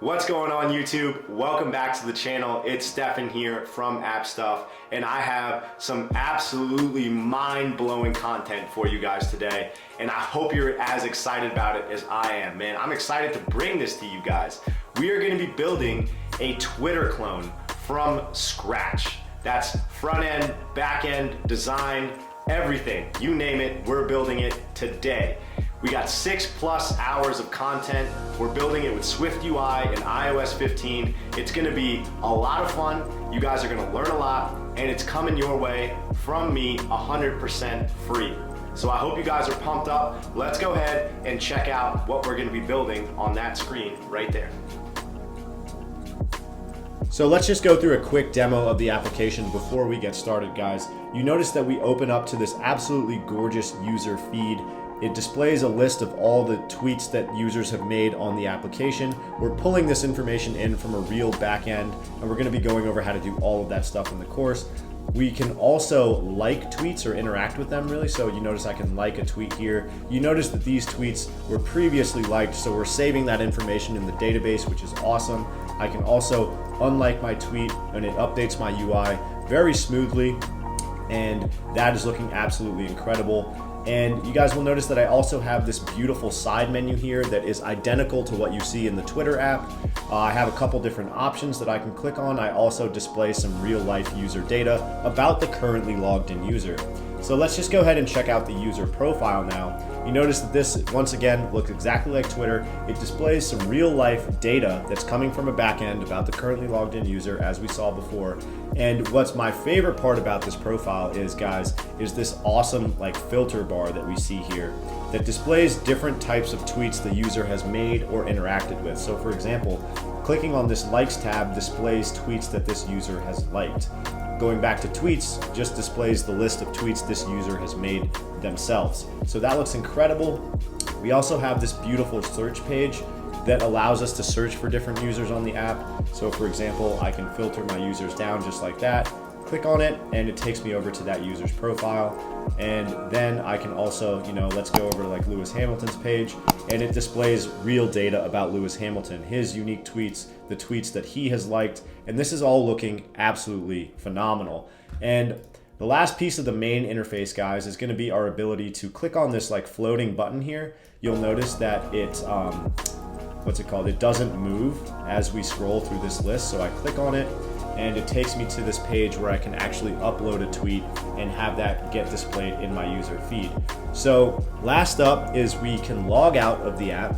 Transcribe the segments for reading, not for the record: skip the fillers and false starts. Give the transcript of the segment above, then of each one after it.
What's going on YouTube? Welcome back to the channel. It's Stefan here from App Stuff, and I have some absolutely mind-blowing content for you guys today, and I hope you're as excited about it as I am, man. I'm excited to bring this to you guys. We are going to be building a Twitter clone from scratch. That's front end, back end, design, everything. You name it, we're building it today. We got 6+ hours of content. We're building it with SwiftUI and iOS 15. It's gonna be a lot of fun. You guys are gonna learn a lot, and it's coming your way from me 100% free. So I hope you guys are pumped up. Let's go ahead and check out what we're gonna be building on that screen right there. So let's just go through a quick demo of the application before we get started, guys. You notice that we open up to this absolutely gorgeous user feed. It displays a list of all the tweets that users have made on the application. We're pulling this information in from a real backend, and we're gonna be going over how to do all of that stuff in the course. We can also like tweets or interact with them, really. So you notice I can like a tweet here. You notice that these tweets were previously liked, so we're saving that information in the database, which is awesome. I can also unlike my tweet, and it updates my UI very smoothly, and that is looking absolutely incredible. And you guys will notice that I also have this beautiful side menu here that is identical to what you see in the Twitter app. I have a couple different options that I can click on. I also display some real life user data about the currently logged in user. So let's just go ahead and check out the user profile now. You notice that this, once again, looks exactly like Twitter. It displays some real life data that's coming from a backend about the currently logged in user, as we saw before. And what's my favorite part about this profile is, guys, is this awesome filter bar that we see here that displays different types of tweets the user has made or interacted with. So for example, clicking on this likes tab displays tweets that this user has liked. Going back to tweets just displays the list of tweets this user has made themselves. So that looks incredible. We also have this beautiful search page that allows us to search for different users on the app. So for example, I can filter my users down just like that, click on it, and it takes me over to that user's profile. And then I can also, let's go over to Lewis Hamilton's page, and it displays real data about Lewis Hamilton, his unique tweets, the tweets that he has liked, and this is all looking absolutely phenomenal. And the last piece of the main interface, guys, is going to be our ability to click on this floating button here. You'll notice that it it doesn't move as we scroll through this list. So I click on it, and it takes me to this page where I can actually upload a tweet and have that get displayed in my user feed. So last up is we can log out of the app,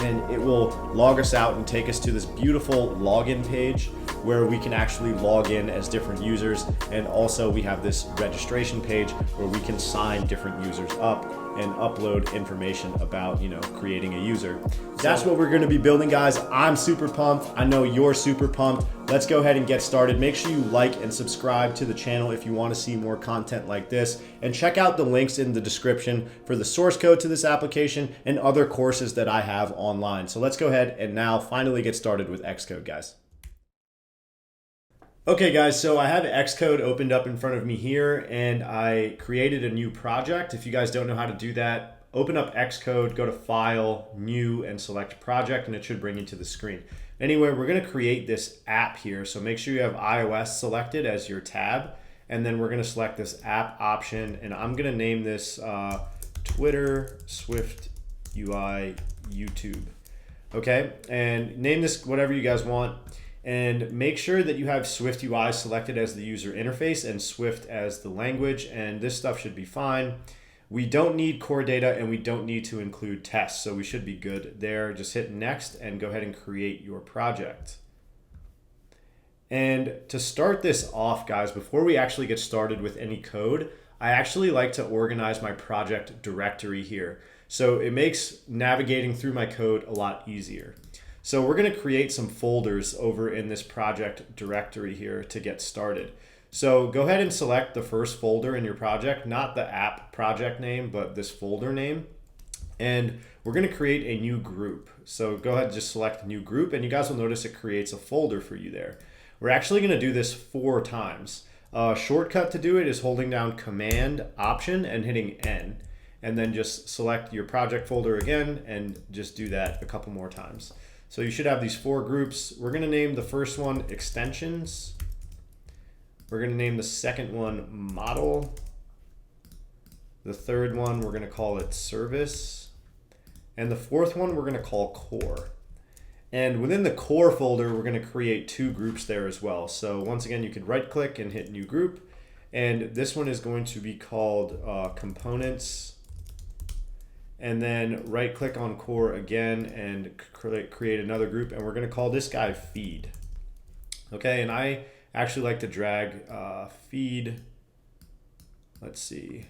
and it will log us out and take us to this beautiful login page where we can actually log in as different users. And also we have this registration page where we can sign different users up and upload information about, creating a user. That's what we're going to be building, guys. I'm super pumped. I know you're super pumped. Let's go ahead and get started. Make sure you like and subscribe to the channel if you want to see more content like this, and check out the links in the description for the source code to this application and other courses that I have online. So let's go ahead and now finally get started with Xcode, guys. Okay guys, so I have Xcode opened up in front of me here, and I created a new project. If you guys don't know how to do that, open up Xcode, go to File, New, and select Project, and it should bring you to the screen. Anyway, we're gonna create this app here, so make sure you have iOS selected as your tab, and then we're gonna select this app option, and I'm gonna name this Twitter SwiftUI YouTube. Okay, and name this whatever you guys want. And make sure that you have SwiftUI selected as the user interface and Swift as the language, and this stuff should be fine. We don't need core data, and we don't need to include tests, so we should be good there. Just hit next and go ahead and create your project. And to start this off, guys, before we actually get started with any code, I actually like to organize my project directory here. So it makes navigating through my code a lot easier. So we're going to create some folders over in this project directory here to get started. So go ahead and select the first folder in your project, not the app project name, but this folder name. And we're going to create a new group. So go ahead and just select new group, and you guys will notice it creates a folder for you there. We're actually going to do this 4 times. A shortcut to do it is holding down Command Option and hitting N, and then just select your project folder again and just do that a couple more times. So you should have these 4 groups. We're going to name the first one extensions. We're going to name the second one model. The third one, we're going to call it service. And the fourth one, we're going to call core. And within the core folder, we're going to create 2 groups there as well. So once again, you could right click and hit new group. And this one is going to be called components. And then right click on core again and create another group. And we're going to call this guy feed. Okay, and I actually like to drag feed. Let's see.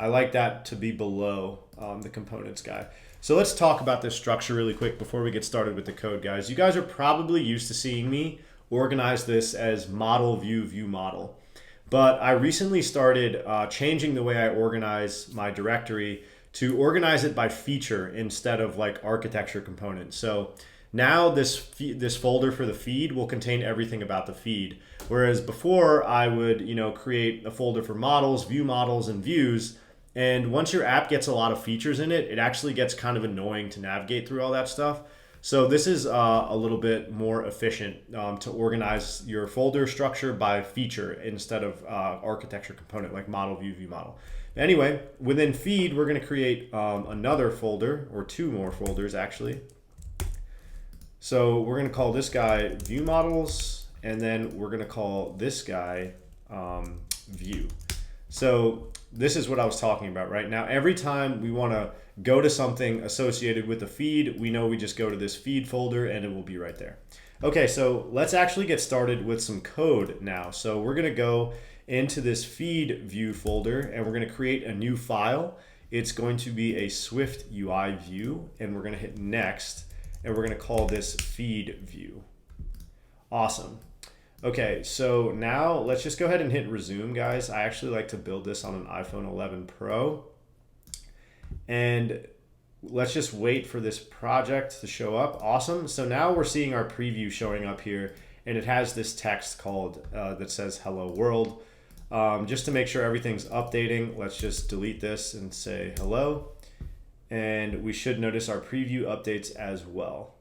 I like that to be below the components guy. So let's talk about this structure really quick before we get started with the code, guys. You guys are probably used to seeing me organize this as model, view, view, model. But I recently started changing the way I organize my directory to organize it by feature instead of like architecture component. So now this folder for the feed will contain everything about the feed. Whereas before I would, create a folder for models, and views. And once your app gets a lot of features in it, it actually gets kind of annoying to navigate through all that stuff. So this is a little bit more efficient to organize your folder structure by feature instead of architecture component like model, view, view, model. Anyway, within feed, we're going to create another folder, or 2 more folders actually. So we're going to call this guy view models, and then we're going to call this guy view. So this is what I was talking about right now. Every time we want to go to something associated with the feed, we know we just go to this feed folder and it will be right there. Okay, so let's actually get started with some code now. So we're going to go into this feed view folder and we're going to create a new file. It's going to be a SwiftUI view, and we're going to hit next, and we're going to call this feed view. Awesome. Okay, so now let's just go ahead and hit resume, guys. I actually like to build this on an iPhone 11 Pro. And let's just wait for this project to show up. Awesome. So now we're seeing our preview showing up here, and it has this text called that says hello world. Just to make sure everything's updating, let's just delete this and say hello. And we should notice our preview updates as well.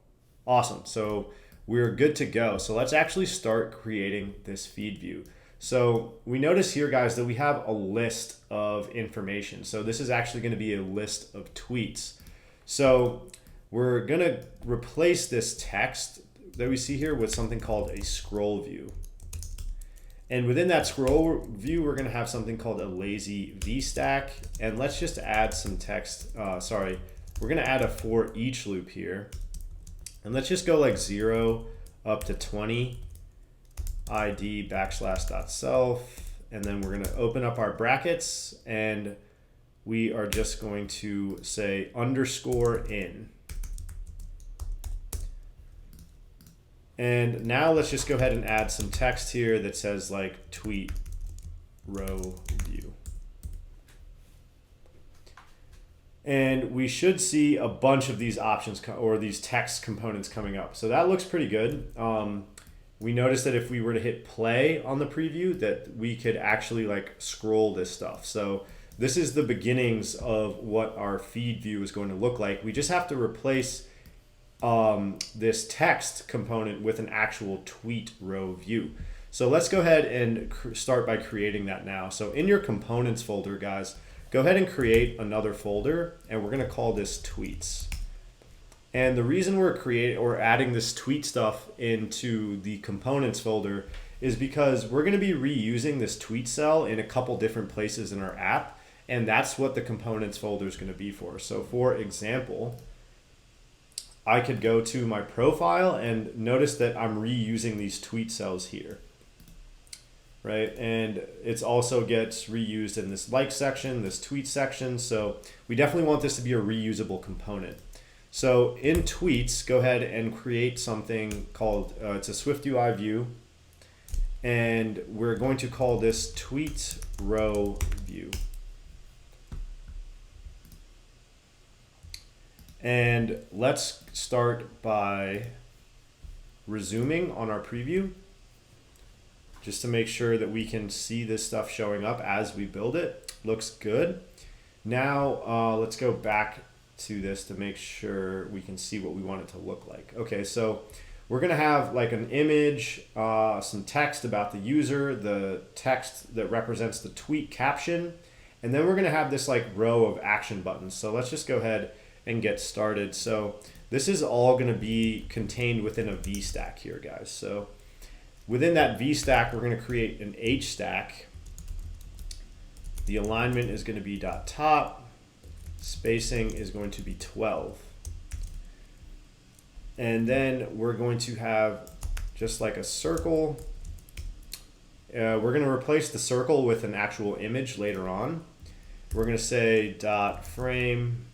Awesome. So we're good to go. So let's actually start creating this feed view. So we notice here, guys, that we have a list of information. So this is actually going to be a list of tweets. So we're going to replace this text that we see here with something called a scroll view. And within that scroll view, we're going to have something called a lazy VStack. And let's just add some text. We're going to add a for each loop here. And let's just go like 0 up to 20, id \self, and then we're going to open up our brackets, and we are just going to say _in. And now let's just go ahead and add some text here that says like tweet row view. And we should see a bunch of these options or these text components coming up. So that looks pretty good. We noticed that if we were to hit play on the preview, that we could actually like scroll this stuff. So this is the beginnings of what our feed view is going to look like. We just have to replace this text component with an actual tweet row view. So let's go ahead and start by creating that now. So in your components folder, guys, go ahead and create another folder, and we're going to call this tweets. And the reason we're adding this tweet stuff into the components folder is because we're going to be reusing this tweet cell in a couple different places in our app, and that's what the components folder is going to be for. So for example, I could go to my profile and notice that I'm reusing these tweet cells here. Right, and it also gets reused in this like section, this tweet section. So we definitely want this to be a reusable component. So in tweets, go ahead and create something called, it's a SwiftUI view, and we're going to call this tweet row view. And let's start by resuming on our preview, just to make sure that we can see this stuff showing up as we build it. Looks good. Now let's go back to this to make sure we can see what we want it to look like. Okay, so we're gonna have like an image, some text about the user, the text that represents the tweet caption, and then we're gonna have this like row of action buttons. So let's just go ahead and get started. So this is all gonna be contained within a VStack here, guys. So within that VStack, we're gonna create an H stack. The alignment is gonna be .top. Spacing is going to be 12. And then we're going to have just like a circle. We're going to replace the circle with an actual image later on. We're going to say dot frame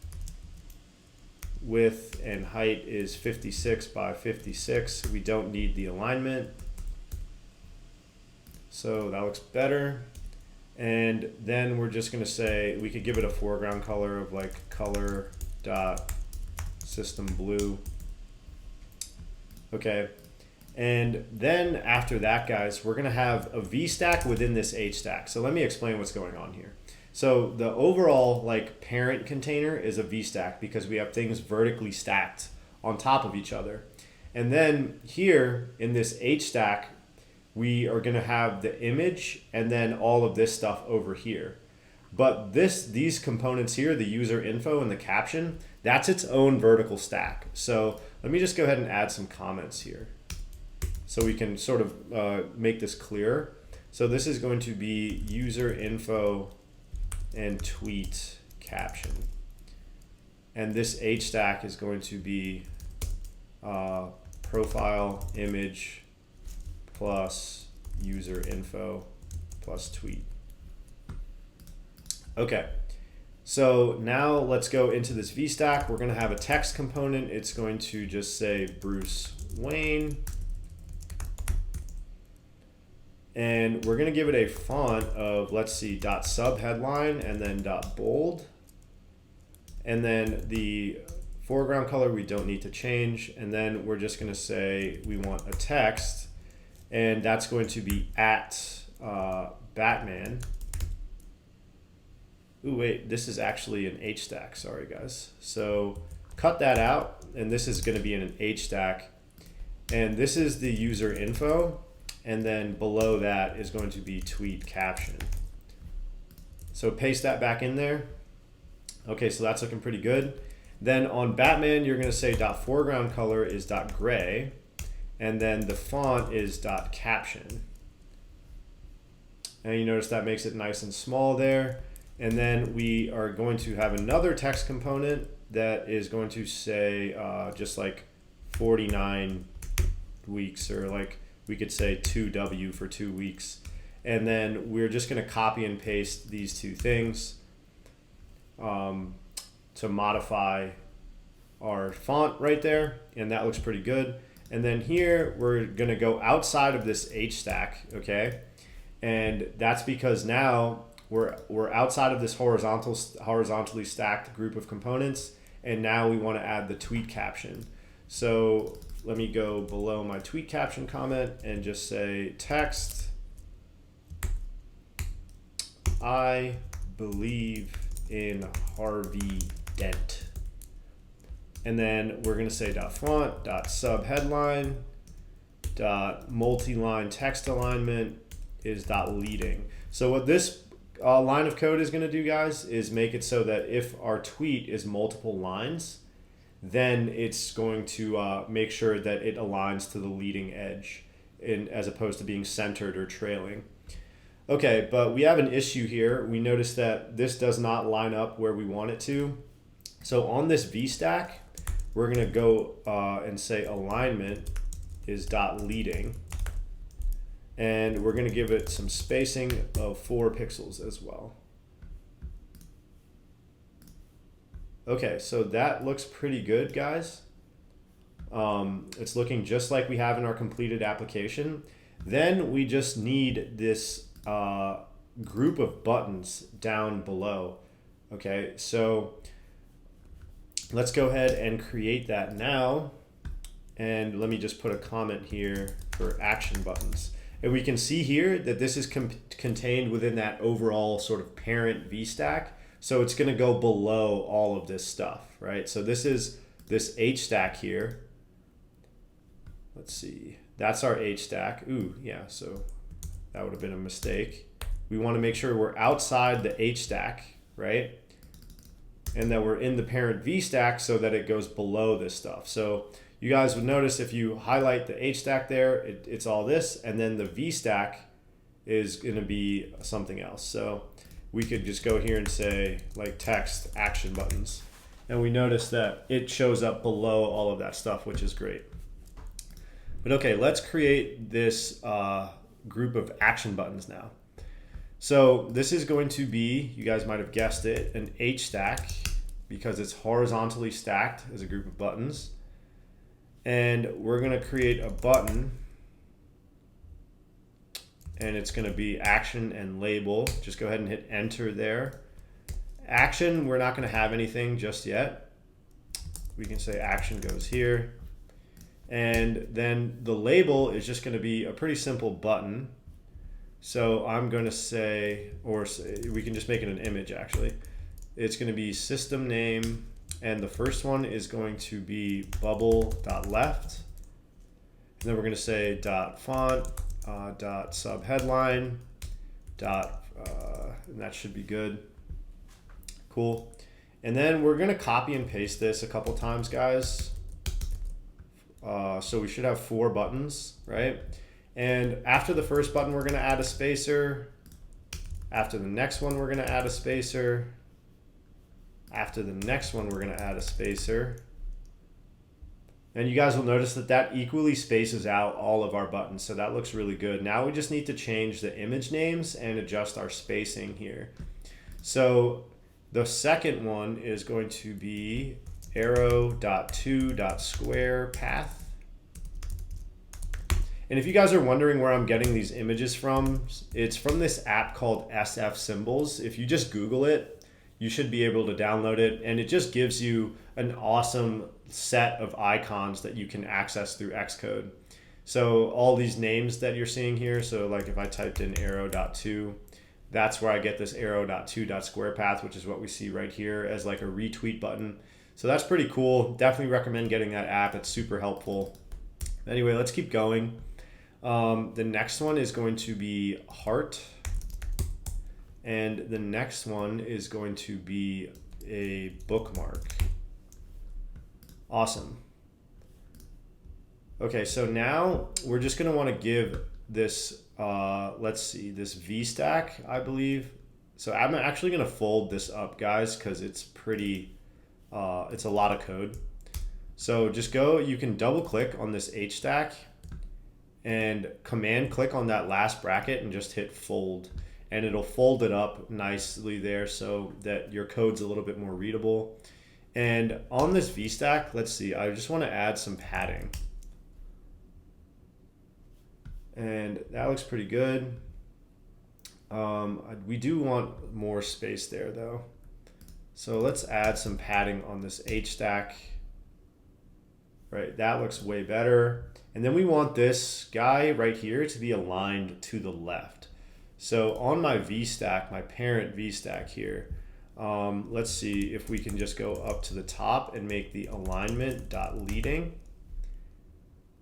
width and height is 56 by 56. We don't need the alignment. So that looks better. And then we're just going to say, we could give it a foreground color of like color dot system blue. Okay. And then after that, guys, we're going to have a VStack within this H stack. So let me explain what's going on here. So the overall like parent container is a VStack because we have things vertically stacked on top of each other. And then here in this H stack, we are going to have the image and then all of this stuff over here. But these components here, the user info and the caption, that's its own vertical stack. So let me just go ahead and add some comments here so we can sort of make this clearer. So this is going to be user info and tweet caption. And this H stack is going to be profile image plus user info plus tweet. Okay, so now let's go into this VStack. We're going to have a text component. It's going to just say Bruce Wayne. And we're going to give it a font of, let's see, dot sub headline and then dot bold. And then the foreground color we don't need to change. And then we're just going to say we want a text. And that's going to be at Batman. Ooh, wait, this is actually an H stack. Sorry, guys. So cut that out. And this is going to be in an H stack. And this is the user info. And then below that is going to be tweet caption. So paste that back in there. Okay, so that's looking pretty good. Then on Batman, you're going to say dot foreground color is dot gray. And then the font is dot caption. And you notice that makes it nice and small there. And then we are going to have another text component that is going to say just like 49 weeks, or like we could say 2W for 2 weeks. And then we're just going to copy and paste these two things to modify our font right there. And that looks pretty good. And then here we're going to go outside of this H stack, okay? And that's because now we're outside of this horizontally stacked group of components, and now we want to add the tweet caption. So let me go below my tweet caption comment and just say text, I believe in Harvey Dent. And then we're going to say dot font, dot sub headline, dot multi-line text alignment is dot leading. So what this line of code is going to do, guys, is make it so that if our tweet is multiple lines, then it's going to make sure that it aligns to the leading edge as opposed to being centered or trailing. Okay, but we have an issue here. We notice that this does not line up where we want it to. So on this VStack, we're going to go and say alignment is dot leading. And we're going to give it some spacing of 4 pixels as well. Okay, so that looks pretty good, guys. It's looking just like we have in our completed application. Then we just need this group of buttons down below. Okay, so let's go ahead and create that now. And let me just put a comment here for action buttons. And we can see here that this is contained within that overall sort of parent VStack, So it's going to go below all of this stuff, right? So this is this H stack here. Let's see. That's our H stack. Ooh, yeah, so that would have been a mistake. We want to make sure we're outside the H stack, right? And that we're in the parent V stack so that it goes below this stuff. So you guys would notice if you highlight the H stack there, it's all this, and then the V stack is going to be something else. So we could just go here and say like text action buttons, and we notice that it shows up below all of that stuff, which is great. But okay, let's create this group of action buttons now. So this is going to be, you guys might have guessed it, an H stack, because it's horizontally stacked as a group of buttons. And we're going to create a button, and it's going to be action and label. Just go ahead and hit enter there. Action, we're not going to have anything just yet. We can say action goes here. And then the label is just going to be a pretty simple button. So I'm going to say, or we can just make it an image actually. It's going to be system name, and the first one is going to be bubble.left. And then we're going to say dot font, dot subheadline, dot, and that should be good. Cool. And then we're going to copy and paste this a couple times, guys. So we should have 4 buttons, right? And after the first button, we're going to add a spacer. After the next one, we're going to add a spacer. After the next one, we're going to add a spacer. And you guys will notice that that equally spaces out all of our buttons. So that looks really good. Now we just need to change the image names and adjust our spacing here. So the second one is going to be arrow.to.square path. And if you guys are wondering where I'm getting these images from, it's from this app called SF Symbols. If you just Google it, you should be able to download it, and it just gives you an awesome set of icons that you can access through Xcode. So all these names that you're seeing here, so like if I typed in arrow.to, that's where I get this arrow.to.square path, which is what we see right here as like a retweet button. So that's pretty cool. Definitely recommend getting that app. It's super helpful. Anyway, let's keep going. The next one is going to be heart. And the next one is going to be a bookmark. Awesome. Okay, so now we're just going to want to give this, let's see, this V stack, I believe. So I'm actually going to fold this up, guys, because it's pretty, it's a lot of code. So just go, you can double click on this H stack and command click on that last bracket and just hit fold. And it'll fold it up nicely there so that your code's a little bit more readable. And on this V stack, let's see, I just want to add some padding. And that looks pretty good. We do want more space there though. So let's add some padding on this H stack. Right, that looks way better. And then we want this guy right here to be aligned to the left. So on my V stack, my parent V stack here, let's see if we can just go up to the top and make the alignment dot leading.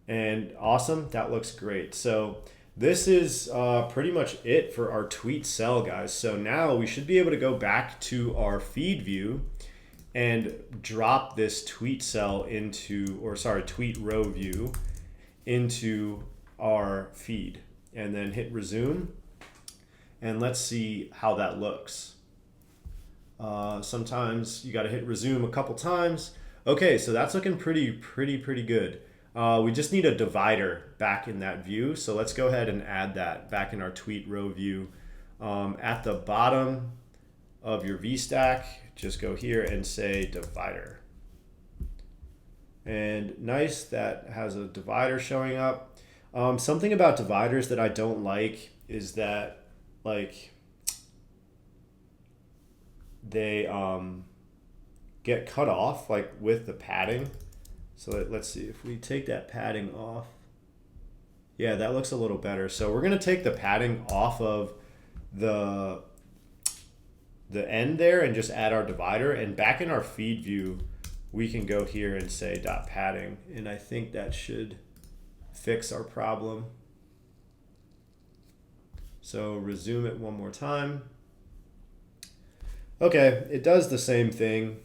And awesome, that looks great. So this is pretty much it for our tweet cell, guys. So now we should be able to go back to our feed view and drop this tweet cell into, or sorry, tweet row view into our feed, and then hit resume. And let's see how that looks. Sometimes you got to hit resume a couple times. Okay, so that's looking pretty good. We just need a divider back in that view. So let's go ahead and add that back in our tweet row view. At the bottom of your VStack, just go here and say divider. And nice, that has a divider showing up. Something about dividers that I don't like is that like they get cut off like with the padding. So let's see if we take that padding off. Yeah, that looks a little better. So we're gonna take the padding off of the the end there and just add our divider. And back in our feed view, we can go here and say dot padding. And I think that should fix our problem. So resume it one more time. Okay, it does the same thing,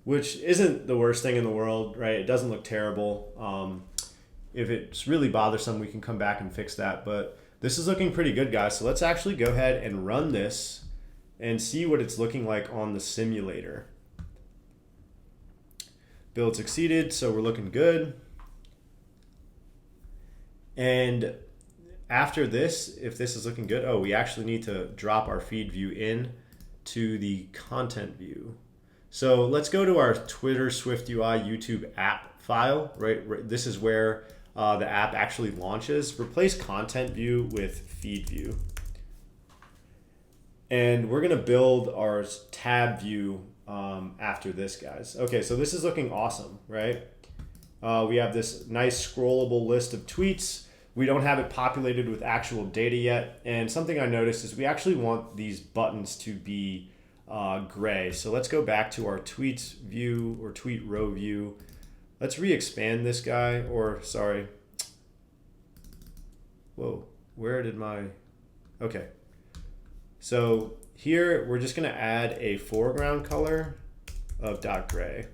which isn't the worst thing in the world, right? It doesn't look terrible. If it's really bothersome, we can come back and fix that. But this is looking pretty good, guys. So let's actually go ahead and run this and see what it's looking like on the simulator. Build succeeded, so we're looking good. And after this, if this is looking good, oh, we actually need to drop our feed view in to the content view. So let's go to our Twitter, SwiftUI, YouTube app file, right? This is where the app actually launches. Replace content view with feed view. And we're gonna build our tab view after this, guys. Okay, so this is looking awesome, right? We have this nice scrollable list of tweets. We don't have it populated with actual data yet. And something I noticed is we actually want these buttons to be gray. So let's go back to our tweets view or tweet row view. Let's re-expand this guy, or sorry. Whoa, where did my, okay. So here we're just gonna add a foreground color of .gray.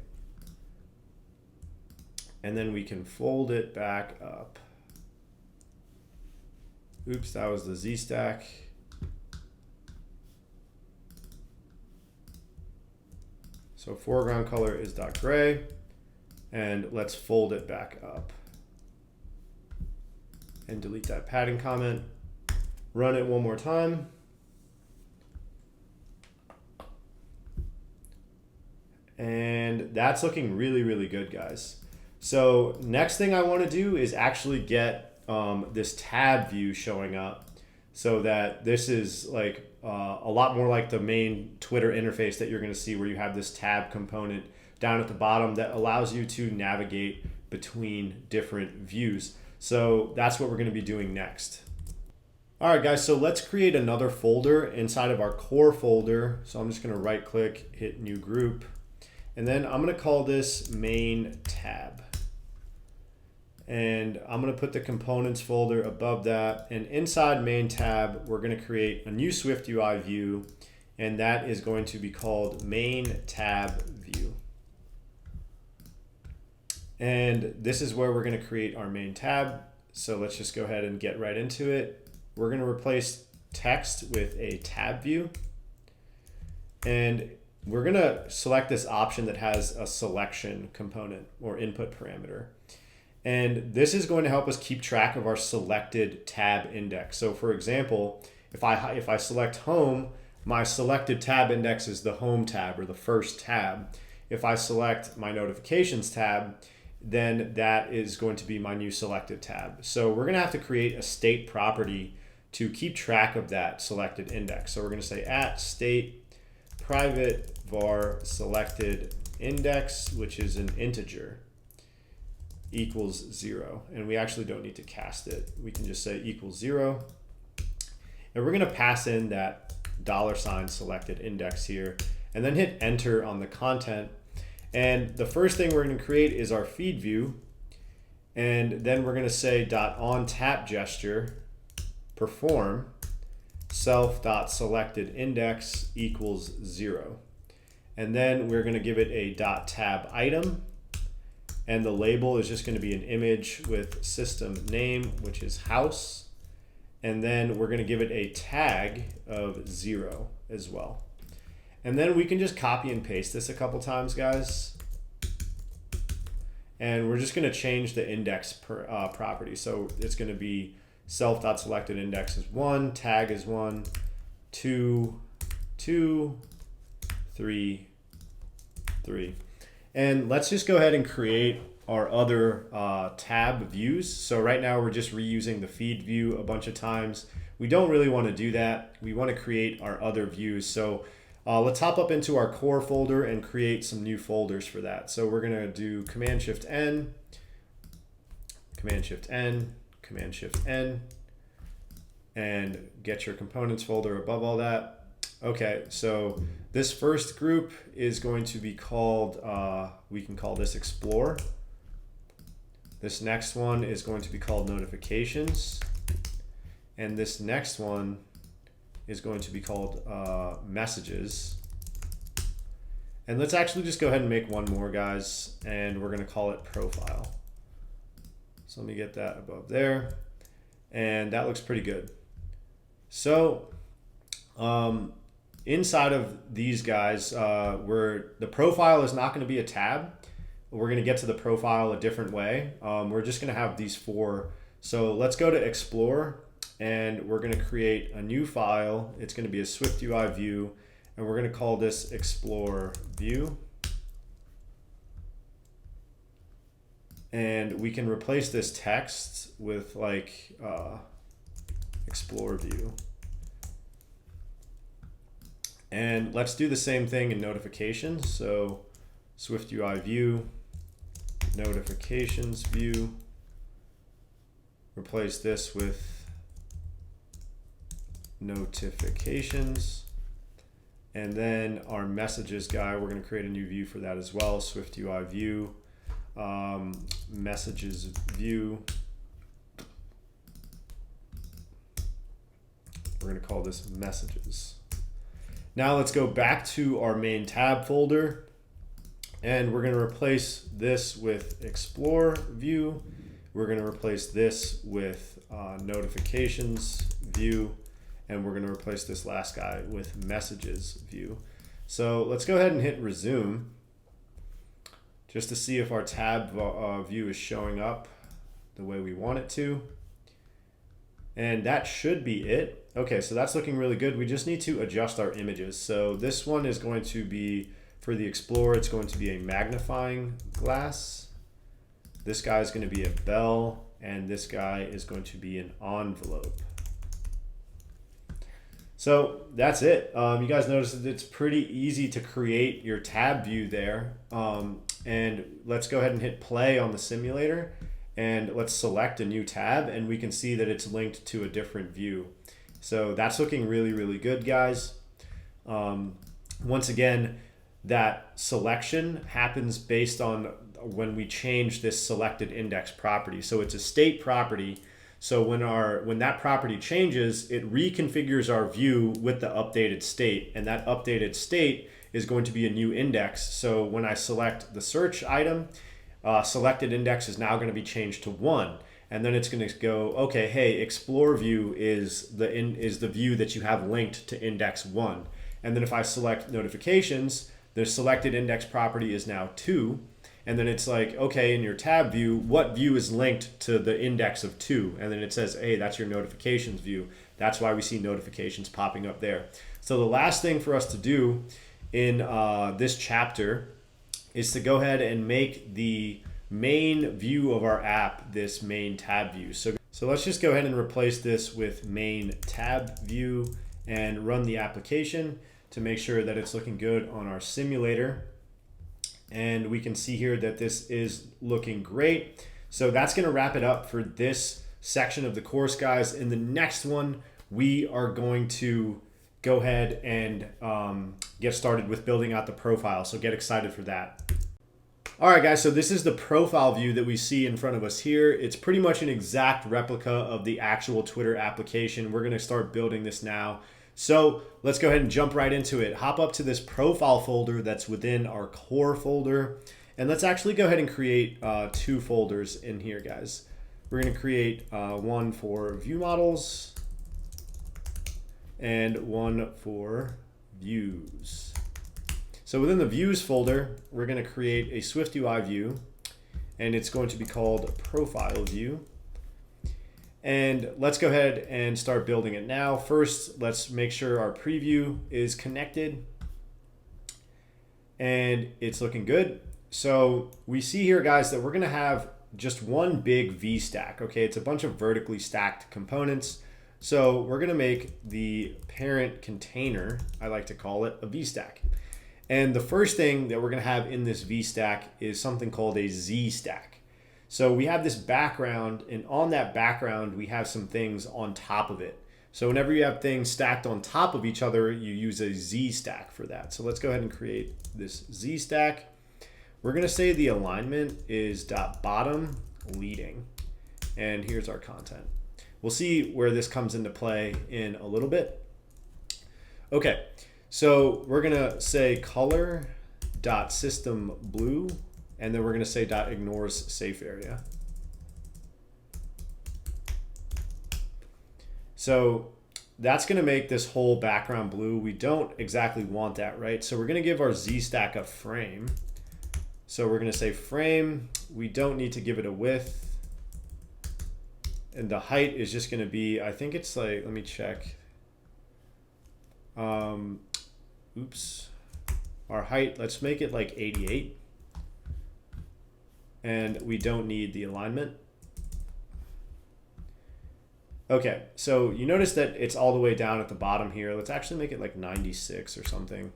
And then we can fold it back up. Oops, that was the Z stack. So foreground color is .gray, and let's fold it back up. And delete that padding comment. Run it one more time. And that's looking really, really good, guys. So next thing I want to do is actually get this tab view showing up, so that this is like a lot more like the main Twitter interface that you're going to see, where you have this tab component down at the bottom that allows you to navigate between different views. So that's what we're going to be doing next. All right, guys, so let's create another folder inside of our core folder. So I'm just going to right click, hit new group, and then I'm going to call this main tab. And I'm going to put the components folder above that. And inside main tab, we're going to create a new SwiftUI view, and that is going to be called main tab view. And this is where we're going to create our main tab. So let's just go ahead and get right into it. We're going to replace text with a tab view. And we're going to select this option that has a selection component or input parameter. And this is going to help us keep track of our selected tab index. So for example, if I select home, my selected tab index is the home tab or the first tab. If I select my notifications tab, then that is going to be my new selected tab. So we're going to have to create a state property to keep track of that selected index. So we're going to say @state private var selected index, which is an integer, equals 0. And we actually don't need to cast it. We can just say equals 0. And we're going to pass in that $ selected index here, and then hit enter on the content. And the first thing we're going to create is our feed view. And then we're going to say .on tap gesture perform self.selected index equals 0. And then we're going to give it a .tab item. And the label is just going to be an image with system name, which is house. And then we're going to give it a tag of 0 as well. And then we can just copy and paste this a couple times, guys. And we're just going to change the index property. So it's going to be self.selected index is 1, tag is 1, 2, 2, 3, 3. And let's just go ahead and create our other tab views. So right now we're just reusing the feed view a bunch of times. We don't really want to do that. We want to create our other views. So let's hop up into our core folder and create some new folders for that. So we're going to do Command-Shift-N, Command-Shift-N, Command-Shift-N, and get your components folder above all that. Okay, so this first group is going to be called, we can call this Explore. This next one is going to be called Notifications. And this next one is going to be called Messages. And let's actually just go ahead and make one more, guys, and we're going to call it Profile. So let me get that above there. And that looks pretty good. So inside of these guys, the profile is not going to be a tab. We're going to get to the profile a different way. We're just going to have these four. So let's go to Explore, and we're going to create a new file. It's going to be a SwiftUI view, and we're going to call this Explore View. And we can replace this text with like Explore View. And let's do the same thing in notifications. So SwiftUI view, notifications view, replace this with notifications. And then our messages guy, we're going to create a new view for that as well. SwiftUI view, messages view. We're going to call this messages. Now let's go back to our main tab folder, and we're going to replace this with Explore view. We're going to replace this with notifications view, and we're going to replace this last guy with messages view. So let's go ahead and hit resume just to see if our tab view is showing up the way we want it to. And that should be it. Okay, so that's looking really good. We just need to adjust our images. So this one is going to be, for the Explorer, it's going to be a magnifying glass. This guy is going to be a bell, and this guy is going to be an envelope. So that's it. You guys notice that it's pretty easy to create your tab view there. And let's go ahead and hit play on the simulator. And let's select a new tab, and we can see that it's linked to a different view. So that's looking really, really good, guys. Once again, that selection happens based on when we change this selected index property. So it's a state property. So when that property changes, it reconfigures our view with the updated state, and that updated state is going to be a new index. So when I select the search item, selected index is now going to be changed to 1, and then it's going to go, okay, hey, Explore view is the view that you have linked to index 1. And then if I select notifications, the selected index property is now 2, and then it's like, okay, in your tab view, what view is linked to the index of 2? And then it says, hey, that's your notifications view. That's why we see notifications popping up there. So the last thing for us to do in this chapter is to go ahead and make the main view of our app this main tab view. So let's just go ahead and replace this with main tab view and run the application to make sure that it's looking good on our simulator. And we can see here that this is looking great. So that's going to wrap it up for this section of the course, guys. In the next one, we are going to go ahead and get started with building out the profile. So get excited for that. All right, guys, so this is the profile view that we see in front of us here. It's pretty much an exact replica of the actual Twitter application. We're going to start building this now. So let's go ahead and jump right into it. Hop up to this profile folder that's within our core folder. And let's actually go ahead and create 2 folders in here, guys. We're going to create one for view models and one for views. So within the views folder, we're going to create a SwiftUI view, and it's going to be called profile view. And let's go ahead and start building it now. First, let's make sure our preview is connected, and it's looking good. So we see here, guys, that we're going to have just one big VStack. Okay, it's a bunch of vertically stacked components. So we're going to make the parent container, I like to call it, a VStack. And the first thing that we're going to have in this VStack is something called a ZStack. So we have this background, and on that background, we have some things on top of it. So whenever you have things stacked on top of each other, you use a Z stack for that. So let's go ahead and create this Z stack. We're gonna say the alignment is .bottom leading. And here's our content. We'll see where this comes into play in a little bit. Okay, so we're gonna say color .system blue, and then we're gonna say .ignores safe area. So that's gonna make this whole background blue. We don't exactly want that, right? So we're gonna give our Z stack a frame. So we're gonna say frame, we don't need to give it a width. And the height is just gonna be, I think it's like, let me check. Oops. Our height, let's make it like 88. And we don't need the alignment. Okay, so you notice that it's all the way down at the bottom here. Let's actually make it like 96 or something.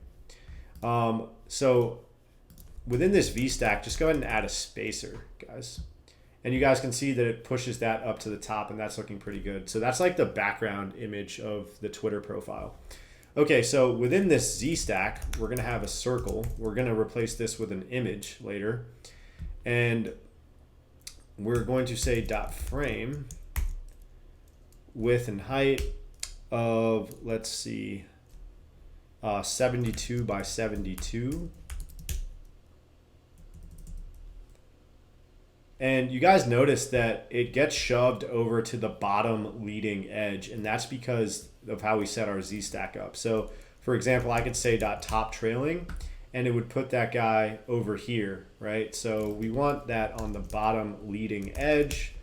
So within this V stack, just go ahead and add a spacer, guys. And you guys can see that it pushes that up to the top, and that's looking pretty good. So that's like the background image of the Twitter profile. Okay, so within this Z stack, we're gonna have a circle. We're gonna replace this with an image later. And we're going to say .frame width and height of, let's see, 72 by 72. And you guys notice that it gets shoved over to the bottom leading edge, and that's because of how we set our Z stack up. So for example, I could say .top trailing, and it would put that guy over here, right? So we want that on the bottom leading edge,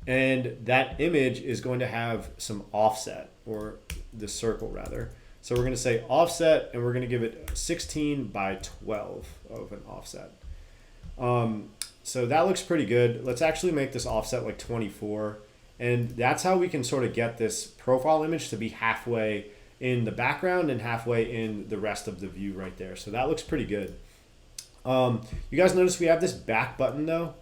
and that image is going to have some offset, or the circle rather. So we're gonna say offset, and we're gonna give it 16 by 12 of an offset. So that looks pretty good. Let's actually make this offset like 24. And that's how we can sort of get this profile image to be halfway in the background and halfway in the rest of the view right there. So that looks pretty good. You guys notice we have this back button though.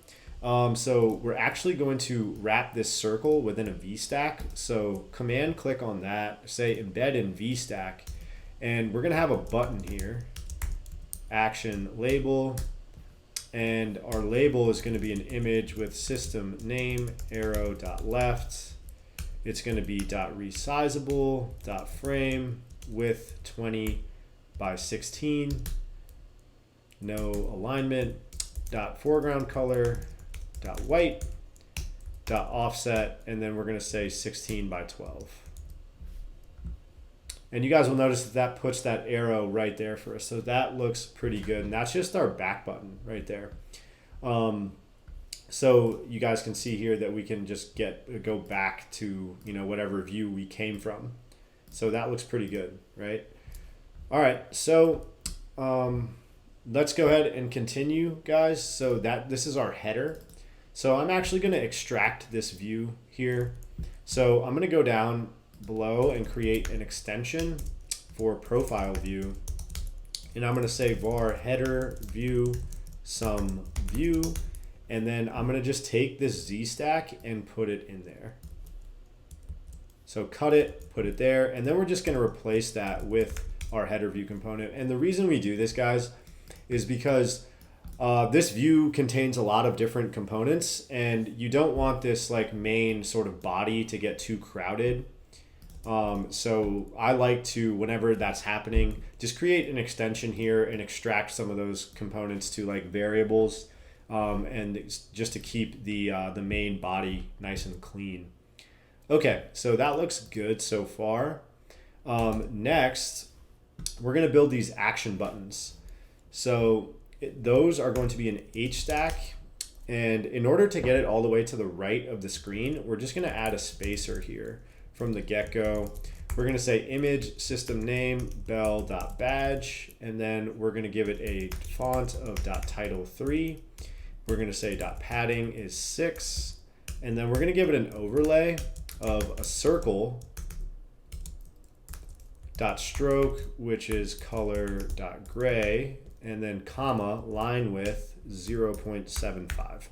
So we're actually going to wrap this circle within a V stack. So command click on that, say embed in V stack, and we're gonna have a button here, action label. And our label is going to be an image with system name arrow.left. It's going to be .resizable, .frame width 20 by 16. No alignment. .foreground color. .white. .offset. And then we're going to say 16 by 12. And you guys will notice that that puts that arrow right there for us. So that looks pretty good. And that's just our back button right there. So you guys can see here that we can just go back to, you know, whatever view we came from. So that looks pretty good, right? All right, so let's go ahead and continue, guys. So this is our header. So I'm actually going to extract this view here. So I'm going to go down below and create an extension for profile view, and I'm going to say var header view some view, and then I'm going to just take this Z stack and put it in there. So cut it, put it there, and then we're just going to replace that with our header view component. And the reason we do this, guys, is because this view contains a lot of different components, and you don't want this like main sort of body to get too crowded. So I like to, whenever that's happening, just create an extension here and extract some of those components to like variables, and just to keep the main body nice and clean. Okay, so that looks good so far. Next, we're going to build these action buttons. So those are going to be an H stack. And in order to get it all the way to the right of the screen, we're just going to add a spacer here. From the get-go, we're going to say image system name bell.badge, and then we're going to give it a font of .title3. We're going to say .padding is 6, and then we're going to give it an overlay of a circle .stroke, which is color.gray, and then comma line width 0.75.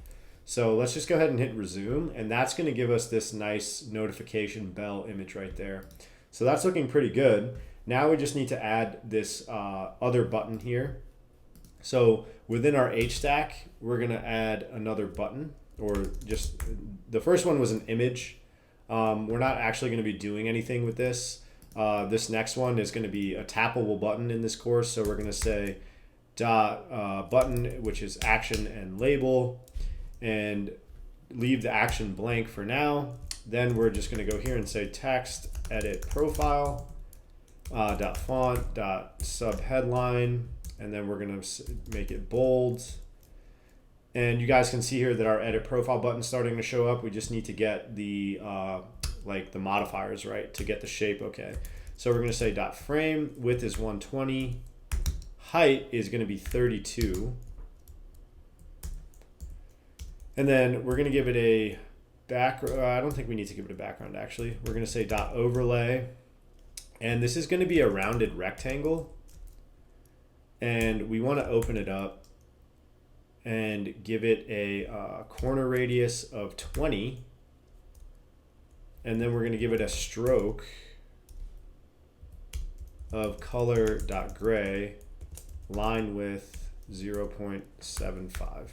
So let's just go ahead and hit resume, and that's going to give us this nice notification bell image right there. So that's looking pretty good. Now we just need to add this other button here. So within our H stack, we're going to add another button, or just the first one was an image. We're not actually going to be doing anything with this. This next one is going to be a tappable button in this course. So we're going to say button, which is action and label, and leave the action blank for now. Then we're just going to go here and say text edit profile dot font dot sub headline, and then we're going to make it bold. And you guys can see here that our edit profile button is starting to show up. We just need to get the like the modifiers right to get the shape okay. So we're going to say dot frame, width is 120, height is going to be 32. And then we're going to give it a background. I don't think we need to give it a background actually. We're going to say dot overlay, and this is going to be a rounded rectangle, and we want to open it up and give it a corner radius of 20, and then we're going to give it a stroke of color.gray, line width 0.75.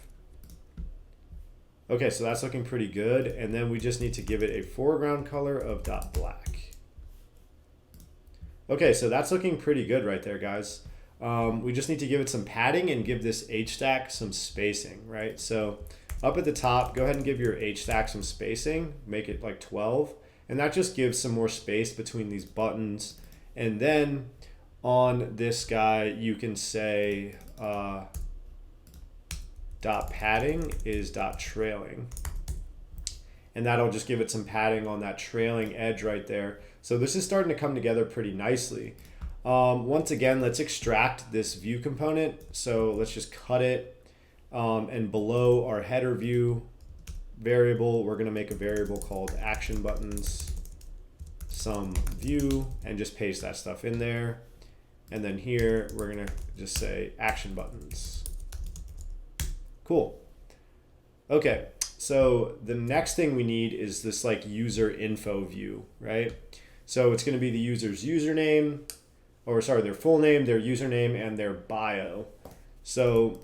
Okay, so that's looking pretty good, and then we just need to give it a foreground color of .black. Okay, so that's looking pretty good right there, guys. We just need to give it some padding and give this H stack some spacing, right? So up at the top, go ahead and give your H stack some spacing, make it like 12, and that just gives some more space between these buttons. And then on this guy, you can say dot padding is dot trailing, and that'll just give it some padding on that trailing edge right there. So this is starting to come together pretty nicely. Once again, let's extract this view component. So let's just cut it, and below our header view variable, we're going to make a variable called action buttons some view, and just paste that stuff in there. And then here we're going to just say action buttons. Cool. Okay, so the next thing we need is this like user info view, right? So it's going to be the user's username, or sorry, their full name, their username, and their bio. So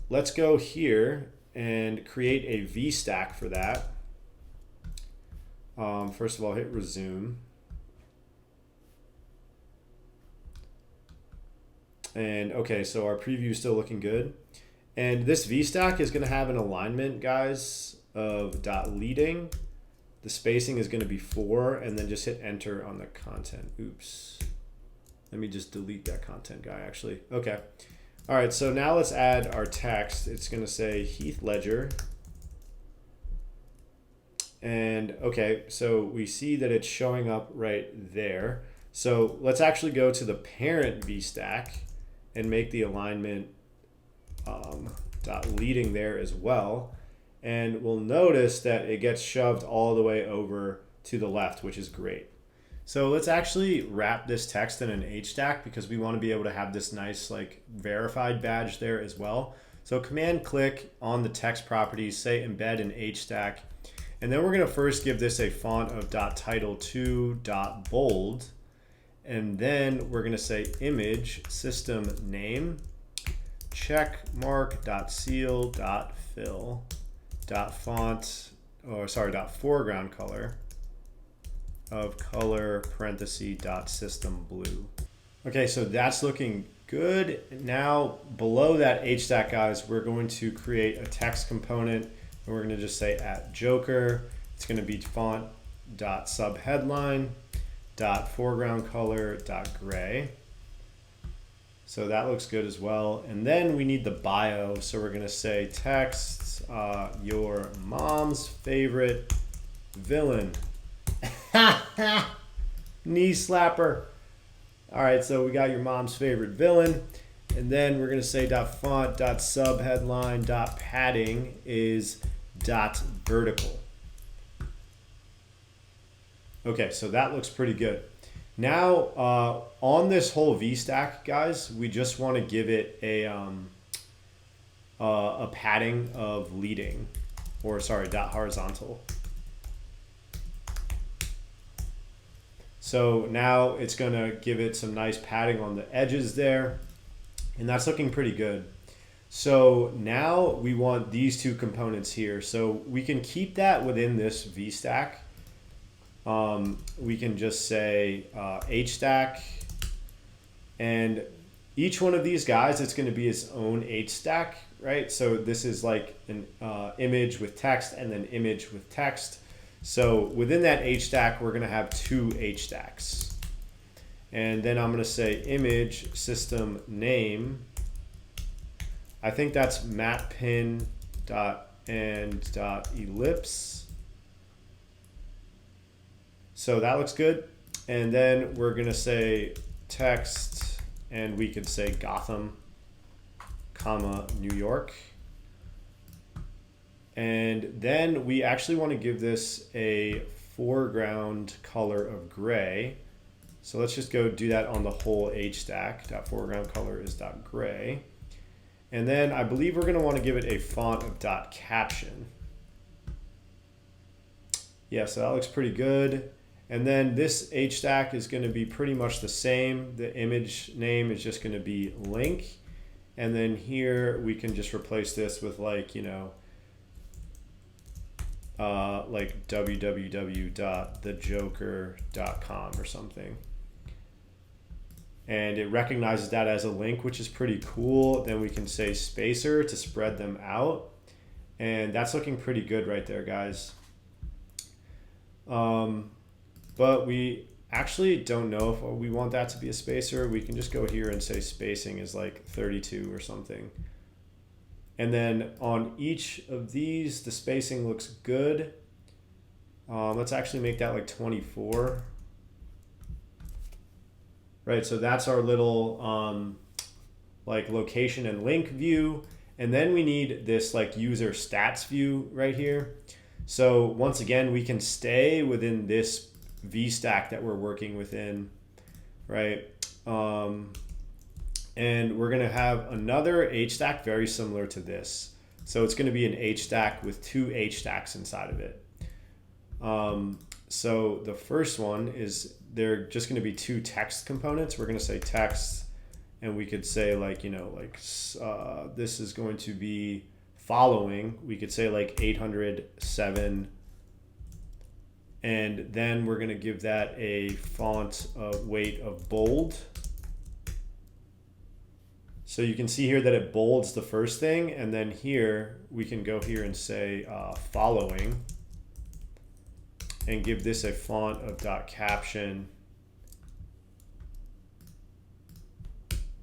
let's go here and create a VStack for that. First of all, hit resume. And okay, so our preview is still looking good. And this VStack is going to have an alignment, guys, of .leading. The spacing is going to be 4, and then just hit enter on the content. Oops. Let me just delete that content guy, actually. Okay. All right, so now let's add our text. It's going to say Heath Ledger. And okay, so we see that it's showing up right there. So let's actually go to the parent VStack and make the alignment .leading there as well. And we'll notice that it gets shoved all the way over to the left, which is great. So let's actually wrap this text in an H stack, because we want to be able to have this nice like verified badge there as well. So command click on the text properties, say embed in H stack, and then we're going to first give this a font of .title2 .bold, and then we're going to say image system name check mark .seal .fill .font, or sorry, .foreground color of color parenthesis .system blue. Okay, so that's looking good. Now below that H stack, guys, we're going to create a text component, and we're going to just say @Joker. It's going to be font .subheadline .foreground color .gray. So that looks good as well. And then we need the bio. So we're going to say text your mom's favorite villain. Knee slapper. All right, so we got your mom's favorite villain. And then we're going to say .font .subheadline .padding is .vertical. Okay, so that looks pretty good. Now, on this whole VStack, guys, we just want to give it a padding of leading. or sorry, dot horizontal. So now it's going to give it some nice padding on the edges there, and that's looking pretty good. So now we want these two components here. So we can keep that within this VStack. We can just say HStack, and each one of these guys, it's going to be its own HStack, right? So this is like an image with text and then image with text. So within that HStack, we're going to have two HStacks. And then I'm going to say image system name. I think that's matpin dot and dot ellipse. So that looks good. And then we're going to say text, and we could say Gotham, comma, New York. And then we actually want to give this a foreground color of gray. So let's just go do that on the whole HStack. Dot foreground color is dot gray. And then I believe we're going to want to give it a font of dot caption. Yeah, so that looks pretty good. And then this HStack is going to be pretty much the same. The image name is just going to be link. And then here we can just replace this with like, you know, like www.thejoker.com or something. And it recognizes that as a link, which is pretty cool. Then we can say spacer to spread them out. And that's looking pretty good right there, guys. But we actually don't know if we want that to be a spacer. We can just go here and say spacing is like 32 or something. And then on each of these, the spacing looks good. Let's actually make that like 24. Right, so that's our little like location and link view. And then we need this like user stats view right here. So once again, we can stay within this VStack that we're working within, right? And we're gonna have another HStack very similar to this. So it's gonna be an HStack with two HStacks inside of it. So the first one is they're just gonna be two text components. We're gonna say text, and we could say like, you know, like this is going to be following. We could say like 807. And then we're going to give that a font of weight of bold. So you can see here that it bolds the first thing. And then here we can go here and say following, and give this a font of dot caption.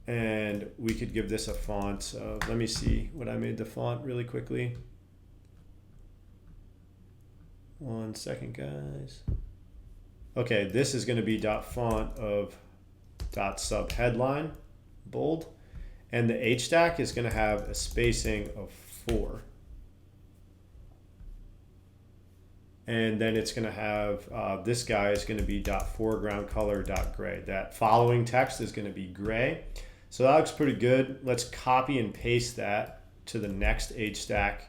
And we could give this a font of, let me see what I made the font really quickly. 1 second, guys. Okay, this is going to be dot font of dot sub headline, bold. And the HStack is going to have a spacing of 4. And then it's going to have, this guy is going to be dot foreground color dot gray. That following text is going to be gray. So that looks pretty good. Let's copy and paste that to the next HStack.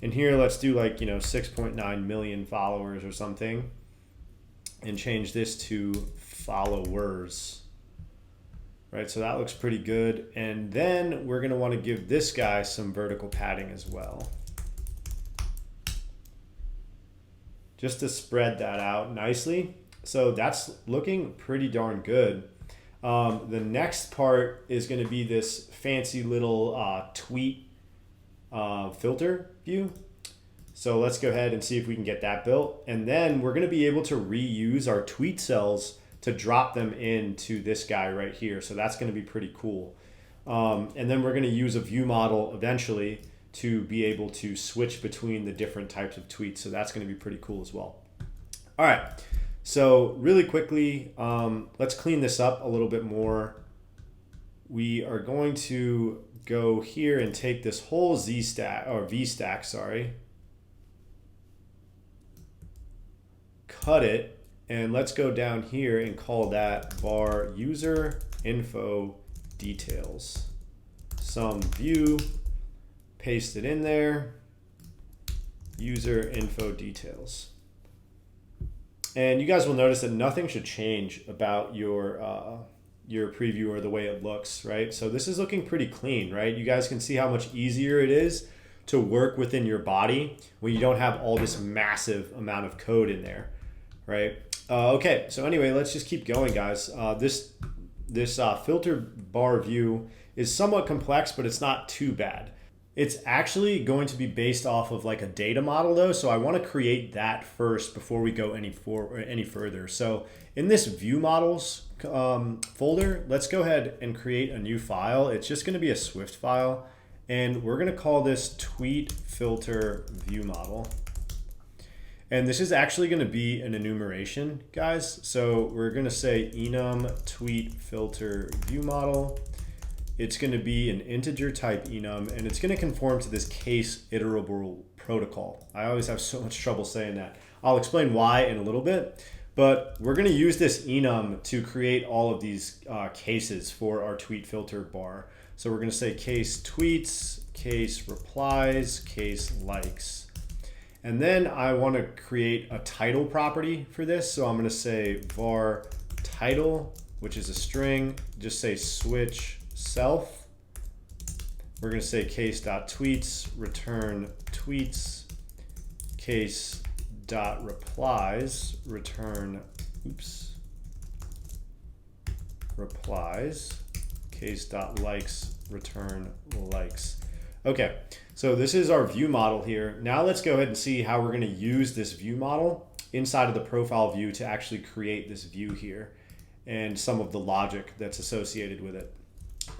And here, let's do like, you know, 6.9 million followers or something, and change this to followers. Right, so that looks pretty good. And then we're going to want to give this guy some vertical padding as well, just to spread that out nicely. So that's looking pretty darn good. The next part is going to be this fancy little tweet filter view. So let's go ahead and see if we can get that built. And then we're going to be able to reuse our tweet cells to drop them into this guy right here. So that's going to be pretty cool. And then we're going to use a view model eventually to be able to switch between the different types of tweets. So that's going to be pretty cool as well. All right. So really quickly, let's clean this up a little bit more. We are going to go here and take this whole VStack, sorry, cut it, and let's go down here and call that var user info details. Some view, paste it in there, user info details. And you guys will notice that nothing should change about your preview or the way it looks, right? So this is looking pretty clean, right? You guys can see how much easier it is to work within your body when you don't have all this massive amount of code in there, right? Okay, so anyway, let's just keep going, guys. This filter bar view is somewhat complex, but it's not too bad. It's actually going to be based off of like a data model though, so I want to create that first before we go any further. So in this view models folder, let's go ahead and create a new file. It's just going to be a Swift file, and we're going to call this tweet filter view model. And this is actually going to be an enumeration, guys. So we're going to say enum tweet filter view model. It's going to be an integer type enum, and it's going to conform to this case iterable protocol. I always have so much trouble saying that. I'll explain why in a little bit, but we're going to use this enum to create all of these cases for our tweet filter bar. So we're going to say case tweets, case replies, case likes. And then I want to create a title property for this. So I'm going to say var title, which is a string, just say switch self. We're going to say case.tweets, return tweets, case.replies, return, replies, case.likes, return likes. Okay, so this is our view model here. Now let's go ahead and see how we're going to use this view model inside of the profile view to actually create this view here and some of the logic that's associated with it.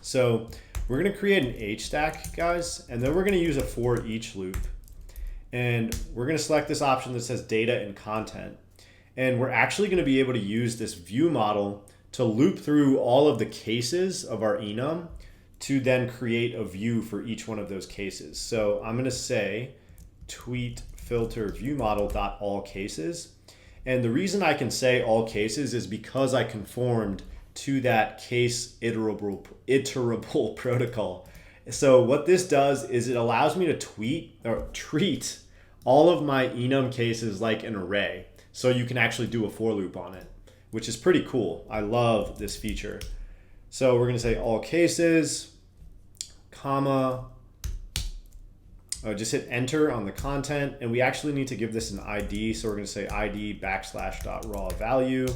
So we're going to create an H stack, guys, and then we're going to use a for each loop. And we're going to select this option that says data and content. And we're actually going to be able to use this view model to loop through all of the cases of our enum to then create a view for each one of those cases. So I'm going to say tweet filter view model dot all cases. And the reason I can say all cases is because I conformed to that case iterable protocol. So what this does is it allows me to treat all of my enum cases like an array. So you can actually do a for loop on it, which is pretty cool. I love this feature. So we're going to say all cases, comma, just hit enter on the content. And we actually need to give this an ID. So we're going to say ID \raw value.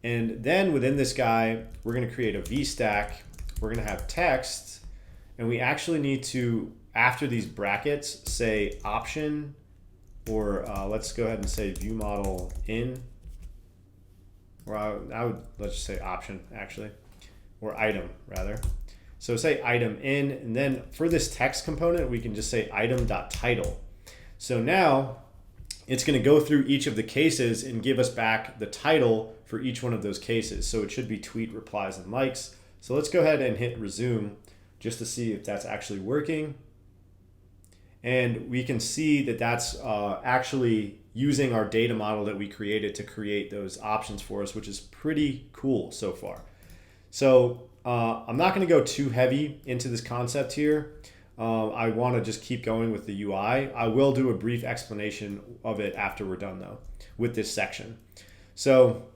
And then within this guy, we're going to create a VStack. We're going to have text. And we actually need to, after these brackets, say option, or let's go ahead and say view model in. Or let's just say option actually, or item rather. So say item in, and then for this text component, we can just say item.title. So now it's going to go through each of the cases and give us back the title for each one of those cases. So it should be tweet, replies, and likes. So let's go ahead and hit resume just to see if that's actually working. And we can see that that's actually using our data model that we created to create those options for us, which is pretty cool so far. So I'm not going to go too heavy into this concept here. I want to just keep going with the UI. I will do a brief explanation of it after we're done though with this section. So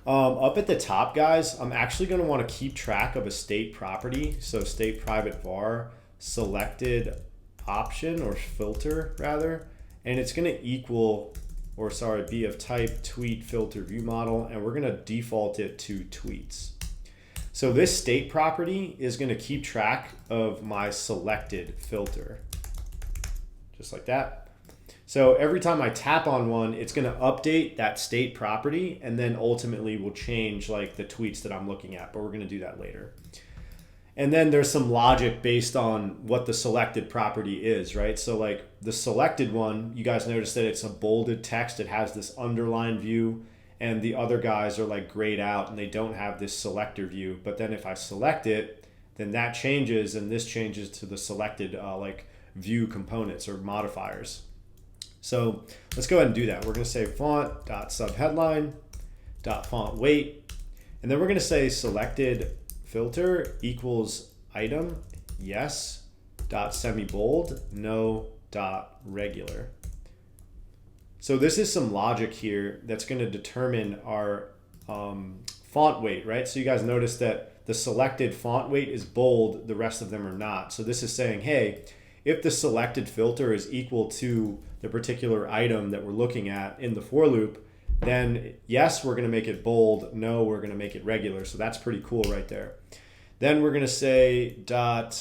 up at the top, guys, I'm actually going to want to keep track of a state property. So state private var selected option or filter rather, and it's going to equal, or sorry, be of type tweet filter view model, and we're going to default it to tweets. So this state property is going to keep track of my selected filter, just like that. So every time I tap on one, it's going to update that state property, and then ultimately will change like the tweets that I'm looking at, but we're going to do that later. And then there's some logic based on what the selected property is, right? So like the selected one, you guys notice that it's a bolded text. It has this underline view, and the other guys are like grayed out and they don't have this selector view. But then if I select it, then that changes, and this changes to the selected like view components or modifiers. So let's go ahead and do that. We're going to say font.subheadline.fontWeight, and then we're going to say selected filter equals item yes dot semi bold no dot regular. So this is some logic here that's going to determine our font weight, right? So you guys notice that the selected font weight is bold, the rest of them are not. So this is saying, hey, if the selected filter is equal to the particular item that we're looking at in the for loop, then yes, we're going to make it bold. No, we're going to make it regular. So that's pretty cool right there. Then we're going to say dot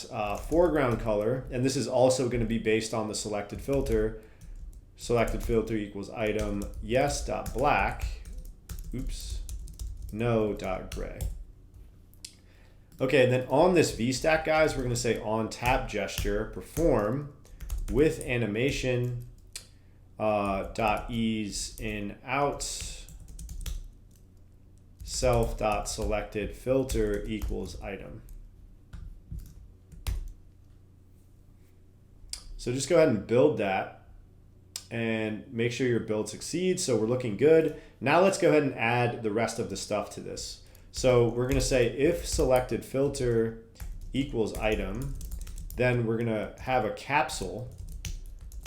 foreground color, and this is also going to be based on the selected filter. Selected filter equals item yes dot black. Oops. No dot gray. Okay, and then on this VStack, guys, we're going to say on tap gesture perform with animation dot ease in out self dot selected filter equals item. So just go ahead and build that and make sure your build succeeds. So we're looking good. Now let's go ahead and add the rest of the stuff to this. So we're going to say if selected filter equals item, then we're going to have a capsule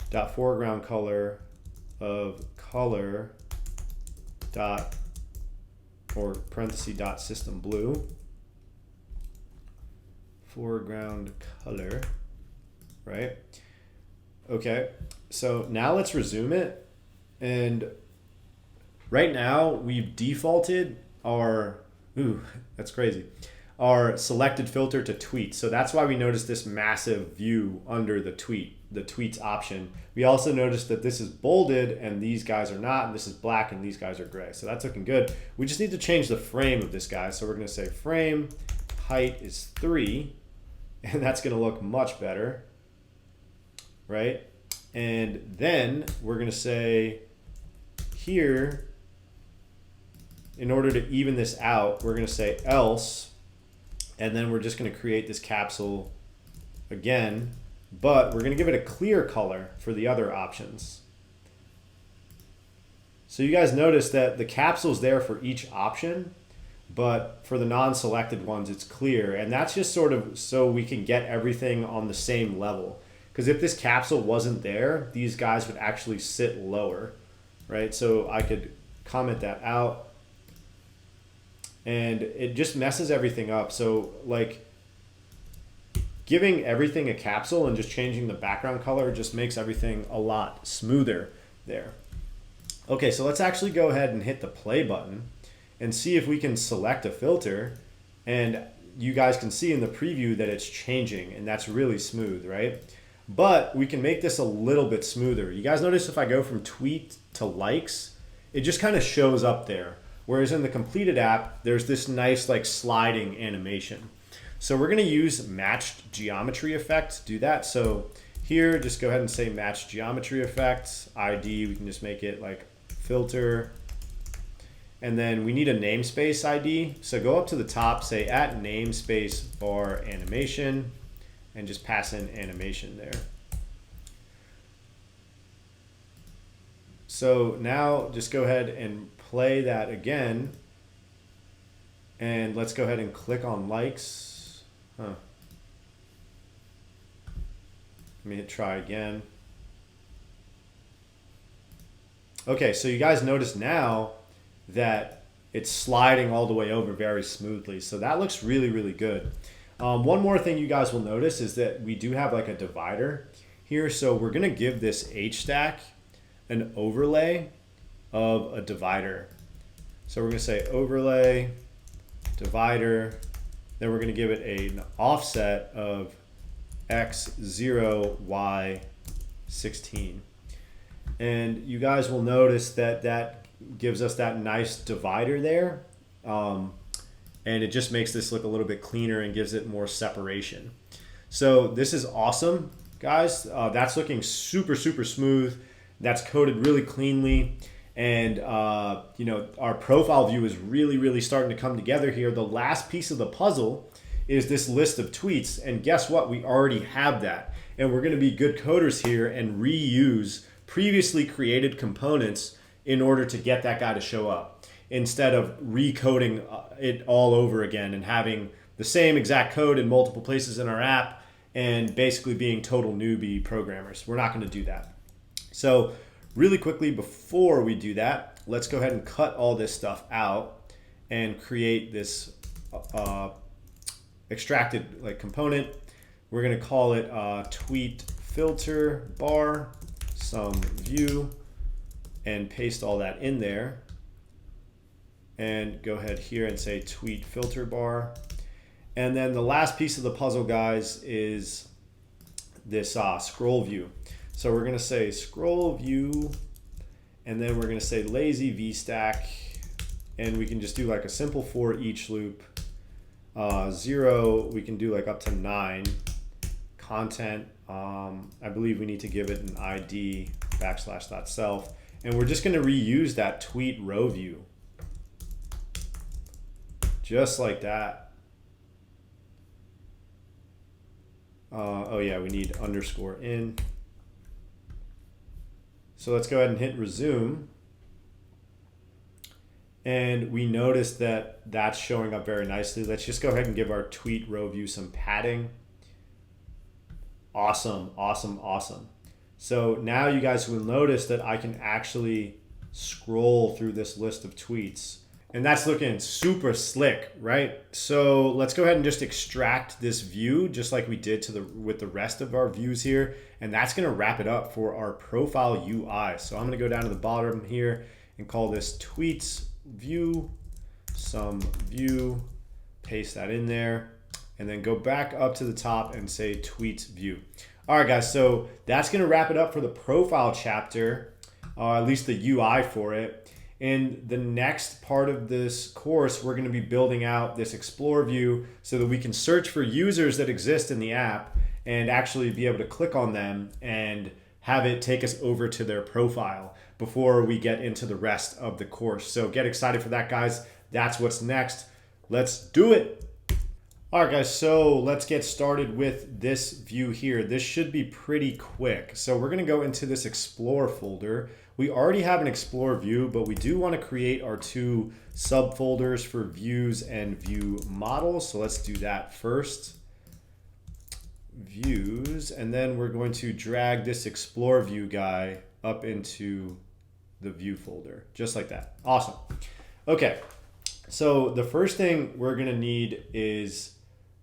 dot foreground color of color dot or parenthesis dot system blue foreground color, right? Okay, so now let's resume it. And right now we've defaulted our, that's crazy, our selected filter to tweet. So that's why we notice this massive view under the tweets option. We also notice that this is bolded and these guys are not, and this is black and these guys are gray. So that's looking good. We just need to change the frame of this guy. So we're going to say frame height is 3, and that's going to look much better, right? And then we're going to say here, in order to even this out, we're going to say else, and then we're just going to create this capsule again, but we're going to give it a clear color for the other options. So you guys notice that the capsule is there for each option, but for the non-selected ones, it's clear. And that's just sort of so we can get everything on the same level. Because if this capsule wasn't there, these guys would actually sit lower, right? So I could comment that out. And it just messes everything up. So like giving everything a capsule and just changing the background color just makes everything a lot smoother there. Okay, so let's actually go ahead and hit the play button and see if we can select a filter. And you guys can see in the preview that it's changing, and that's really smooth, right? But we can make this a little bit smoother. You guys notice if I go from tweet to likes, it just kind of shows up there. Whereas in the completed app, there's this nice like sliding animation. So we're going to use matched geometry effect to do that. So here, just go ahead and say matched geometry effect. ID, we can just make it like filter. And then we need a namespace ID. So go up to the top, say at namespace bar animation, and just pass in animation there. So now just go ahead and play that again. And let's go ahead and click on likes. Let me hit try again. Okay, so you guys notice now that it's sliding all the way over very smoothly. So that looks really, really good. One more thing you guys will notice is that we do have like a divider here. So we're going to give this H stack an overlay of a divider. So we're going to say overlay divider. Then we're going to give it an offset of x0, y16. And you guys will notice that that gives us that nice divider there. And it just makes this look a little bit cleaner and gives it more separation. So this is awesome, guys. That's looking super, super smooth. That's coded really cleanly. And you know, our profile view is really, really starting to come together here. The last piece of the puzzle is this list of tweets. And guess what? We already have that. And we're going to be good coders here and reuse previously created components in order to get that guy to show up, instead of recoding it all over again and having the same exact code in multiple places in our app and basically being total newbie programmers. We're not going to do that. So really quickly before we do that, let's go ahead and cut all this stuff out and create this extracted like component. We're going to call it tweet filter bar some view and paste all that in there. And go ahead here and say tweet filter bar. And then the last piece of the puzzle, guys, is this scroll view. So we're going to say scroll view, and then we're going to say lazy vstack, and we can just do like a simple for each loop. 0, we can do like up to 9. Content, I believe we need to give it an ID \self, and we're just going to reuse that tweet row view, just like that. Oh yeah, we need underscore in. So let's go ahead and hit resume. And we notice that that's showing up very nicely. Let's just go ahead and give our tweet row view some padding. Awesome, awesome, awesome. So now you guys will notice that I can actually scroll through this list of tweets. And that's looking super slick, right? So let's go ahead and just extract this view just like we did with the rest of our views here. And that's gonna wrap it up for our profile UI. So I'm gonna go down to the bottom here and call this tweets view, some view, paste that in there, and then go back up to the top and say tweets view. All right, guys, so that's gonna wrap it up for the profile chapter, at least the UI for it. In the next part of this course, we're going to be building out this Explore view so that we can search for users that exist in the app and actually be able to click on them and have it take us over to their profile before we get into the rest of the course. So get excited for that, guys. That's what's next. Let's do it. All right, guys, so let's get started with this view here. This should be pretty quick. So we're going to go into this Explore folder. We already have an Explore view, but we do want to create our 2 subfolders for views and view models. So let's do that first. Views, and then we're going to drag this Explore view guy up into the view folder, just like that. Awesome. Okay, so the first thing we're going to need is,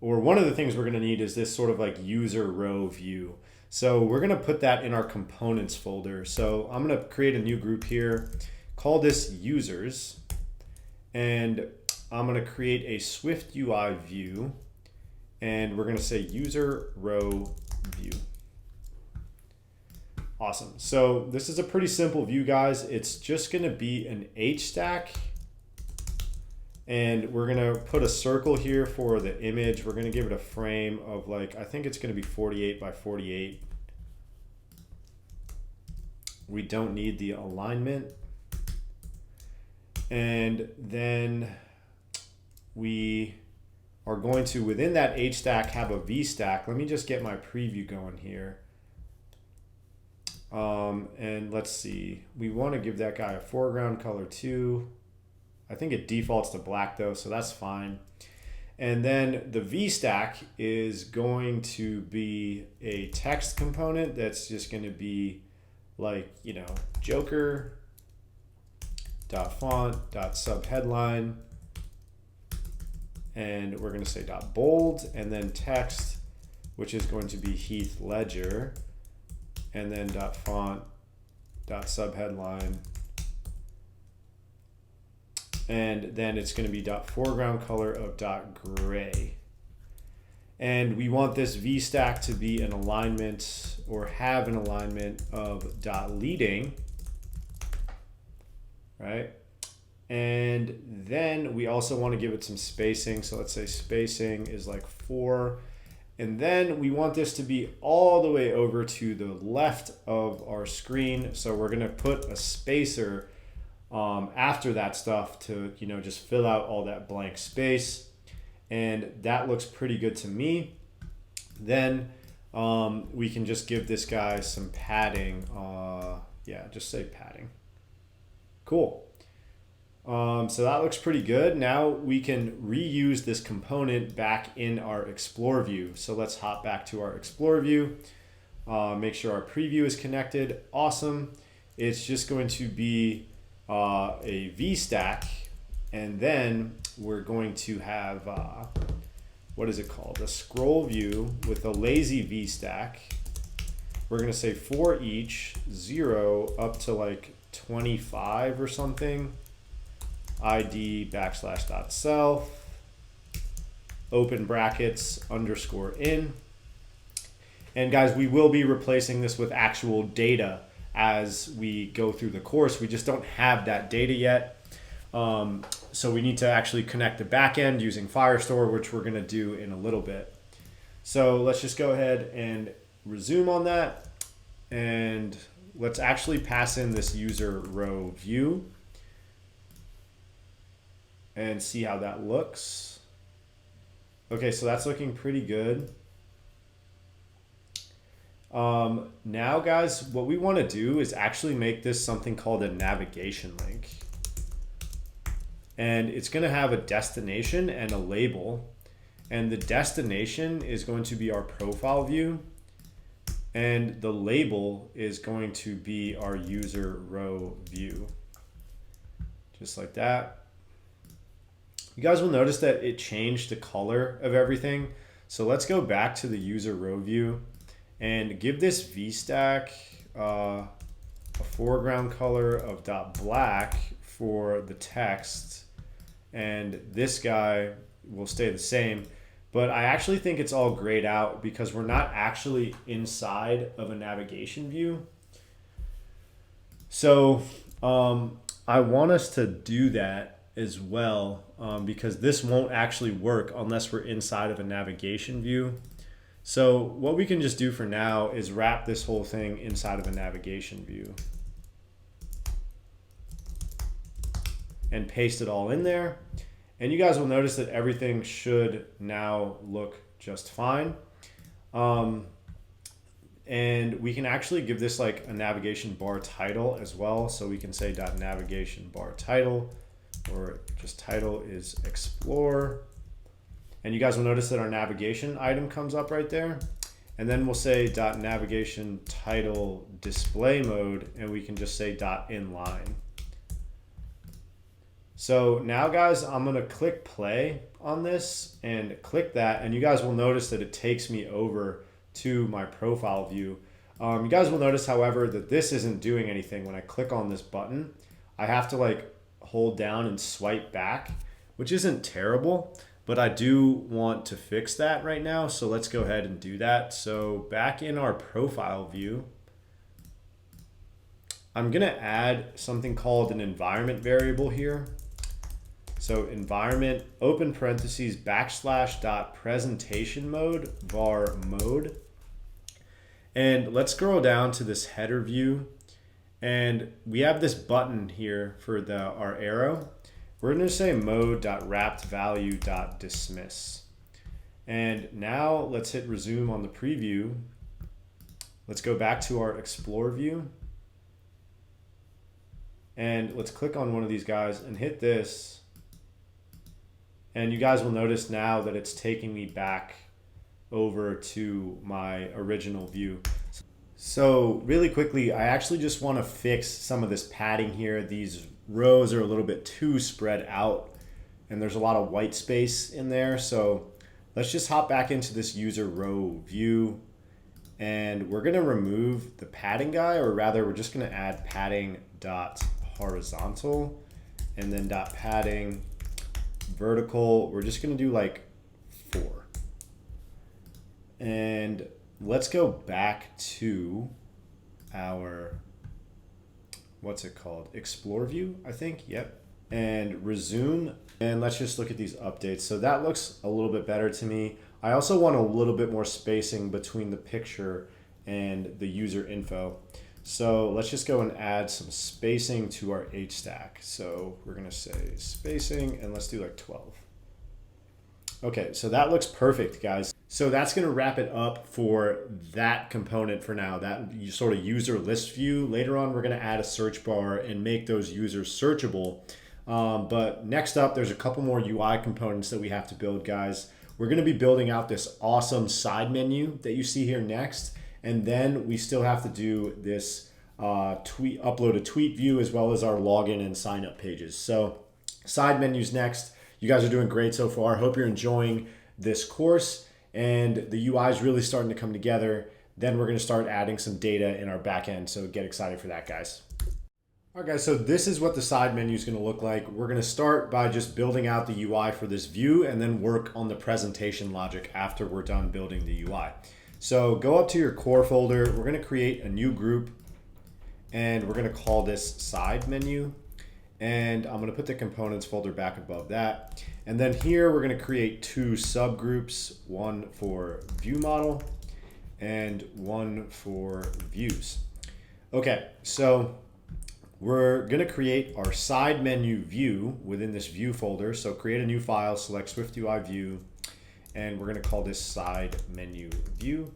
or one of the things we're going to need is this sort of like user row view. So we're going to put that in our components folder. So I'm going to create a new group here, call this users, and I'm going to create a SwiftUI view, and we're going to say user row view. Awesome. So this is a pretty simple view, guys. It's just going to be an H stack, and we're going to put a circle here for the image. We're going to give it a frame of like, I think it's going to be 48 by 48. We don't need the alignment. And then we are going to, within that H stack, have a V stack. Let me just get my preview going here. And let's see, we want to give that guy a foreground color too. I think it defaults to black though, so that's fine. And then the V stack is going to be a text component that's just going to be like, you know, Joker dot font dot sub headline, and we're going to say dot bold, and then text, which is going to be Heath Ledger, and then dot font dot sub headline, and then it's going to be dot foreground color of dot gray. And we want this V stack to be an alignment, or have an alignment of dot leading, right? And then we also want to give it some spacing. So let's say spacing is like 4. And then we want this to be all the way over to the left of our screen. So we're going to put a spacer after that stuff to, you know, just fill out all that blank space. And that looks pretty good to me. Then we can just give this guy some padding. Yeah, just say padding. Cool. So that looks pretty good. Now we can reuse this component back in our Explore view. So let's hop back to our Explore view. Make sure our preview is connected. Awesome. It's just going to be a VStack, and then we're going to have what is it called? A scroll view with a lazy VStack. We're going to say for each 0 up to like 25 or something. ID /.self, open brackets _in. And guys, we will be replacing this with actual data as we go through the course. We just don't have that data yet. So we need to actually connect the backend using Firestore, which we're going to do in a little bit. So let's just go ahead and resume on that. And let's actually pass in this user row view and see how that looks. Okay, so that's looking pretty good. Now guys, what we want to do is actually make this something called a navigation link. And it's going to have a destination and a label. And the destination is going to be our profile view. And the label is going to be our user row view. Just like that. You guys will notice that it changed the color of everything. So let's go back to the user row view and give this VStack a foreground color of .black for the text. And this guy will stay the same. But I actually think it's all grayed out because we're not actually inside of a navigation view. So I want us to do that as well, because this won't actually work unless we're inside of a navigation view. So what we can just do for now is wrap this whole thing inside of a navigation view and paste it all in there. And you guys will notice that everything should now look just fine. And we can actually give this like a navigation bar title as well. So we can say .navigation bar title, or just title is explore. And you guys will notice that our navigation item comes up right there. And then we'll say .navigation title display mode, and we can just say .inline. So now guys, I'm gonna click play on this and click that, and you guys will notice that it takes me over to my profile view. You guys will notice, however, that this isn't doing anything. When I click on this button, I have to like hold down and swipe back, which isn't terrible, but I do want to fix that right now. So let's go ahead and do that. So back in our profile view, I'm gonna add something called an environment variable here. So environment, open parentheses, \presentation mode, var mode. And let's scroll down to this header view. And we have this button here for our arrow. We're going to say mode.wrappedValue.dismiss. And now let's hit resume on the preview. Let's go back to our Explore view. And let's click on one of these guys and hit this. And you guys will notice now that it's taking me back over to my original view. So really quickly, I actually just want to fix some of this padding here. These rows are a little bit too spread out and there's a lot of white space in there. So let's just hop back into this user row view, and we're going to remove the padding guy, or rather we're just going to add padding dot horizontal and then dot padding vertical. We're just going to do like 4. And let's go back to our, what's it called? Explore view, I think. Yep. And resume. And let's just look at these updates. So that looks a little bit better to me. I also want a little bit more spacing between the picture and the user info. So let's just go and add some spacing to our H stack. So we're going to say spacing, and let's do like 12. Okay, so that looks perfect, guys. So that's going to wrap it up for that component for now, that sort of user list view. Later on, we're going to add a search bar and make those users searchable. But next up, there's a couple more UI components that we have to build, guys. We're going to be building out this awesome side menu that you see here next. And then we still have to do this upload a tweet view, as well as our login and sign up pages. So side menus next. You guys are doing great so far. Hope you're enjoying this course, and the UI is really starting to come together. Then we're going to start adding some data in our backend. So get excited for that, guys. All right, guys, so this is what the side menu is going to look like. We're going to start by just building out the UI for this view and then work on the presentation logic after we're done building the UI. So go up to your core folder. We're going to create a new group, and we're going to call this side menu. And I'm going to put the components folder back above that. And then here we're going to create two subgroups, one for view model and one for views. Okay, so we're going to create our side menu view within this view folder. So create a new file, select SwiftUI view, and we're going to call this side menu view.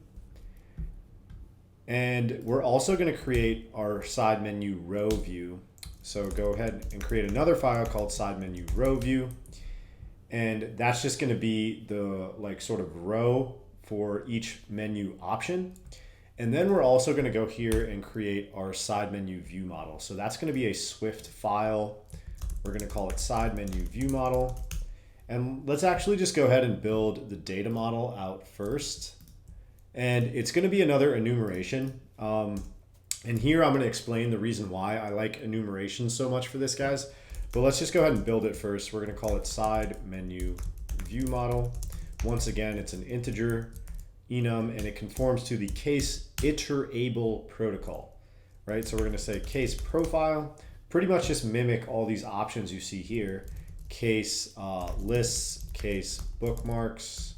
And we're also going to create our side menu row view. So go ahead and create another file called side menu row view. And that's just going to be the sort of row for each menu option. And then we're also going to go here and create our side menu view model. So that's going to be a Swift file. We're going to call it side menu view model. And let's actually just go ahead and build the data model out first. And it's going to be another enumeration. And here I'm going to explain the reason why I like enumeration so much for this, guys. But let's just go ahead and build it first. We're going to call it side menu view model. Once again, it's an integer enum, and it conforms to the case iterable protocol, right? So we're going to say case profile, pretty much just mimic all these options you see here. Case lists, case bookmarks,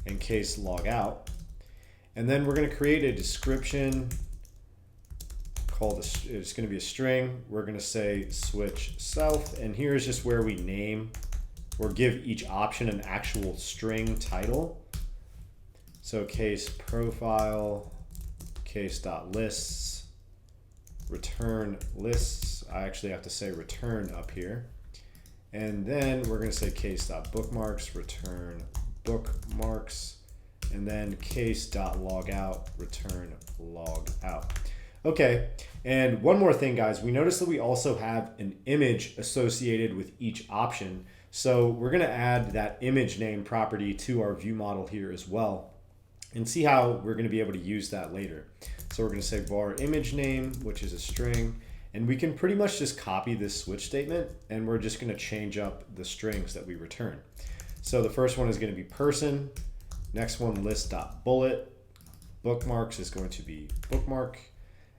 and case logout. And then we're going to create a description called, it's going to be a string. We're going to say switch self, and here is just where we name or give each option an actual string title. So case profile, case.lists, return lists. I actually have to say return up here. And then we're going to say case.bookmarks, return bookmarks, and then case.logout, return logout. Okay, and one more thing, guys. We notice that we also have an image associated with each option. So we're going to add that image name property to our view model here as well, and see how we're going to be able to use that later. So we're going to say var image name, which is a string, and we can pretty much just copy this switch statement, and we're just going to change up the strings that we return. So the first one is going to be person. Next one, list.bullet. Bookmarks is going to be bookmark.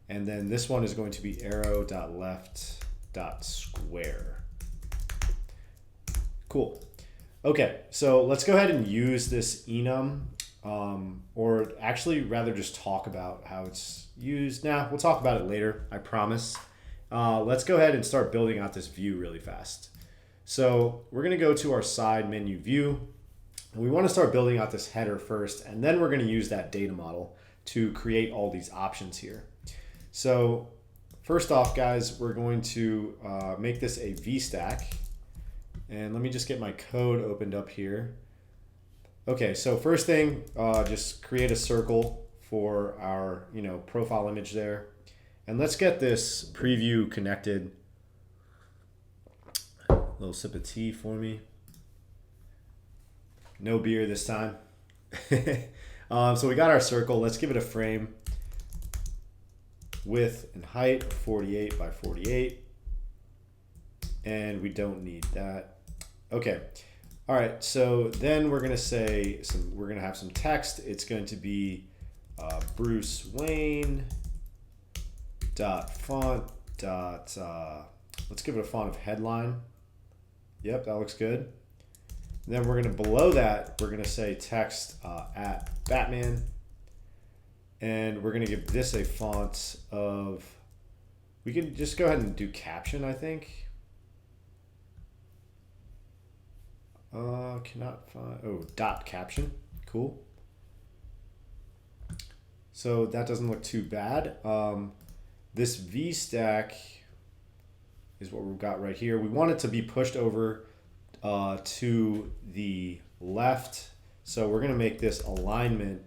And then this one is going to be arrow.left.square. Cool. Okay, so let's go ahead and use this enum, or actually rather just talk about how it's used. Nah, we'll talk about it later, I promise. Let's go ahead and start building out this view really fast. So we're going to go to our side menu view. And we want to start building out this header first, and then we're going to use that data model to create all these options here. So first off, guys, we're going to make this a VStack. And let me just get my code opened up here. Okay, so first thing, just create a circle for our profile image there. And let's get this preview connected. A little sip of tea for me. No beer this time. So we got our circle. Let's give it a frame. Width and height 48 by 48. And we don't need that. Okay. All right. So then we're going to say we're going to have some text. It's going to be Bruce Wayne dot font dot let's give it a font of headline. Yep, that looks good. And then we're going to, below that, we're going to say text at Batman. And we're going to give this a font of, we can just go ahead and do caption, I think. Cannot find, oh, dot caption. Cool. So that doesn't look too bad. This VStack is what we've got right here. We want it to be pushed over to the left. So we're going to make this alignment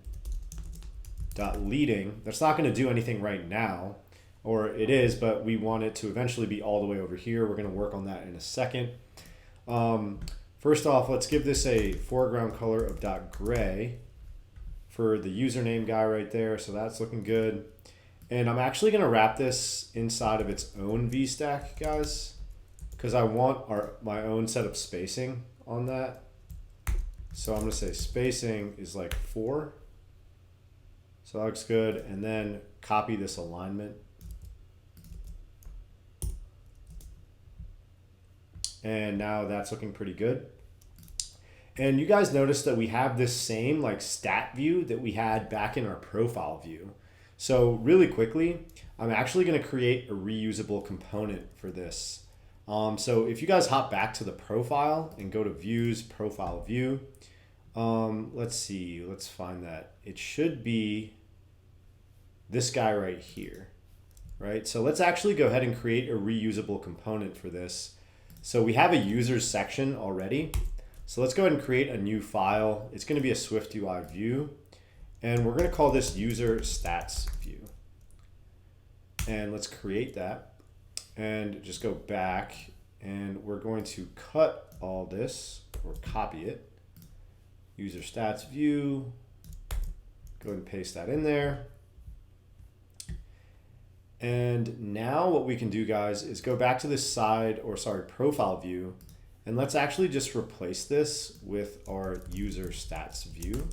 dot leading. That's not going to do anything right now, or it is, but we want it to eventually be all the way over here. We're going to work on that in a second. First off, let's give this a foreground color of dot gray for the username guy right there. So that's looking good. And I'm actually going to wrap this inside of its own VStack, guys, because I want my own set of spacing on that. So I'm going to say spacing is like 4. So that looks good. And then copy this alignment. And now that's looking pretty good. And you guys notice that we have this same like stat view that we had back in our profile view. So really quickly, I'm actually going to create a reusable component for this. So if you guys hop back to the profile and go to views, profile view, let's see, let's find that. It should be this guy right here, right? So let's actually go ahead and create a reusable component for this. So we have a users section already. So let's go ahead and create a new file. It's going to be a SwiftUI view, and we're going to call this user stats view. And let's create that and just go back, and we're going to cut all this or copy it. User stats view, go ahead and paste that in there. And now what we can do, guys, is go back to this profile view, and let's actually just replace this with our user stats view.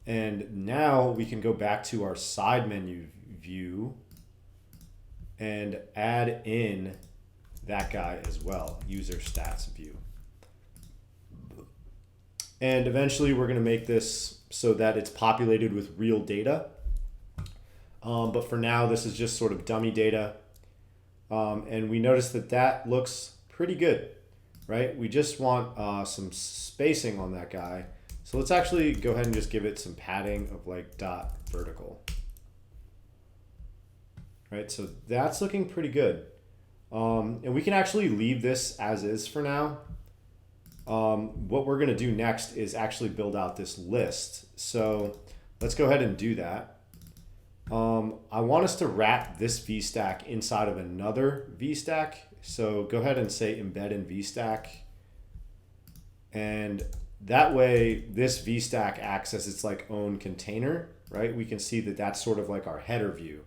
And now we can go back to our side menu view and add in that guy as well, user stats view. And eventually we're going to make this so that it's populated with real data. But for now, this is just sort of dummy data. And we notice that that looks pretty good, right? We just want some spacing on that guy. So let's actually go ahead and just give it some padding of like dot vertical. Right, so that's looking pretty good. And we can actually leave this as is for now. What we're gonna do next is actually build out this list. So let's go ahead and do that. I want us to wrap this VStack inside of another VStack. So go ahead and say embed in VStack. And that way this VStack acts as its like own container, right? We can see that that's sort of like our header view.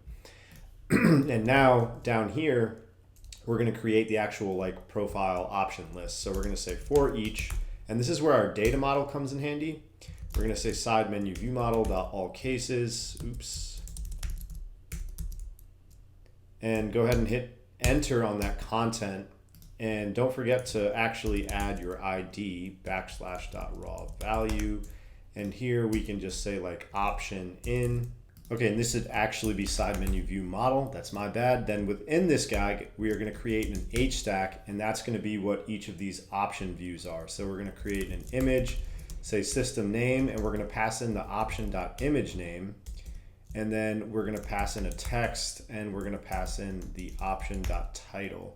And now down here, we're going to create the actual like profile option list. So we're going to say for each, and this is where our data model comes in handy. We're going to say side menu view model dot all cases. Oops. And go ahead and hit enter on that content. And don't forget to actually add your ID /.raw value. And here we can just say like option in. Okay, and this would actually be side menu view model. That's my bad. Then within this guy, we are going to create an H stack, and that's going to be what each of these option views are. So we're going to create an image, say system name, and we're going to pass in the option.image name. And then we're going to pass in a text, and we're going to pass in the option.title.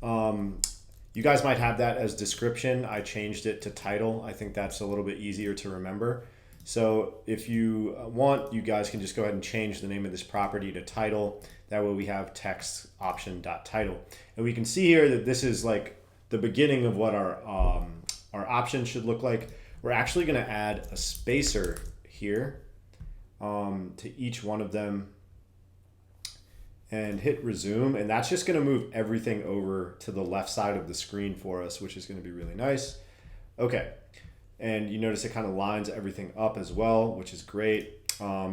You guys might have that as description. I changed it to title. I think that's a little bit easier to remember. So if you want, you guys can just go ahead and change the name of this property to title. That way we have text option.title. And we can see here that this is like the beginning of what our options should look like. We're actually going to add a spacer here to each one of them and hit resume. And that's just going to move everything over to the left side of the screen for us, which is going to be really nice. Okay. And you notice it kind of lines everything up as well, which is great.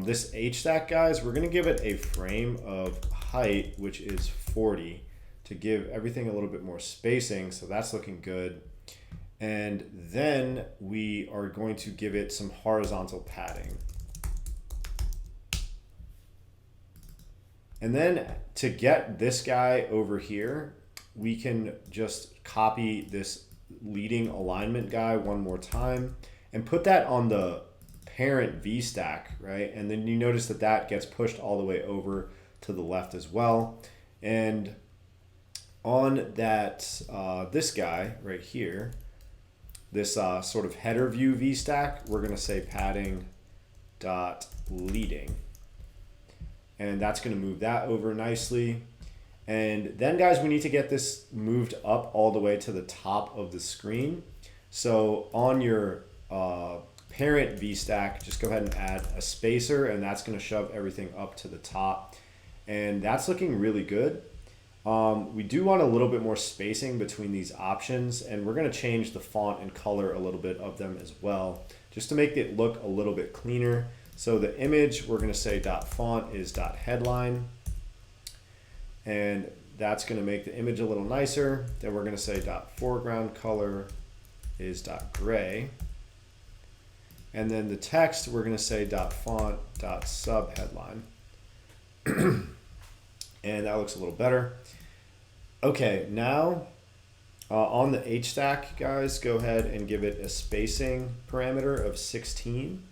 This H stack, guys, we're going to give it a frame of height, which is 40, to give everything a little bit more spacing. So that's looking good. And then we are going to give it some horizontal padding. And then to get this guy over here, we can just copy this leading alignment guy one more time and put that on the parent VStack, right? And then you notice that that gets pushed all the way over to the left as well. And on that, this guy right here, this sort of header view VStack, we're going to say padding dot leading. And that's going to move that over nicely. And then guys, we need to get this moved up all the way to the top of the screen. So on your parent VStack, just go ahead and add a spacer, and that's going to shove everything up to the top. And that's looking really good. We do want a little bit more spacing between these options, and we're going to change the font and color a little bit of them as well, just to make it look a little bit cleaner. So the image, we're going to say .font is .headline, and that's going to make the image a little nicer. Then we're going to say .foreground color is .gray, and then the text, we're going to say .font .subheadline, and that looks a little better. Okay, now on the H stack, guys, go ahead and give it a spacing parameter of 16.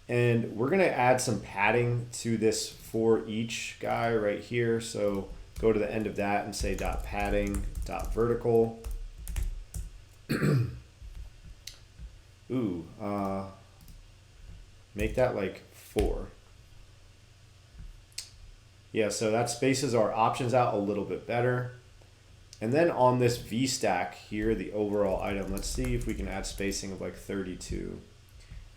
And we're going to add some padding to this for each guy right here. So go to the end of that and say .padding .vertical. Ooh, make that like 4. Yeah, so that spaces our options out a little bit better. And then on this VStack here, the overall item, let's see if we can add spacing of like 32.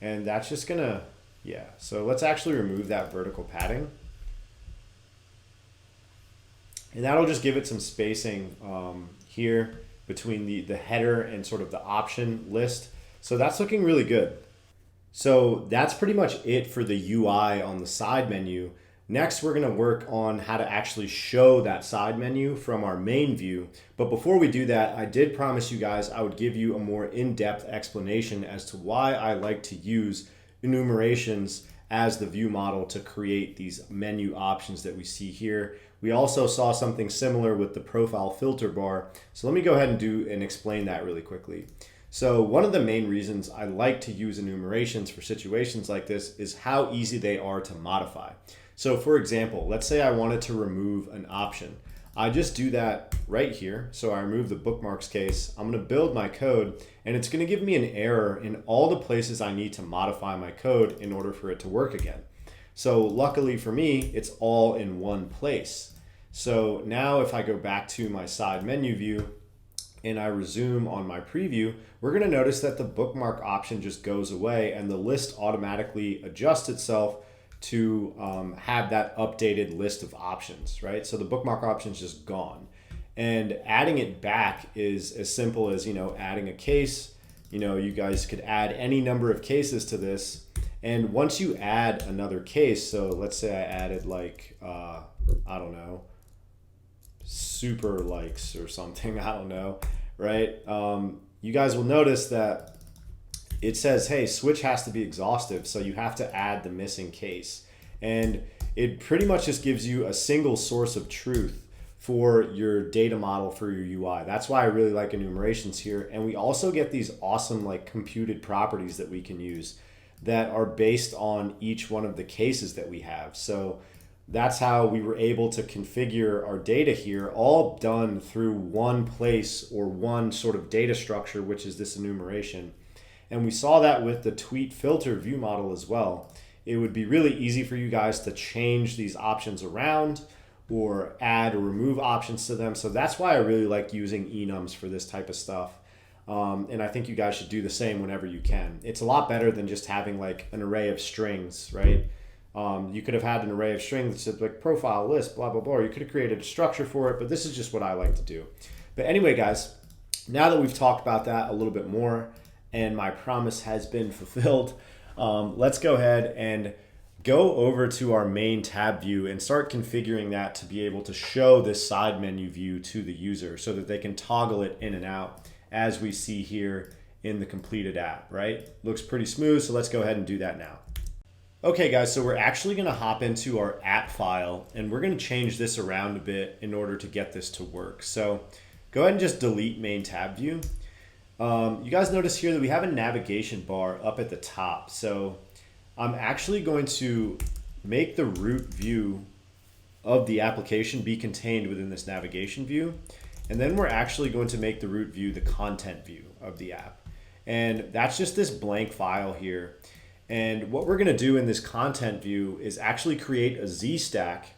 And that's just gonna, yeah, so let's actually remove that vertical padding. And that'll just give it some spacing here between the header and sort of the option list. So that's looking really good. So that's pretty much it for the UI on the side menu. Next, we're going to work on how to actually show that side menu from our main view. But before we do that, I did promise you guys I would give you a more in-depth explanation as to why I like to use enumerations as the view model to create these menu options that we see here. We also saw something similar with the profile filter bar. So let me go ahead and explain that really quickly. So one of the main reasons I like to use enumerations for situations like this is how easy they are to modify. So for example, let's say I wanted to remove an option. I just do that right here. So I remove the bookmarks case. I'm going to build my code, and it's going to give me an error in all the places I need to modify my code in order for it to work again. So luckily for me, it's all in one place. So now if I go back to my side menu view and I resume on my preview, we're going to notice that the bookmark option just goes away and the list automatically adjusts itself to have that updated list of options, right? So the bookmark option is just gone. And adding it back is as simple as, adding a case. You guys could add any number of cases to this. And once you add another case, so let's say I added like, I don't know, super likes or something, I don't know, right? You guys will notice that it says, hey, switch has to be exhaustive, so you have to add the missing case. And it pretty much just gives you a single source of truth for your data model for your UI. That's why I really like enumerations here. And we also get these awesome like computed properties that we can use that are based on each one of the cases that we have. So that's how we were able to configure our data here, all done through one place or one sort of data structure, which is this enumeration. And we saw that with the tweet filter view model as well. It would be really easy for you guys to change these options around or add or remove options to them. So that's why I really like using enums for this type of stuff. And I think you guys should do the same whenever you can. It's a lot better than just having like an array of strings, right? You could have had an array of strings that said like profile, list, blah, blah, blah. Or you could have created a structure for it, but this is just what I like to do. But anyway, guys, now that we've talked about that a little bit more, and my promise has been fulfilled, let's go ahead and go over to our main tab view and start configuring that to be able to show this side menu view to the user so that they can toggle it in and out as we see here in the completed app, right? Looks pretty smooth, so let's go ahead and do that now. Okay guys, so we're actually gonna hop into our app file and we're gonna change this around a bit in order to get this to work. So go ahead and just delete main tab view. You guys notice here that we have a navigation bar up at the top. So I'm actually going to make the root view of the application be contained within this navigation view. And then we're actually going to make the root view the content view of the app. And that's just this blank file here. And what we're going to do in this content view is actually create a Z stack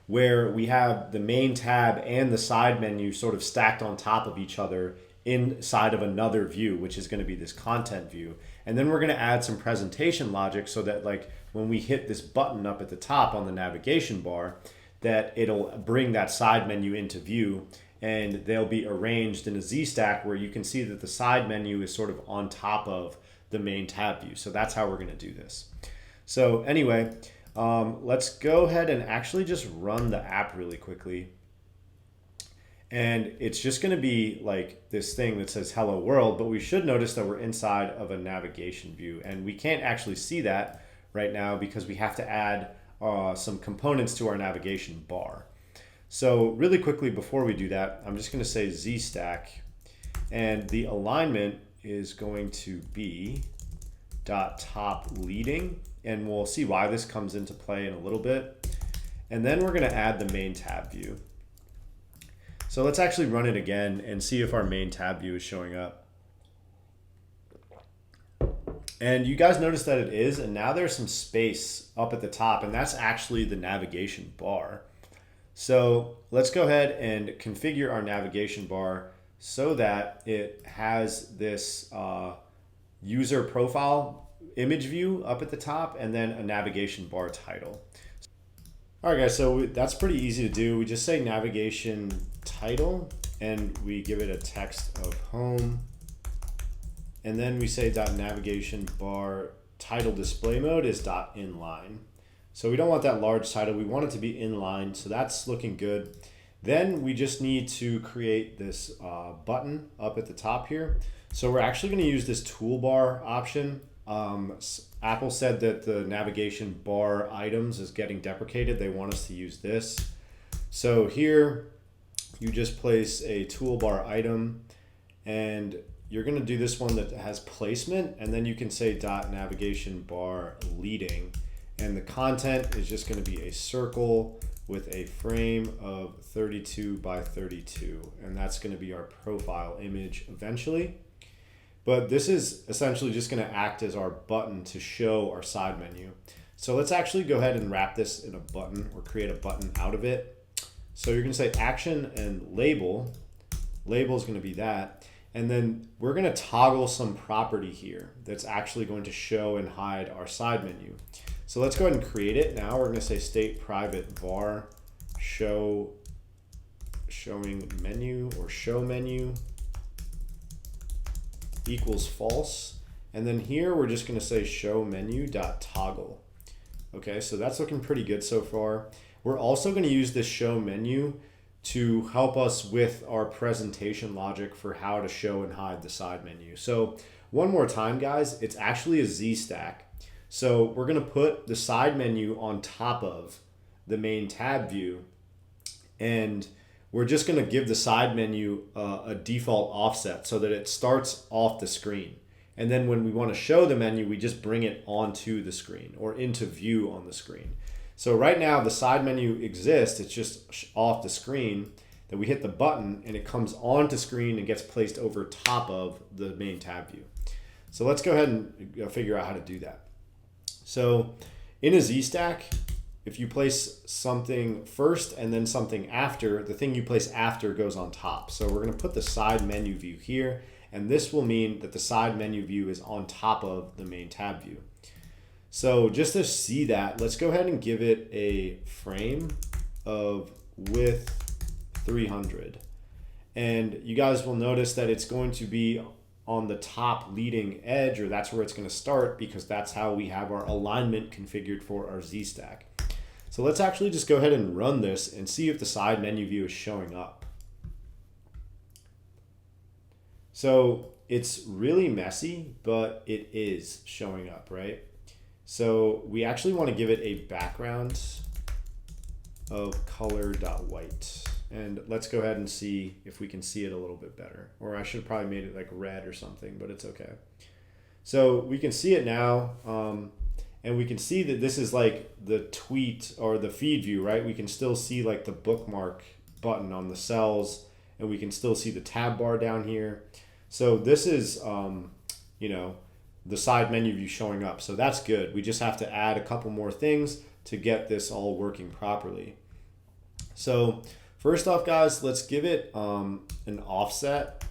where we have the main tab and the side menu sort of stacked on top of each other inside of another view, which is going to be this content view. And then we're going to add some presentation logic so that like when we hit this button up at the top on the navigation bar, that it'll bring that side menu into view, and they'll be arranged in a Z stack where you can see that the side menu is sort of on top of the main tab view. So that's how we're going to do this. So anyway, let's go ahead and actually just run the app really quickly. And it's just going to be like this thing that says hello world, but we should notice that we're inside of a navigation view, and we can't actually see that right now because we have to add some components to our navigation bar. So really quickly before we do that, I'm just going to say Z stack, and the alignment is going to be .top leading, and we'll see why this comes into play in a little bit. And then we're going to add the main tab view. So let's actually run it again and see if our main tab view is showing up. And you guys notice that it is, and now there's some space up at the top, and that's actually the navigation bar. So let's go ahead and configure our navigation bar so that it has this user profile image view up at the top and then a navigation bar title. All right guys, so that's pretty easy to do. We just say navigation title and we give it a text of home. And then we say .navigation bar title display mode is .inline. So we don't want that large title, we want it to be inline, so that's looking good. Then we just need to create this button up at the top here. So we're actually going to use this toolbar option. Apple said that the navigation bar items is getting deprecated. They want us to use this. So here you just place a toolbar item, and you're going to do this one that has placement, and then you can say .navigation bar leading, and the content is just going to be a circle with a frame of 32 by 32, and that's going to be our profile image eventually. But this is essentially just going to act as our button to show our side menu. So let's actually go ahead and wrap this in a button or create a button out of it. So you're going to say action and label. Label is going to be that. And then we're going to toggle some property here that's actually going to show and hide our side menu. So let's go ahead and create it. Now we're going to say state private var showing menu or show menu equals false. And then here we're just going to say show menu.toggle. Okay, so that's looking pretty good so far. We're also going to use this show menu to help us with our presentation logic for how to show and hide the side menu. So one more time, guys, it's actually a Z stack. So we're going to put the side menu on top of the main tab view, and we're just going to give the side menu a default offset so that it starts off the screen. And then when we want to show the menu, we just bring it onto the screen or into view on the screen. So right now the side menu exists, it's just off the screen. That we hit the button and it comes onto screen and gets placed over top of the main tab view. So let's go ahead and figure out how to do that. So in a Z stack, if you place something first and then something after, the thing you place after goes on top. So we're going to put the side menu view here, and this will mean that the side menu view is on top of the main tab view. So just to see that, let's go ahead and give it a frame of width 300. And you guys will notice that it's going to be on the top leading edge, or that's where it's going to start, because that's how we have our alignment configured for our Z stack. So let's actually just go ahead and run this and see if the side menu view is showing up. So it's really messy, but it is showing up, right? So we actually want to give it a background of color.white. And let's go ahead and see if we can see it a little bit better. Or I should have probably made it like red or something, but it's okay. So we can see it now. And we can see that this is like the tweet or the feed view, right? We can still see like the bookmark button on the cells, and we can still see the tab bar down here. So this is, you know, the side menu view showing up. So that's good. We just have to add a couple more things to get this all working properly. So first off, guys, let's give it an offset.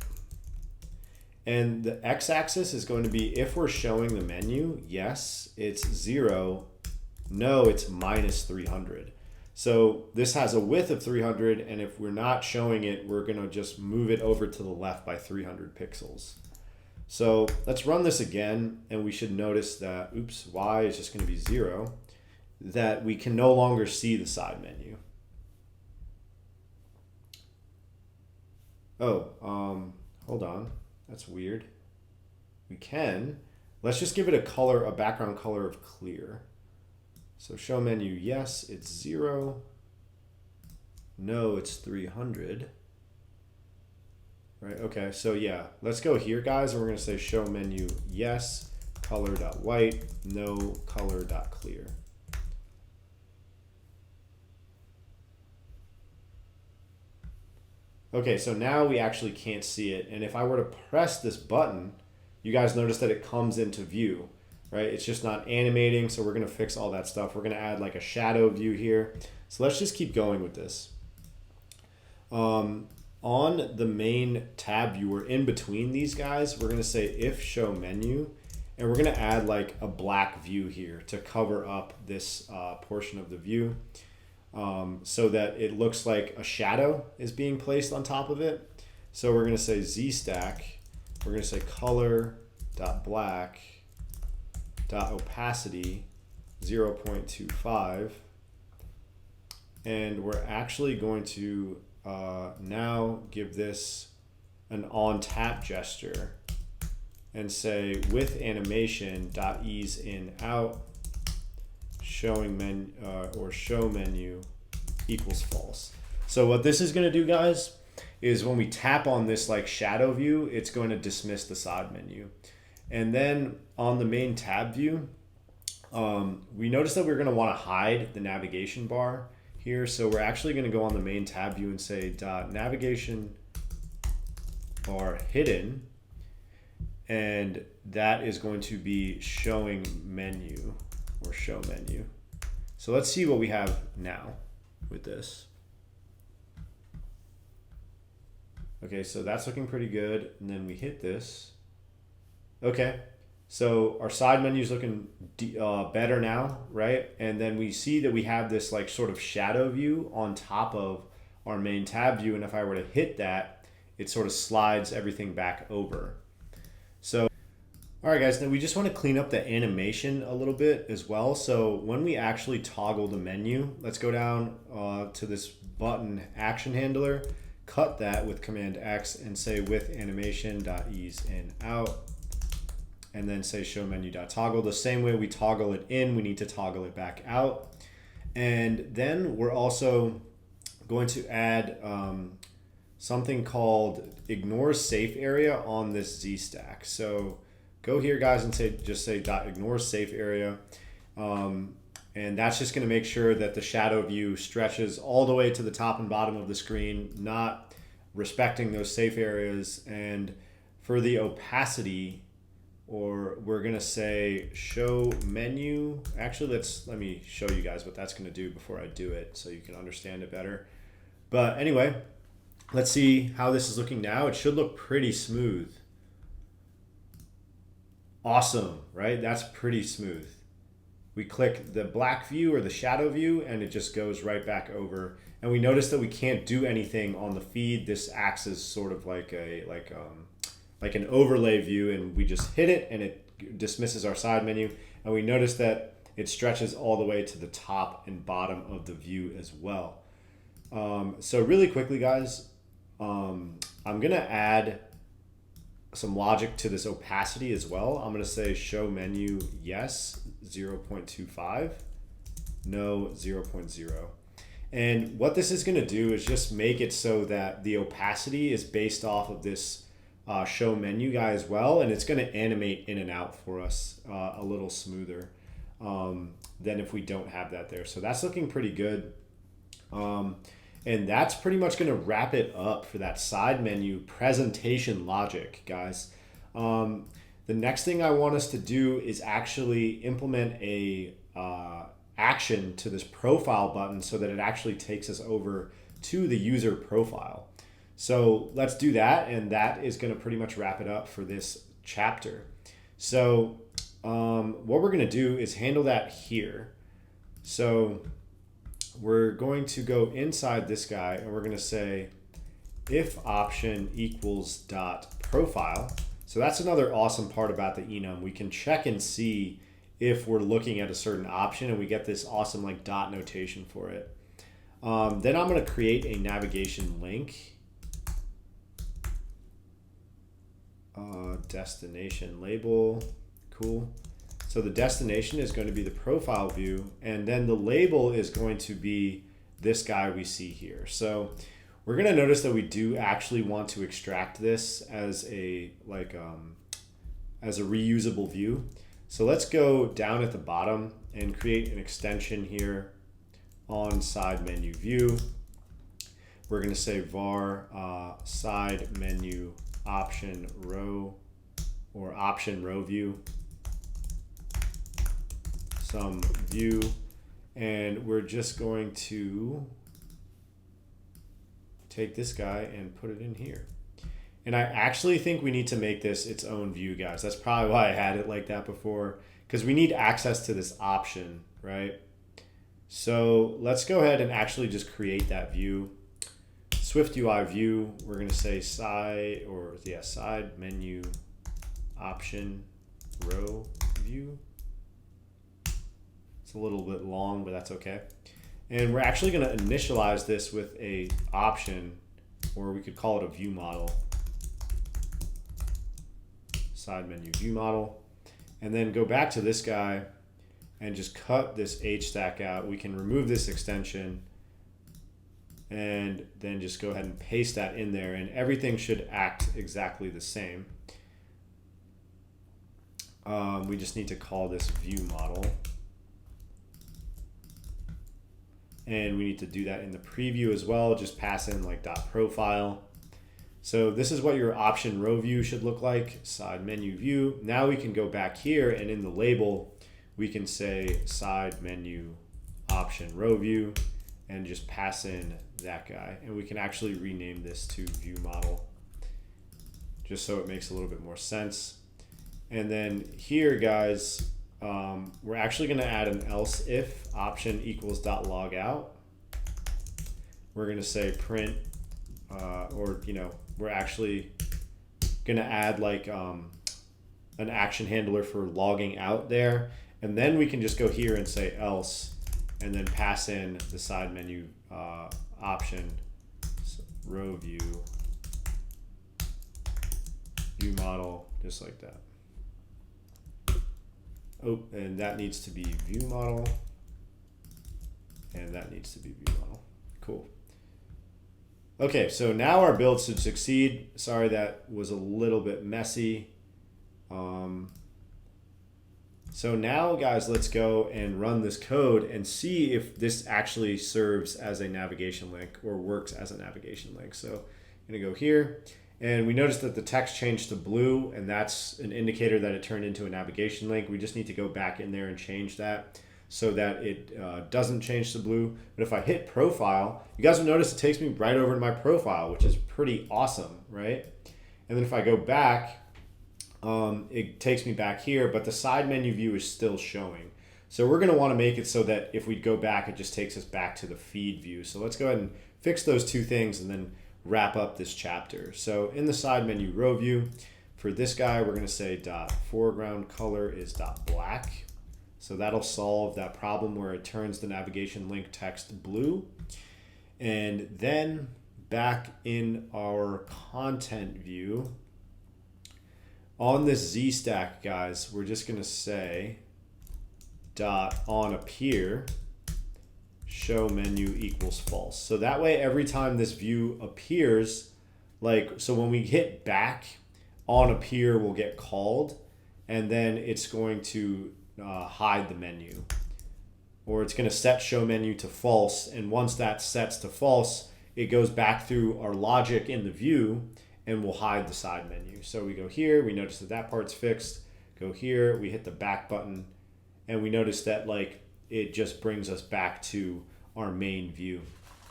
And the x-axis is going to be if we're showing the menu, yes, it's 0. No, it's minus 300. So this has a width of 300, and if we're not showing it, we're going to just move it over to the left by 300 pixels. So let's run this again, and we should notice that, oops, y is just going to be 0, that we can no longer see the side menu. Oh, hold on. That's weird. We can. Let's just give it a color, a background color of clear. So show menu, yes, it's 0. No, it's 300. Right, okay, so yeah, let's go here, guys, and we're going to say show menu, yes, color.white, no, color.clear. Okay, so now we actually can't see it, and if I were to press this button, you guys notice that it comes into view, right? It's just not animating, so we're going to fix all that stuff. We're going to add like a shadow view here. So let's just keep going with this. On the main tab viewer, in between these guys, we're going to say if show menu, and we're going to add like a black view here to cover up this portion of the view. So that it looks like a shadow is being placed on top of it. So we're going to say zstack. We're going to say color.black.opacity 0.25. And we're actually going to now give this an on tap gesture and say with animation .ease in out showing menu or show menu equals false. So what this is going to do, guys, is when we tap on this like shadow view, it's going to dismiss the side menu. And then on the main tab view, we noticed that we're going to want to hide the navigation bar here. So we're actually going to go on the main tab view and say navigation bar hidden, and that is going to be showing menu or show menu. So let's see what we have now with this. Okay, so that's looking pretty good. And then we hit this. Okay, so our side menu is looking better now, right? And then we see that we have this like sort of shadow view on top of our main tab view. And if I were to hit that, it sort of slides everything back over. So all right, guys, now we just want to clean up the animation a little bit as well. So when we actually toggle the menu, let's go down to this button action handler, cut that with Command X and say with animation.ease in out, and then say show menu.toggle. The same way we toggle it in, we need to toggle it back out. And then we're also going to add something called ignore safe area on this Z stack. So go here, guys, and just say .ignore safe area. And that's just going to make sure that the shadow view stretches all the way to the top and bottom of the screen, not respecting those safe areas. And for the opacity, or we're going to say show menu. Actually, let me show you guys what that's going to do before I do it so you can understand it better. But anyway, let's see how this is looking now. It should look pretty smooth. Awesome, right? That's pretty smooth. We click the black view or the shadow view and it just goes right back over. And we notice that we can't do anything on the feed. This acts as sort of like an overlay view, and we just hit it and it dismisses our side menu. And we notice that it stretches all the way to the top and bottom of the view as well. So really quickly, guys, I'm gonna add some logic to this opacity as well. I'm going to say show menu yes 0.25, no 0.0. And what this is going to do is just make it so that the opacity is based off of this show menu guy as well, and it's going to animate in and out for us a little smoother. than if we don't have that there. So that's looking pretty good. And that's pretty much going to wrap it up for that side menu presentation logic, guys. The next thing I want us to do is actually implement a action to this profile button so that it actually takes us over to the user profile. So let's do that, and that is going to pretty much wrap it up for this chapter. So what we're going to do is handle that here. So we're going to go inside this guy, and we're going to say if option equals dot profile. So that's another awesome part about the enum. We can check and see if we're looking at a certain option, and we get this awesome like dot notation for it. Then I'm going to create a navigation link. Destination label. Cool. So the destination is going to be the profile view, and then the label is going to be this guy we see here. So we're going to notice that we do actually want to extract this as a reusable view. So let's go down at the bottom and create an extension here on side menu view. We're going to say var side menu option row or option row view, some view, and we're just going to take this guy and put it in here. And I actually think we need to make this its own view, guys. That's probably why I had it like that before, because we need access to this option, right? So let's go ahead and actually just create that view. SwiftUI view, we're going to say side menu option row view. It's a little bit long, but that's okay. And we're actually going to initialize this with a option, or we could call it a view model. Side menu view model. And then go back to this guy and just cut this H stack out. We can remove this extension and then just go ahead and paste that in there, and everything should act exactly the same. We just need to call this view model. And we need to do that in the preview as well. Just pass in like dot profile. So this is what your option row view should look like, side menu view. Now we can go back here, and in the label, we can say side menu option row view and just pass in that guy. And we can actually rename this to view model just so it makes a little bit more sense. And then here, guys, we're actually going to add an else if option equals dot log out. We're going to say print, we're actually going to add like an action handler for logging out there. And then we can just go here and say else, and then pass in the side menu option row view model, just like that. Oh, and that needs to be view model, and that needs to be view model. Cool. Okay, so now our build should succeed. Sorry, that was a little bit messy. So now, guys, let's go and run this code and see if this actually serves as a navigation link or works as a navigation link. So I'm gonna go here, and we notice that the text changed to blue, and that's an indicator that it turned into a navigation link. We just need to go back in there and change that so that it doesn't change to blue. But if I hit profile, you guys will notice it takes me right over to my profile, which is pretty awesome, right? And then if I go back, it takes me back here, but the side menu view is still showing. So we're going to want to make it so that if we go back, it just takes us back to the feed view. So let's go ahead and fix those two things and then wrap up this chapter. So in the side menu row view, for this guy, we're going to say dot foreground color is dot black. So that'll solve that problem where it turns the navigation link text blue. And then back in our content view, on this Z stack, guys, we're just going to say dot on appear show menu equals false. So that way, every time this view appears, so when we hit back, on appear will get called, and then it's going to hide the menu, or it's going to set show menu to false. And once that sets to false, it goes back through our logic in the view and will hide the side menu. So we go here, we notice that that part's fixed. Go here, we hit the back button, and we notice that like it just brings us back to our main view.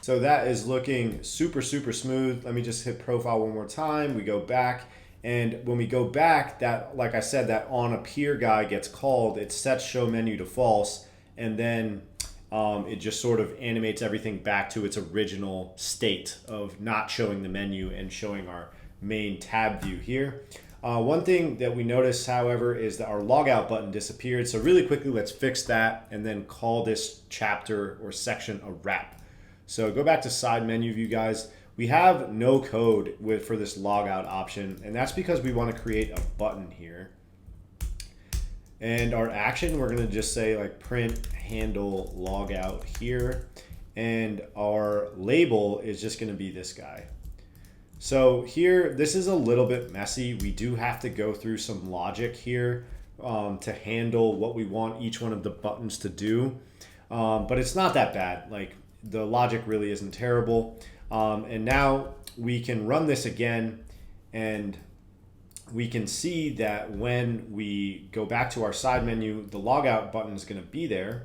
So that is looking super, super smooth. Let me just hit profile one more time. We go back, and when we go back, that, like I said, that on appear guy gets called. It sets show menu to false, and then it just sort of animates everything back to its original state of not showing the menu and showing our main tab view here. One thing that we noticed, however, is that our logout button disappeared. So really quickly, let's fix that and then call this chapter or section a wrap. So go back to side menu view, guys. We have no code for this logout option, and that's because we want to create a button here. And our action, we're going to just say like print handle logout here. And our label is just going to be this guy. So here, this is a little bit messy. We do have to go through some logic here to handle what we want each one of the buttons to do. But it's not that bad. Like, the logic really isn't terrible. And now we can run this again, and we can see that when we go back to our side menu, the logout button is going to be there,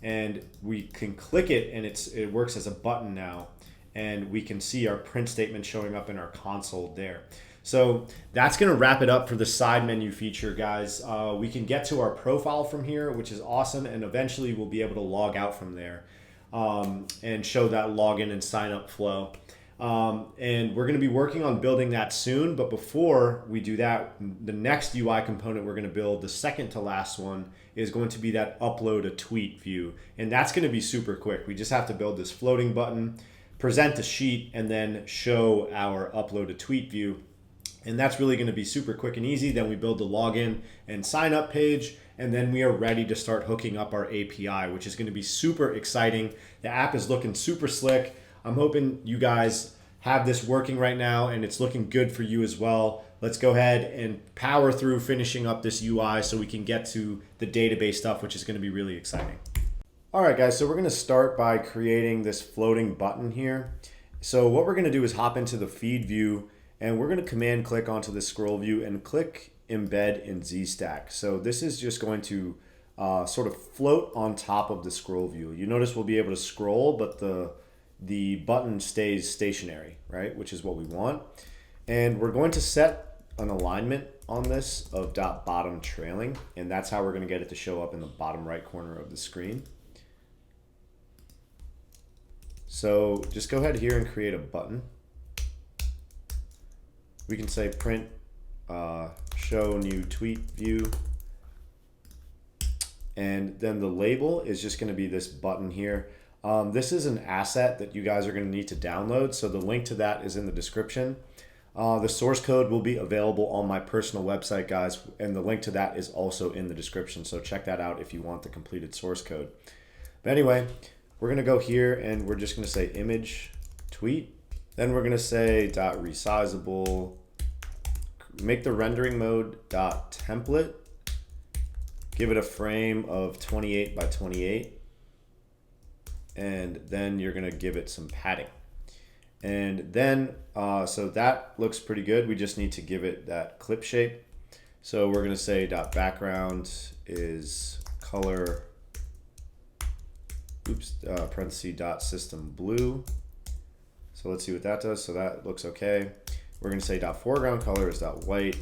and we can click it, and it works as a button now. And we can see our print statement showing up in our console there. So that's going to wrap it up for the side menu feature, guys. We can get to our profile from here, which is awesome, and eventually we'll be able to log out from there and show that login and sign up flow. And we're going to be working on building that soon, but before we do that, the next UI component we're going to build, the second to last one, is going to be that upload a tweet view. And that's going to be super quick. We just have to build this floating button, present a sheet, and then show our upload a tweet view. And that's really going to be super quick and easy. Then we build the login and sign up page, and then we are ready to start hooking up our API, which is going to be super exciting. The app is looking super slick. I'm hoping you guys have this working right now, and it's looking good for you as well. Let's go ahead and power through finishing up this UI so we can get to the database stuff, which is going to be really exciting. All right, guys, so we're going to start by creating this floating button here. So what we're going to do is hop into the feed view, and we're going to command click onto the scroll view and click embed in ZStack. So this is just going to sort of float on top of the scroll view. You notice we'll be able to scroll, but the button stays stationary, right? Which is what we want. And we're going to set an alignment on this of .bottom trailing, and that's how we're going to get it to show up in the bottom right corner of the screen. So just go ahead here and create a button. We can say print show new tweet view. And then the label is just going to be this button here. This is an asset that you guys are going to need to download. So the link to that is in the description. The source code will be available on my personal website, guys. And the link to that is also in the description. So check that out if you want the completed source code. But anyway, we're going to go here and we're just going to say image tweet. Then we're going to say .resizable, make the rendering mode .template, give it a frame of 28 by 28. And then you're going to give it some padding. And then, so that looks pretty good. We just need to give it that clip shape. So we're going to say .background is color, parenthesis .system blue. So let's see what that does. So that looks okay. We're going to say .foreground color is .white,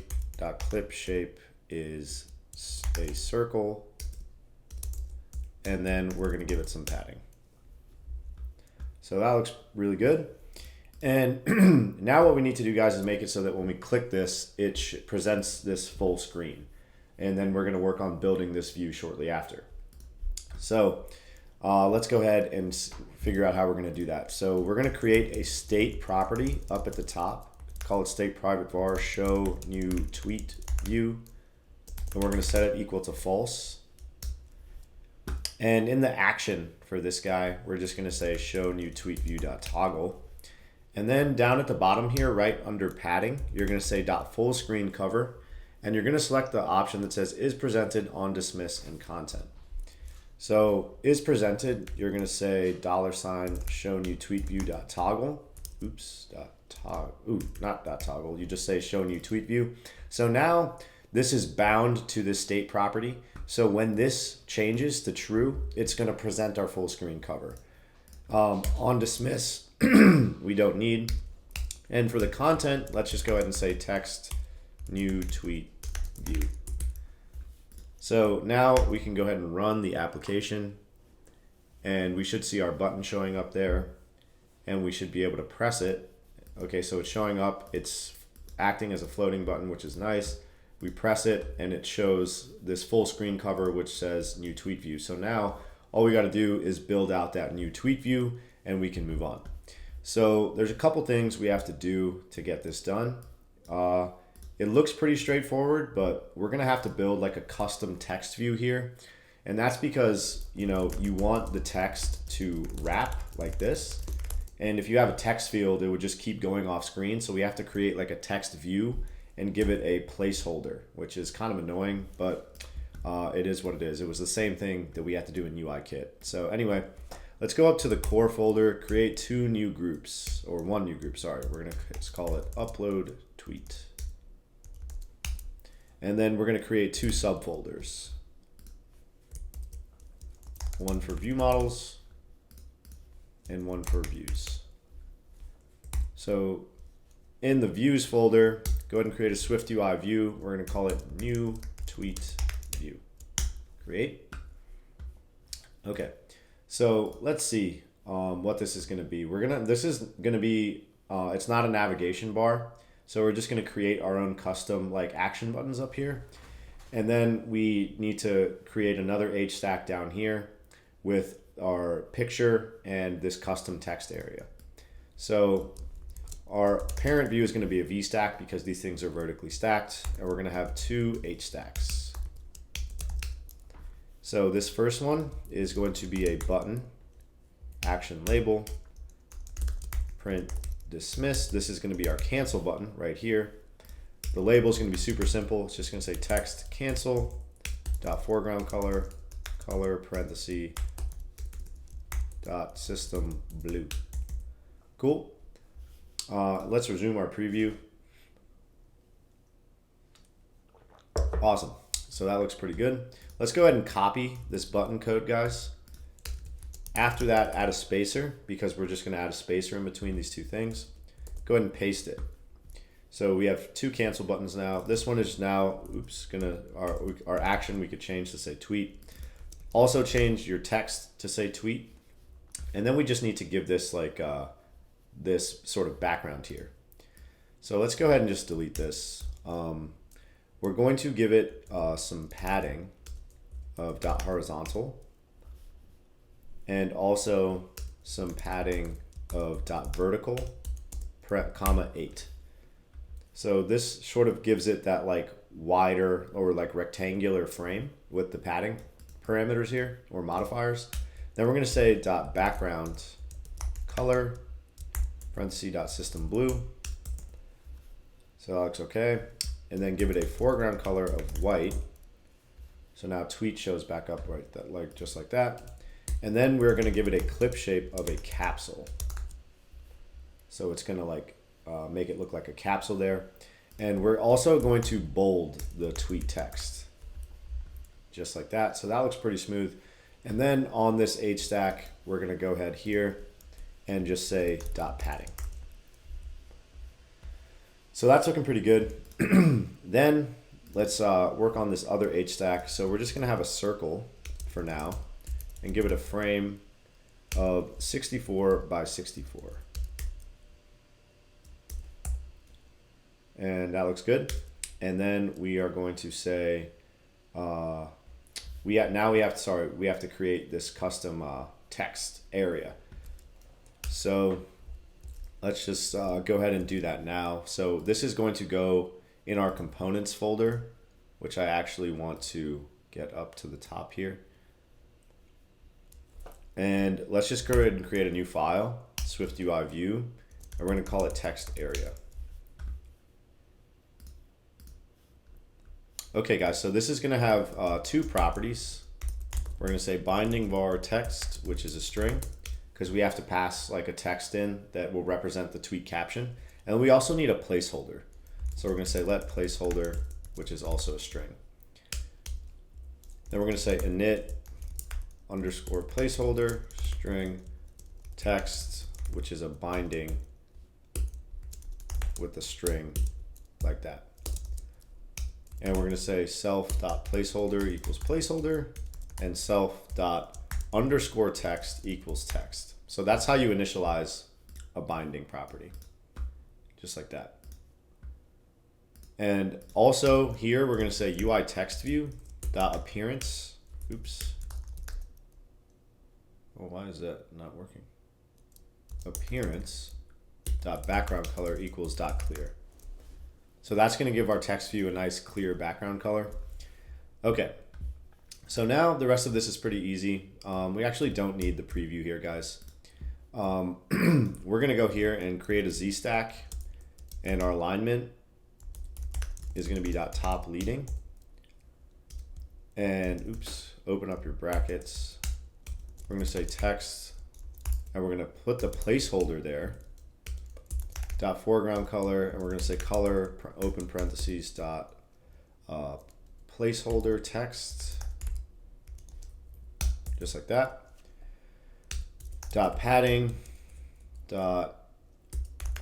.clip shape is a circle, and then we're going to give it some padding. So that looks really good. And now what we need to do, guys, is make it so that when we click this, it presents this full screen. And then we're going to work on building this view shortly after. So let's go ahead and figure out how we're going to do that. So we're going to create a state property up at the top. Call it state private var show new tweet view. And we're going to set it equal to false. And in the action for this guy, we're just going to say show new tweet view.toggle. And then down at the bottom here, right under padding, you're going to say .full screen cover. and you're going to select the option that says is presented on dismiss and content. So is presented, you're going to say $show new tweet view dot toggle. Oops, not dot toggle. You just say show new tweet view. So now this is bound to this state property. So when this changes to true, it's going to present our full screen cover. On dismiss, we don't need. And for the content, let's just go ahead and say text new tweet view. So now we can go ahead and run the application, and we should see our button showing up there, and we should be able to press it. Okay, so it's showing up, it's acting as a floating button, which is nice. We press it and it shows this full screen cover which says new tweet view. So now all we got to do is build out that new tweet view and we can move on. So there's a couple things we have to do to get this done. It looks pretty straightforward, but we're gonna have to build like a custom text view here. And that's because, you know, you want the text to wrap like this. And if you have a text field, it would just keep going off screen. So we have to create like a text view and give it a placeholder, which is kind of annoying, but it is what it is. It was the same thing that we had to do in UIKit. So anyway, let's go up to the core folder, create one new group, sorry. We're gonna just call it upload tweet. And then we're gonna create two subfolders. One for view models and one for views. So in the views folder, go ahead and create a SwiftUI view. We're gonna call it new tweet view. Create. Okay, so let's see what this is gonna be. This is gonna be, it's not a navigation bar. So we're just gonna create our own custom like action buttons up here. And then we need to create another H stack down here with our picture and this custom text area. So our parent view is gonna be a V stack because these things are vertically stacked, and we're gonna have two H stacks. So this first one is going to be a button, action label, print dismiss. This is going to be our cancel button right here. The label is going to be super simple. It's just going to say text cancel dot foreground color parenthesis dot system blue. Cool. Let's resume our preview. Awesome. So that looks pretty good. Let's go ahead and copy this button code, guys. After that, add a spacer, because we're just going to add a spacer in between these two things. Go ahead and paste it. So we have two cancel buttons now. This one is now, our action we could change to say tweet. Also change your text to say tweet. And then we just need to give this like this sort of background here. So let's go ahead and just delete this. We're going to give it some padding of dot horizontal, and also some padding of dot vertical, comma 8. So this sort of gives it that like wider or like rectangular frame with the padding parameters here or modifiers. Then we're gonna say dot background color, parenthesis dot system blue. So that looks okay. And then give it a foreground color of white. So now tweet shows back up right, just like that. And then we're gonna give it a clip shape of a capsule. So it's gonna like make it look like a capsule there. And we're also going to bold the tweet text, just like that. So that looks pretty smooth. And then on this H stack, we're gonna go ahead here and just say dot padding. So that's looking pretty good. Then let's work on this other H stack. So we're just gonna have a circle for now and give it a frame of 64 by 64. And that looks good. And then we are going to say, we have to create this custom text area. So let's just go ahead and do that now. So this is going to go in our components folder, which I actually want to get up to the top here. And let's just go ahead and create a new file, SwiftUI view, and we're going to call it text area. Okay guys, so this is gonna have two properties. We're gonna say binding var text, which is a string, because we have to pass like a text in that will represent the tweet caption. And we also need a placeholder. So we're gonna say let placeholder, which is also a string. Then we're gonna say init underscore placeholder string text, which is a binding with the string like that. And we're gonna say self.placeholder equals placeholder and self.underscore text equals text. So that's how you initialize a binding property, just like that. And also here we're gonna say UI text view dot appearance. Oops. Oh, why is that not working? Appearance dot background color equals dot clear. So that's going to give our text view a nice clear background color. Okay, so now the rest of this is pretty easy. We actually don't need the preview here, guys. We're going to go here and create a Z stack, and our alignment is going to be dot top leading. And oops, open up your brackets. We're going to say text, and we're going to put the placeholder there. Dot foreground color, and we're going to say color open parentheses dot placeholder text, just like that. Dot padding dot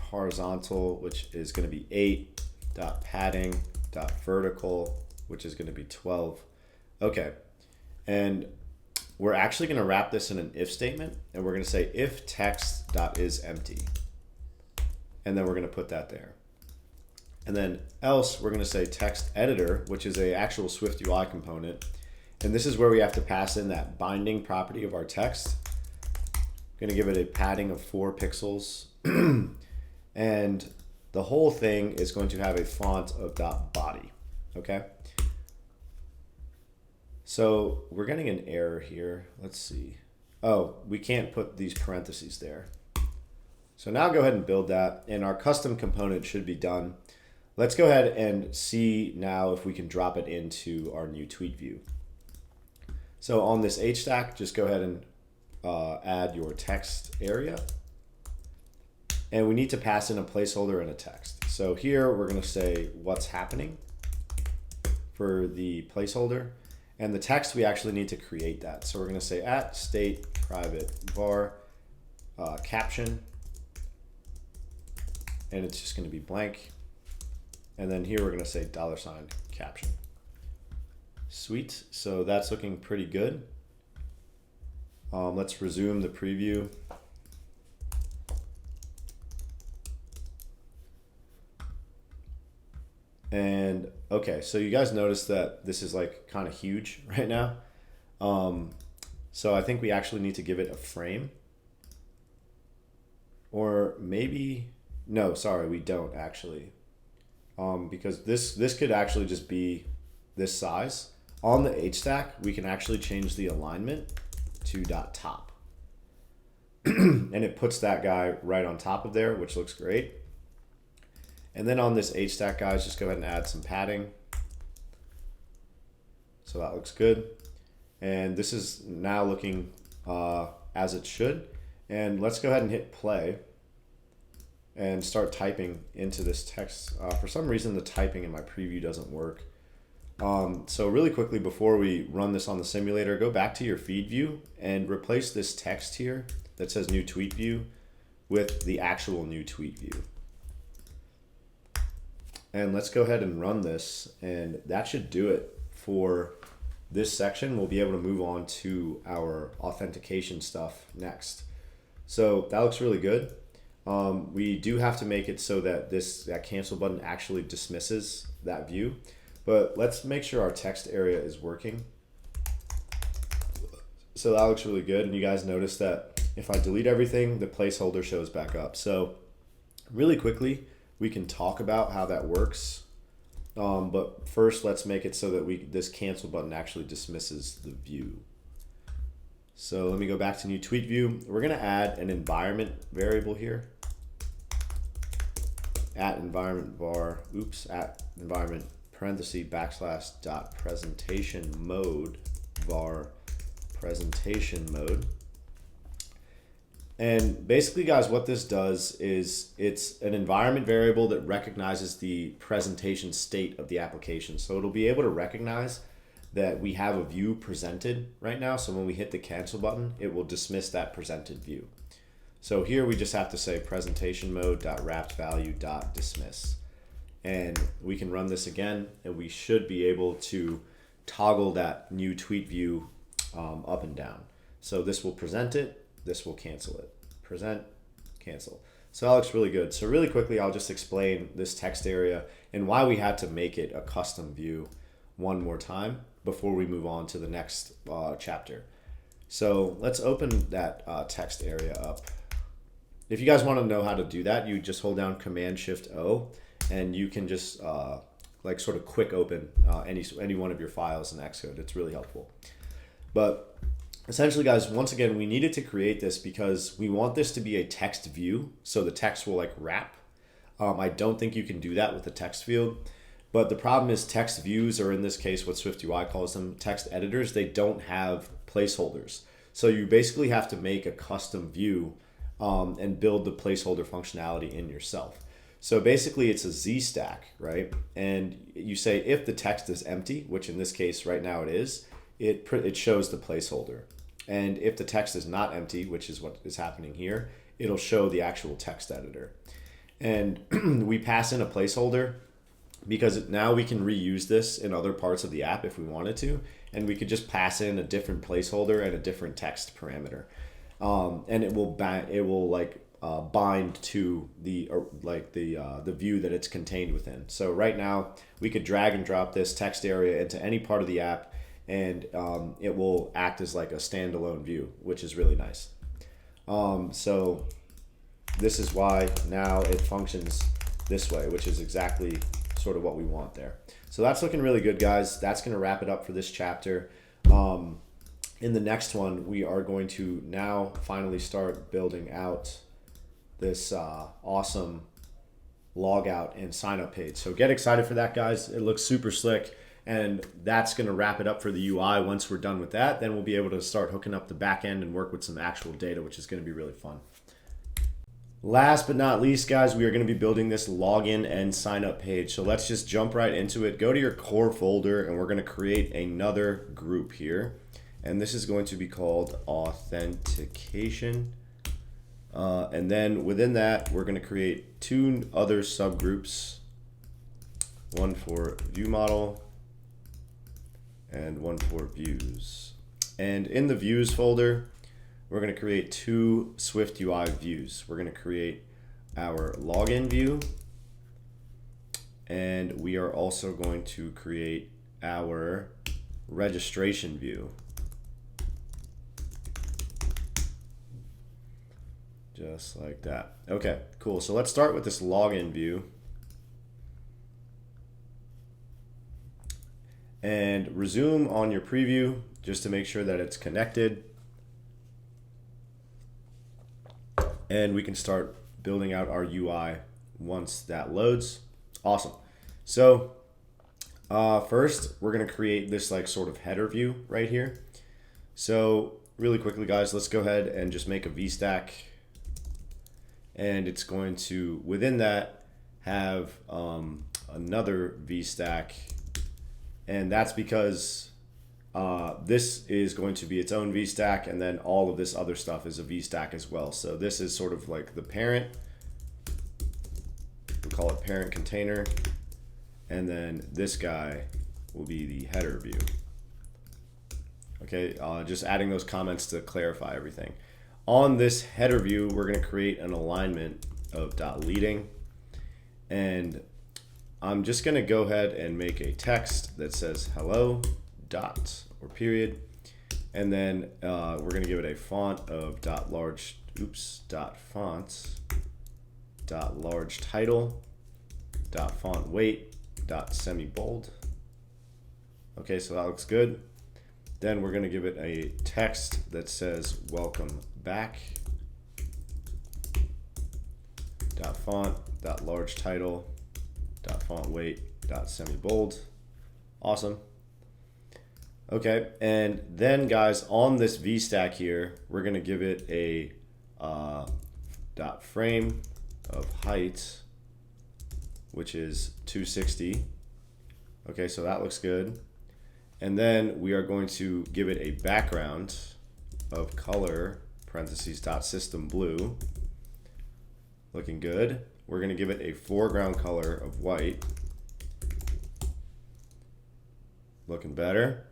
horizontal, which is going to be 8. Dot padding dot vertical, which is going to be 12. Okay, and we're actually going to wrap this in an if statement, and we're going to say if text dot is empty. And then we're going to put that there. And then else we're going to say text editor, which is a actual SwiftUI component. And this is where we have to pass in that binding property of our text. Going to give it a padding of 4 pixels. And the whole thing is going to have a font of .body. Okay. So we're getting an error here. Let's see. Oh, we can't put these parentheses there. So now go ahead and build that, and our custom component should be done. Let's go ahead and see now if we can drop it into our new tweet view. So on this H stack, just go ahead and add your text area. And we need to pass in a placeholder and a text. So here we're going to say what's happening for the placeholder. And the text, we actually need to create that. So we're going to say at state private var caption. And it's just going to be blank. And then here we're going to say $ caption. Sweet. So that's looking pretty good. Let's resume the preview. And okay, so you guys notice that this is like kind of huge right now. So I think we actually need to give it a frame. Or maybe... No, sorry, we don't actually. Because this could actually just be this size. On the H stack, we can actually change the alignment to .top. And it puts that guy right on top of there, which looks great. And then on this H stack, guys, just go ahead and add some padding. So that looks good. And this is now looking as it should. And let's go ahead and hit play and start typing into this text. For some reason, the typing in my preview doesn't work. So really quickly, before we run this on the simulator, go back to your feed view and replace this text here that says new tweet view with the actual new tweet view. And let's go ahead and run this, and that should do it for this section. We'll be able to move on to our authentication stuff next. So that looks really good. We do have to make it so that that cancel button actually dismisses that view, but let's make sure our text area is working. So that looks really good. And you guys notice that if I delete everything, the placeholder shows back up. So really quickly, we can talk about how that works. But first, let's make it so that this cancel button actually dismisses the view. So let me go back to new tweet view. We're going to add an environment variable here. At environment var, at environment parenthesis backslash dot presentation mode var presentation mode. And basically, guys, what this does is it's an environment variable that recognizes the presentation state of the application. So it'll be able to recognize that we have a view presented right now. So when we hit the cancel button, it will dismiss that presented view. So here we just have to say presentation mode dot wrapped value dot dismiss. And we can run this again, and we should be able to toggle that new tweet view up and down. So this will present it, this will cancel it. Present, cancel. So that looks really good. So really quickly, I'll just explain this text area and why we had to make it a custom view one more time before we move on to the next chapter. So let's open that text area up. If you guys want to know how to do that, you just hold down Command-Shift-O, and you can just like sort of quick open any one of your files in Xcode. It's really helpful. But essentially, guys, once again, we needed to create this because we want this to be a text view, so the text will like wrap. I don't think you can do that with the text field, but the problem is text views, or in this case, what SwiftUI calls them, text editors, they don't have placeholders. So you basically have to make a custom view and build the placeholder functionality in yourself. So basically, it's a Z stack, right? And you say if the text is empty, which in this case right now it is, it shows the placeholder. And if the text is not empty, which is what is happening here, it'll show the actual text editor. And we pass in a placeholder because now we can reuse this in other parts of the app if we wanted to. And we could just pass in a different placeholder and a different text parameter. And it will bind to the view that it's contained within. So right now we could drag and drop this text area into any part of the app, and it will act as like a standalone view, which is really nice. So this is why now it functions this way, which is exactly sort of what we want there. So that's looking really good, guys. That's going to wrap it up for this chapter. In the next one, we are going to now finally start building out this awesome logout and sign up page. So get excited for that, guys. It looks super slick. And that's going to wrap it up for the UI. Once we're done with that, then we'll be able to start hooking up the back end and work with some actual data, which is going to be really fun. Last but not least, guys, we are going to be building this login and sign up page. So let's just jump right into it. Go to your core folder, and we're going to create another group here. And this is going to be called Authentication. And then within that, we're going to create two other subgroups, one for view model and one for views. And in the views folder, we're going to create two SwiftUI views. We're going to create our login view, and we are also going to create our registration view. Just like that. Okay, cool. So let's start with this login view. And resume on your preview just to make sure that it's connected. And we can start building out our UI once that loads. Awesome. So first, we're going to create this like sort of header view right here. So really quickly, guys, let's go ahead and just make a VStack. And it's going to, within that, have another VStack. And that's because this is going to be its own VStack, and then all of this other stuff is a VStack as well. So this is sort of like the parent. We'll call it parent container. And then this guy will be the header view. Okay, just adding those comments to clarify everything. On this header view, we're going to create an alignment of .leading, and I'm just going to go ahead and make a text that says hello dot or period, and then we're going to give it a font of large fonts large title font weight semi bold. Okay, so that looks good. Then we're going to give it a text that says welcome back font large title dot font weight dot semi bold. Awesome. Okay, and then guys, on this VStack here, we're gonna give it a dot frame of height, which is 260. Okay, so that looks good. And then we are going to give it a background of color, parentheses dot system blue. Looking good. We're gonna give it a foreground color of white. Looking better.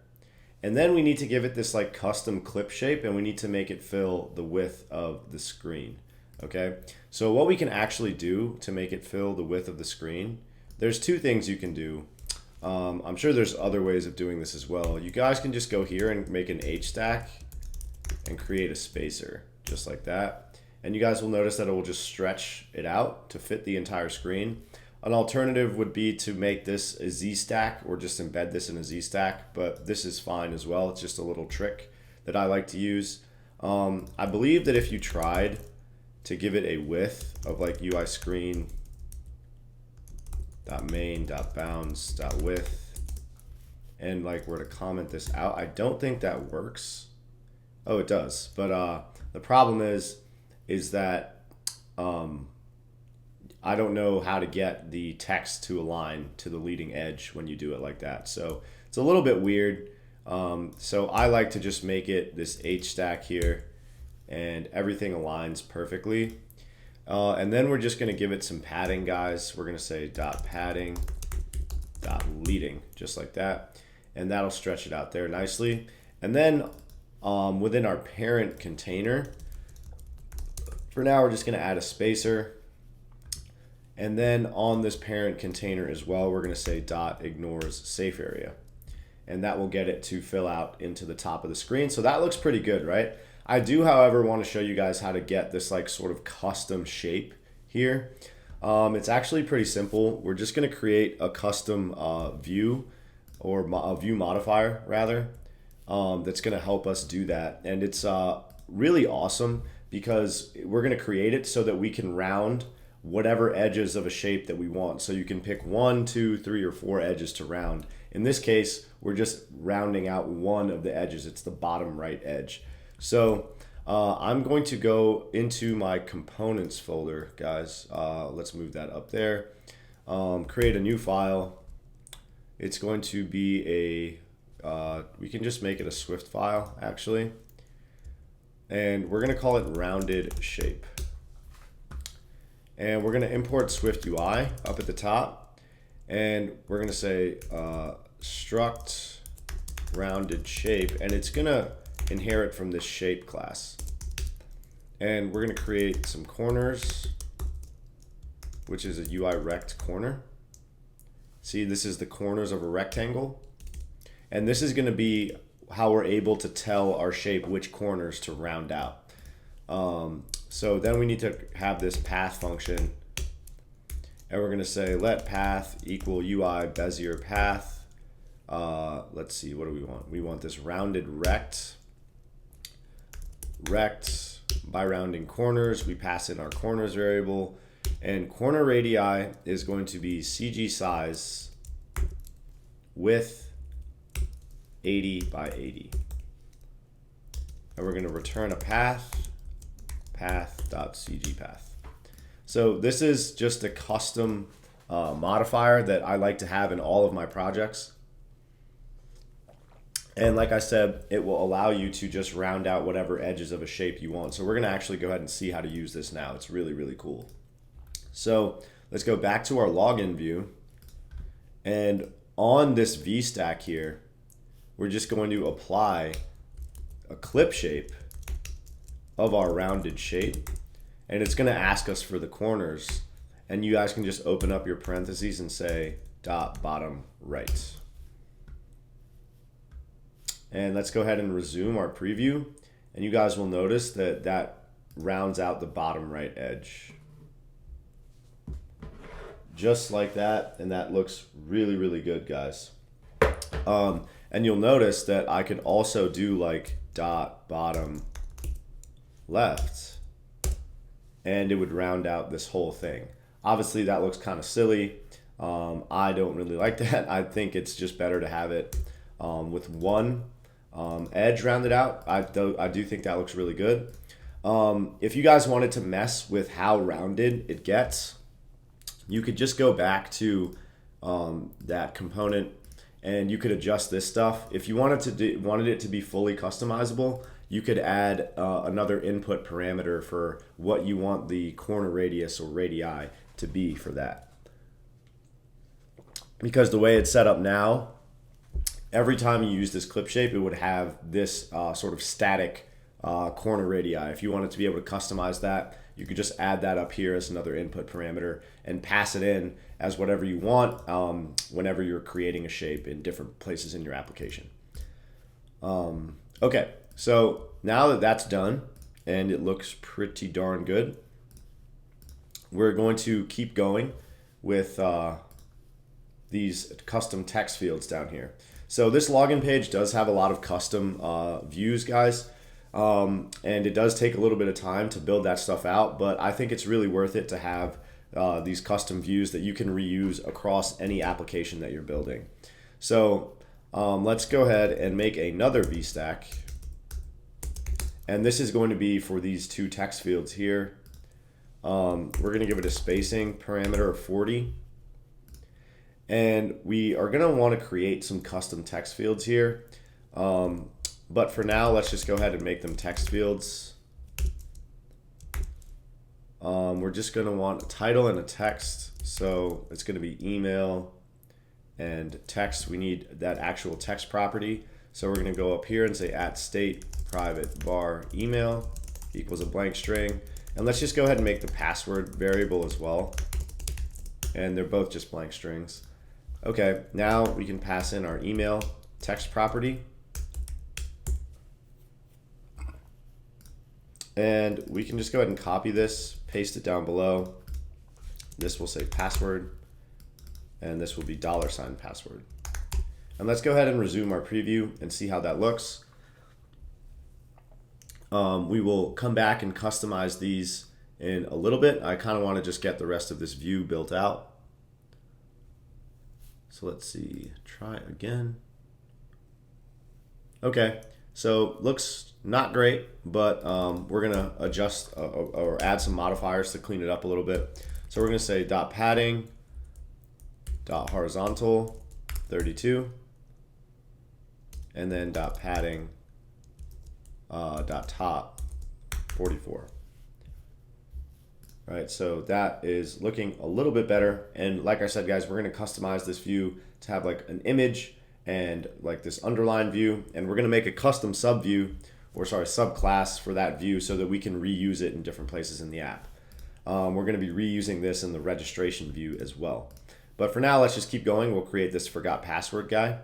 And then we need to give it this like custom clip shape, and we need to make it fill the width of the screen. Okay, so what we can actually do to make it fill the width of the screen, there's two things you can do. I'm sure there's other ways of doing this as well. You guys can just go here and make an H stack and create a spacer just like that. And you guys will notice that it will just stretch it out to fit the entire screen. An alternative would be to make this a Z stack or just embed this in a Z stack, but this is fine as well. It's just a little trick that I like to use. I believe that if you tried to give it a width of like UI screen .main .bounds .width and like were to comment this out, I don't think that works. Oh, it does, but the problem is that I don't know how to get the text to align to the leading edge when you do it like that. So it's a little bit weird. So I like to just make it this H stack here and everything aligns perfectly. And then we're just gonna give it some padding, guys. We're gonna say .padding .leading, just like that. And that'll stretch it out there nicely. And then within our parent container, for now, we're just gonna add a spacer. And then on this parent container as well, we're gonna say .ignores safe area. And that will get it to fill out into the top of the screen. So that looks pretty good, right? I do, however, want to show you guys how to get this like sort of custom shape here. It's actually pretty simple. We're just gonna create a custom view or a view modifier rather, that's gonna help us do that. And it's really awesome because we're gonna create it so that we can round whatever edges of a shape that we want. So you can pick 1, 2, 3, or 4 edges to round. In this case, we're just rounding out one of the edges. It's the bottom right edge. So I'm going to go into my components folder, guys. Let's move that up there. Create a new file. It's going to be we can just make it a Swift file actually. And we're gonna call it rounded shape. And we're gonna import SwiftUI up at the top. And we're gonna say struct rounded shape, and it's gonna inherit from this shape class. And we're gonna create some corners, which is a UI rect corner. See, this is the corners of a rectangle. And this is gonna be how we're able to tell our shape which corners to round out. So then we need to have this path function, and we're gonna say let path equal UI Bezier path. Let's see, what do we want? We want this rounded rect by rounding corners. We pass in our corners variable, and corner radii is going to be CG size width 80 by 80. And we're gonna return a path.cgpath. So this is just a custom modifier that I like to have in all of my projects. And like I said, it will allow you to just round out whatever edges of a shape you want. So we're gonna actually go ahead and see how to use this now. It's really, really cool. So let's go back to our login view. And on this VStack here, we're just going to apply a clip shape of our rounded shape, and it's going to ask us for the corners, and you guys can just open up your parentheses and say dot bottom right. And let's go ahead and resume our preview, and you guys will notice that that rounds out the bottom right edge just like that, and that looks really, really good, guys. And you'll notice that I could also do like dot bottom left, and it would round out this whole thing. Obviously that looks kind of silly, I don't really like that. I think it's just better to have it with one edge rounded out. I do think that looks really good. If you guys wanted to mess with how rounded it gets, you could just go back to that component and you could adjust this stuff. If you wanted it to be fully customizable, you could add another input parameter for what you want the corner radius or radii to be for that. Because the way it's set up now, every time you use this clip shape, it would have this sort of static corner radii. If you wanted to be able to customize that, you could just add that up here as another input parameter and pass it in as whatever you want whenever you're creating a shape in different places in your application. Okay, so now that that's done and it looks pretty darn good, we're going to keep going with these custom text fields down here. So this login page does have a lot of custom views, guys. And it does take a little bit of time to build that stuff out, but I think it's really worth it to have these custom views that you can reuse across any application that you're building. So let's go ahead and make another VStack. And this is going to be for these two text fields here. We're going to give it a spacing parameter of 40. And we are going to want to create some custom text fields here. But for now, let's just go ahead and make them text fields. We're just going to want a title and a text. So it's going to be email and text. We need that actual text property. So we're going to go up here and say @state private var email equals a blank string. And let's just go ahead and make the password variable as well. And they're both just blank strings. Okay, now we can pass in our email text property. And we can just go ahead and copy this, paste it down below. This will say password, and this will be $password. And let's go ahead and resume our preview and see how that looks. We will come back and customize these in a little bit. I kind of want to just get the rest of this view built out. So let's see, try again. Okay, so looks not great, but we're gonna adjust or add some modifiers to clean it up a little bit. So we're gonna say .padding, .horizontal, 32, and then .padding, .top, 44. Right, so that is looking a little bit better. And like I said, guys, we're going to customize this view to have like an image and like this underline view. And we're going to make a custom subclass for that view so that we can reuse it in different places in the app. We're going to be reusing this in the registration view as well. But for now, let's just keep going. We'll create this forgot password guy.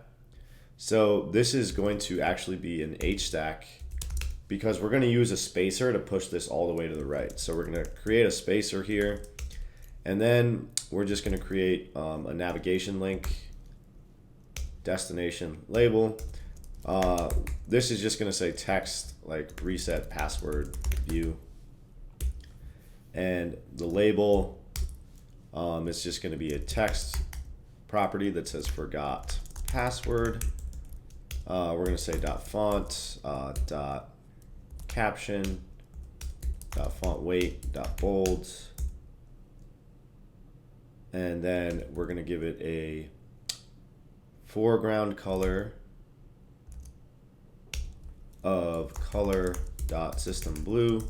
So this is going to actually be an HStack, because we're going to use a spacer to push this all the way to the right. So we're going to create a spacer here, and then we're just going to create a navigation link, destination label. This is just going to say text, like reset password view. And the label is just going to be a text property that says forgot password. We're going to say .font, caption, font weight, bold, and then we're going to give it a foreground color of color.system blue.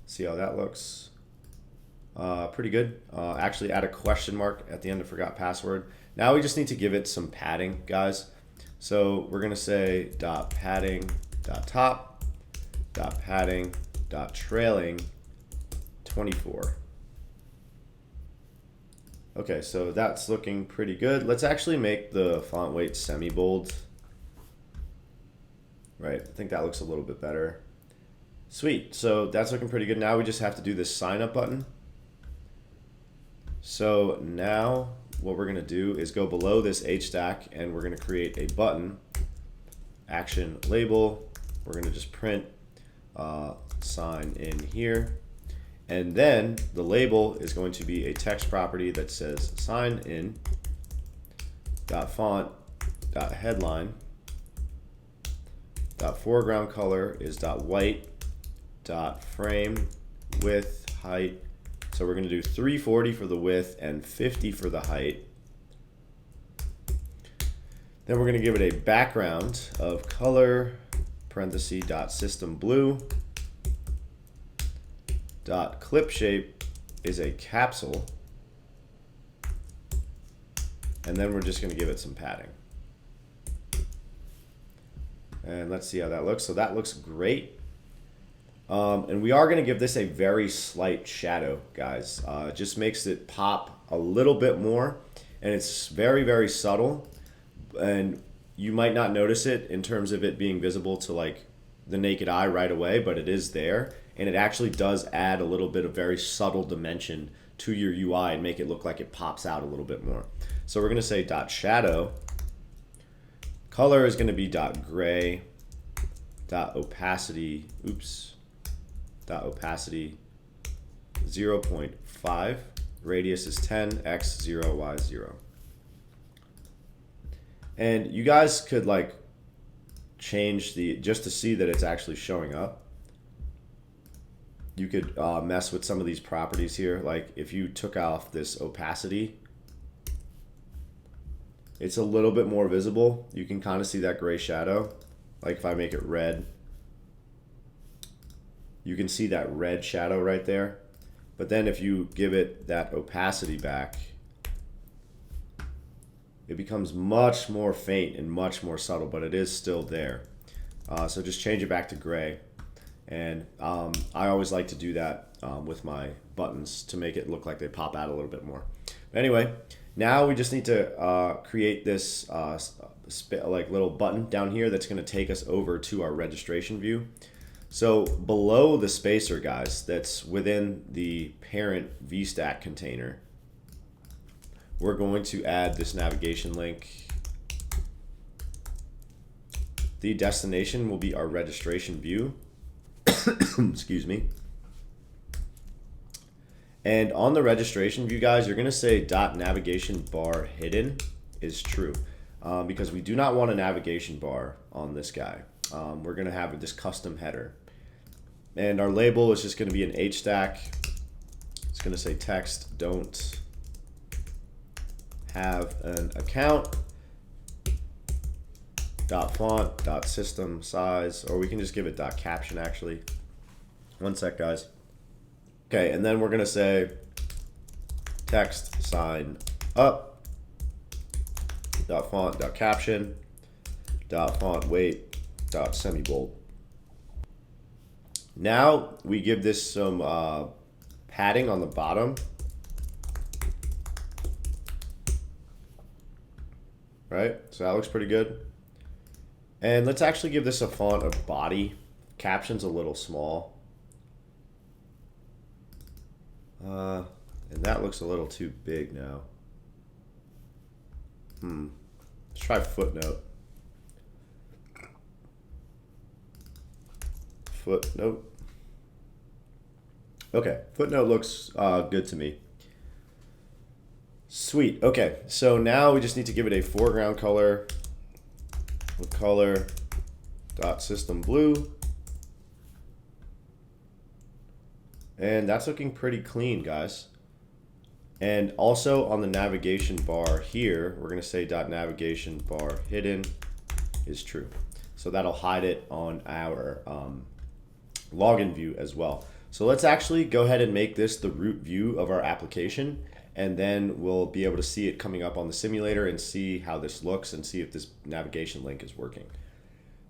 See how that looks? Pretty good. Actually add a question mark at the end of forgot password. Now we just need to give it some padding, guys. So we're going to say .padding, .top, .padding, .trailing, 24. Okay, so that's looking pretty good. Let's actually make the font weight semi-bold. Right, I think that looks a little bit better. Sweet, so that's looking pretty good. Now we just have to do this sign up button. So now what we're gonna do is go below this HStack and we're gonna create a button, action label. We're gonna just print sign in here. And then the label is going to be a text property that says sign in dot font dot headline dot foreground color is dot white dot frame width height. So we're going to do 340 for the width and 50 for the height. Then we're going to give it a background of color parenthesis dot system blue dot clip shape is a capsule, and then we're just going to give it some padding. And let's see how that looks. So that looks great. And we are going to give this a very slight shadow, guys. It just makes it pop a little bit more, and it's very, very subtle. And you might not notice it in terms of it being visible to like the naked eye right away, but it is there. And it actually does add a little bit of very subtle dimension to your UI and make it look like it pops out a little bit more. So we're going to say dot shadow. Color is going to be dot gray dot opacity. Dot opacity 0.5. Radius is 10, x 0, y 0. And you guys could like change the, just to see that it's actually showing up. You could mess with some of these properties here. Like if you took off this opacity, it's a little bit more visible. You can kind of see that gray shadow. Like if I make it red, you can see that red shadow right there. But then if you give it that opacity back, it becomes much more faint and much more subtle, but it is still there. So just change it back to gray. And I always like to do that with my buttons to make it look like they pop out a little bit more. But anyway, now we just need to create this like little button down here that's going to take us over to our registration view. So below the spacer, guys, that's within the parent VStack container, we're going to add this navigation link. The destination will be our registration view. Excuse me. And on the registration view, guys, you're going to say dot navigation bar hidden is true because we do not want a navigation bar on this guy. We're going to have this custom header. And our label is just going to be an H stack. It's going to say text don't have an account dot font dot system size, or we can just give it dot caption actually. One sec, guys. Okay, and then we're going to say text sign up dot font dot caption dot font weight dot semi-bold. Now we give this some padding on the bottom. Right, so that looks pretty good. And let's actually give this a font of body. Caption's a little small. And that looks a little too big now. Let's try footnote. Footnote. Okay, footnote looks good to me. Sweet. Okay, so now we just need to give it a foreground color. Color dot system blue, and that's looking pretty clean, guys. And also on the navigation bar here, we're going to say dot navigation bar hidden is true. So that'll hide it on our login view as well. So let's actually go ahead and make this the root view of our application, and then we'll be able to see it coming up on the simulator and see how this looks and see if this navigation link is working.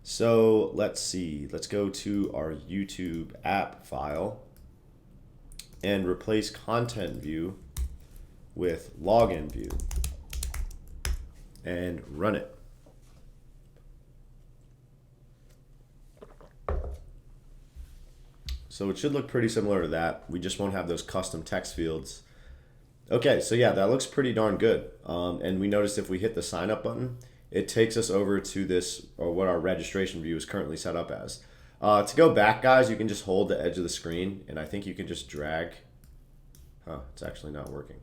So let's see, let's go to our YouTube app file and replace content view with login view and run it. So it should look pretty similar to that. We just won't have those custom text fields. Okay, so yeah, that looks pretty darn good. And we noticed if we hit the sign up button, it takes us over to this, or what our registration view is currently set up as. To go back, guys, you can just hold the edge of the screen, and I think you can just drag. It's actually not working.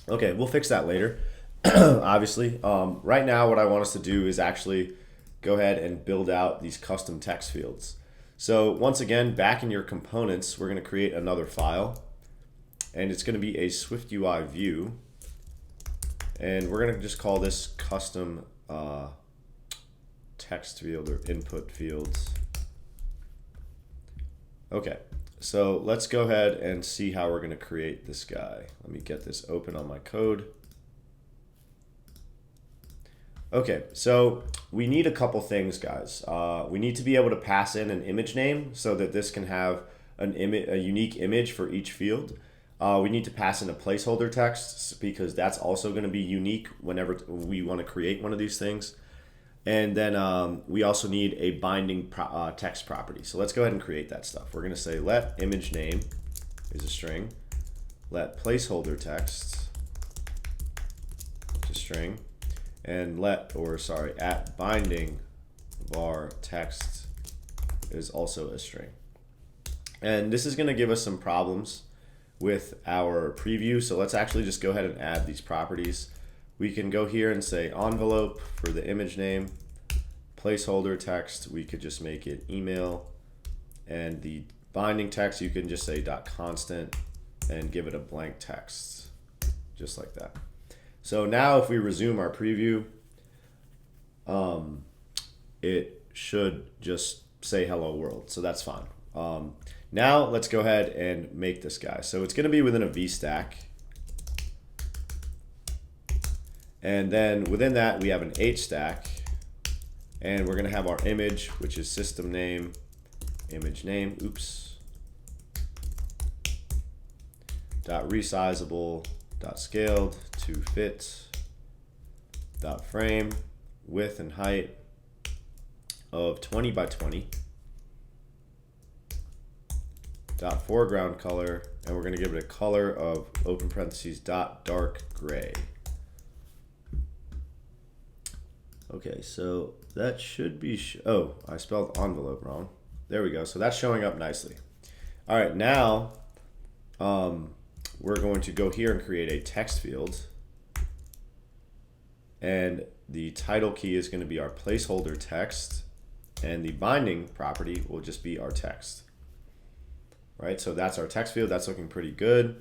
Okay, we'll fix that later, obviously. Right now, what I want us to do is actually go ahead and build out these custom text fields. So once again, back in your components, we're going to create another file, and it's going to be a SwiftUI view, and we're going to just call this custom text field or input fields. Okay, so let's go ahead and see how we're going to create this guy. Let me get this open on my code. Okay, so we need a couple things, guys. We need to be able to pass in an image name so that this can have a unique image for each field. We need to pass in a placeholder text because that's also going to be unique whenever we want to create one of these things. And then we also need a binding text property. So let's go ahead and create that stuff. We're going to say let image name is a string, let placeholder text is a string, and at binding var text is also a string. And this is going to give us some problems with our preview. So let's actually just go ahead and add these properties. We can go here and say envelope for the image name, placeholder text, we could just make it email, and the binding text you can just say .constant and give it a blank text, just like that. So now if we resume our preview, it should just say hello world, so that's fine. Now let's go ahead and make this guy. So it's going to be within a VStack. And then within that we have an HStack. And we're going to have our image, which is system name, image name, dot resizable, dot scaled to fit, dot frame, width and height of 20 by 20, dot foreground color, and we're going to give it a color of open parentheses dot dark gray. Okay, so that should be, oh, I spelled envelope wrong. There we go. So that's showing up nicely. All right, now we're going to go here and create a text field. And the title key is going to be our placeholder text. And the binding property will just be our text. Right, so that's our text field. That's looking pretty good.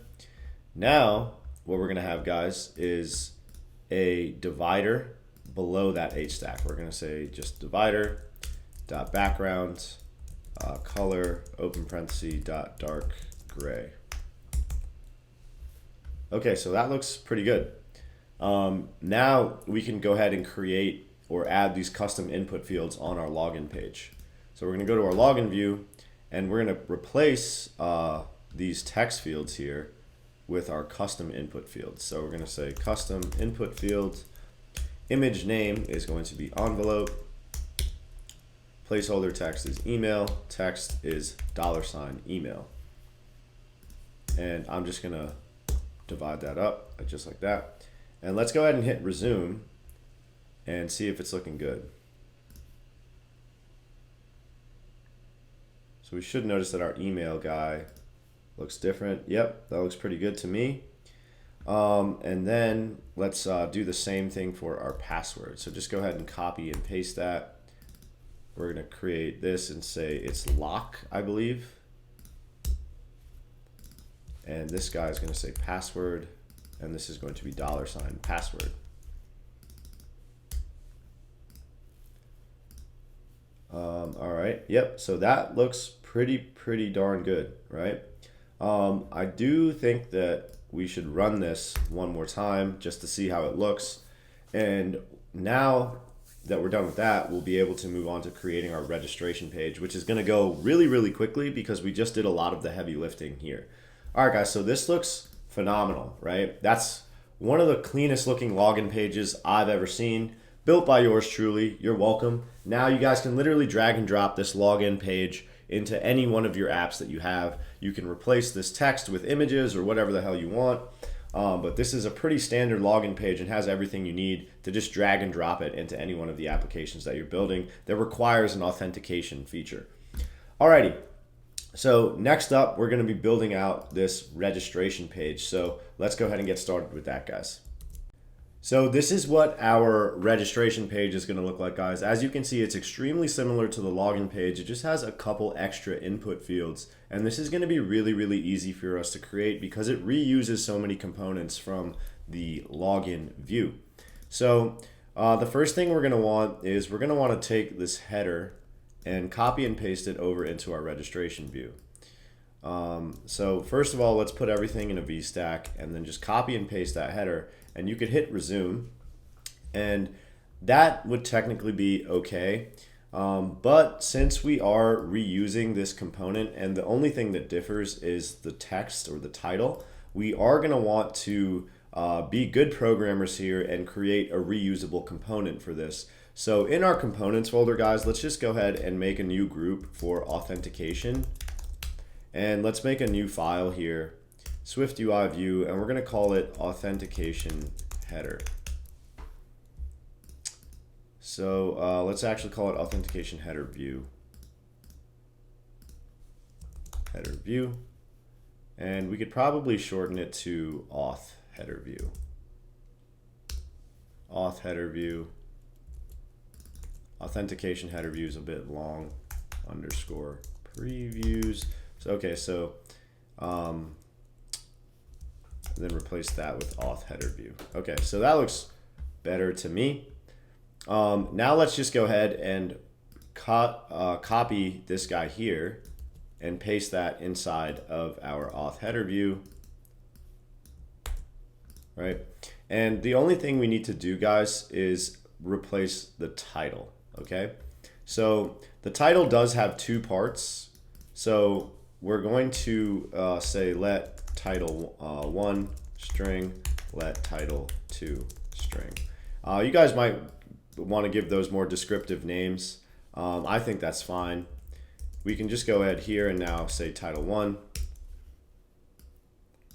Now, what we're going to have, guys, is a divider below that HStack. We're going to say just divider dot background color open parenthesis dot dark gray. Okay, so that looks pretty good. Now we can go ahead and create or add these custom input fields on our login page. So we're going to go to our login view, and we're going to replace these text fields here with our custom input fields. So we're going to say custom input field. Image name is going to be envelope. Placeholder text is email. Text is $email. And I'm just going to divide that up just like that. And let's go ahead and hit resume and see if it's looking good. So we should notice that our email guy looks different. Yep, that looks pretty good to me. And then let's do the same thing for our password. So just go ahead and copy and paste that. We're going to create this and say it's lock, I believe. And this guy is going to say password, and this is going to be $password. All right, yep, so that looks pretty darn good, right? I do think that we should run this one more time just to see how it looks. And now that we're done with that, we'll be able to move on to creating our registration page, which is going to go really quickly because we just did a lot of the heavy lifting here. All right, guys, so this looks phenomenal, right? That's one of the cleanest looking login pages I've ever seen, built by yours truly. You're welcome. Now you guys can literally drag and drop this login page into any one of your apps that you have. You can replace this text with images or whatever the hell you want. But this is a pretty standard login page and has everything you need to just drag and drop it into any one of the applications that you're building that requires an authentication feature. Alrighty, so next up, we're going to be building out this registration page. So let's go ahead and get started with that, guys. So this is what our registration page is going to look like, guys. As you can see, it's extremely similar to the login page. It just has a couple extra input fields, and this is going to be really, really easy for us to create because it reuses so many components from the login view. So the first thing we're going to want is we're going to want to take this header and copy and paste it over into our registration view. So first of all, let's put everything in a VStack and then just copy and paste that header, and you could hit resume, and that would technically be okay. But since we are reusing this component and the only thing that differs is the text or the title, we are going to want to be good programmers here and create a reusable component for this. So in our components folder, guys, let's just go ahead and make a new group for authentication. And let's make a new file here, SwiftUI view, and we're going to call it authentication header. So let's actually call it authentication header view. Header view. And we could probably shorten it to auth header view. Auth header view. Authentication header view is a bit long. Underscore previews. So, okay, so then replace that with auth header view. Okay, so that looks better to me. Now let's just go ahead and copy this guy here and paste that inside of our auth header view, right? And the only thing we need to do, guys, is replace the title, okay? So the title does have two parts. So we're going to say let title 1 string, let title 2 string. You guys might want to give those more descriptive names. I think that's fine. We can just go ahead here and now say title 1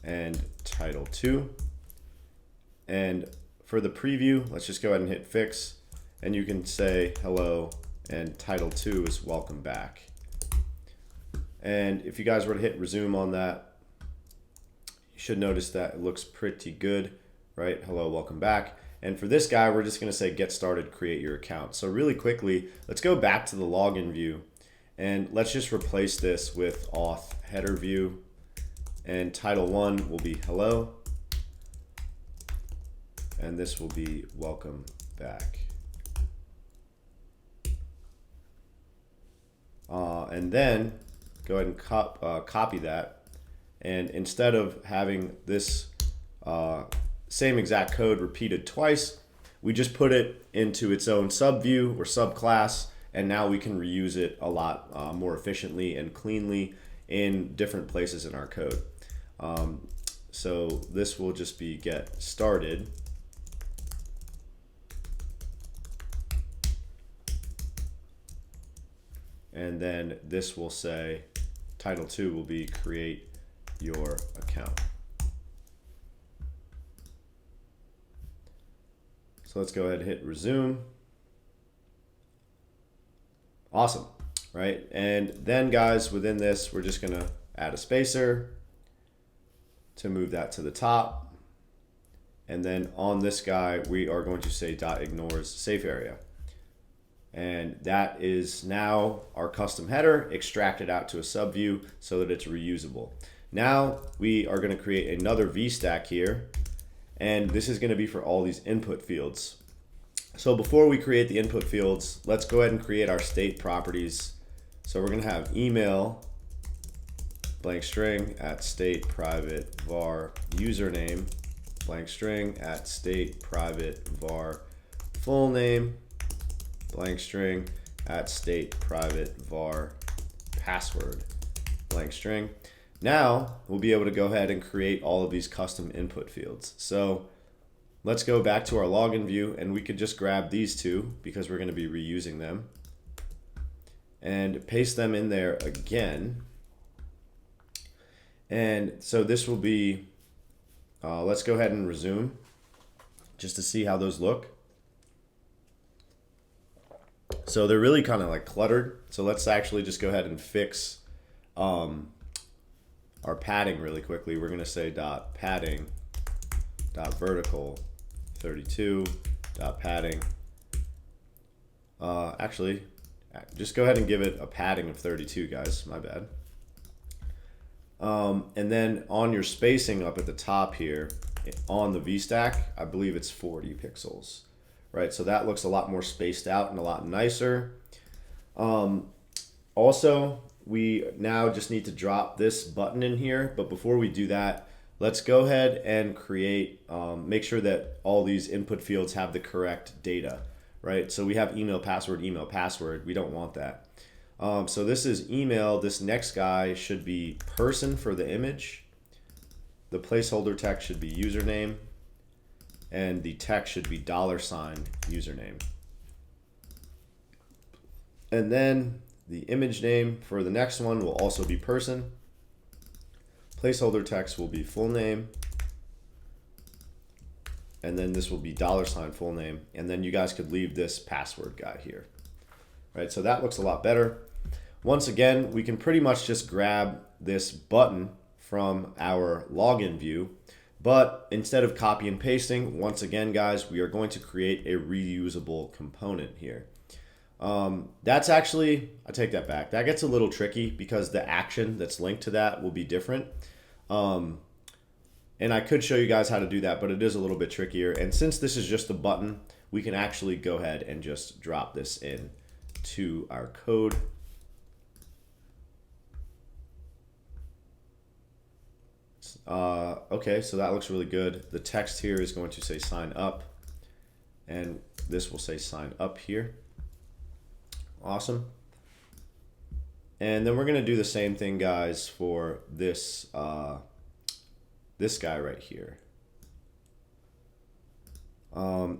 and title 2. And for the preview, let's just go ahead and hit fix, and you can say hello, and title 2 is welcome back. And if you guys were to hit resume on that, you should notice that it looks pretty good, right? Hello, welcome back. And for this guy, we're just going to say get started, create your account. So really quickly, let's go back to the login view, and let's just replace this with auth header view, and title 1 will be hello, and this will be welcome back. And then go ahead and copy that, and instead of having this same exact code repeated twice, we just put it into its own subview or subclass, and now we can reuse it a lot more efficiently and cleanly in different places in our code. So this will just be get started. And then this will say, title 2 will be create your account. So let's go ahead and hit resume. Awesome, right? And then guys, within this, we're just gonna add a spacer to move that to the top. And then on this guy, we are going to say .ignores safe area. And that is now our custom header extracted out to a subview so that it's reusable. Now we are going to create another VStack here, and this is going to be for all these input fields. So before we create the input fields, let's go ahead and create our state properties. So we're going to have email blank string at state private var username blank string at state private var full name blank string at state private var password blank string. Now we'll be able to go ahead and create all of these custom input fields. So let's go back to our login view, and we could just grab these two because we're going to be reusing them and paste them in there again. And so this will be Let's go ahead and resume just to see how those look. So they're really kind of like cluttered. So let's actually just go ahead and fix our padding really quickly. We're going to say dot padding dot vertical 32 dot padding. Actually, just go ahead and give it a padding of 32, guys. My bad. And then on your spacing up at the top here, on the VStack, I believe it's 40 pixels, right? So that looks a lot more spaced out and a lot nicer. Also, we now just need to drop this button in here, but before we do that, let's go ahead and create, make sure that all these input fields have the correct data, right? So we have email, password, email, password. We don't want that. So this is email. This next guy should be person for the image. The placeholder text should be username. And the text should be $ username. And then the image name for the next one will also be person. Placeholder text will be full name. And then this will be $ full name. And then you guys could leave this password guy here. Right, so that looks a lot better. Once again, we can pretty much just grab this button from our login view, but instead of copy and pasting, once again, guys, we are going to create a reusable component here. That's actually, I take that back. That gets a little tricky because the action that's linked to that will be different. And I could show you guys how to do that, but it is a little bit trickier. And since this is just a button, we can actually go ahead and just drop this in to our code. Okay, so that looks really good. The text here is going to say sign up, and this will say sign up here. Awesome. And then we're going to do the same thing, guys, for this this guy right here.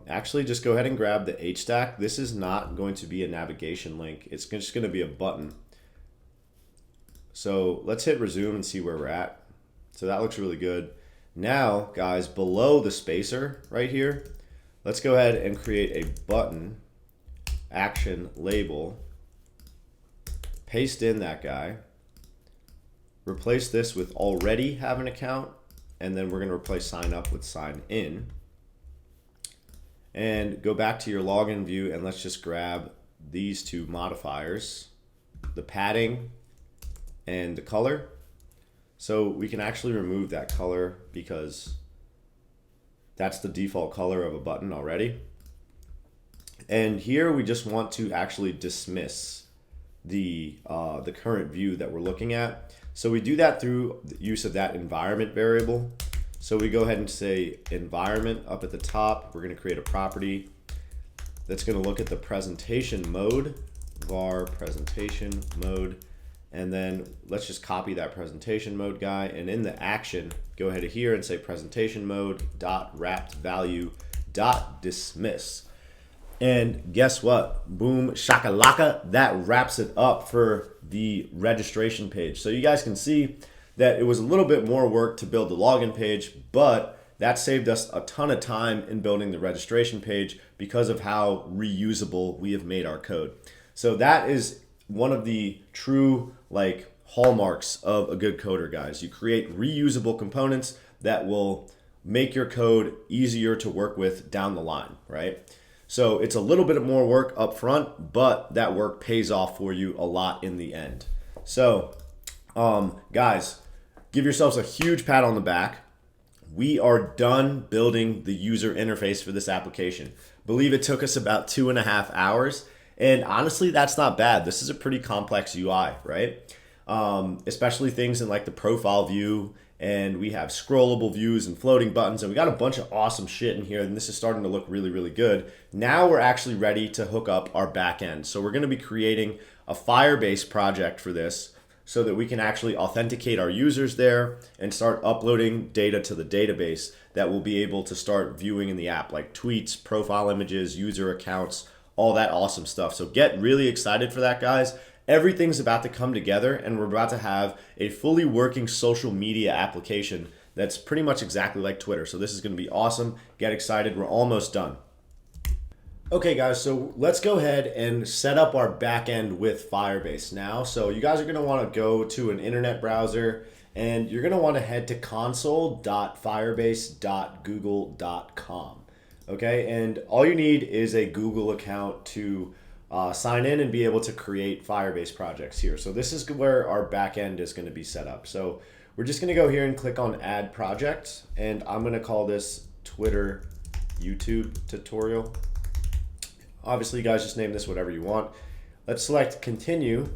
Actually, just go ahead and grab the HStack. This is not going to be a navigation link. It's just going to be a button. So let's hit resume and see where we're at. So that looks really good. Now, guys, below the spacer right here, let's go ahead and create a button action label. Paste in that guy. Replace this with already have an account. And then we're going to replace sign up with sign in. And go back to your login view and let's just grab these two modifiers, the padding and the color. So we can actually remove that color because that's the default color of a button already. And here we just want to actually dismiss the current view that we're looking at. So we do that through the use of that environment variable. So we go ahead and say environment up at the top. We're going to create a property that's going to look at the presentation mode, var presentation mode. And then let's just copy that presentation mode guy. And in the action, go ahead here and say presentation mode dot wrapped value dot dismiss. And guess what? Boom, shakalaka, that wraps it up for the registration page. So you guys can see that it was a little bit more work to build the login page, but that saved us a ton of time in building the registration page because of how reusable we have made our code. So that is one of the true hallmarks of a good coder, guys. You create reusable components that will make your code easier to work with down the line, right? So it's a little bit more work up front, but that work pays off for you a lot in the end. So guys, give yourselves a huge pat on the back. We are done building the user interface for this application. I believe it took us about 2.5 hours. And honestly, that's not bad. This is a pretty complex UI, right? Especially things in the profile view, and we have scrollable views and floating buttons, and we got a bunch of awesome shit in here, and this is starting to look really, really good. Now we're actually ready to hook up our back end. So we're gonna be creating a Firebase project for this so that we can actually authenticate our users there and start uploading data to the database that we'll be able to start viewing in the app, like tweets, profile images, user accounts, all that awesome stuff. So get really excited for that, guys. Everything's about to come together, and we're about to have a fully working social media application that's pretty much exactly like Twitter. So this is going to be awesome. Get excited. We're almost done. Okay guys, so let's go ahead and set up our backend with Firebase now. So you guys are going to want to go to an internet browser and you're going to want to head to console.firebase.google.com. Okay, and all you need is a Google account to sign in and be able to create Firebase projects here. So this is where our backend is going to be set up. So we're just going to go here and click on add project, and I'm going to call this Twitter YouTube tutorial. Obviously, you guys just name this whatever you want. Let's select continue,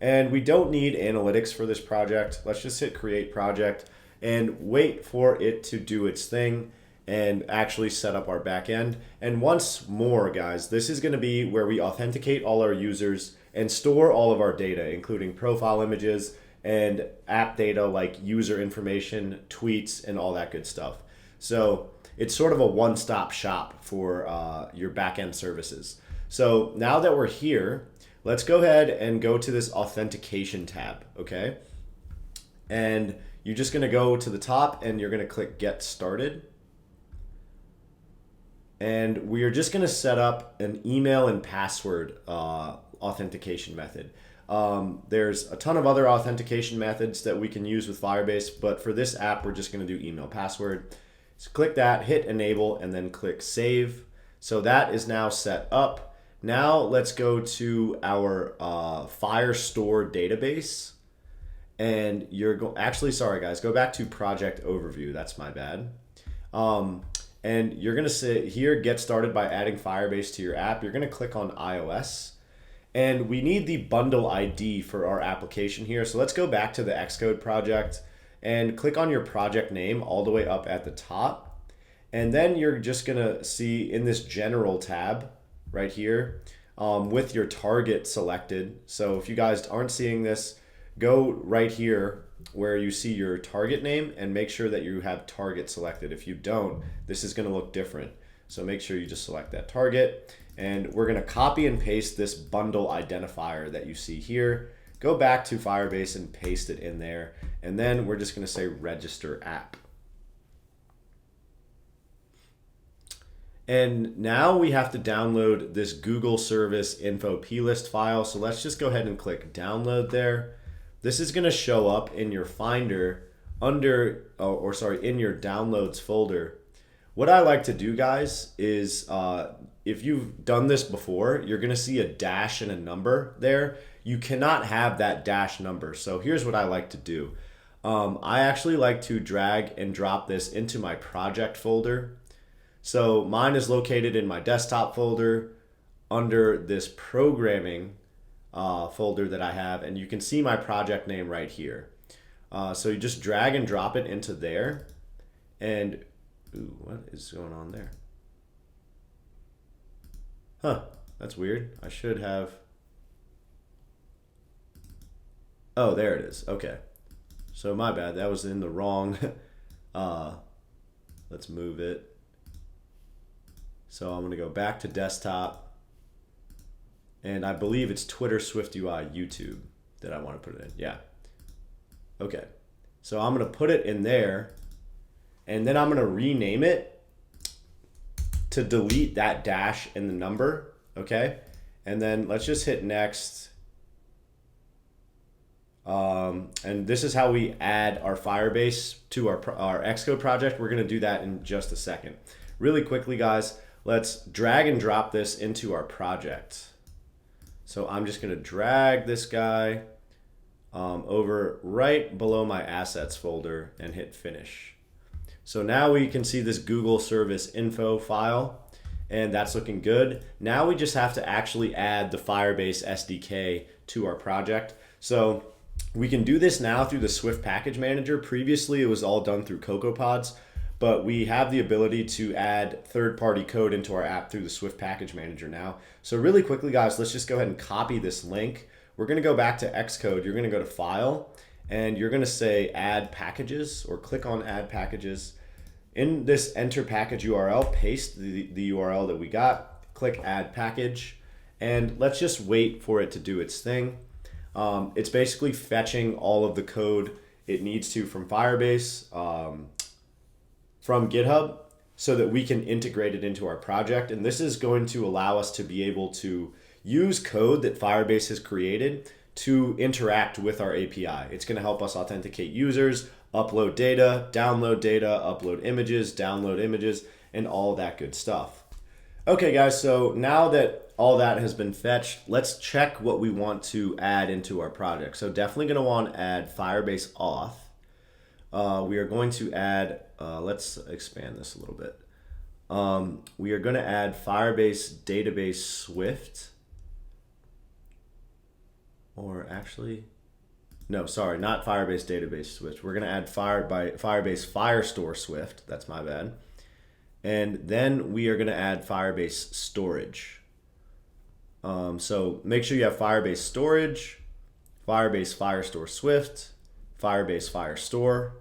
and we don't need analytics for this project. Let's just hit create project and wait for it to do its thing and actually set up our backend. And once more, guys, this is going to be where we authenticate all our users and store all of our data, including profile images and app data like user information, tweets, and all that good stuff. So it's sort of a one-stop shop for your backend services. So now that we're here, let's go ahead and go to this authentication tab, okay? And you're just gonna go to the top and you're gonna click get started. And we are just gonna set up an email and password authentication method. There's a ton of other authentication methods that we can use with Firebase, but for this app, we're just gonna do email password. So click that, hit enable, and then click save. So that is now set up. Now let's go to our Firestore database. And actually, sorry guys, go back to project overview. That's my bad. And you're gonna say here, get started by adding Firebase to your app. You're gonna click on iOS. And we need the bundle ID for our application here. So let's go back to the Xcode project and click on your project name all the way up at the top. And then you're just gonna see in this general tab right here with your target selected. So if you guys aren't seeing this, go right here where you see your target name and make sure that you have target selected. If you don't, this is gonna look different. So make sure you just select that target. And we're gonna copy and paste this bundle identifier that you see here. Go back to Firebase and paste it in there. And then we're just gonna say register app. And now we have to download this Google service info plist file. So let's just go ahead and click download there. This is gonna show up in your Finder under, in your downloads folder. What I like to do, guys, is if you've done this before, you're gonna see a dash and a number there. You cannot have that dash number. So here's what I like to do. I actually like to drag and drop this into my project folder. So mine is located in my desktop folder under this programming folder that I have, and you can see my project name right here. So you just drag and drop it into there, and ooh, what is going on there? Huh, that's weird. I should have, oh, there it is, okay. So my bad, that was in the wrong, let's move it. So I'm gonna go back to desktop, and I believe it's Twitter, SwiftUI, YouTube that I wanna put it in, yeah. Okay, so I'm gonna put it in there, and then I'm gonna rename it to delete that dash in the number, okay? And then let's just hit next. And this is how we add our Firebase to our Xcode project. We're gonna do that in just a second. Really quickly, guys, let's drag and drop this into our project. So I'm just gonna drag this guy over right below my assets folder and hit finish. So now we can see this Google service info file, and that's looking good. Now we just have to actually add the Firebase SDK to our project. So we can do this now through the Swift Package Manager. Previously, it was all done through CocoaPods, but we have the ability to add third-party code into our app through the Swift Package Manager now. So really quickly, guys, let's just go ahead and copy this link. We're gonna go back to Xcode. You're gonna go to File, and you're gonna say Add Packages, or click on Add Packages. In this Enter Package URL, paste the URL that we got, click Add Package, and let's just wait for it to do its thing. It's basically fetching all of the code it needs to from Firebase. from GitHub so that we can integrate it into our project. And this is going to allow us to be able to use code that Firebase has created to interact with our API. It's going to help us authenticate users, upload data, upload images, download images, and all that good stuff. Okay guys, so now that all that has been fetched, let's check what we want to add into our project. So definitely going to want to add Firebase auth. We are going to add, let's expand this a little bit. We are going to add Firebase database Swift. Or actually, no, sorry, not Firebase database Swift. We're going to add Firebase Firestore Swift. That's my bad. And then we are going to add Firebase storage. So make sure you have Firebase storage, Firebase Firestore Swift, Firebase Firestore,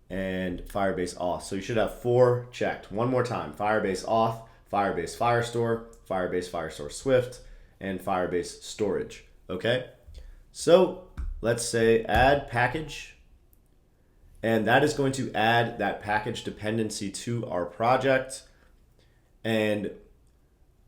and Firebase auth. So you should have 4 checked. One more time: Firebase auth, Firebase Firestore, Firebase Firestore Swift, and Firebase storage. Okay, so let's say add package, and that is going to add that package dependency to our project. And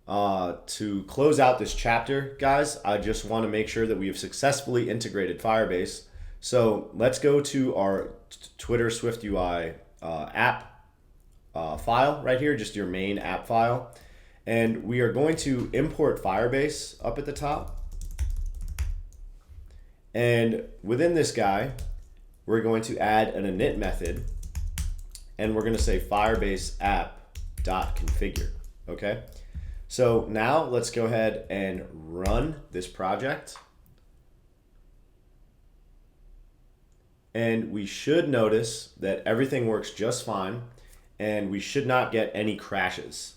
to close out this chapter, guys, I just want to make sure that we have successfully integrated Firebase. So let's go to our Twitter SwiftUI app file right here, just your main app file. And we are going to import Firebase up at the top. And within this guy, we're going to add an init method, and we're going to say Firebase app.configure. Okay. So now let's go ahead and run this project. And we should notice that everything works just fine, and we should not get any crashes.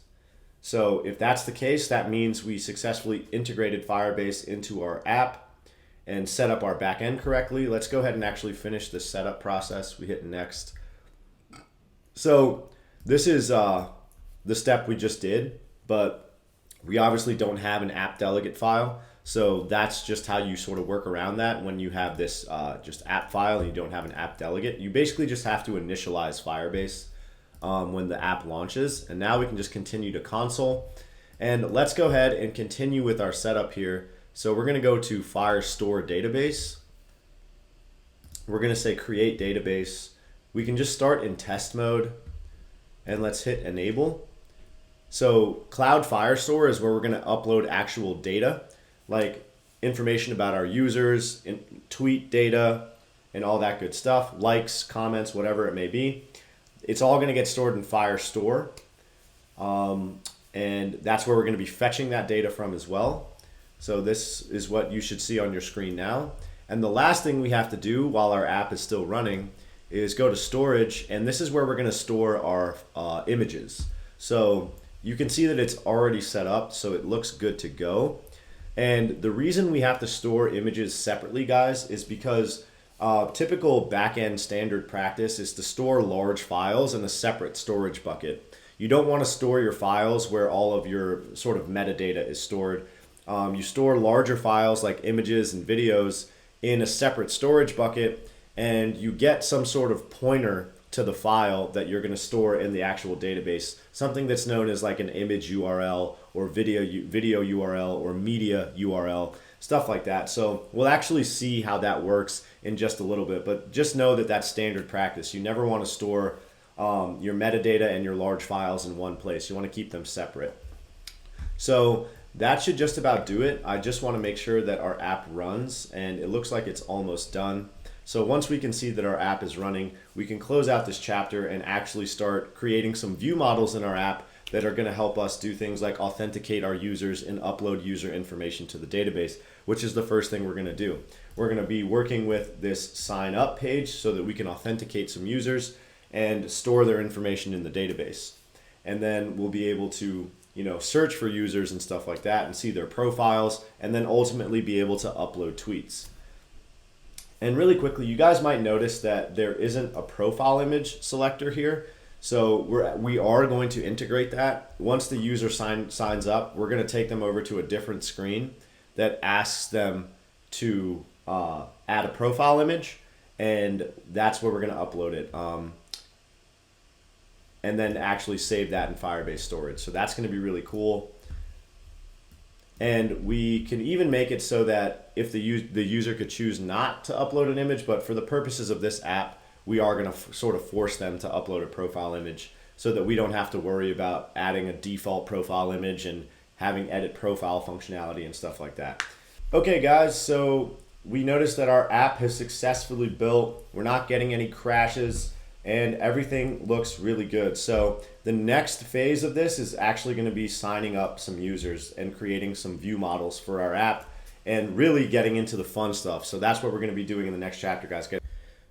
So if that's the case, that means we successfully integrated Firebase into our app and set up our backend correctly. Let's go ahead and actually finish the setup process. We hit next. So this is the step we just did, but we obviously don't have an app delegate file. So that's just how you sort of work around that when you have this just app file and you don't have an app delegate. You basically just have to initialize Firebase when the app launches. And now we can just continue to console. And let's go ahead and continue with our setup here. So we're going to go to Firestore database. We're going to say create database. We can just start in test mode, and let's hit enable. So Cloud Firestore is where we're going to upload actual data, like information about our users, tweet data, and all that good stuff, likes, comments, whatever it may be. It's all going to get stored in Firestore, and that's where we're going to be fetching that data from as well. So this is what you should see on your screen now. And the last thing we have to do while our app is still running is go to storage, and this is where we're going to store our images. So you can see that it's already set up, so it looks good to go. And the reason we have to store images separately, guys, is because typical backend standard practice is to store large files in a separate storage bucket. You don't want to store your files where all of your sort of metadata is stored. You store larger files like images and videos in a separate storage bucket, and you get some sort of pointer to the file that you're going to store in the actual database, something that's known as like an image URL or video URL or media URL, stuff like that. So we'll actually see how that works in just a little bit, but just know that that's standard practice. You never want to store your metadata and your large files in one place. You want to keep them separate. So that should just about do it. I just want to make sure that our app runs, and it looks like it's almost done. So once we can see that our app is running, we can close out this chapter and actually start creating some view models in our app that are going to help us do things like authenticate our users and upload user information to the database, which is the first thing we're going to do. We're going to be working with this sign up page so that we can authenticate some users and store their information in the database. And then we'll be able to search for users and stuff like that and see their profiles, and then ultimately be able to upload tweets. And really quickly, you guys might notice that there isn't a profile image selector here. So we are going to integrate that. Once the user signs up, we're going to take them over to a different screen that asks them to add a profile image, and that's where we're going to upload it. and then actually save that in Firebase storage. So that's going to be really cool. And we can even make it so that if the user could choose not to upload an image, but for the purposes of this app, we are going to sort of force them to upload a profile image so that we don't have to worry about adding a default profile image and having edit profile functionality and stuff like that. Okay guys, so we noticed that our app has successfully built. We're not getting any crashes and everything looks really good. So the next phase of this is actually going to be signing up some users and creating some view models for our app and really getting into the fun stuff. So that's what we're going to be doing in the next chapter, guys.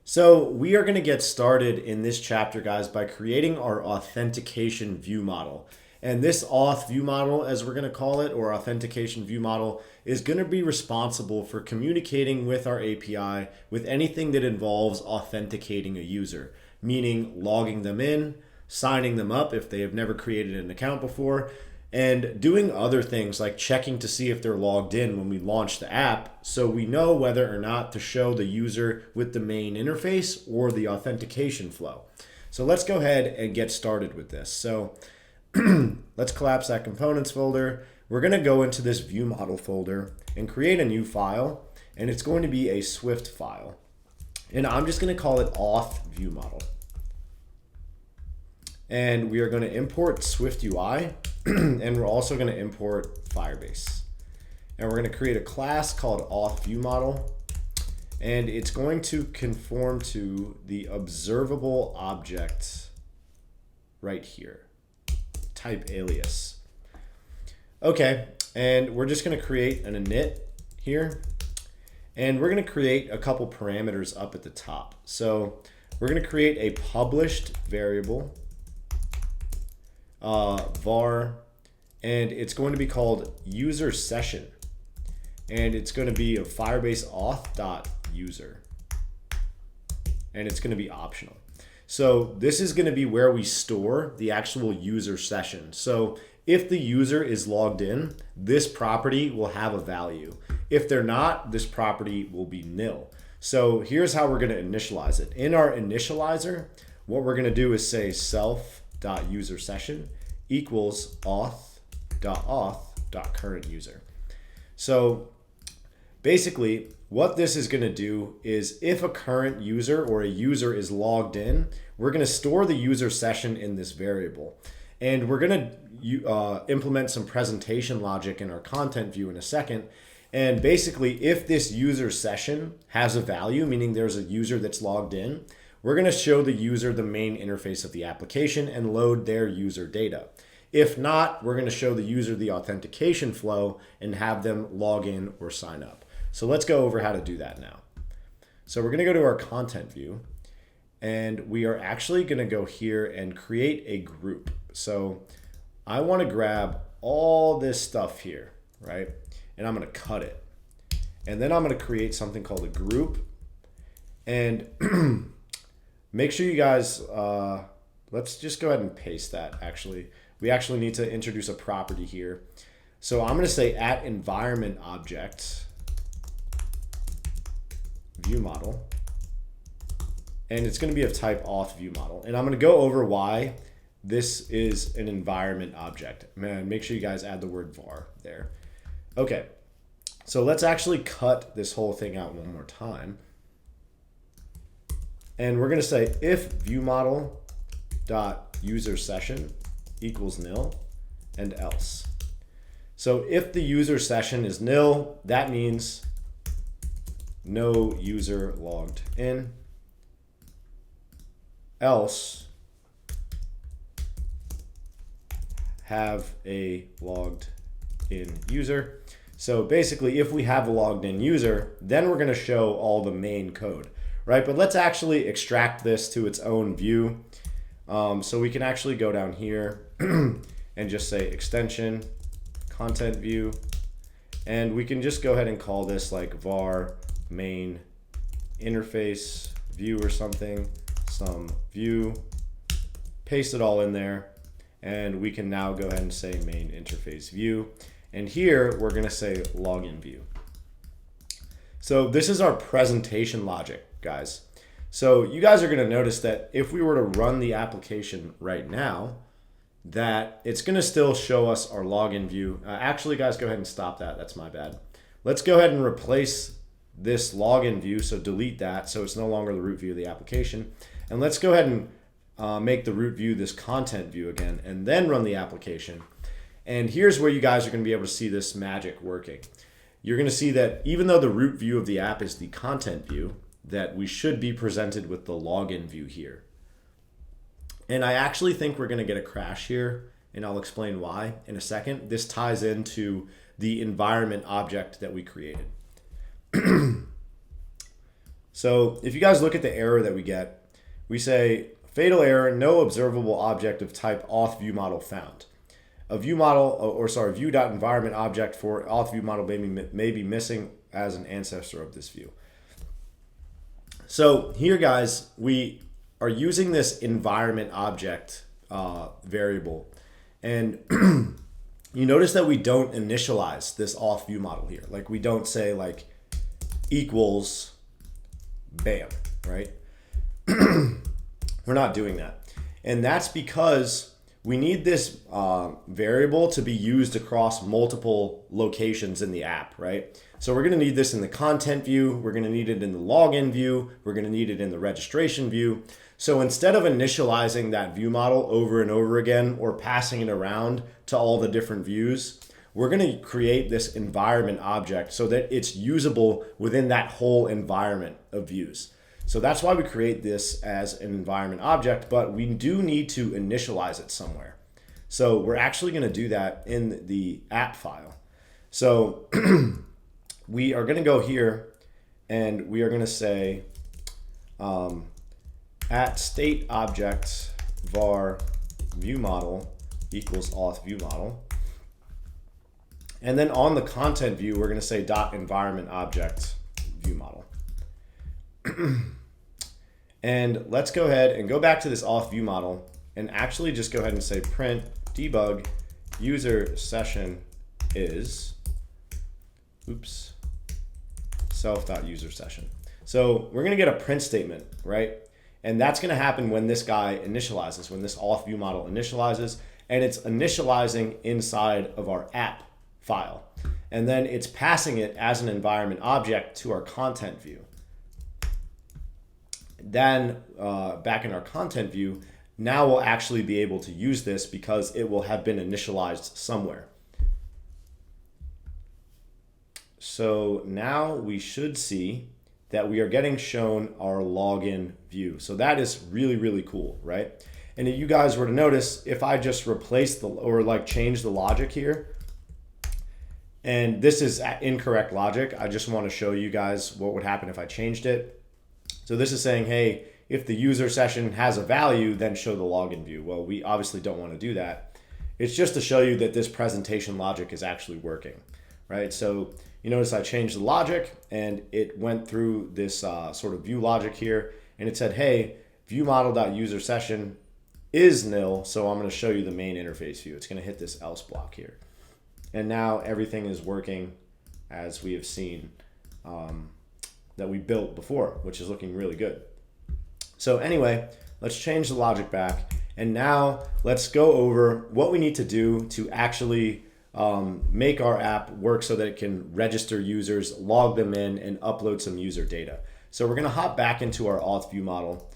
So we are going to get started in this chapter, guys, by creating our authentication view model. And this auth view model, as we're going to call it, or authentication view model, is going to be responsible for communicating with our API with anything that involves authenticating a user, meaning logging them in, signing them up if they have never created an account before, and doing other things like checking to see if they're logged in when we launch the app, so we know whether or not to show the user with the main interface or the authentication flow. So let's go ahead and get started with this. So let's collapse that components folder. We're going to go into this view model folder and create a new file, and it's going to be a Swift file. And I'm just going to call it auth view model. And we are going to import SwiftUI, and we're also going to import Firebase. And we're going to create a class called auth view model, and it's going to conform to the observable object right here. Type alias. Okay, and we're just going to create an init here, and we're going to create a couple parameters up at the top. So we're going to create a published variable, var, and it's going to be called user session, and it's going to be a Firebase auth.user, and it's going to be optional. So this is going to be where we store the actual user session. So if the user is logged in, this property will have a value. If they're not, this property will be nil. So here's how we're going to initialize it. In our initializer, what we're going to do is say self.userSession equals auth.auth.currentUser. So basically, what this is going to do is if a current user or a user is logged in, we're going to store the user session in this variable. And we're going to implement some presentation logic in our content view in a second. And basically, if this user session has a value, meaning there's a user that's logged in, we're going to show the user the main interface of the application and load their user data. If not, we're going to show the user the authentication flow and have them log in or sign up. So let's go over how to do that now. So we're going to go to our content view, and we are actually going to go here and create a group. So I want to grab all this stuff here, right? And I'm going to cut it. And then I'm going to create something called a group. And make sure you guys, let's just go ahead and paste that actually. We actually need to introduce a property here. So I'm going to say at environment object view model, and it's going to be of type auth view model. And I'm going to go over why this is an environment object. Man, make sure you guys add the word var there. Okay, so let's actually cut this whole thing out one more time. And we're going to say if view model dot user session equals nil and else. So if the user session is nil, that means no user logged in. Else, have a logged in user. So basically, if we have a logged in user, then we're going to show all the main code, right? But let's actually extract this to its own view. So we can actually go down here and just say extension content view, and we can just go ahead and call this like var main interface view or something, some view, paste it all in there, and we can now go ahead and say main interface view. And here we're going to say login view. So this is our presentation logic, guys. So you guys are going to notice that if we were to run the application right now, that it's going to still show us our login view. Actually, guys, go ahead and stop that. That's my bad. Let's go ahead and replace this login view. So delete that. So it's no longer the root view of the application. And let's go ahead and make the root view this content view again, and then run the application. And here's where you guys are going to be able to see this magic working. You're going to see that even though the root view of the app is the content view, that we should be presented with the login view here. And I actually think we're going to get a crash here, and I'll explain why in a second. This ties into the environment object that we created. So if you guys look at the error that we get, we say fatal error, no observable object of type auth view model found. A view model, view.environment object for auth view model may be missing as an ancestor of this view. So here, guys, we are using this environment object variable, and you notice that we don't initialize this auth view model here. Like, we don't say like equals bam, right? We're not doing that. And that's because we need this variable to be used across multiple locations in the app, right? So we're going to need this in the content view. We're going to need it in the login view. We're going to need it in the registration view. So instead of initializing that view model over and over again or passing it around to all the different views, we're going to create this environment object so that it's usable within that whole environment of views. So that's why we create this as an environment object, but we do need to initialize it somewhere. So we're actually going to do that in the app file. So we are going to go here and we are going to say at state object var view model equals auth view model. And then on the content view, we're going to say dot environment object view model. And let's go ahead and go back to this auth view model and actually just go ahead and say print debug user session is self.user session. So we're going to get a print statement, right? And that's going to happen when this guy initializes, when this auth view model initializes, and it's initializing inside of our app file. And then it's passing it as an environment object to our content view. Then back in our content view, now we'll actually be able to use this because it will have been initialized somewhere. So now we should see that we are getting shown our login view. So that is really, really cool, right? And if you guys were to notice, if I just replace change the logic here, and this is incorrect logic, I just want to show you guys what would happen if I changed it. So this is saying, hey, if the user session has a value, then show the login view. Well, we obviously don't want to do that. It's just to show you that this presentation logic is actually working, right? So you notice I changed the logic and it went through this sort of view logic here, and it said, hey, view model.user session is nil, so I'm going to show you the main interface view. It's going to hit this else block here. And now everything is working as we have seen that we built before, which is looking really good. So anyway, let's change the logic back. And now let's go over what we need to do to actually make our app work so that it can register users, log them in, and upload some user data. So we're going to hop back into our auth view model.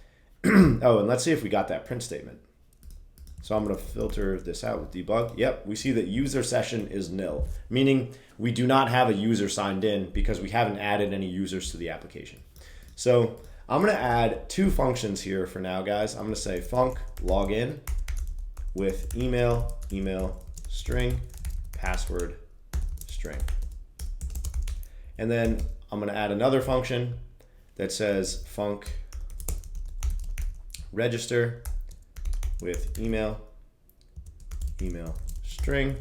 Oh, and let's see if we got that print statement. So I'm going to filter this out with debug. Yep, we see that user session is nil, meaning we do not have a user signed in because we haven't added any users to the application. So I'm going to add two functions here for now, guys. I'm going to say func login with email string, password string. And then I'm going to add another function that says func register with email string,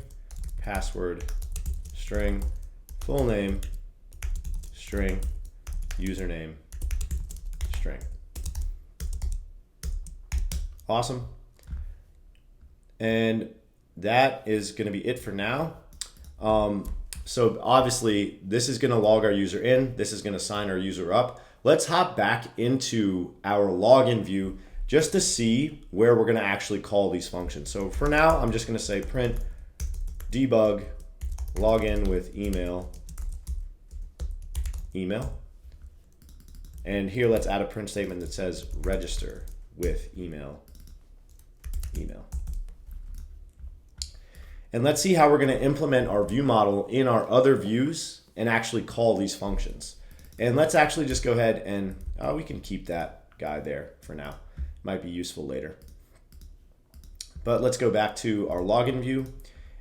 password string, full name string, username string. Awesome. And that is going to be it for now. So obviously this is going to log our user in. This is going to sign our user up. let's hop back into our login view just to see where we're going to actually call these functions. So for now, I'm just going to say print debug login with email. And here let's add a print statement that says register with email. And let's see how we're going to implement our view model in our other views and actually call these functions. And let's actually just go ahead and we can keep that guy there for now. Might be useful later. But let's go back to our login view,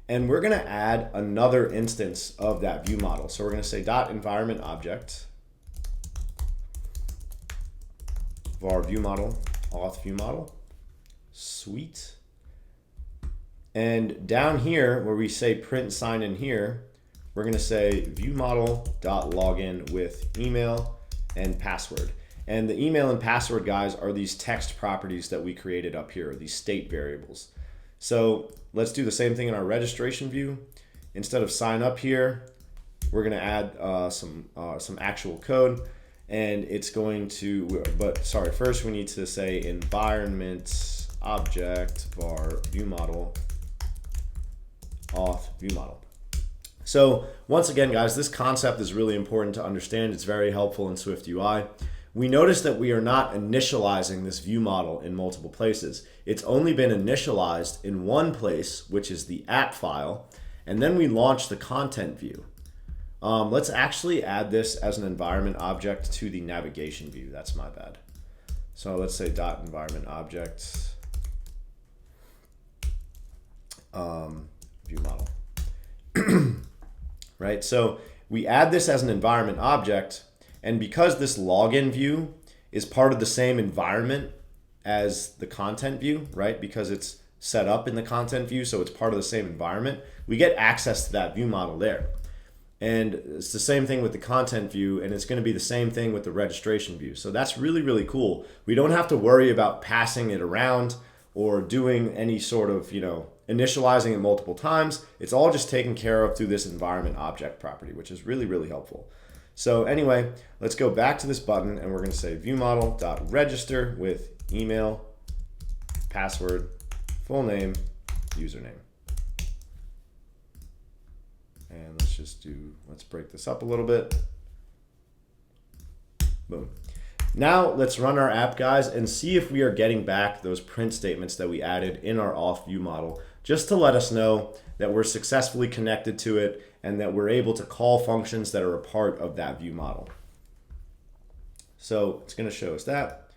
and we're going to add another instance of that view model. So we're going to say .environment object var view model, auth view model, sweet. And down here where we say print sign in here, we're going to say view model.login with email and password. And the email and password, guys, are these text properties that we created up here, these state variables. So let's do the same thing in our registration view. Instead of sign up here, we're going to add some actual code, and it's going to, first we need to say environment object var view model auth view model. So once again, guys, this concept is really important to understand. It's very helpful in SwiftUI. We notice that we are not initializing this view model in multiple places. It's only been initialized in one place, which is the app file, and then we launch the content view. Let's actually add this as an environment object to the navigation view. That's my bad. So let's say .environment object view model. Right, so we add this as an environment object, and because this login view is part of the same environment as the content view, right, because it's set up in the content view, so it's part of the same environment, we get access to that view model there. And it's the same thing with the content view, and it's going to be the same thing with the registration view. So that's really, really cool. We don't have to worry about passing it around or doing any sort of, initializing it multiple times. It's all just taken care of through this environment object property, which is really, really helpful. So anyway, let's go back to this button, and we're going to say view model.register with email, password, full name, username. And let's break this up a little bit. Boom. Now let's run our app, guys, and see if we are getting back those print statements that we added in our auth view model, just to let us know that we're successfully connected to it and that we're able to call functions that are a part of that view model. So it's going to show us that.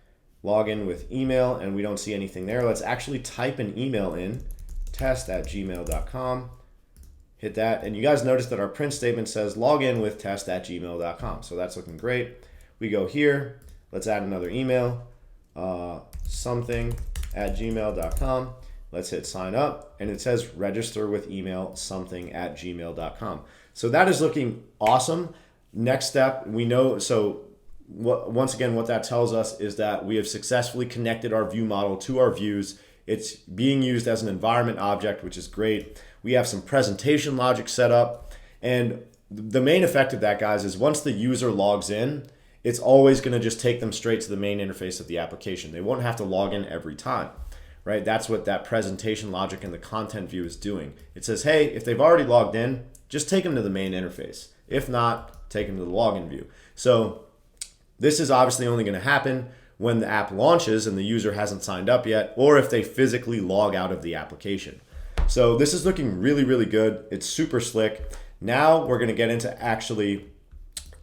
Login with email, and we don't see anything there. Let's actually type an email in, test@gmail.com. Hit that, and you guys notice that our print statement says login with test@gmail.com. So that's looking great. We go here. Let's add another email, something@gmail.com. Let's hit sign up, and it says register with email something@gmail.com. So that is looking awesome. Next step, we know, once again, what that tells us is that we have successfully connected our view model to our views. It's being used as an environment object, which is great. We have some presentation logic set up, and the main effect of that, guys, is once the user logs in, it's always going to just take them straight to the main interface of the application. They won't have to log in every time, right? That's what that presentation logic in the content view is doing. It says, hey, if they've already logged in, just take them to the main interface. If not, take them to the login view. So this is obviously only going to happen when the app launches and the user hasn't signed up yet, or if they physically log out of the application. So this is looking really, really good. It's super slick. Now we're going to get into actually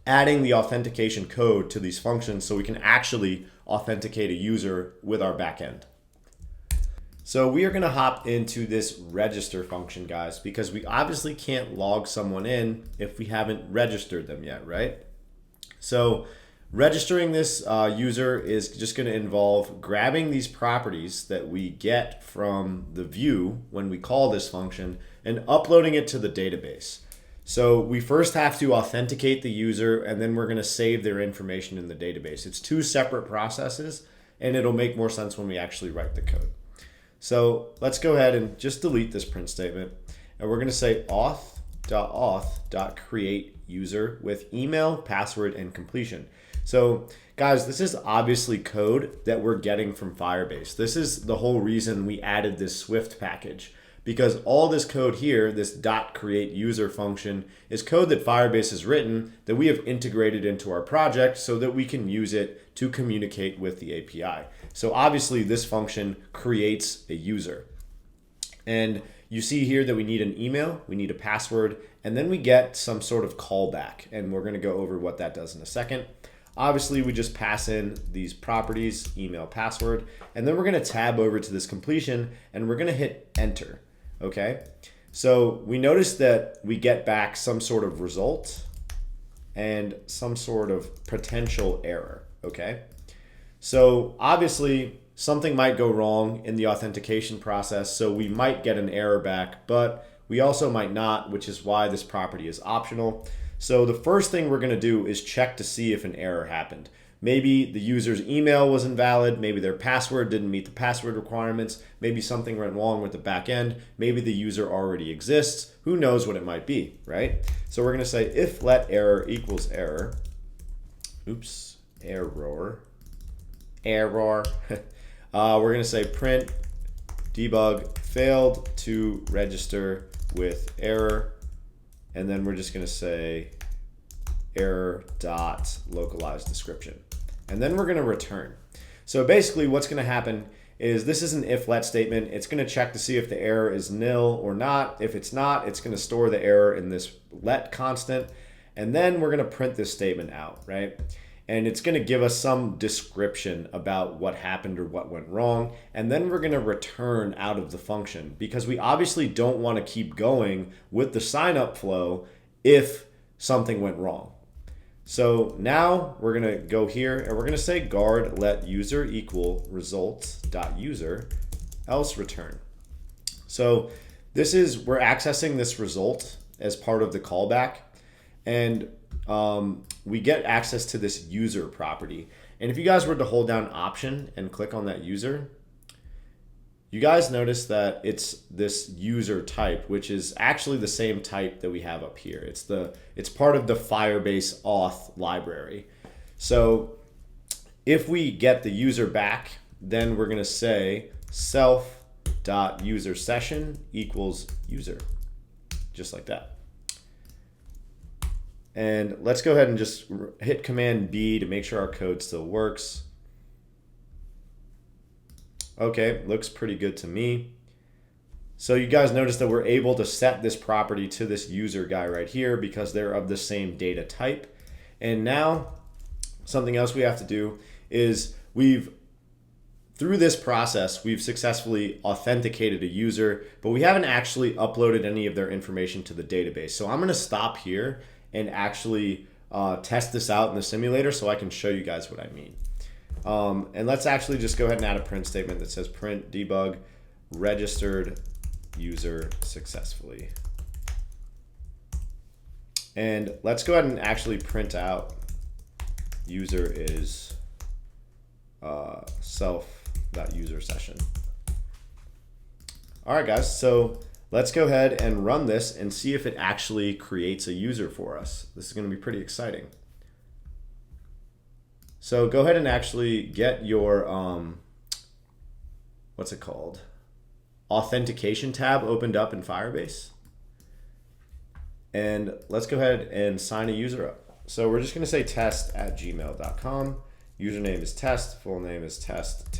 adding the authentication code to these functions so we can actually authenticate a user with our backend. So we are going to hop into this register function, guys, because we obviously can't log someone in if we haven't registered them yet, right? So registering this user is just going to involve grabbing these properties that we get from the view when we call this function and uploading it to the database. So we first have to authenticate the user, and then we're going to save their information in the database. It's two separate processes, and it'll make more sense when we actually write the code. So let's go ahead and just delete this print statement, and we're going to say auth.auth.create user with email, password, and completion. So guys, this is obviously code that we're getting from Firebase. This is the whole reason we added this Swift package, because all this code here, this .create user function, is code that Firebase has written that we have integrated into our project so that we can use it to communicate with the API. So obviously this function creates a user. And you see here that we need an email, we need a password, and then we get some sort of callback. And we're going to go over what that does in a second. Obviously, we just pass in these properties, email, password, and then we're going to tab over to this completion and we're going to hit enter. Okay, so we notice that we get back some sort of result and some sort of potential error. Okay, so obviously something might go wrong in the authentication process, so we might get an error back, but we also might not, which is why this property is optional. So the first thing we're going to do is check to see if an error happened. Maybe the user's email was invalid, maybe their password didn't meet the password requirements, maybe something went wrong with the back end, maybe the user already exists, who knows what it might be, right? So we're going to say if let error equals error, error. We're going to say print debug failed to register with error, and then we're just going to say error dot localized description, and then we're going to return. So basically what's going to happen is this is an if let statement. It's going to check to see if the error is nil or not. If it's not, it's going to store the error in this let constant, and then we're going to print this statement out, right? And it's going to give us some description about what happened or what went wrong, and then we're going to return out of the function, because we obviously don't want to keep going with the sign up flow if something went wrong. So now we're going to go here and we're going to say guard let user equal results.user else return. So this is, we're accessing this result as part of the callback, and we get access to this user property. And if you guys were to hold down option and click on that user, you guys notice that it's this user type, which is actually the same type that we have up here. It's part of the Firebase auth library. So if we get the user back, then we're going to say self.user session equals user, just like that. And let's go ahead and just hit Command B to make sure our code still works. Okay, looks pretty good to me. So you guys notice that we're able to set this property to this user guy right here because they're of the same data type. And now something else we have to do is through this process, we've successfully authenticated a user, but we haven't actually uploaded any of their information to the database. So I'm going to stop here and actually test this out in the simulator so I can show you guys what I mean. And let's actually just go ahead and add a print statement that says print debug registered user successfully. And let's go ahead and actually print out user is self.user session. All right, guys, so let's go ahead and run this and see if it actually creates a user for us. This is going to be pretty exciting. So go ahead and actually get your, what's it called? Authentication tab opened up in Firebase. And let's go ahead and sign a user up. So we're just going to say test@gmail.com. Username is test, full name is test,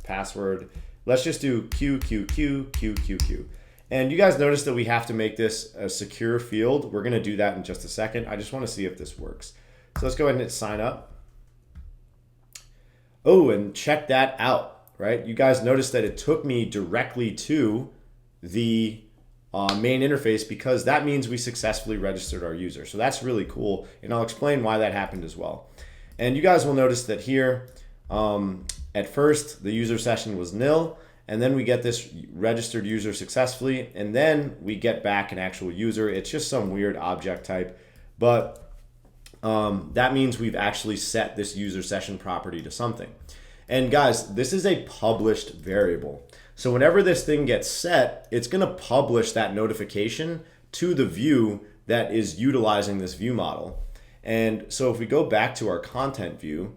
password. Let's just do QQQ. And you guys notice that we have to make this a secure field. We're going to do that in just a second. I just want to see if this works. So let's go ahead and hit sign up. Oh, and check that out, right? You guys notice that it took me directly to the main interface because that means we successfully registered our user. So that's really cool, and I'll explain why that happened as well. And you guys will notice that here, at first, the user session was nil, and then we get this registered user successfully, and then we get back an actual user. It's just some weird object type, but that means we've actually set this user session property to something. And guys, this is a published variable. So whenever this thing gets set, it's going to publish that notification to the view that is utilizing this view model. And so if we go back to our content view,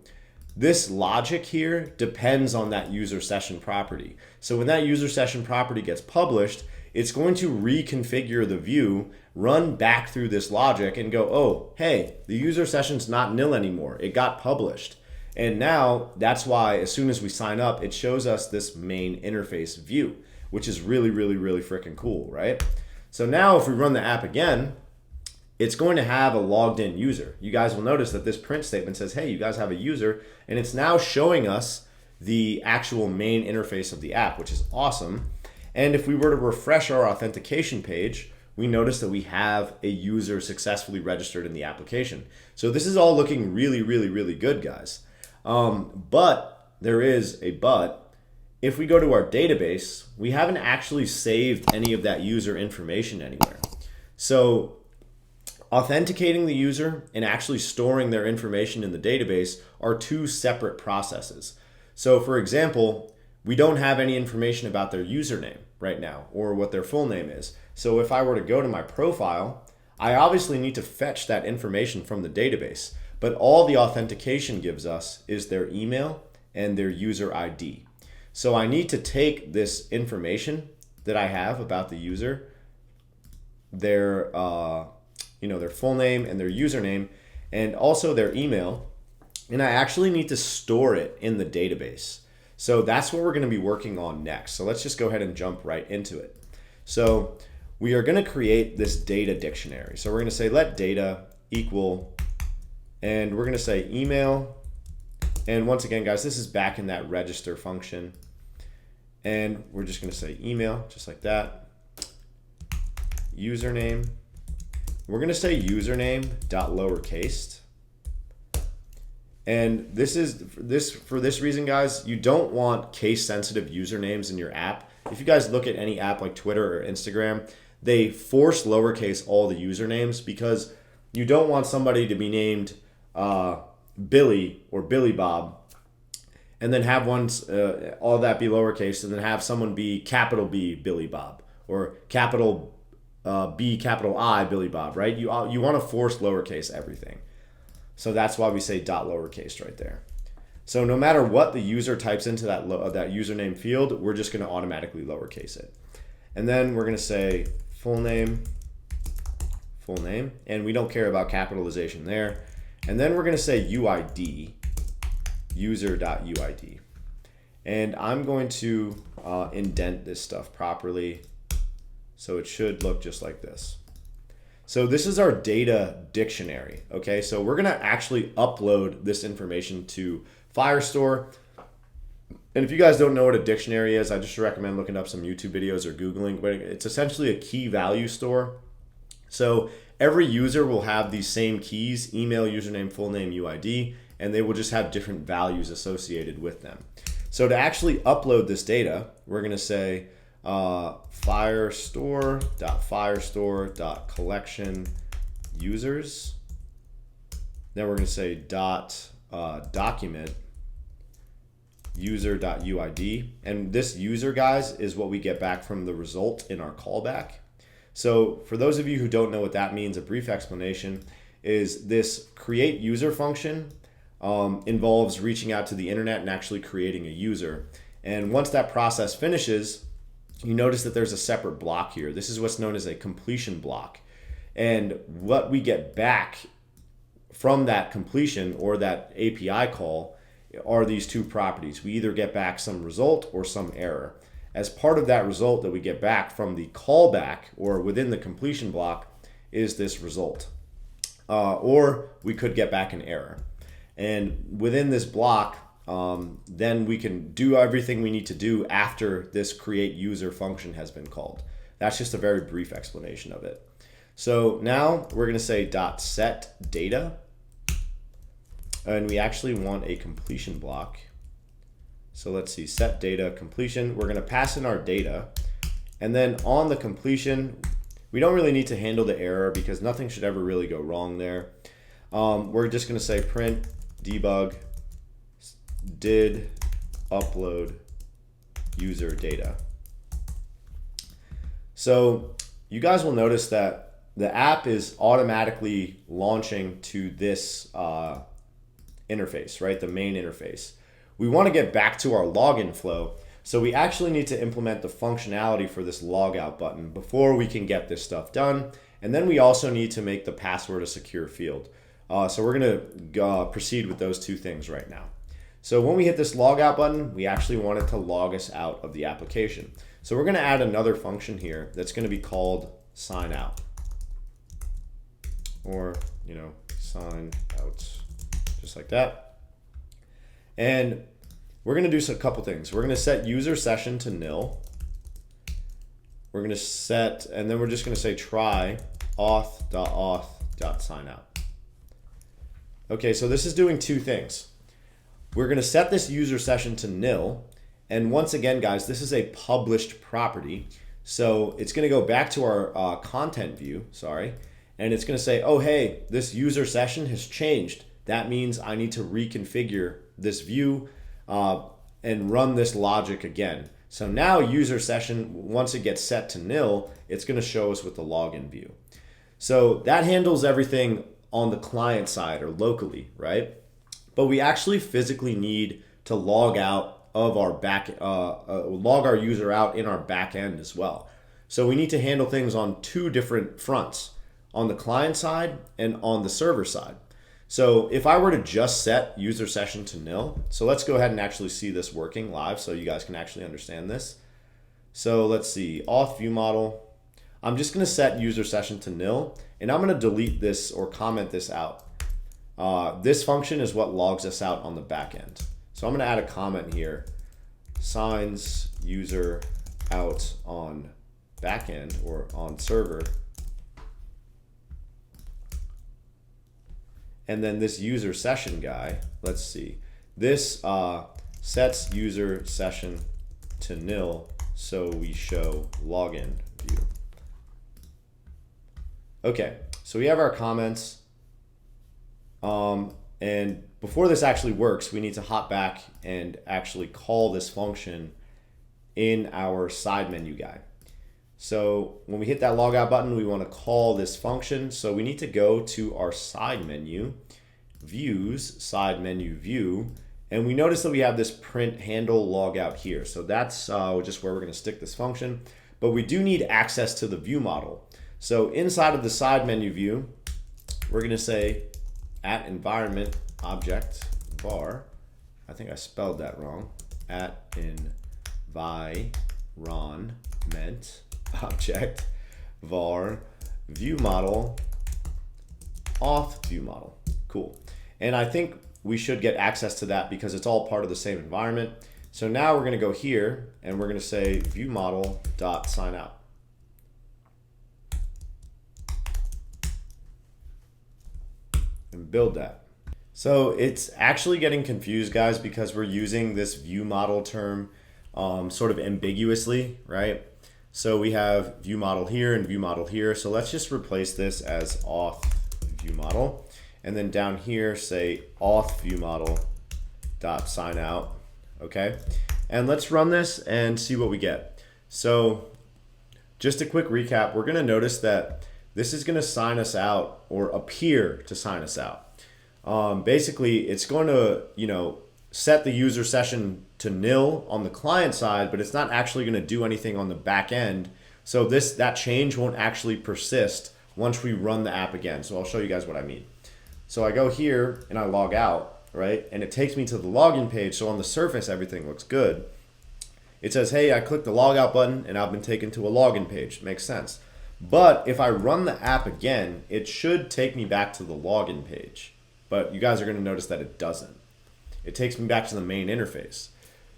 this logic here depends on that user session property. So when that user session property gets published, it's going to reconfigure the view, run back through this logic and go, oh, hey, the user session's not nil anymore. It got published. And now that's why as soon as we sign up, it shows us this main interface view, which is really, really, really freaking cool, right? So now if we run the app again, it's going to have a logged in user. You guys will notice that this print statement says, hey, you guys have a user, and it's now showing us the actual main interface of the app, which is awesome. And if we were to refresh our authentication page, we notice that we have a user successfully registered in the application. So this is all looking really, really, really good, guys. But there is a but. If we go to our database, we haven't actually saved any of that user information anywhere. So authenticating the user and actually storing their information in the database are two separate processes. So for example, we don't have any information about their username right now or what their full name is. So if I were to go to my profile, I obviously need to fetch that information from the database, but all the authentication gives us is their email and their user ID. So I need to take this information that I have about the user, their full name and their username, and also their email, and I actually need to store it in the database. So that's what we're going to be working on next. So let's just go ahead and jump right into it. So we are going to create this data dictionary. So we're going to say let data equal, and we're going to say email. And once again, guys, this is back in that register function. And we're just going to say email, just like that. Username. We're going to say username dot lowercase. And for this reason, guys, you don't want case sensitive usernames in your app. If you guys look at any app like Twitter or Instagram, they force lowercase all the usernames because you don't want somebody to be named Billy or Billy Bob and then have all that be lowercase and then have someone be capital B Billy Bob or capital B capital I Billy Bob, right? You want to force lowercase everything. So that's why we say dot lowercase right there. So no matter what the user types into that username field, we're just going to automatically lowercase it. And then we're going to say full name, and we don't care about capitalization there. And then we're going to say UID, user.uid. And I'm going to indent this stuff properly. So it should look just like this. So this is our data dictionary, okay? So we're gonna actually upload this information to Firestore. And if you guys don't know what a dictionary is, I just recommend looking up some YouTube videos or Googling, but it's essentially a key value store. So every user will have these same keys, email, username, full name, UID, and they will just have different values associated with them. So to actually upload this data, we're gonna say, firestore.firestore.collection users. Then we're going to say document user.uid. And this user, guys, is what we get back from the result in our callback. So for those of you who don't know what that means, a brief explanation is this create user function involves reaching out to the internet and actually creating a user. And once that process finishes, you notice that there's a separate block here. This is what's known as a completion block. And what we get back from that completion or that API call are these two properties. We either get back some result or some error. As part of that result that we get back from the callback or within the completion block is this result. Or we could get back an error. And within this block, then we can do everything we need to do after this create user function has been called. That's just a very brief explanation of it. So now we're going to say .set data, and we actually want a completion block. So let's see, set data completion. We're going to pass in our data, and then on the completion, we don't really need to handle the error because nothing should ever really go wrong there. We're just going to say print debug did upload user data. So you guys will notice that the app is automatically launching to this interface, right? The main interface. We want to get back to our login flow. So we actually need to implement the functionality for this logout button before we can get this stuff done. And then we also need to make the password a secure field. So we're going to proceed with those two things right now. So when we hit this logout button, we actually want it to log us out of the application. So we're going to add another function here that's going to be called sign out, or sign out, just like that. And we're going to do a couple things. We're going to set user session to nil. We're going to set, and then we're just going to say try auth.auth.signout. Okay, so this is doing two things. We're going to set this user session to nil. And once again, guys, this is a published property. So it's going to go back to our content view, and it's going to say, oh, hey, this user session has changed. That means I need to reconfigure this view and run this logic again. So now user session, once it gets set to nil, it's going to show us with the login view. So that handles everything on the client side or locally, right? But we actually physically need to log out of our log our user out in our back end as well. So we need to handle things on two different fronts, on the client side and on the server side. So if I were to just set user session to nil, so let's go ahead and actually see this working live so you guys can actually understand this. So let's see, auth view model. I'm just going to set user session to nil, and I'm going to delete this or comment this out. This function is what logs us out on the back end. So I'm going to add a comment here, signs user out on back end or on server. And then this user session guy, let's see, this sets user session to nil, so we show login view. Okay, so we have our comments. And before this actually works, we need to hop back and actually call this function in our side menu guy. So when we hit that logout button, we want to call this function. So we need to go to our side menu, views, side menu view, and we notice that we have this print handle logout here. So that's just where we're going to stick this function. But we do need access to the view model. So inside of the side menu view, we're going to say at environment object var, I think I spelled that wrong, at environment object var view model auth view model. Cool. And I think we should get access to that because it's all part of the same environment. So now we're going to go here and we're going to say view model dot sign out. And build that. So it's actually getting confused, guys, because we're using this view model term sort of ambiguously, right? So we have view model here and view model here. So let's just replace this as auth view model. And then down here, say auth view model dot sign out. Okay. And let's run this and see what we get. So just a quick recap, we're going to notice that this is going to sign us out or appear to sign us out. Basically, it's going to, set the user session to nil on the client side, but it's not actually going to do anything on the back end. So that change won't actually persist once we run the app again. So I'll show you guys what I mean. So I go here and I log out, right? And it takes me to the login page. So on the surface, everything looks good. It says, hey, I clicked the logout button and I've been taken to a login page. Makes sense. But if I run the app again, it should take me back to the login page. But you guys are going to notice that it doesn't. It takes me back to the main interface.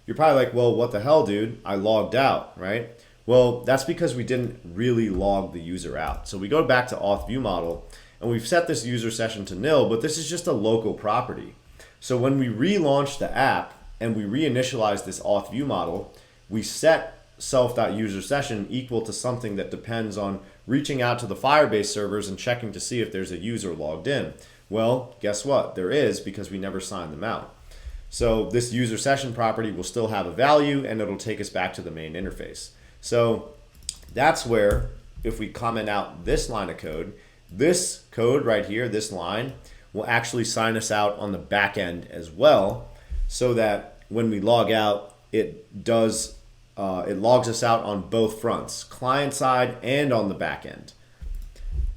You're probably like, well, what the hell, dude? I logged out, right? Well, that's because we didn't really log the user out. So we go back to auth view model and we've set this user session to nil, but this is just a local property. So when we relaunch the app and we reinitialize this auth view model, we set self.userSession equal to something that depends on reaching out to the Firebase servers and checking to see if there's a user logged in. Well, guess what? There is, because we never signed them out. So this user session property will still have a value and it'll take us back to the main interface. So that's where if we comment out this line of code, this code right here, this line, will actually sign us out on the back end as well, so that when we log out, it logs us out on both fronts, client side and on the back end.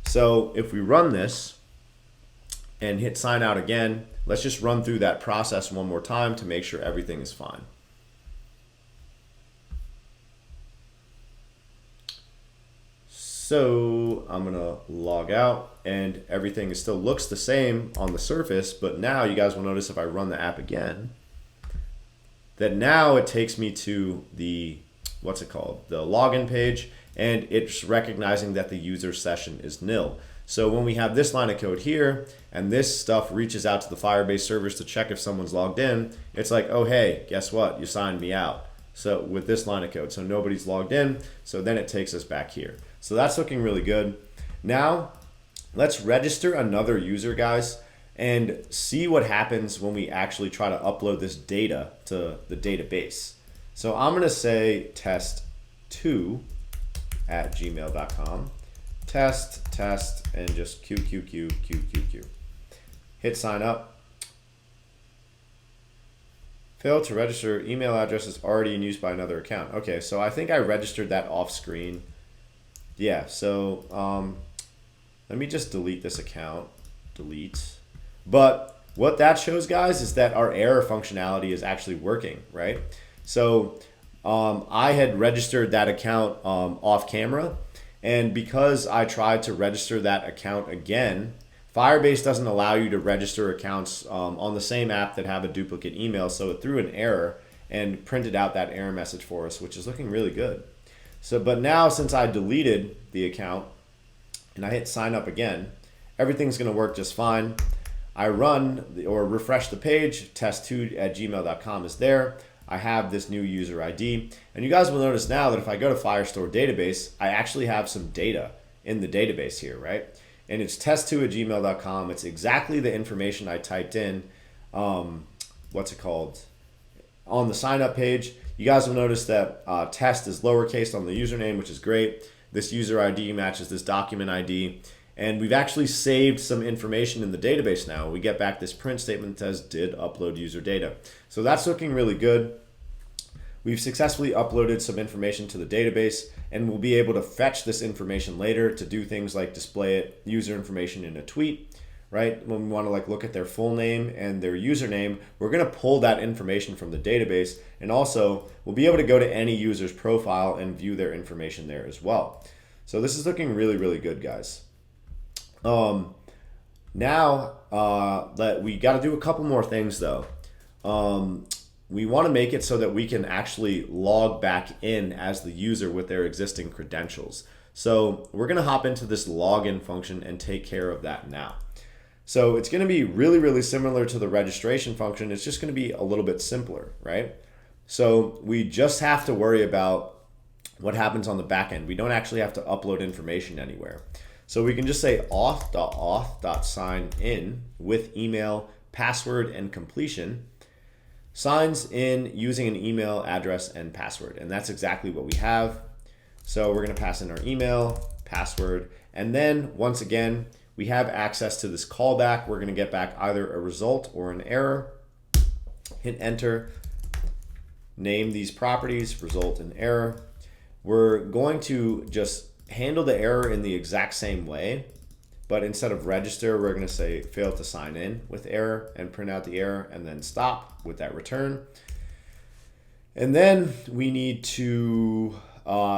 So if we run this and hit sign out again, let's just run through that process one more time to make sure everything is fine. So I'm gonna log out and everything still looks the same on the surface, but now you guys will notice if I run the app again, that now it takes me to the, what's it called, the login page, and it's recognizing that the user session is nil. So when we have this line of code here, and this stuff reaches out to the Firebase servers to check if someone's logged in, it's like, oh hey, guess what, you signed me out. So with this line of code, so nobody's logged in, so then it takes us back here. So that's looking really good. Now, let's register another user, guys, and see what happens when we actually try to upload this data to the database. So I'm gonna say test2@gmail.com, test, and just QQQ. Hit sign up. Failed to register, email address is already in use by another account. Okay, so I think I registered that off screen. Yeah, so let me just delete this account, delete. But what that shows, guys, is that our error functionality is actually working, right? So I had registered that account off camera, and because I tried to register that account again, Firebase doesn't allow you to register accounts on the same app that have a duplicate email, so it threw an error and printed out that error message for us, which is looking really good. So, but now since I deleted the account and I hit sign up again, everything's gonna work just fine. I run or refresh the page, test2@gmail.com is there. I have this new user ID, and you guys will notice now that if I go to Firestore database, I actually have some data in the database here, right? And it's test2@gmail.com. It's exactly the information I typed in, what's it called, on the sign up page. You guys will notice that test is lowercase on the username, which is great. This user ID matches this document ID. And we've actually saved some information in the database now. We get back this print statement that says did upload user data. So that's looking really good. We've successfully uploaded some information to the database, and we'll be able to fetch this information later to do things like display it, user information in a tweet, right? When we want to like look at their full name and their username, we're going to pull that information from the database, and also we'll be able to go to any user's profile and view their information there as well. So this is looking really, really good, guys. Now that we got to do a couple more things though. We want to make it so that we can actually log back in as the user with their existing credentials. So we're going to hop into this login function and take care of that now. So it's going to be really, really similar to the registration function. It's just going to be a little bit simpler, right? So we just have to worry about what happens on the back end. We don't actually have to upload information anywhere. So we can just say auth.auth.sign-in with email, password, and completion. Signs in using an email address and password. And that's exactly what we have. So we're going to pass in our email, password, and then once again, we have access to this callback. We're going to get back either a result or an error. Hit enter, name these properties, result and error. We're going to just handle the error in the exact same way, but instead of register, we're going to say failed to sign in with error and print out the error and then stop with that return. And then we need to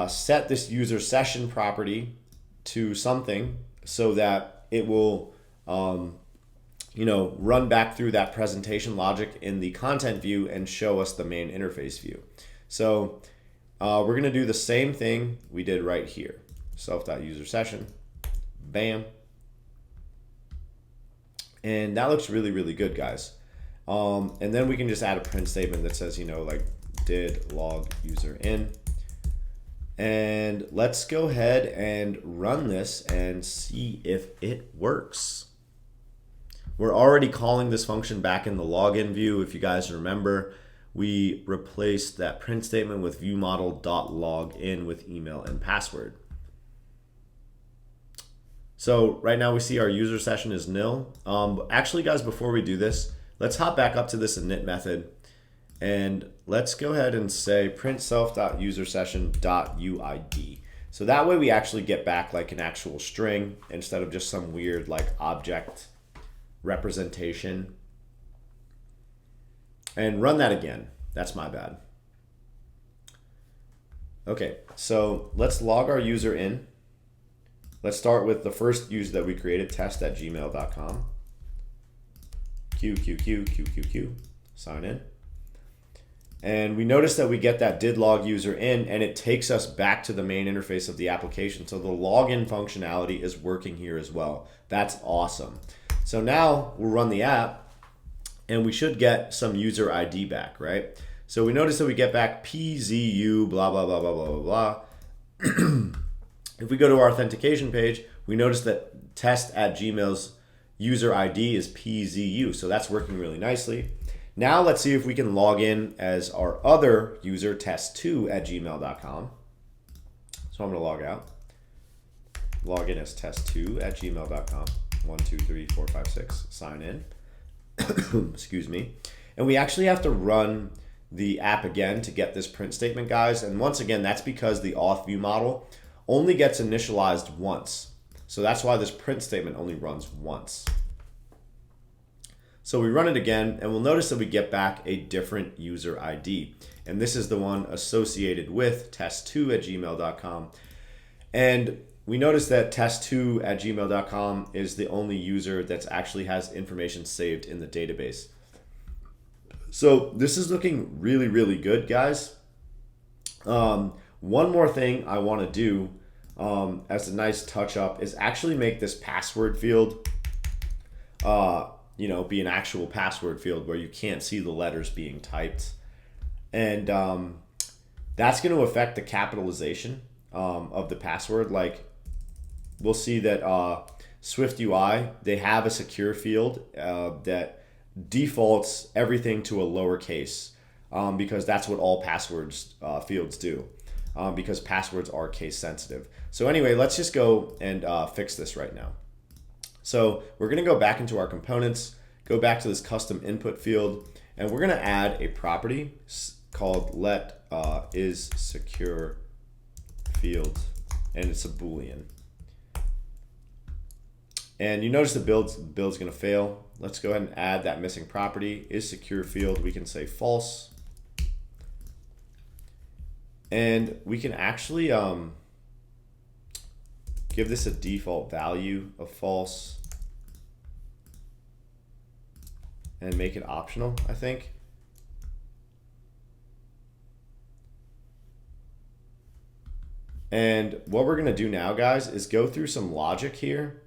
set this user session property to something so that it will run back through that presentation logic in the content view and show us the main interface view. So we're going to do the same thing we did right here. Self.user session, bam. And that looks really, really good, guys. And then we can just add a print statement that says, like did log user in. And let's go ahead and run this and see if it works. We're already calling this function back in the login view. If you guys remember, we replaced that print statement with viewModel.login with email and password. So right now we see our user session is nil. Actually, guys, before we do this, let's hop back up to this init method, and let's go ahead and say print self.usersession.uid. So that way we actually get back like an actual string instead of just some weird like object representation. And run that again. That's my bad. Okay, so let's log our user in. Let's start with the first user that we created, test@gmail.com. Q, sign in. And we notice that we get that did log user in, and it takes us back to the main interface of the application. So the login functionality is working here as well. That's awesome. So now we'll run the app, and we should get some user ID back, right? So we notice that we get back PZU, blah, blah, blah, blah, blah, blah, blah. If we go to our authentication page, we notice that test@gmail's user ID is PZU. So that's working really nicely. Now let's see if we can log in as our other user, test2@gmail.com. So I'm gonna log out. Log in as test2@gmail.com. 1, 2, 3, 4, 5, 6, sign in. Excuse me. And we actually have to run the app again to get this print statement, guys. And once again, that's because the auth view model only gets initialized once. So that's why this print statement only runs once. So we run it again, and we'll notice that we get back a different user ID. And this is the one associated with test2@gmail.com. And we notice that test2@gmail.com is the only user that actually has information saved in the database. So this is looking really, really good, guys. One more thing I want to do as a nice touch up is actually make this password field, be an actual password field where you can't see the letters being typed. And that's going to affect the capitalization of the password. Like we'll see that SwiftUI, they have a secure field that defaults everything to a lowercase because that's what all passwords fields do because passwords are case sensitive. So anyway, let's just go and fix this right now. So we're going to go back into our components, go back to this custom input field, and we're going to add a property called let is secure field, and it's a Boolean. And you notice the build's going to fail. Let's go ahead and add that missing property, is secure field. We can say false. And we can actually give this a default value of false and make it optional, I think. And what we're going to do now, guys, is go through some logic here.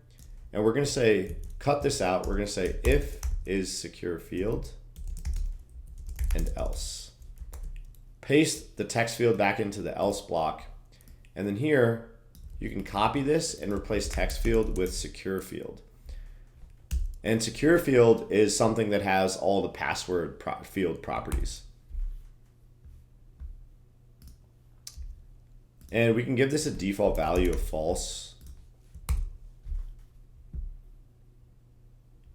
And we're going to say, cut this out. We're going to say if is secure field and else. Paste the text field back into the else block. And then here, you can copy this and replace text field with secure field. And secure field is something that has all the password field properties. And we can give this a default value of false.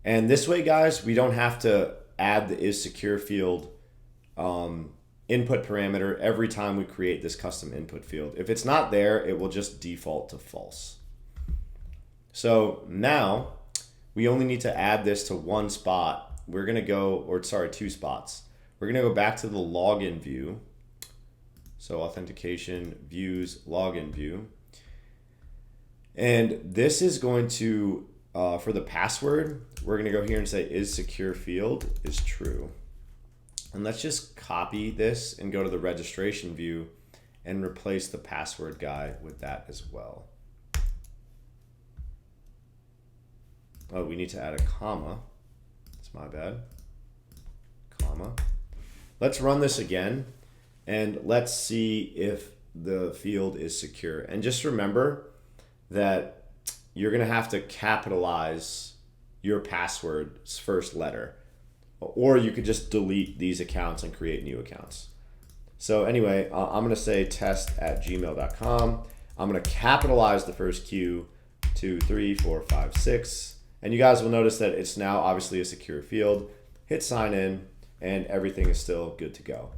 And this way, guys, we don't have to add the is secure field input parameter every time we create this custom input field. If it's not there, it will just default to false. So now we only need to add this to one spot. We're going to go, or sorry, two spots. We're going to go back to the login view. So authentication views login view. And this is going to, for the password, we're going to go here and say is secure field is true. And let's just copy this and go to the registration view and replace the password guy with that as well. Oh, we need to add a comma. That's my bad. Comma. Let's run this again and let's see if the field is secure. And just remember that you're going to have to capitalize your password's first letter, or you could just delete these accounts and create new accounts. So anyway, I'm going to say test@gmail.com. I'm going to capitalize the first Q, 2, 3, 4, 5, 6. And you guys will notice that it's now obviously a secure field. Hit sign in and everything is still good to go.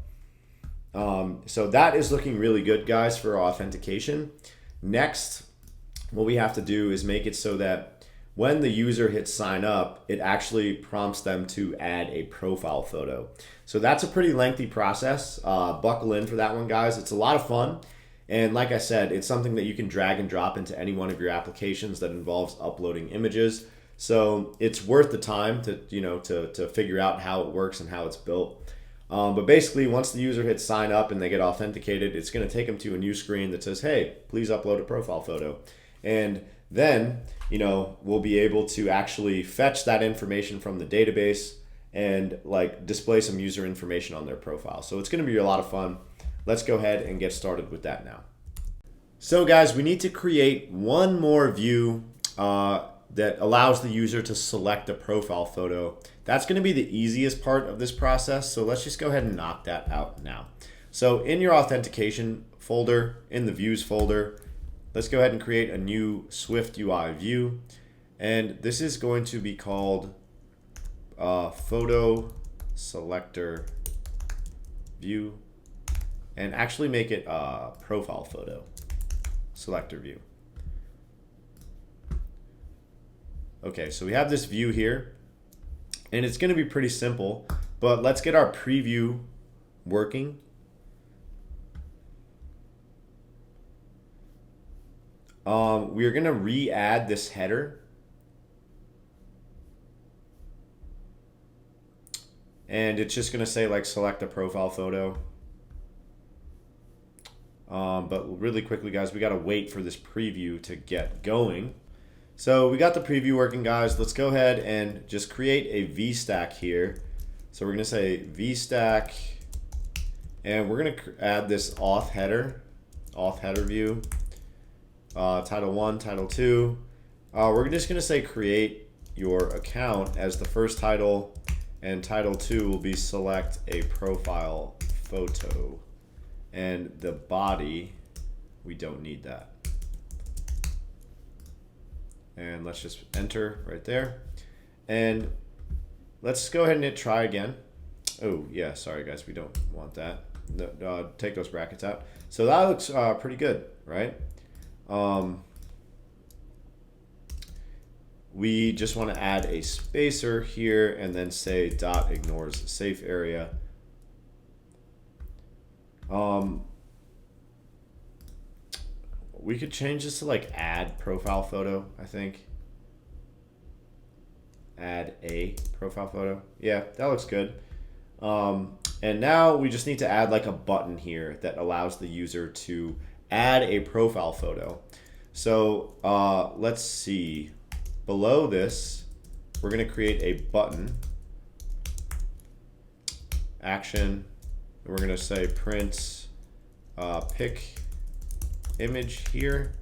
So that is looking really good, guys, for authentication. Next, what we have to do is make it so that when the user hits sign up, it actually prompts them to add a profile photo. So that's a pretty lengthy process. Buckle in for that one, guys. It's a lot of fun. And like I said, it's something that you can drag and drop into any one of your applications that involves uploading images. So it's worth the time to, to figure out how it works and how it's built. But basically, once the user hits sign up and they get authenticated, it's going to take them to a new screen that says, hey, please upload a profile photo. And then, we'll be able to actually fetch that information from the database and like display some user information on their profile. So it's going to be a lot of fun. Let's go ahead and get started with that now. So guys, we need to create one more view that allows the user to select a profile photo. That's going to be the easiest part of this process. So let's just go ahead and knock that out now. So in your authentication folder, in the views folder, let's go ahead and create a new SwiftUI view. And this is going to be called photo selector view, and actually make it a profile photo selector view. Okay, so we have this view here, and it's going to be pretty simple, but let's get our preview working. We're going to re-add this header. And it's just going to say like select a profile photo. But really quickly, guys, we got to wait for this preview to get going. So we got the preview working, guys. Let's go ahead and just create a VStack here. So we're going to say VStack, and we're going to add this auth header view, title 1, title 2. We're just going to say create your account as the first title, and title 2 will be select a profile photo. And the body, we don't need that. And let's just enter right there. And let's go ahead and hit try again. Oh yeah, sorry guys, we don't want that. No, take those brackets out. So that looks pretty good, right? We just want to add a spacer here and then say dot ignores safe area. We could change this to like add profile photo, I think. Add a profile photo. Yeah, that looks good. And now we just need to add like a button here that allows the user to add a profile photo. So let's see. Below this, we're going to create a button. Action. And we're going to say print pick image here.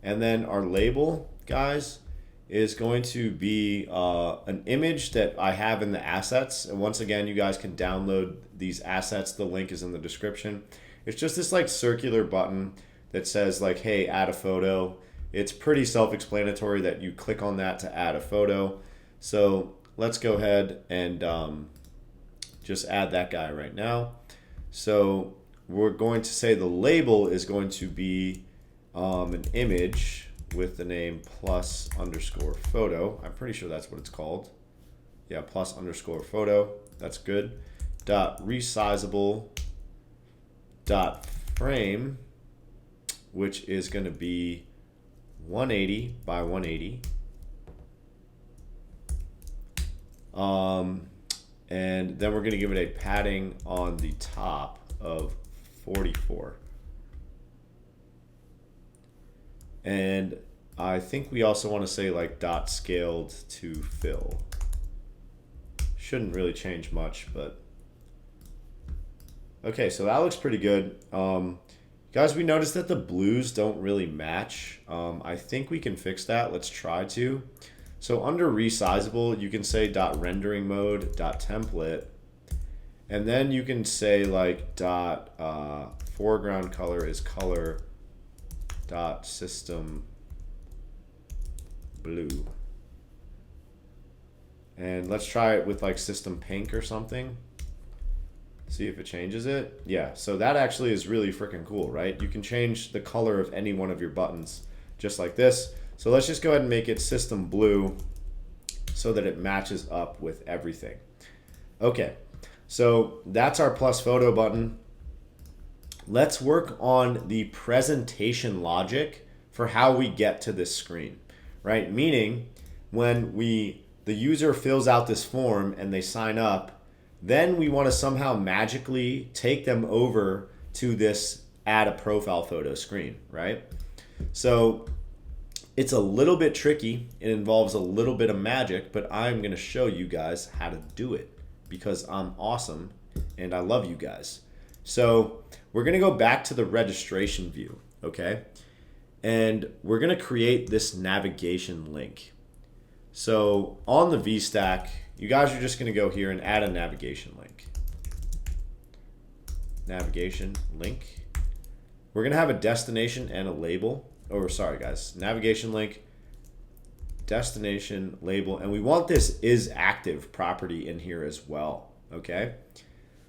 And then our label, guys, is going to be an image that I have in the assets. And once again, you guys can download these assets. The link is in the description. It's just this like circular button that says like, hey, add a photo. It's pretty self-explanatory that you click on that to add a photo. So let's go ahead and just add that guy right now. So we're going to say the label is going to be an image with the name plus underscore photo. I'm pretty sure that's what it's called. Yeah, plus underscore photo. That's good. Dot resizable dot frame, which is going to be 180 by 180. And then we're going to give it a padding on the top of 44. And I think we also want to say like dot scaled to fill. Shouldn't really change much, but okay, so that looks pretty good. Guys, we noticed that the blues don't really match. I think we can fix that. Let's try to. So under resizable, you can say dot rendering mode dot template, and then you can say like dot foreground color is color dot system blue. And let's try it with like system pink or something. See if it changes it. Yeah, so that actually is really freaking cool, right? You can change the color of any one of your buttons just like this. So let's just go ahead and make it system blue so that it matches up with everything. Okay, so that's our plus photo button. Let's work on the presentation logic for how we get to this screen, right? Meaning when the user fills out this form and they sign up, then we want to somehow magically take them over to this add a profile photo screen, right? So it's a little bit tricky. It involves a little bit of magic, but I'm going to show you guys how to do it because I'm awesome and I love you guys. So we're going to go back to the registration view, okay? And we're going to create this navigation link. So on the VStack, you guys are just going to go here and add a navigation link. Navigation link. We're going to have a destination and a label. Or sorry guys, navigation link, destination, label, and we want this is active property in here as well, okay?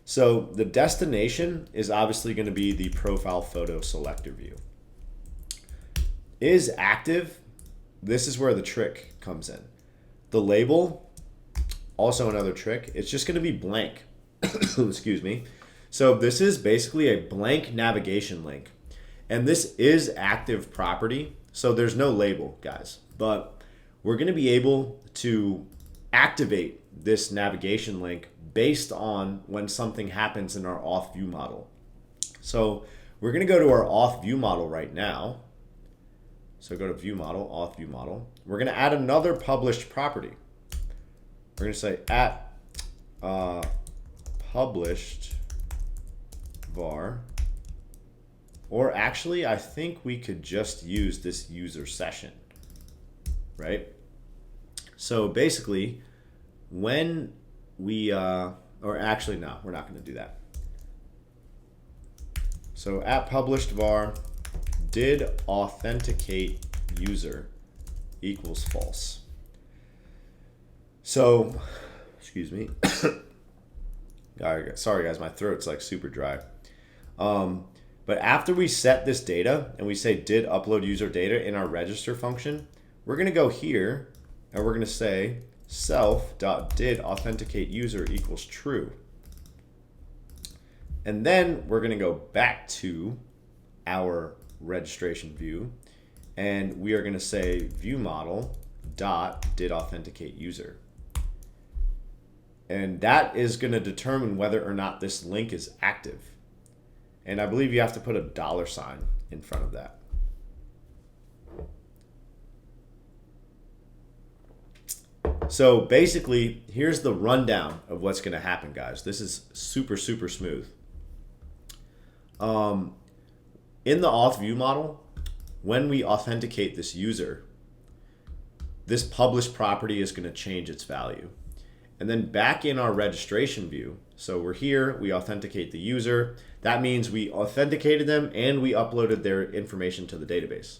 So the destination is obviously going to be the profile photo selector view. Is active, this is where the trick comes in. The label, also another trick, it's just going to be blank. Excuse me. So this is basically a blank navigation link. And this is active property, so there's no label, guys. But we're going to be able to activate this navigation link based on when something happens in our auth view model. So we're going to go to our auth view model right now. So go to view model, auth view model. We're going to add another published property. We're going to say at published var. Or actually, I think we could just use this user session, right? So basically, when we, or actually, no, we're not going to do that. So at published var did authenticate user equals false. So, excuse me. Sorry guys, my throat's like super dry. But after we set this data and we say did upload user data in our register function, we're going to go here and we're going to say self.did authenticate user equals true. And then we're going to go back to our registration view and we are going to say view model dot did authenticate user. And that is going to determine whether or not this link is active. And I believe you have to put a $sign in front of that. So basically, here's the rundown of what's going to happen, guys. This is super, super smooth. In the auth view model, when we authenticate this user, this published property is going to change its value. And then back in our registration view, so we're here, we authenticate the user. That means we authenticated them and we uploaded their information to the database.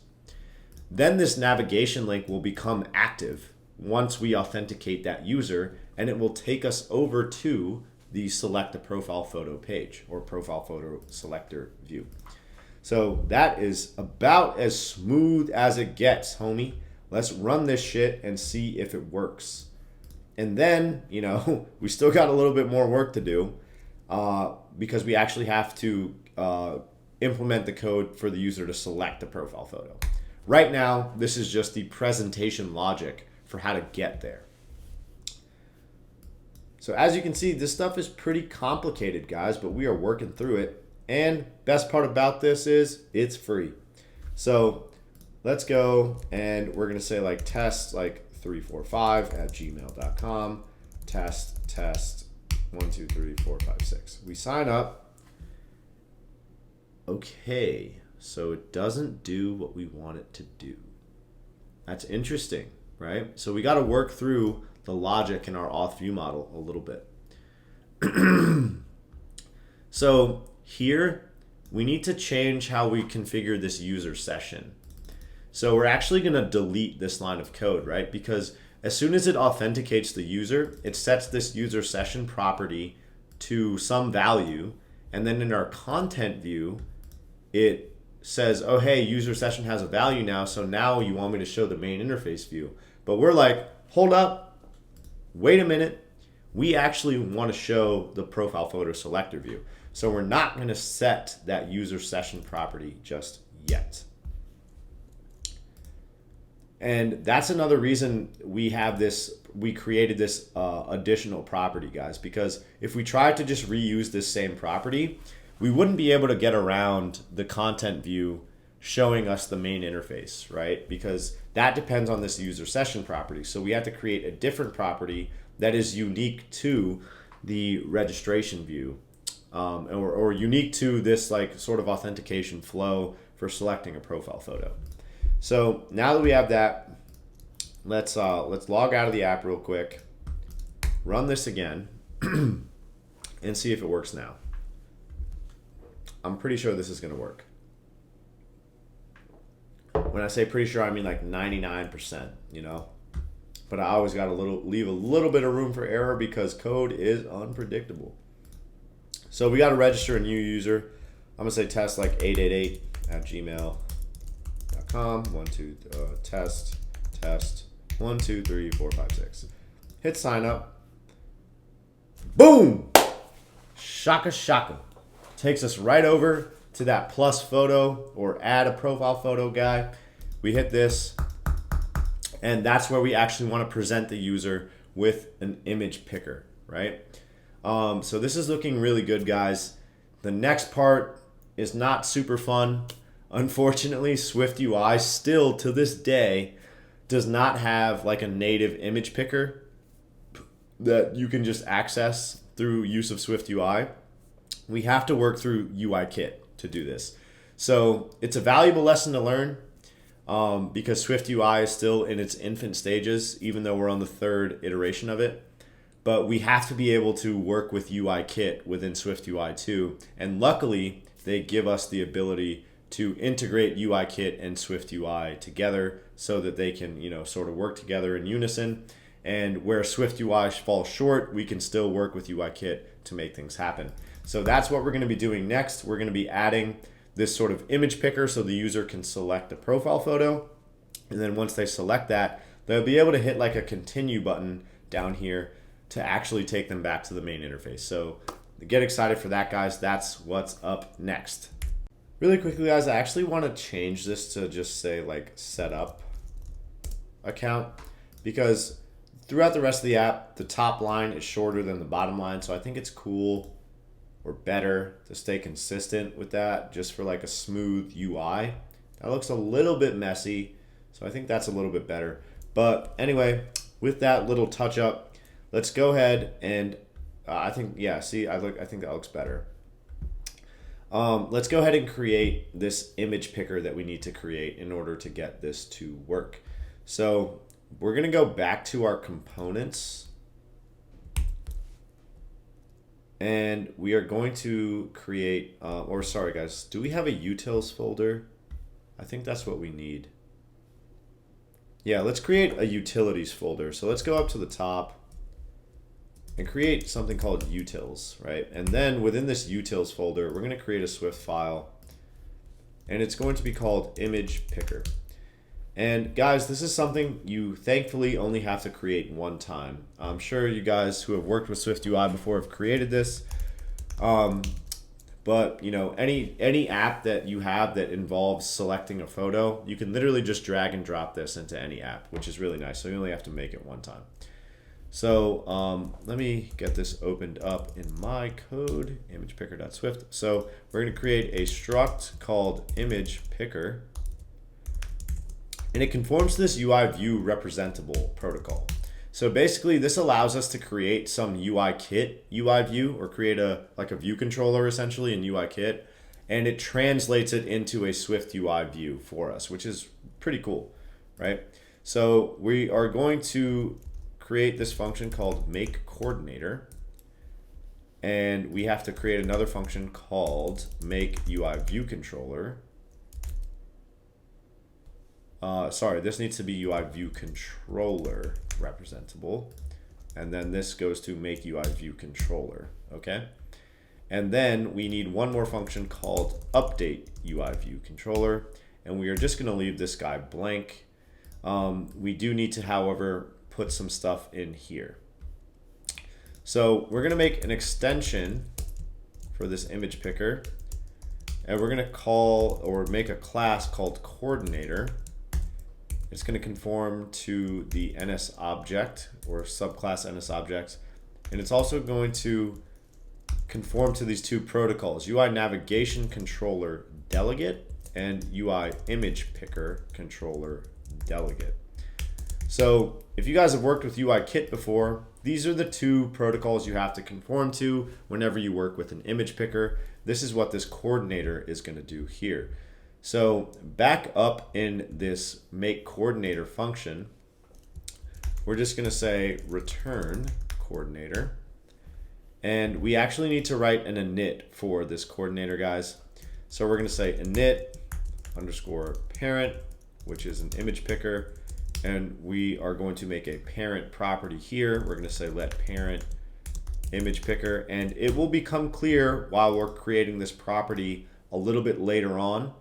Then this navigation link will become active once we authenticate that user, and it will take us over to the select a profile photo page or profile photo selector view. So that is about as smooth as it gets, homie. Let's run this shit and see if it works. And then, you know, we still got a little bit more work to do because we actually have to implement the code for the user to select the profile photo. Right now, this is just the presentation logic for how to get there. So as you can see, this stuff is pretty complicated, guys, but we are working through it. And best part about this is it's free. So let's go and we're going to say like test like 345@gmail.com, test 1 2 3 4 5 6. We sign up. Okay, so it doesn't do what we want it to do. That's interesting, right? So we got to work through the logic in our auth view model a little bit. So here we need to change how we configure this user session. So we're actually going to delete this line of code, right? Because as soon as it authenticates the user, it sets this user session property to some value. And then in our content view, it says, oh, hey, user session has a value now. So now you want me to show the main interface view. But we're like, hold up, wait a minute. We actually want to show the profile photo selector view. So we're not going to set that user session property just yet. And that's another reason we created this additional property, guys, because if we tried to just reuse this same property, we wouldn't be able to get around the content view showing us the main interface, right? Because that depends on this user session property. So we have to create a different property that is unique to the registration view, or unique to this like sort of authentication flow for selecting a profile photo. So now that we have that, let's log out of the app real quick, run this again, and see if it works now. I'm pretty sure this is going to work. When I say pretty sure, I mean like 99%, you know. But I always got to leave a little bit of room for error because code is unpredictable. So we got to register a new user. I'm going to say test like 888@gmail.com. test 1 2 3 4 5 6. Hit sign up. Boom! Shaka shaka. Takes us right over to that plus photo or add a profile photo guy. We hit this, and that's where we actually want to present the user with an image picker, right? So this is looking really good, guys. The next part is not super fun. Unfortunately, SwiftUI still to this day does not have like a native image picker that you can just access through use of SwiftUI. We have to work through UIKit to do this. So it's a valuable lesson to learn because SwiftUI is still in its infant stages, even though we're on the 3rd iteration of it. But we have to be able to work with UIKit within SwiftUI too. And luckily, they give us the ability to integrate UIKit and SwiftUI together so that they can, you know, sort of work together in unison. And where SwiftUI falls short, we can still work with UIKit to make things happen. So that's what we're going to be doing next. We're going to be adding this sort of image picker so the user can select a profile photo. And then once they select that, they'll be able to hit like a continue button down here to actually take them back to the main interface. So get excited for that, guys. That's what's up next. Really quickly, guys, I actually want to change this to just say like setup account, because throughout the rest of the app, the top line is shorter than the bottom line. So I think it's cool or better to stay consistent with that just for like a smooth UI. That looks a little bit messy, so I think that's a little bit better. But anyway, with that little touch up, let's go ahead and I think that looks better. Let's go ahead and create this image picker that we need to create in order to get this to work. So we're going to go back to our components, and we are going to create, sorry guys, do we have a utils folder? I think that's what we need. Yeah, let's create a utilities folder. So let's go up to the top and create something called utils, right? And then within this utils folder, we're going to create a Swift file, and it's going to be called image picker. And guys, this is something you thankfully only have to create one time. I'm sure you guys who have worked with SwiftUI before have created this. But you know, any app that you have that involves selecting a photo, you can literally just drag and drop this into any app, which is really nice. So you only have to make it one time. So let me get this opened up in my code, imagepicker.swift. So we're going to create a struct called imagePicker, and it conforms to this UI view representable protocol. So basically, this allows us to create some UIKit UI view, or create a view controller essentially in UIKit, and it translates it into a SwiftUI view for us, which is pretty cool, right? So we are going to create this function called makeCoordinator, and we have to create another function called makeUIViewController. sorry, this needs to be UI view controller representable. And then this goes to make UI view controller, okay? And then we need one more function called update UI view controller. And we are just gonna leave this guy blank. We do need to, however, put some stuff in here. So we're gonna make an extension for this image picker. And we're gonna call or make a class called coordinator. It's going to conform to the NS object or subclass NS object. And it's also going to conform to these two protocols, UI navigation controller delegate and UI image picker controller delegate. So if you guys have worked with UI kit before, these are the two protocols you have to conform to whenever you work with an image picker. This is what this coordinator is going to do here. So back up in this make coordinator function, we're just going to say return coordinator. And we actually need to write an init for this coordinator, guys. So we're going to say init underscore parent, which is an image picker. And we are going to make a parent property here. We're going to say let parent image picker. And it will become clear while we're creating this property a little bit later on.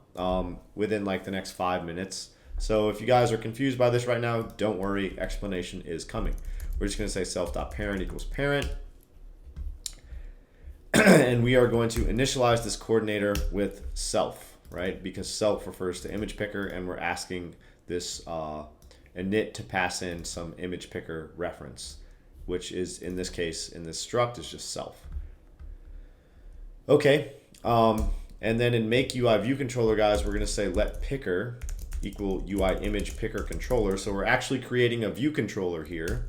Within like the next 5 minutes. So if you guys are confused by this right now, don't worry, explanation is coming. We're just going to say self.parent equals parent. And we are going to initialize this coordinator with self, right? Because self refers to image picker, and we're asking this init to pass in some image picker reference, which is in this case, in this struct, is just self. Okay. And then in make UI view controller, guys, we're going to say let picker equal UI image picker controller. So we're actually creating a view controller here.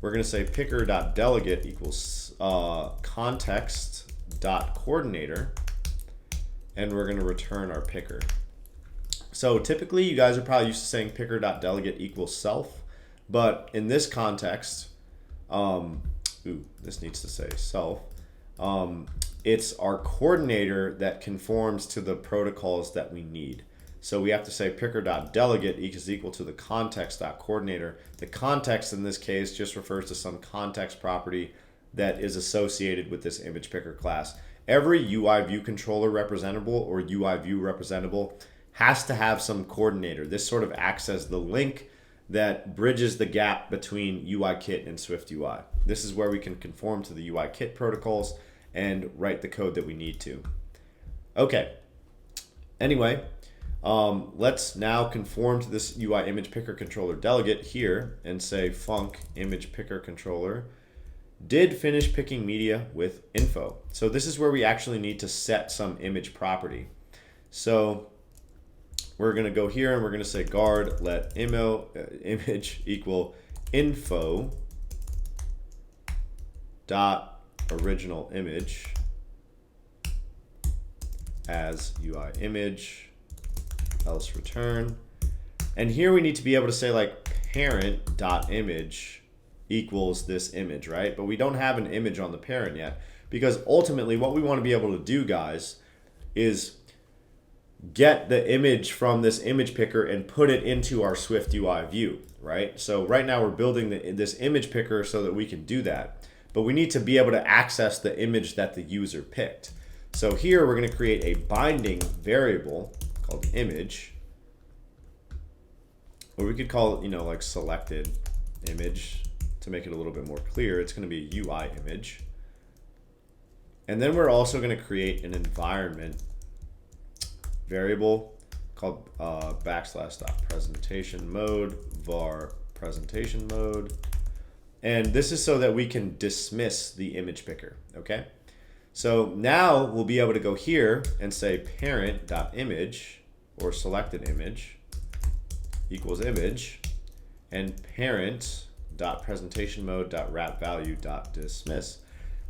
We're going to say picker.delegate equals context.coordinator. And we're going to return our picker. So typically you guys are probably used to saying picker.delegate equals self. But in this context, this needs to say self. It's our coordinator that conforms to the protocols that we need. So we have to say picker.delegate is equal to the context.coordinator. The context in this case just refers to some context property that is associated with this image picker class. Every UI view controller representable or UI view representable has to have some coordinator. This sort of acts as the link that bridges the gap between UI kit and SwiftUI. This is where we can conform to the UI kit protocols and write the code that we need to. Okay, anyway, let's now conform to this UI image picker controller delegate here and say func image picker controller did finish picking media with info. So this is where we actually need to set some image property. So we're going to go here and we're going to say guard let image equal info dot original image as UI image else return. And here we need to be able to say like parent.image equals this image, right? But we don't have an image on the parent yet, because ultimately what we want to be able to do, guys, is get the image from this image picker and put it into our SwiftUI view, right? So right now we're building this image picker so that we can do that. But we need to be able to access the image that the user picked. So here we're going to create a binding variable called image, or we could call it, like selected image to make it a little bit more clear. It's going to be a UI image. And then we're also going to create an environment variable called \presentation mode var presentation mode. And this is so that we can dismiss the image picker, okay? So now we'll be able to go here and say parent.image or selected image equals image and parent.presentation mode.wrapValue.dismiss.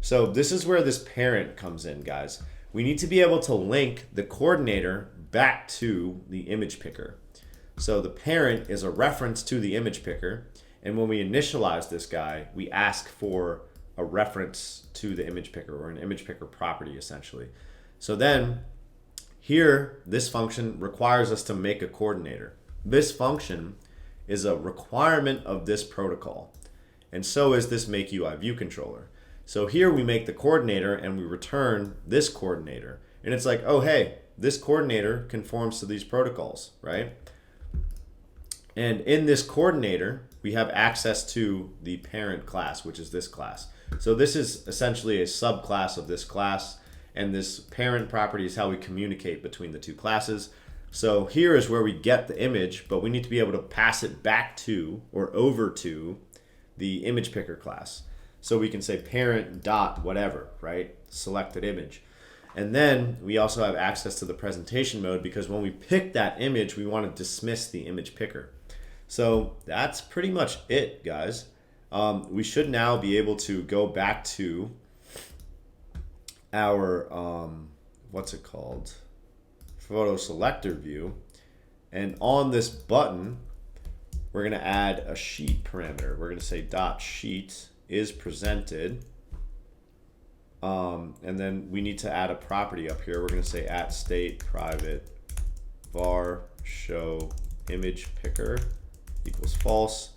So this is where this parent comes in, guys. We need to be able to link the coordinator back to the image picker. So the parent is a reference to the image picker. And when we initialize this guy, we ask for a reference to the image picker or an image picker property, essentially. So then here, this function requires us to make a coordinator. This function is a requirement of this protocol, and so is this make UI view controller. So here we make the coordinator and we return this coordinator, and it's like, oh hey, this coordinator conforms to these protocols, right? And in this coordinator, we have access to the parent class, which is this class. So this is essentially a subclass of this class, and this parent property is how we communicate between the two classes. So here is where we get the image, but we need to be able to pass it back to or over to the image picker class. So we can say parent dot whatever, right? Selected image. And then we also have access to the presentation mode, because when we pick that image, we want to dismiss the image picker. So that's pretty much it, guys. We should now be able to go back to our, what's it called? Photo selector view. And on this button, we're going to add a sheet parameter. We're going to say dot sheet is presented. And then we need to add a property up here. We're going to say at state private var show image picker equals false.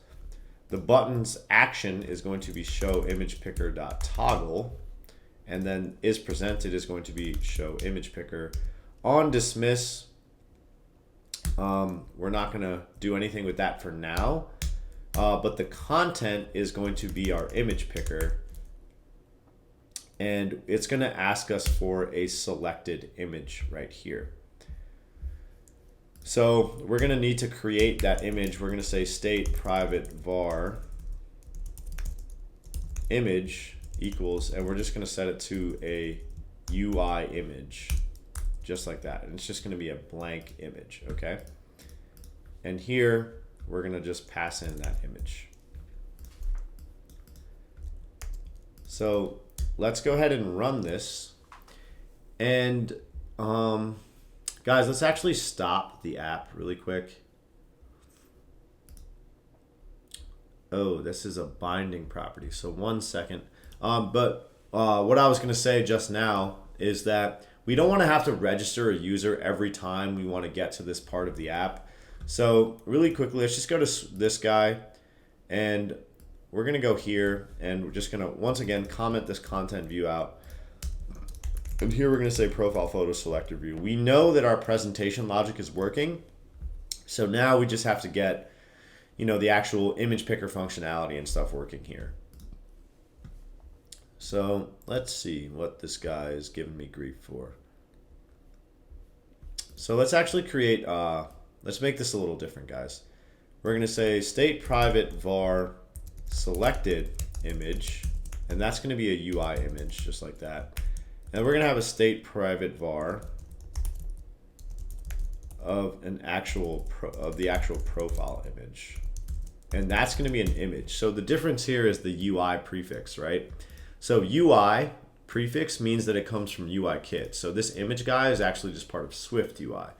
The button's action is going to be show image picker dot toggle, and then is presented is going to be show image picker. On dismiss, we're not going to do anything with that for now, but the content is going to be our image picker, and it's going to ask us for a selected image right here. So we're going to need to create that image. We're going to say state private var image equals, and we're just going to set it to a UI image, just like that. And it's just going to be a blank image, okay? And here we're going to just pass in that image. So let's go ahead and run this. And guys, let's actually stop the app really quick. Oh, this is a binding property. So 1 second. But what I was going to say just now is that we don't want to have to register a user every time we want to get to this part of the app. So really quickly, let's just go to this guy, and we're going to go here, and we're just going to, once again, comment this content view out. And here we're going to say profile photo selector view. We know that our presentation logic is working. So now we just have to get, the actual image picker functionality and stuff working here. So let's see what this guy is giving me grief for. So let's actually create, let's make this a little different, guys. We're going to say state private var selected image, and that's going to be a UI image, just like that. And we're going to have a state private var of the actual profile image, and that's going to be an image. So the difference here is the UI prefix, right? So UI prefix means that it comes from UI kit. So this image guy is actually just part of SwiftUI.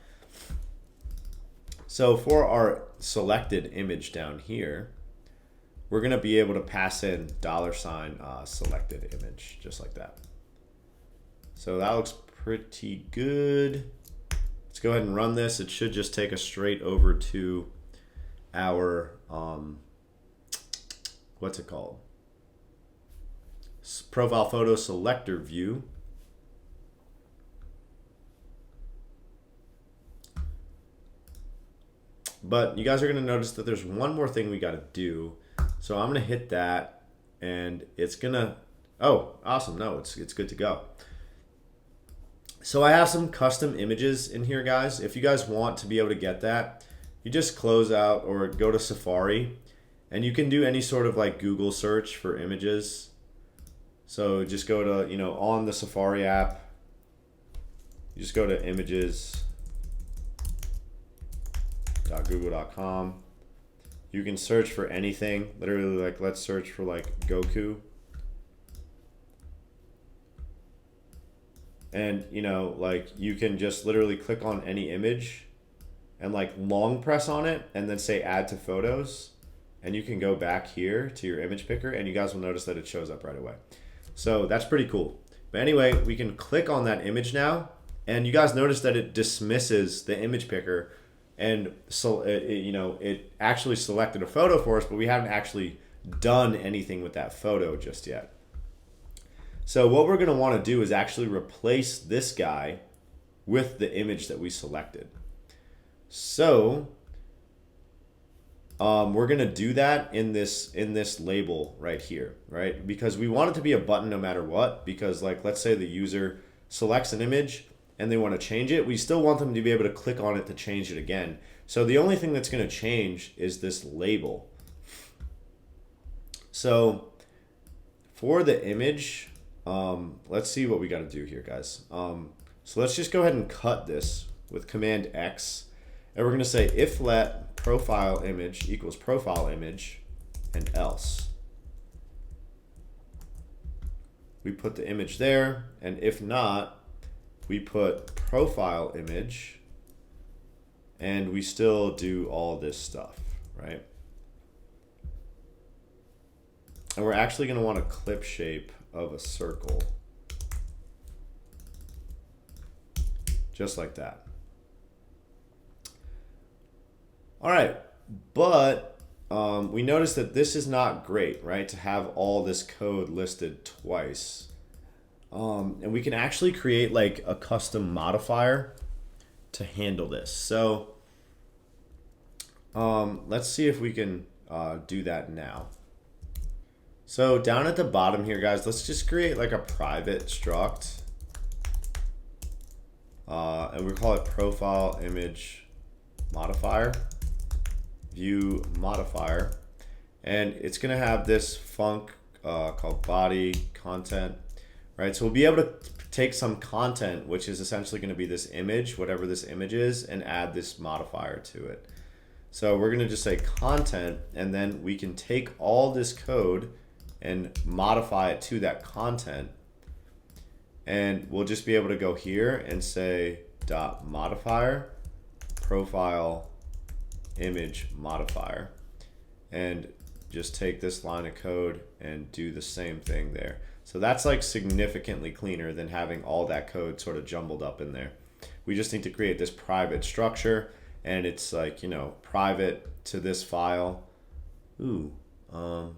So for our selected image down here, we're going to be able to pass in $ selected image, just like that. So that looks pretty good. Let's go ahead and run this. It should just take us straight over to our, what's it called? Profile photo selector view. But you guys are going to notice that there's one more thing we got to do. So I'm going to hit that, and it's going to, oh, awesome. No, it's good to go. So I have some custom images in here, guys. If you guys want to be able to get that, you just close out or go to Safari, and you can do any sort of like Google search for images. So just go to, on the Safari app, you just go to images.google.com. You can search for anything, literally, like let's search for like Goku. And like you can just literally click on any image and like long press on it and then say add to photos, and you can go back here to your image picker, and you guys will notice that it shows up right away. So that's pretty cool. But anyway, we can click on that image now, and you guys notice that it dismisses the image picker and so it actually selected a photo for us, but we haven't actually done anything with that photo just yet. So what we're going to want to do is actually replace this guy with the image that we selected. So we're going to do that in this label right here, right? Because we want it to be a button no matter what, because like, let's say the user selects an image and they want to change it, we still want them to be able to click on it to change it again. So the only thing that's going to change is this label. So for the image, let's see what we got to do here, guys. So let's just go ahead and cut this with Command X, and we're going to say if let profile image equals profile image and else. We put the image there, and if not, we put profile image, and we still do all this stuff, right? And we're actually going to want a clip shape of a circle, just like that. All right, but we notice that this is not great, right? To have all this code listed twice. And we can actually create like a custom modifier to handle this. So let's see if we can do that now. So down at the bottom here, guys, let's just create like a private struct. And we call it profile image modifier, view modifier. And it's going to have this func called body content, right? So we'll be able to take some content, which is essentially going to be this image, whatever this image is, and add this modifier to it. So we're going to just say content, and then we can take all this code and modify it to that content. And we'll just be able to go here and say dot modifier profile image modifier, and just take this line of code and do the same thing there. So that's like significantly cleaner than having all that code sort of jumbled up in there. We just need to create this private structure, and it's like, you know, private to this file. Ooh, I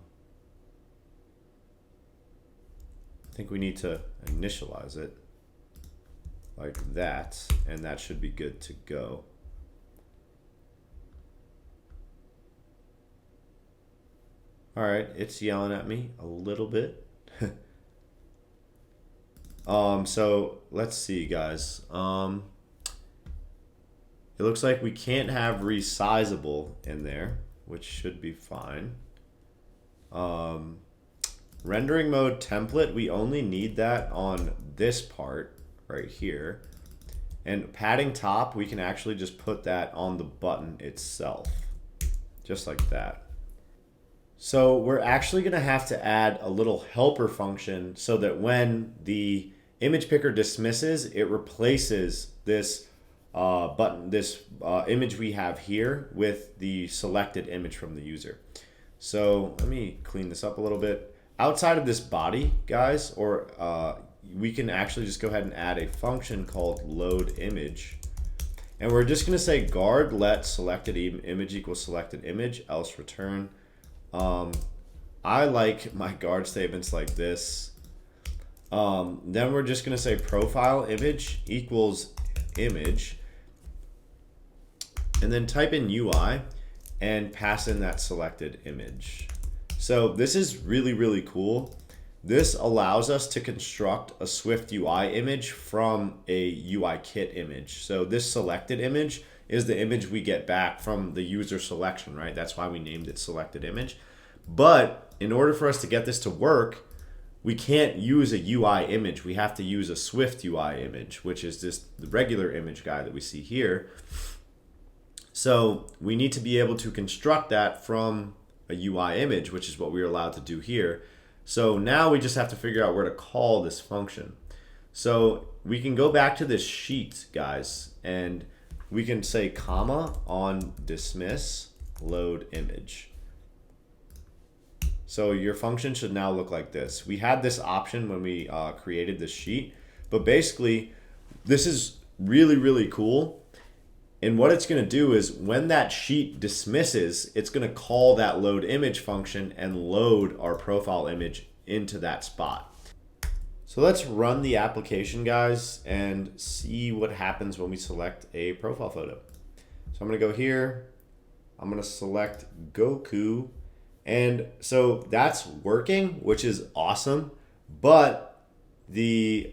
think we need to initialize it like that, and that should be good to go. All right, it's yelling at me a little bit. So let's see, guys. It looks like we can't have resizable in there, which should be fine. Rendering mode template, we only need that on this part right here. And padding top, we can actually just put that on the button itself, just like that. So we're actually going to have to add a little helper function so that when the image picker dismisses, it replaces this button, this image we have here with the selected image from the user. So let me clean this up a little bit. Outside of this body, guys, or we can actually just go ahead and add a function called load image. And we're just going to say guard let selected image equals selected image, else return. I like my guard statements like this. Then we're just going to say profile image equals image, and then type in UI and pass in that selected image. So this is really, really cool. This allows us to construct a SwiftUI image from a UI kit image. So this selected image is the image we get back from the user selection, right? That's why we named it selected image. But in order for us to get this to work, we can't use a UI image. We have to use a SwiftUI image, which is just the regular image guy that we see here. So we need to be able to construct that from a UI image, which is what we're allowed to do here. So now we just have to figure out where to call this function. So we can go back to this sheet, guys, and we can say comma on dismiss load image. So your function should now look like this. We had this option when we created this sheet, but basically this is really, really cool. And what it's going to do is when that sheet dismisses, it's going to call that load image function and load our profile image into that spot. So let's run the application, guys, and see what happens when we select a profile photo. So I'm going to go here. I'm going to select Goku. And so that's working, which is awesome. But the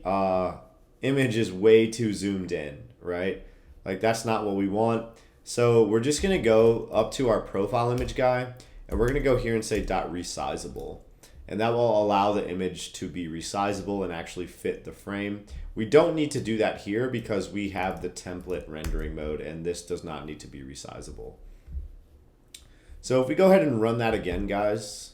image is way too zoomed in, right? Like that's not what we want. So we're just going to go up to our profile image guy, and we're going to go here and say .resizable. And that will allow the image to be resizable and actually fit the frame. We don't need to do that here because we have the template rendering mode, and this does not need to be resizable. So if we go ahead and run that again, guys,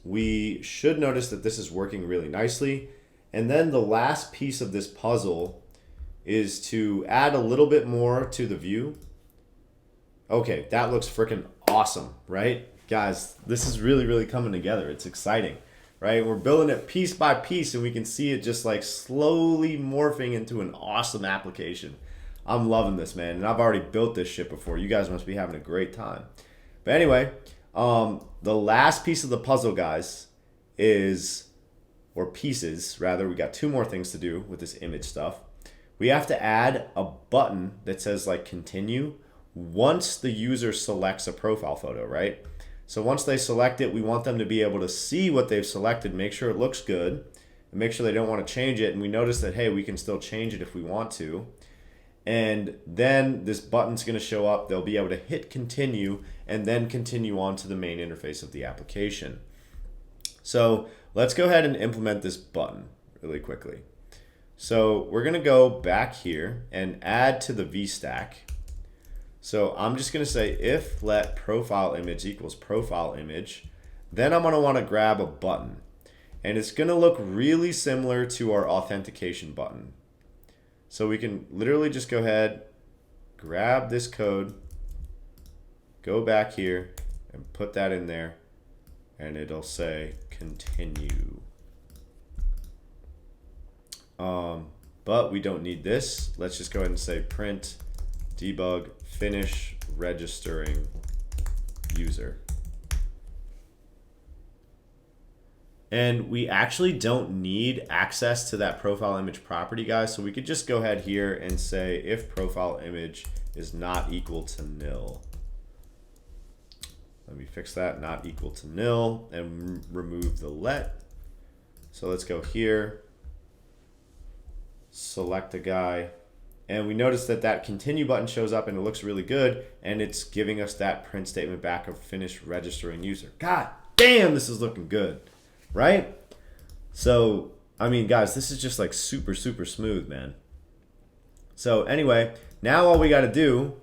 we should notice that this is working really nicely. And then the last piece of this puzzle is to add a little bit more to the view. Okay, that looks freaking awesome, right? Guys, this is really, really coming together. It's exciting, right? We're building it piece by piece, and we can see it just like slowly morphing into an awesome application. I'm loving this, man. And I've already built this shit before. You guys must be having a great time. But anyway, the last piece of the puzzle, guys, is, or pieces rather, we got two more things to do with this image stuff. We have to add a button that says like continue once the user selects a profile photo, right? So once they select it, we want them to be able to see what they've selected, make sure it looks good, and make sure they don't want to change it. And we notice that, hey, we can still change it if we want to. And then this button's going to show up. They'll be able to hit continue and then continue on to the main interface of the application. So let's go ahead and implement this button really quickly. So we're going to go back here and add to the VStack. So I'm just going to say if let profile image equals profile image, then I'm going to want to grab a button. And it's going to look really similar to our authentication button. So we can literally just go ahead, grab this code, go back here and put that in there, and it'll say continue. But we don't need this. Let's just go ahead and say print debug finish registering user. And we actually don't need access to that profile image property, guys. So we could just go ahead here and say if profile image is not equal to nil. Let me fix that, not equal to nil, and remove the let. So let's go here, select a guy, and we notice that that continue button shows up and it looks really good, and it's giving us that print statement back of finish registering user. God damn, this is looking good. Right? So, I mean, guys, this is just like super, super smooth, man. So anyway, now all we got to do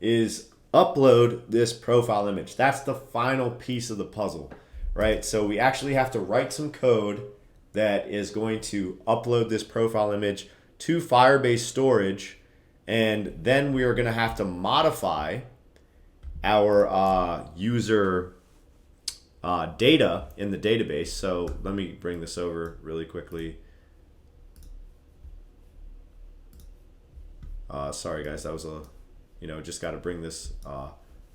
is upload this profile image. That's the final piece of the puzzle, right? So we actually have to write some code that is going to upload this profile image to Firebase storage, and then we are going to have to modify our user data in the database. So let me bring this over really quickly. Sorry guys, that was a, just got to bring this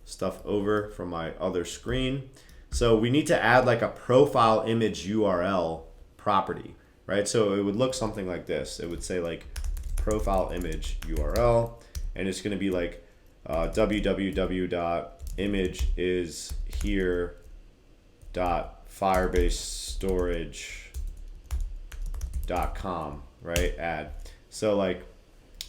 stuff over from my other screen. So we need to add like a profile image URL property, right? So it would look something like this. It would say like profile image URL, and it's going to be like www.imageshere.firebasestorage.com, right? Add. So like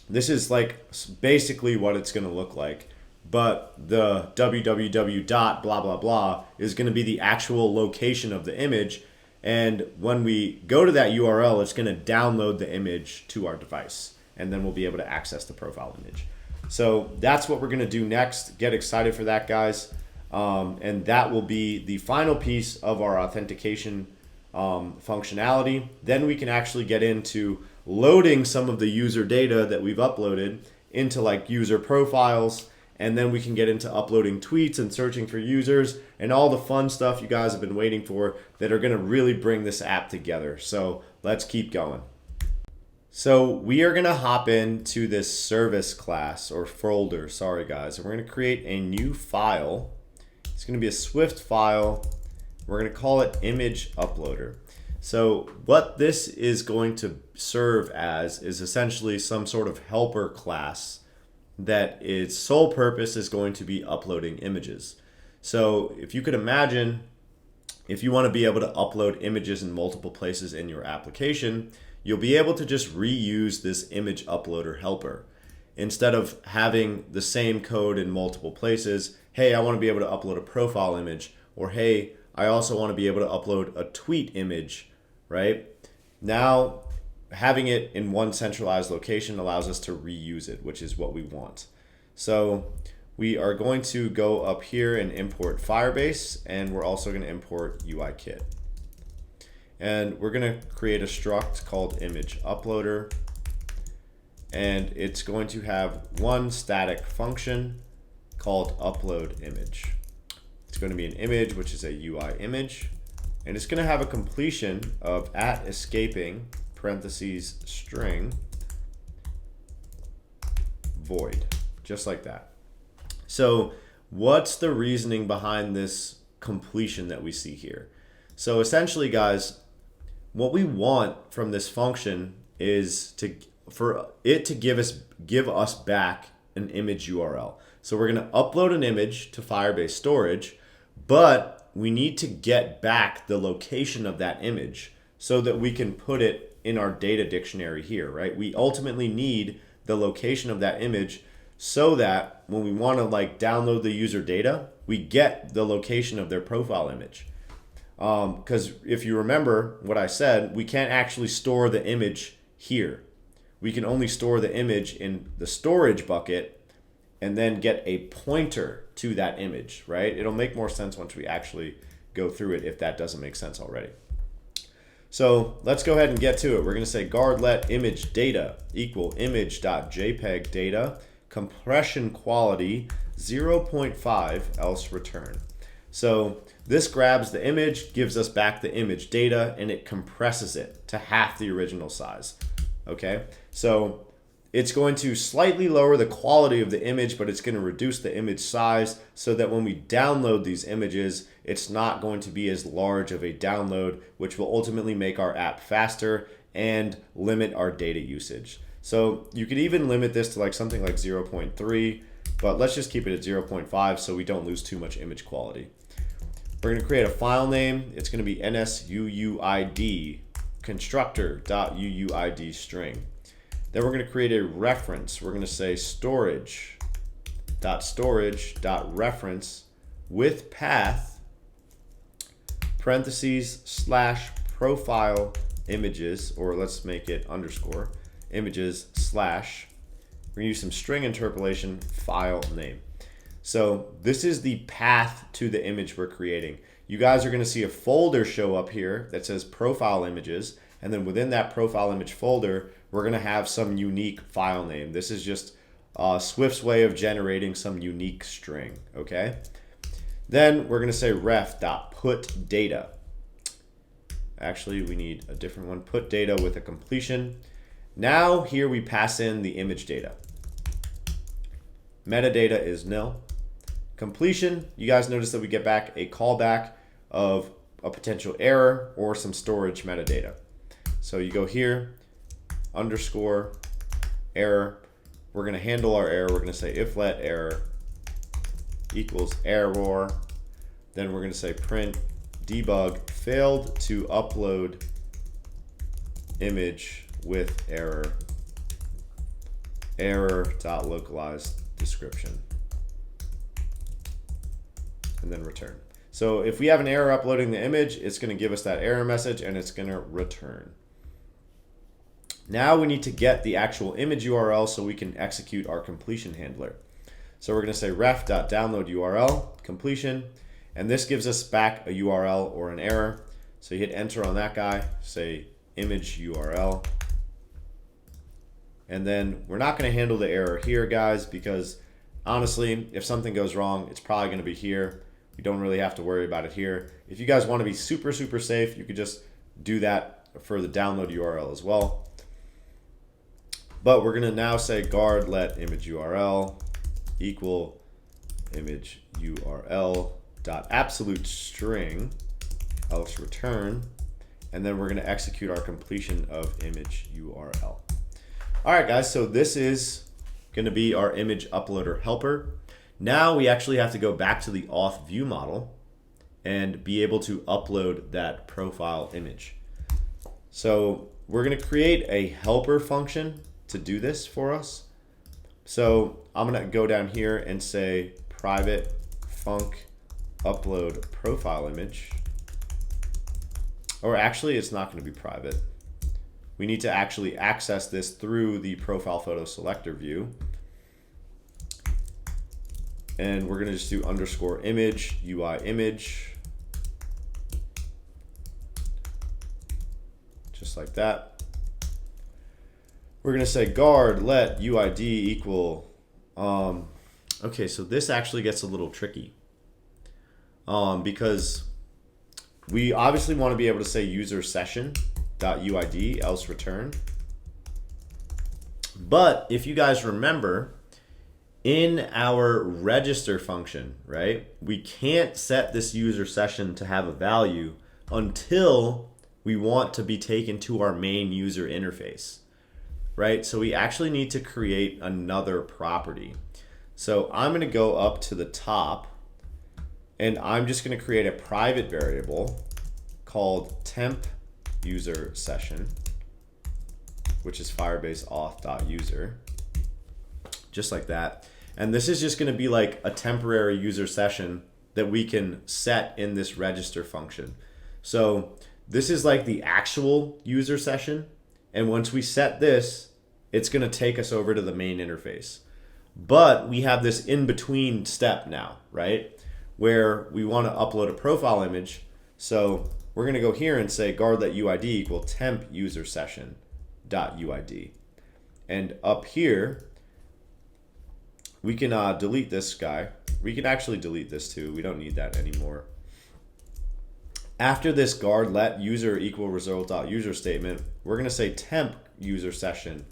this is like basically what it's going to look like, but the www dot blah blah blah is going to be the actual location of the image, and when we go to that URL, it's going to download the image to our device, and then we'll be able to access the profile image. So that's what we're going to do next. Get excited for that, guys. And that will be the final piece of our authentication functionality. Then we can actually get into loading some of the user data that we've uploaded into like user profiles, and then we can get into uploading tweets and searching for users and all the fun stuff you guys have been waiting for that are going to really bring this app together. So let's keep going. So we are going to hop into this service class or folder, sorry guys, and we're going to create a new file. It's going to be a Swift file. We're going to call it image uploader. So what this is going to serve as is essentially some sort of helper class that its sole purpose is going to be uploading images. So if you could imagine, if you want to be able to upload images in multiple places in your application, you'll be able to just reuse this image uploader helper. Instead of having the same code in multiple places, hey, I want to be able to upload a profile image, or hey, I also want to be able to upload a tweet image, right? Now, having it in one centralized location allows us to reuse it, which is what we want. So we are going to go up here and import Firebase, and we're also going to import UIKit. And we're going to create a struct called image uploader, and it's going to have one static function called upload image. It's going to be an image, which is a UI image, and it's going to have a completion of @escaping parentheses string void, just like that. So what's the reasoning behind this completion that we see here? So essentially, guys, what we want from this function is for it to give us back an image URL. So we're going to upload an image to Firebase storage, but we need to get back the location of that image so that we can put it in our data dictionary here, right? We ultimately need the location of that image so that when we want to download the user data, we get the location of their profile image. Because if you remember what I said, we can't actually store the image here. We can only store the image in the storage bucket and then get a pointer to that image, right? It'll make more sense once we actually go through it if that doesn't make sense already. So let's go ahead and get to it. We're going to say guard let image data equal image.jpg data compression quality 0.5 else return. So this grabs the image, gives us back the image data, and it compresses it to half the original size. Okay, so it's going to slightly lower the quality of the image, but it's going to reduce the image size so that when we download these images, it's not going to be as large of a download, which will ultimately make our app faster and limit our data usage. So you could even limit this to something like 0.3, but let's just keep it at 0.5 so we don't lose too much image quality. We're going to create a file name. It's going to be nsuuid constructor.uuid string. Then we're going to create a reference. We're going to say storage.storage.reference with path parentheses / profile images, or let's make it underscore images / we're going to use some string interpolation file name. So this is the path to the image we're creating. You guys are going to see a folder show up here that says profile images, and then within that profile image folder, we're going to have some unique file name. This is just Swift's way of generating some unique string, okay? Then we're going to say ref.putData. Actually, we need a different one. Put data with a completion. Now here we pass in the image data. Metadata is nil. Completion, you guys notice that we get back a callback of a potential error or some storage metadata. So you go here, underscore error. We're going to handle our error. We're going to say if let error equals error. Then we're going to say print debug failed to upload image with error error.localized description, and then return. So if we have an error uploading the image, it's going to give us that error message and it's going to return. Now we need to get the actual image URL so we can execute our completion handler. So we're going to say ref.download URL completion, and this gives us back a URL or an error. So you hit enter on that guy, say image URL. And then we're not going to handle the error here, guys, because honestly, if something goes wrong, it's probably going to be here. We don't really have to worry about it here. If you guys want to be super, super safe, you could just do that for the download URL as well. But we're gonna now say guard let image URL equal image URL dot absolute string else return, and then we're gonna execute our completion of image URL. All right, guys, so this is gonna be our image uploader helper. Now we actually have to go back to the auth view model and be able to upload that profile image. So we're gonna create a helper function to do this for us. So I'm gonna go down here and say private func upload profile image. Or actually, it's not gonna be private. We need to actually access this through the profile photo selector view. And we're gonna just do underscore image, UI image. Just like that. We're gonna say guard let UID equal, okay, so this actually gets a little tricky because we obviously want to be able to say user session dot UID else return. But if you guys remember, in our register function, right, we can't set this user session to have a value until we want to be taken to our main user interface. Right? So we actually need to create another property. So I'm going to go up to the top and I'm just going to create a private variable called temp user session, which is Firebase auth.user, just like that. And this is just going to be like a temporary user session that we can set in this register function. So this is like the actual user session. And once we set this, it's going to take us over to the main interface. But we have this in-between step now, right? Where we want to upload a profile image. So we're going to go here and say guard let UID equal temp user session dot UID. And up here, we can delete this guy. We can actually delete this too. We don't need that anymore. After this guard let user equal result dot user statement, we're going to say temp user session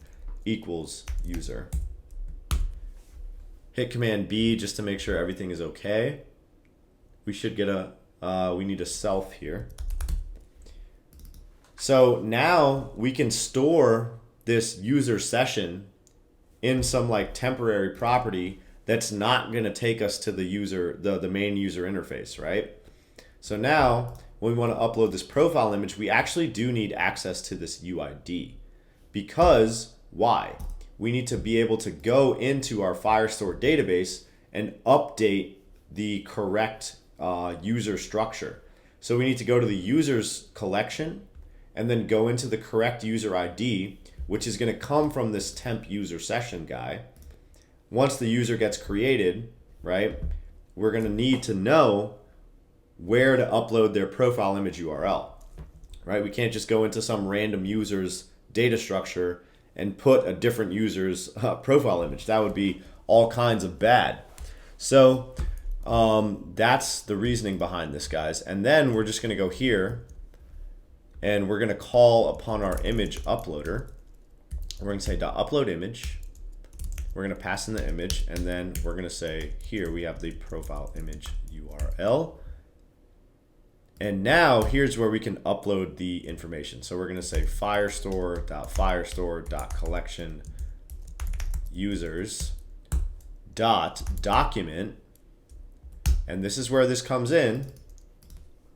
equals user. Hit Command B just to make sure everything is okay. We should get we need a self here. So now we can store this user session in some like temporary property that's not going to take us to the user, the main user interface, right? So now when we want to upload this profile image, we actually do need access to this UID. Because why? We need to be able to go into our Firestore database and update the correct user structure. So we need to go to the users collection and then go into the correct user ID, which is going to come from this temp user session guy. Once the user gets created, right, we're going to need to know where to upload their profile image URL, right? We can't just go into some random user's data structure and put a different user's profile image. That would be all kinds of bad. So that's the reasoning behind this, guys. And then we're just going to go here and we're going to call upon our image uploader. We're going to say .upload image. We're going to pass in the image, and then we're going to say here we have the profile image URL. And now here's where we can upload the information. So we're going to say firestore.firestore.collection users .document, and this is where this comes in,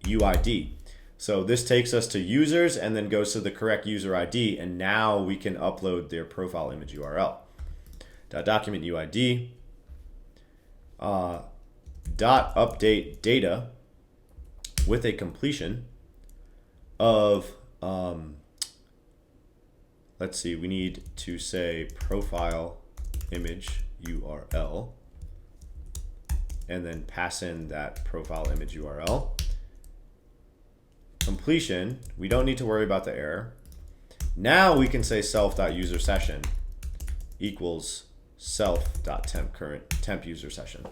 UID. So this takes us to users and then goes to the correct user ID, and now we can upload their profile image URL. .document UID, .update data with a completion of, let's see, we need to say profile image URL and then pass in that profile image URL. Completion, we don't need to worry about the error. Now we can say self.user_session equals self.temp current temp user session.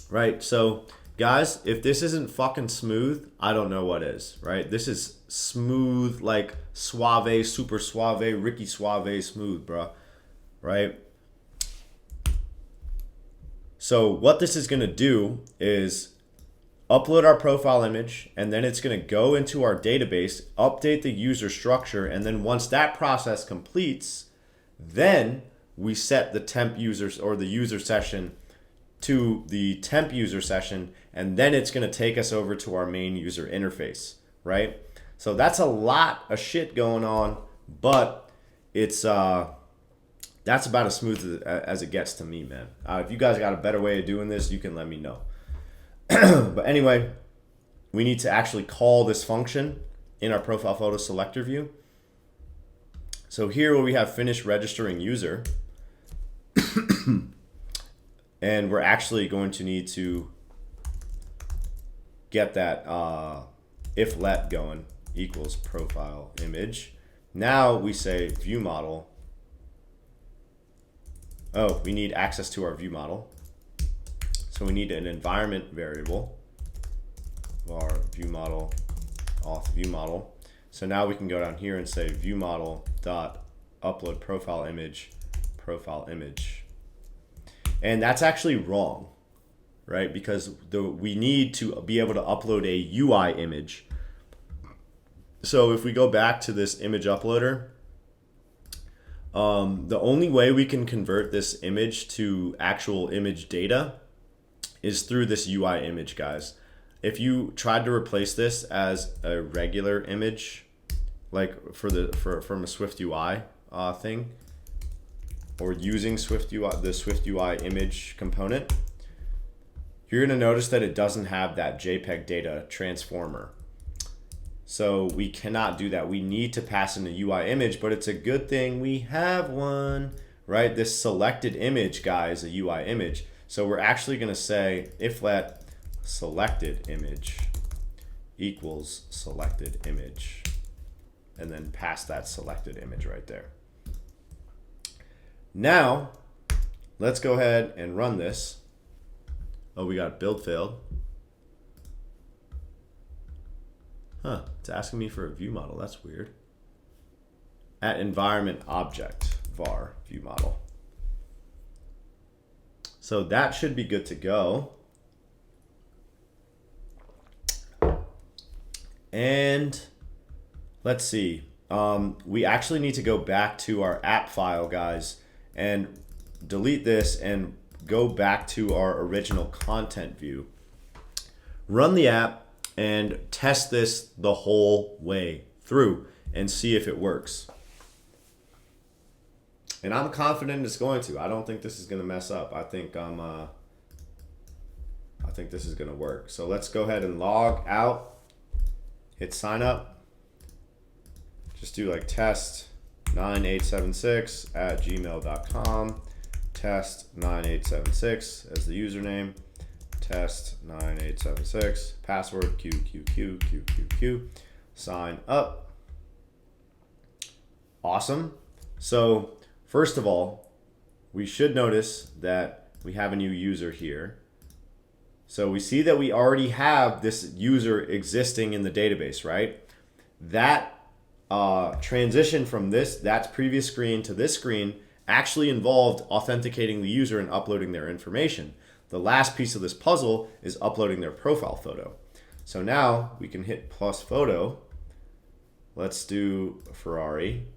Right, so Guys, if this isn't fucking smooth, I don't know what is, right? This is smooth, like suave, super suave, Ricky Suave smooth, bro, right? So what this is gonna do is upload our profile image, and then it's gonna go into our database, update the user structure, and then once that process completes, then we set the temp users or the user session to the temp user session, and then it's going to take us over to our main user interface, right? So that's a lot of shit going on, but it's that's about as smooth as it gets to me, man. If you guys got a better way of doing this, you can let me know. But anyway, we need to actually call this function in our profile photo selector view. So here where we have finish registering user, and we're actually going to need to get that if let going equals profile image. Now we say view model. Oh, we need access to our view model. So we need an environment variable, var view model, auth view model. So now we can go down here and say view model dot upload profile image, and that's actually wrong, right? Because we need to be able to upload a UI image. So if we go back to this image uploader, the only way we can convert this image to actual image data is through this UI image, guys. If you tried to replace this as a regular image, like from a SwiftUI thing, or using SwiftUI, the SwiftUI image component, you're gonna notice that it doesn't have that JPEG data transformer. So we cannot do that. We need to pass in a UI image, but it's a good thing we have one, right? This selected image, guys, a UI image. So we're actually gonna say if let selected image equals selected image, and then pass that selected image right there. Now, let's go ahead and run this. Oh, we got build failed. Huh, it's asking me for a view model. That's weird. At environment object, var view model. So that should be good to go. And let's see. We actually need to go back to our app file, guys, and delete this and go back to our original content view. Run the app and test this the whole way through and see if it works. And I'm confident it's going to. I don't think this is going to mess up. I think this is going to work. So let's go ahead and log out. Hit sign up. Just do like test9876@gmail.com. Test9876 as the username. Test9876. Password QQQQQQ. Sign up. Awesome. So first of all, we should notice that we have a new user here. So we see that we already have this user existing in the database, right? That transition from that previous screen to this screen actually involved authenticating the user and uploading their information. The last piece of this puzzle is uploading their profile photo. So now we can hit plus photo. Let's do Ferrari.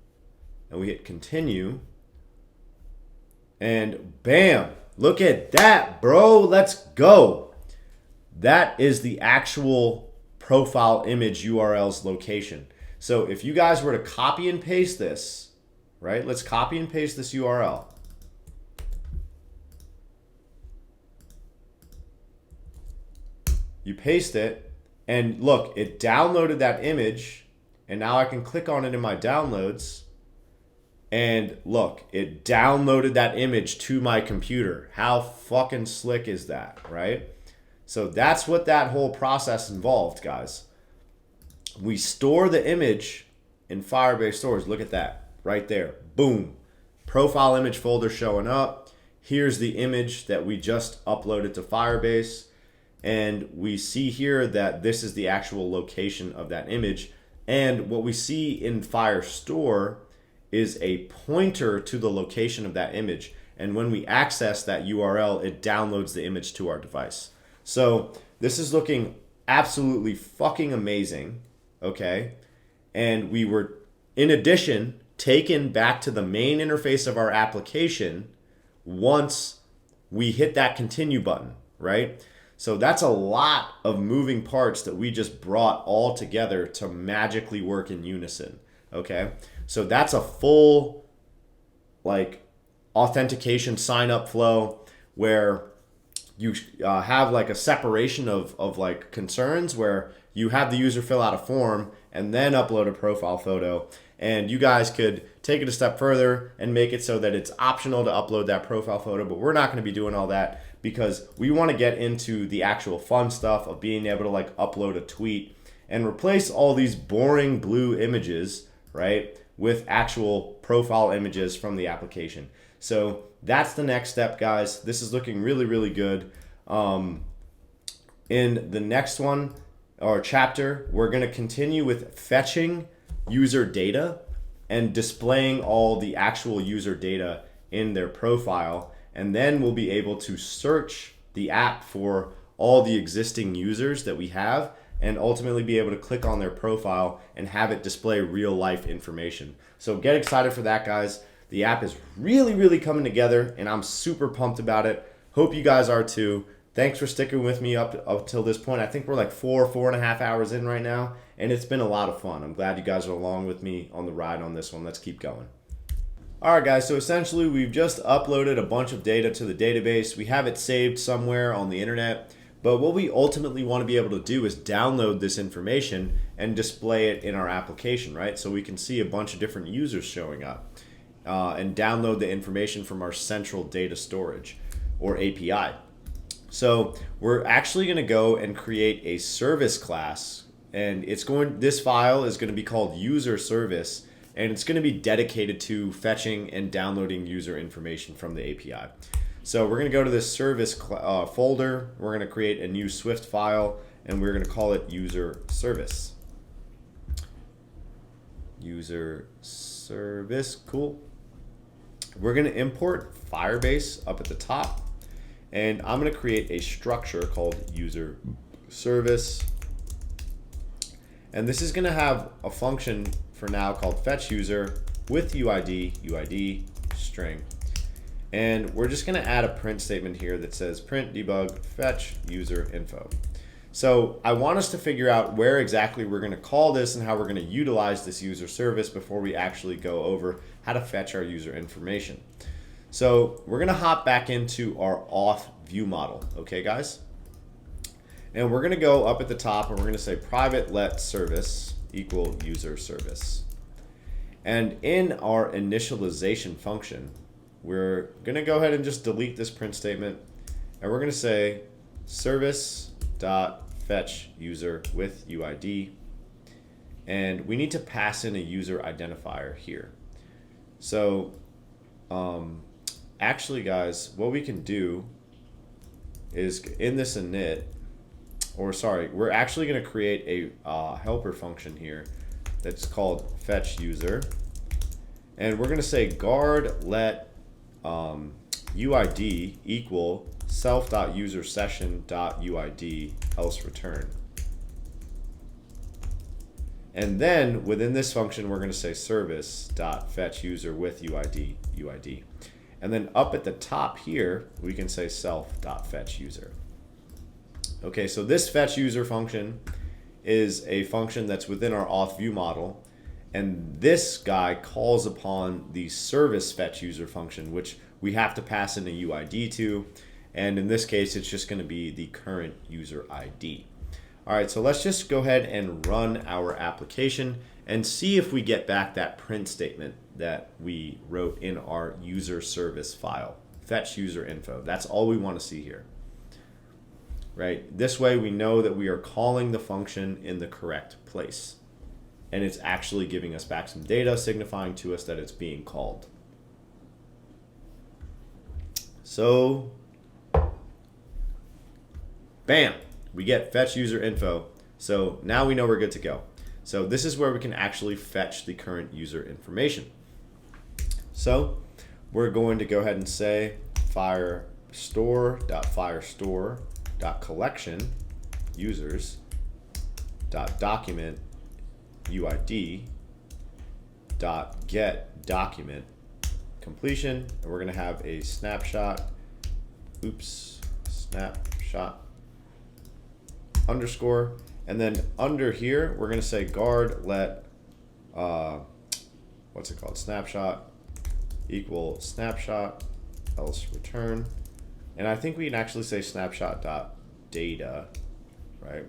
And we hit continue. And bam, look at that, bro. Let's go. That is the actual profile image URL's location. So if you guys were to copy and paste this, right? Let's copy and paste this URL. You paste it, and look, it downloaded that image, and now I can click on it in my downloads, and look, it downloaded that image to my computer. How fucking slick is that, right? So that's what that whole process involved, guys. We store the image in Firebase stores. Look at that right there. Boom. Profile image folder showing up. Here's the image that we just uploaded to Firebase. And we see here that this is the actual location of that image. And what we see in Firestore is a pointer to the location of that image. And when we access that URL, it downloads the image to our device. So this is looking absolutely fucking amazing, okay? And we were, in addition, taken back to the main interface of our application once we hit that continue button, right? So that's a lot of moving parts that we just brought all together to magically work in unison, okay? So that's a full, like, authentication sign up flow where you have like a separation of like concerns where you have the user fill out a form and then upload a profile photo. And you guys could take it a step further and make it so that it's optional to upload that profile photo, but we're not going to be doing all that because we want to get into the actual fun stuff of being able to like upload a tweet and replace all these boring blue images, right, with actual profile images from the application. So that's the next step, guys. This is looking really, really good. In the next one or chapter, we're going to continue with fetching user data and displaying all the actual user data in their profile. And then we'll be able to search the app for all the existing users that we have and ultimately be able to click on their profile and have it display real life information. So get excited for that, guys. The app is really, really coming together and I'm super pumped about it. Hope you guys are too. Thanks for sticking with me up till this point. I think we're like 4.5 hours in right now, and it's been a lot of fun. I'm glad you guys are along with me on the ride on this one. Let's keep going. All right, guys, so essentially we've just uploaded a bunch of data to the database. We have it saved somewhere on the internet, but what we ultimately want to be able to do is download this information and display it in our application, right? So we can see a bunch of different users showing up and download the information from our central data storage or API. So we're actually going to go and create a service class, and this file is going to be called user service, and it's going to be dedicated to fetching and downloading user information from the API. So we're going to go to this service folder. We're going to create a new Swift file, and we're going to call it user service. User service, cool. We're going to import Firebase up at the top. And I'm going to create a structure called user service. And this is going to have a function for now called fetch user with UID string. And we're just going to add a print statement here that says print debug fetch user info. So I want us to figure out where exactly we're going to call this and how we're going to utilize this user service before we actually go over how to fetch our user information. So we're going to hop back into our auth view model, okay, guys? And we're going to go up at the top and we're going to say private let service equal user service. And in our initialization function, we're going to go ahead and just delete this print statement, and we're going to say service dot fetch user with UID, and we need to pass in a user identifier here. So actually, guys, what we can do is in this init, or sorry, we're actually going to create a helper function here that's called fetch user, and we're going to say guard let UID equal self.usersession.uid else return. And then within this function, we're going to say service.fetch user with UID. And then up at the top here, we can say self.fetch user. Okay, so this fetch user function is a function that's within our auth view model. And this guy calls upon the service fetch user function, which we have to pass in a UID to. And in this case, it's just going to be the current user ID. All right, so let's just go ahead and run our application and see if we get back that print statement that we wrote in our user service file, fetch user info. That's all we want to see here, right? This way we know that we are calling the function in the correct place, and it's actually giving us back some data signifying to us that it's being called. So, bam. we get fetch user info. So now we know we're good to go. So this is where we can actually fetch the current user information. So we're going to go ahead and say firestore.firestore.collection users.document UID .get document completion, and we're going to have a snapshot underscore, and then under here we're going to say guard let snapshot equal snapshot else return, and I think we can actually say snapshot dot data, right?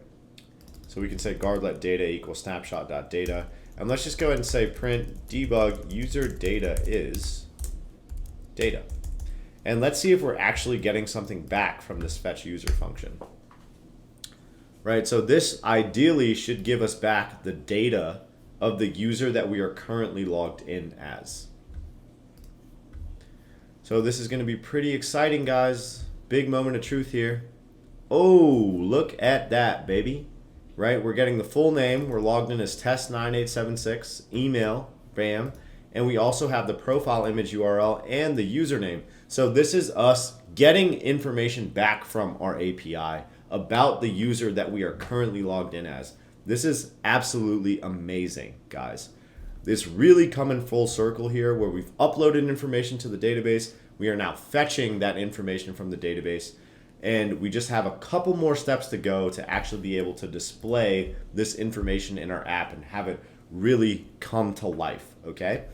So we can say guard let data equal snapshot dot data, and let's just go ahead and say print debug user data is data, and let's see if we're actually getting something back from this fetch user function. Right, so this ideally should give us back the data of the user that we are currently logged in as. So this is going to be pretty exciting, guys. Big moment of truth here. Oh, look at that, baby. Right, we're getting the full name. We're logged in as test9876, email, bam. And we also have the profile image URL and the username. So this is us getting information back from our API about the user that we are currently logged in as. This is absolutely amazing, guys. This really coming full circle here where we've uploaded information to the database. We are now fetching that information from the database, and we just have a couple more steps to go to actually be able to display this information in our app and have it really come to life, okay?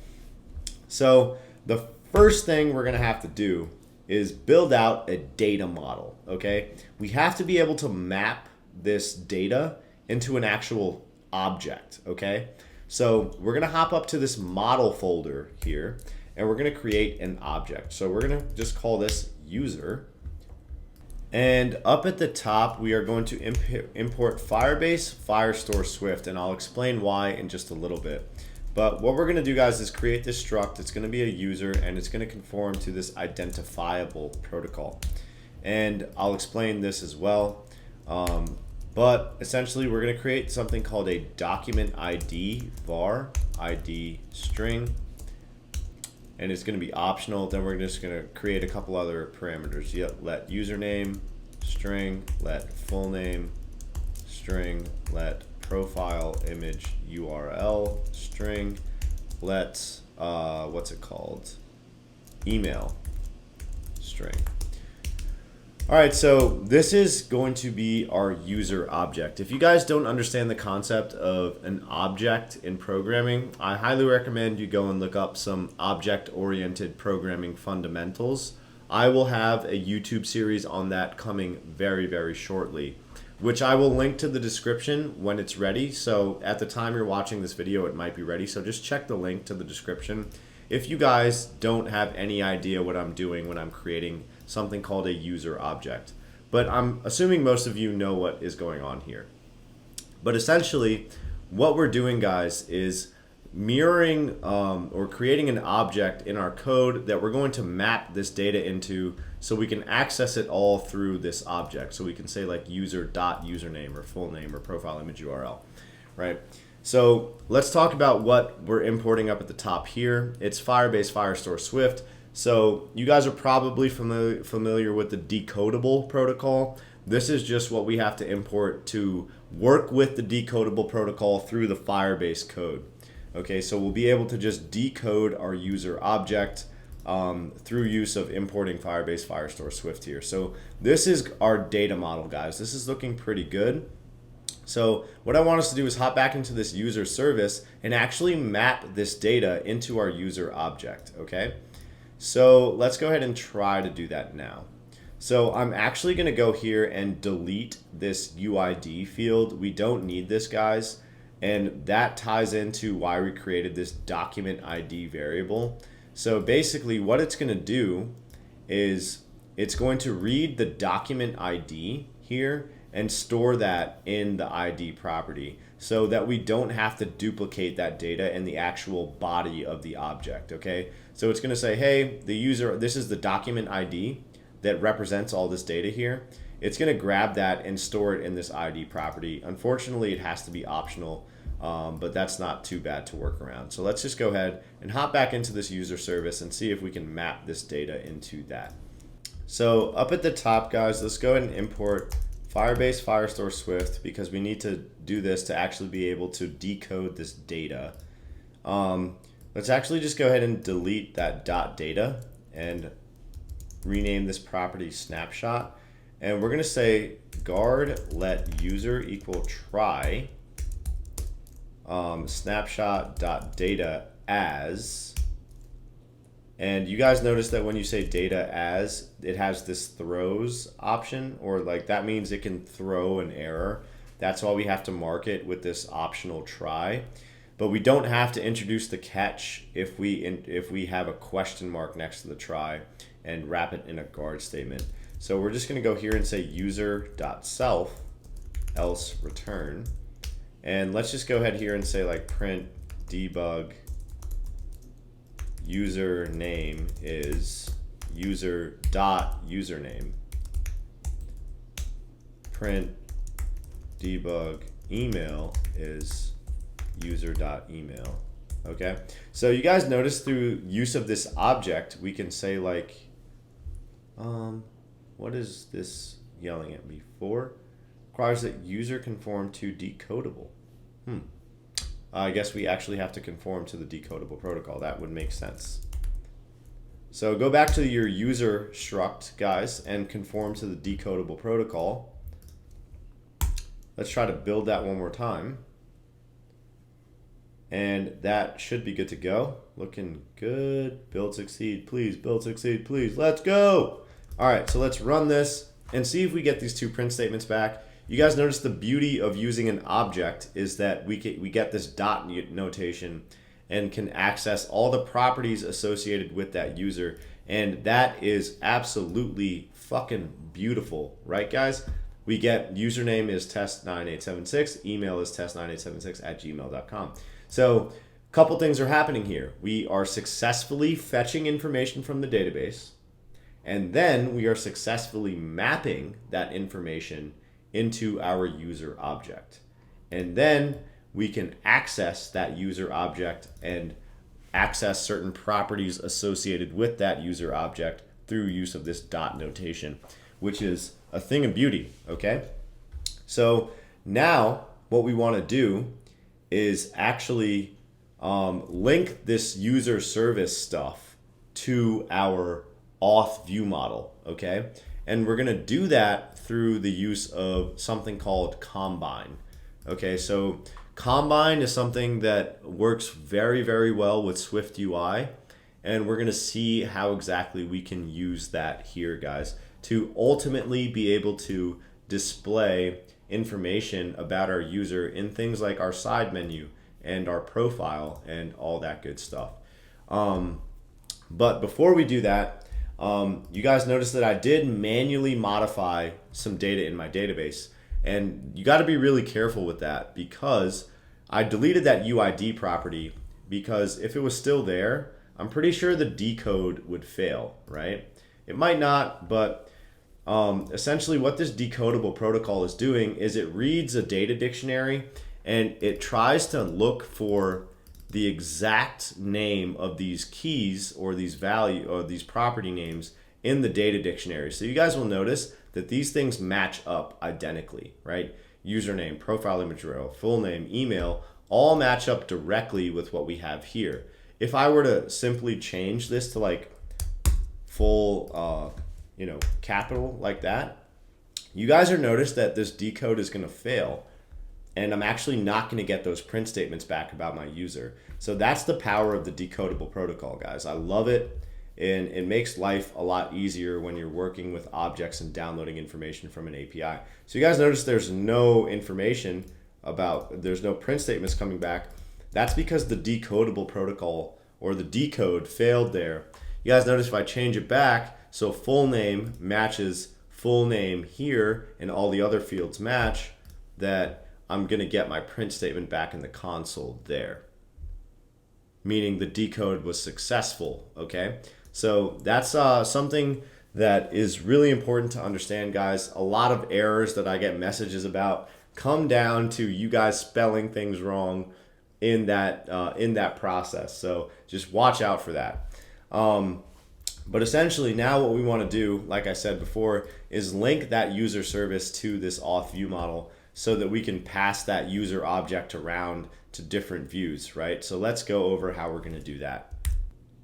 So the first thing we're gonna have to do is build out a data model, okay? We have to be able to map this data into an actual object, okay? So we're gonna hop up to this model folder here, and we're gonna create an object. So we're gonna just call this user. And up at the top, we are going to import Firebase, Firestore, Swift, and I'll explain why in just a little bit. But what we're gonna do, guys, is create this struct. It's gonna be a user, and it's gonna conform to this identifiable protocol. And I'll explain this as well. But essentially, we're gonna create something called a document ID var ID string, and it's gonna be optional. Then we're just gonna create a couple other parameters. Let username string, let full name string, let profile image URL string, let email string. All right, so this is going to be our user object. If you guys don't understand the concept of an object in programming, I highly recommend you go and look up some object-oriented programming fundamentals. I will have a YouTube series on that coming very, very shortly, which I will link to the description when it's ready. So at the time you're watching this video, it might be ready. So just check the link to the description. If you guys don't have any idea what I'm doing when I'm creating something called a user object, but I'm assuming most of you know what is going on here. But essentially, what we're doing, guys, is mirroring or creating an object in our code that we're going to map this data into so we can access it all through this object. So we can say like user.username or full name or profile image URL, right? So let's talk about what we're importing up at the top here. It's Firebase, Firestore, Swift. So you guys are probably familiar with the decodable protocol. This is just what we have to import to work with the decodable protocol through the Firebase code. Okay, so we'll be able to just decode our user object through use of importing Firebase, Firestore, Swift here. So this is our data model, guys. This is looking pretty good. So what I want us to do is hop back into this user service and actually map this data into our user object, okay? So let's go ahead and try to do that now. So I'm actually gonna go here and delete this UID field. We don't need this, guys. And that ties into why we created this document ID variable. So basically what it's gonna do is it's going to read the document ID here and store that in the ID property so that we don't have to duplicate that data in the actual body of the object, okay? So it's gonna say, hey, the user, this is the document ID that represents all this data here, it's going to grab that and store it in this ID property. Unfortunately, it has to be optional, but that's not too bad to work around. So let's just go ahead and hop back into this user service and see if we can map this data into that. So up at the top, guys, let's go ahead and import Firebase, Firestore, Swift, because we need to do this to actually be able to decode this data. Let's actually just go ahead and delete that .data and rename this property snapshot. And we're going to say guard let user equal try snapshot.data as. And you guys notice that when you say data as, it has this throws option, or like that means it can throw an error. That's why we have to mark it with this optional try. But we don't have to introduce the catch if we have a question mark next to the try and wrap it in a guard statement. So we're just going to go here and say user.self else return. And let's just go ahead here and say like print debug username is user.username. Print debug email is user.email. Okay, so you guys notice through use of this object, we can say like, what is this yelling at me for? Requires that user conform to decodable. I guess we actually have to conform to the decodable protocol. That would make sense. So go back to your user struct, guys, and conform to the decodable protocol. Let's try to build that one more time. And that should be good to go. Looking good. Build succeed, please. Build succeed, please. Let's go. All right, so let's run this and see if we get these two print statements back. You guys notice the beauty of using an object is that we get this dot notation and can access all the properties associated with that user. And that is absolutely fucking beautiful, right, guys? We get username is test9876, email is test9876@gmail.com. So a couple things are happening here. We are successfully fetching information from the database, and then we are successfully mapping that information into our user object. And then we can access that user object and access certain properties associated with that user object through use of this dot notation, which is a thing of beauty, okay? So now what we want to do is actually link this user service stuff to our auth view model, okay? And we're going to do that through the use of something called Combine. Okay, so Combine is something that works very, very well with SwiftUI. And we're going to see how exactly we can use that here, guys, to ultimately be able to display information about our user in things like our side menu and our profile and all that good stuff. But before we do that, you guys notice that I did manually modify some data in my database, and you got to be really careful with that because I deleted that UID property because if it was still there, I'm pretty sure the decode would fail, right? It might not, but essentially what this decodable protocol is doing is it reads a data dictionary and it tries to look for the exact name of these keys or these value or these property names in the data dictionary. So you guys will notice that these things match up identically, right? Username, profile image row, full name, email, all match up directly with what we have here. If I were to simply change this to like full, capital like that, you guys are notice that this decode is going to fail. And I'm actually not going to get those print statements back about my user. So that's the power of the decodable protocol, guys. I love it. And it makes life a lot easier when you're working with objects and downloading information from an API. So you guys notice there's no information there's no print statements coming back. That's because the decodable protocol or the decode failed there. You guys notice if I change it back, so full name matches full name here and all the other fields match, that I'm going to get my print statement back in the console there, meaning the decode was successful, okay? So that's something that is really important to understand, guys. A lot of errors that I get messages about come down to you guys spelling things wrong in that process. So just watch out for that. But essentially now what we want to do, like I said before, is link that user service to this auth view model so that we can pass that user object around to different views, right? So let's go over how we're going to do that.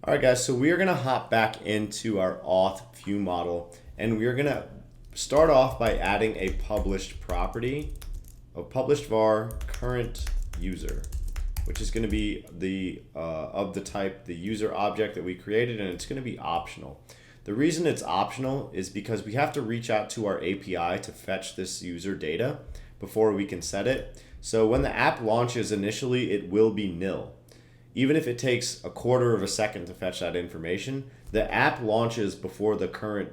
All right, guys, so we are going to hop back into our auth view model, and we are going to start off by adding a published property of published var current user, which is going to be the of the type the user object that we created, and it's going to be optional. The reason it's optional is because we have to reach out to our API to fetch this user data before we can set it. So when the app launches initially, it will be nil. Even if it takes a quarter of a second to fetch that information, the app launches before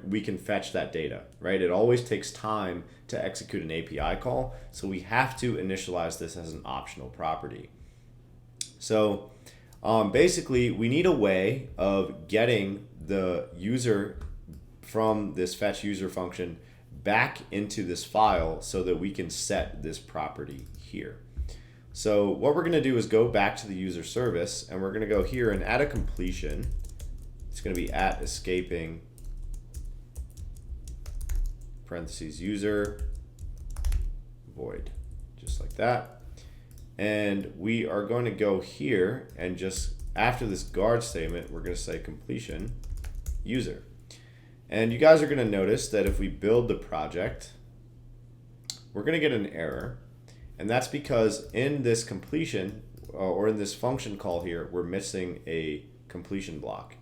we can fetch that data, right? It always takes time to execute an API call, so we have to initialize this as an optional property. So basically, we need a way of getting the user from this fetch user function back into this file so that we can set this property here. So what we're going to do is go back to the user service, and we're going to go here and add a completion. It's going to be at escaping parentheses user void, just like that. And we are going to go here and just after this guard statement, we're going to say completion user. And you guys are going to notice that if we build the project, we're going to get an error. And that's because in this completion or in this function call here, we're missing a completion block.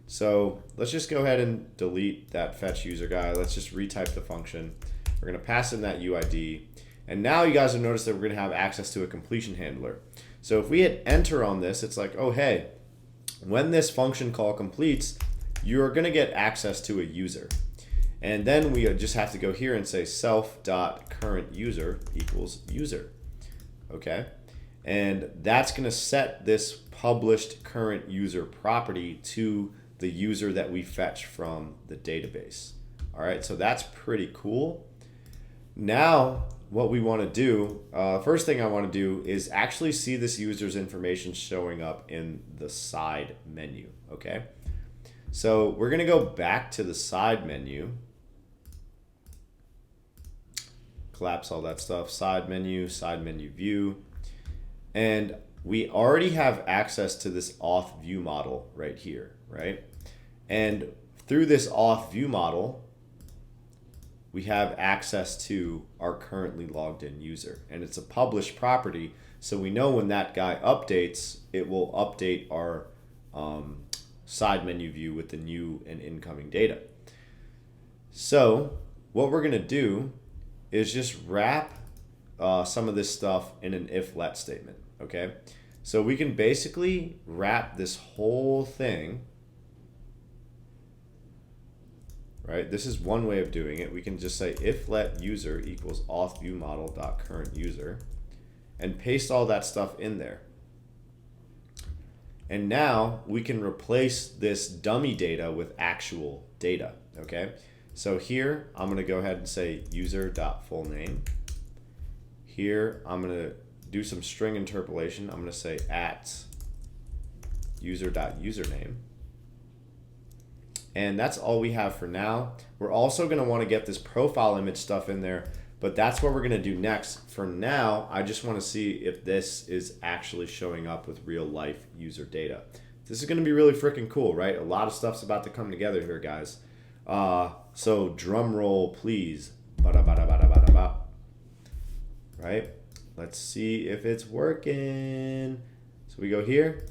So let's just go ahead and delete that fetch user guy. Let's just retype the function. We're going to pass in that UID. And now you guys will notice that we're going to have access to a completion handler. So if we hit enter on this, it's like, oh, hey, when this function call completes, you're going to get access to a user. And then we just have to go here and say self.currentUser equals user. Okay. And that's going to set this published current user property to the user that we fetch from the database. All right. So that's pretty cool. Now, what we want to do, first thing I want to do is actually see this user's information showing up in the side menu. Okay. So we're going to go back to the side menu. Collapse all that stuff, side menu view. And we already have access to this auth view model right here, right? And through this auth view model, we have access to our currently logged in user. And it's a published property, so we know when that guy updates, it will update our side menu view with the new and incoming data. So what we're going to do is just wrap some of this stuff in an if-let statement, okay? So we can basically wrap this whole thing, right? This is one way of doing it. We can just say if-let user equals authViewModel.currentUser and paste all that stuff in there. And now we can replace this dummy data with actual data, okay? So here, I'm going to go ahead and say user.fullname. Here, I'm going to do some string interpolation. I'm going to say at user.username. And that's all we have for now. We're also going to want to get this profile image stuff in there, but that's what we're going to do next. For now, I just want to see if this is actually showing up with real life user data. This is going to be really freaking cool, right? A lot of stuff's about to come together here, guys. So drum roll, please. Ba-da-ba-da-ba-da-ba-da-ba. Right? Let's see if it's working. So we go here.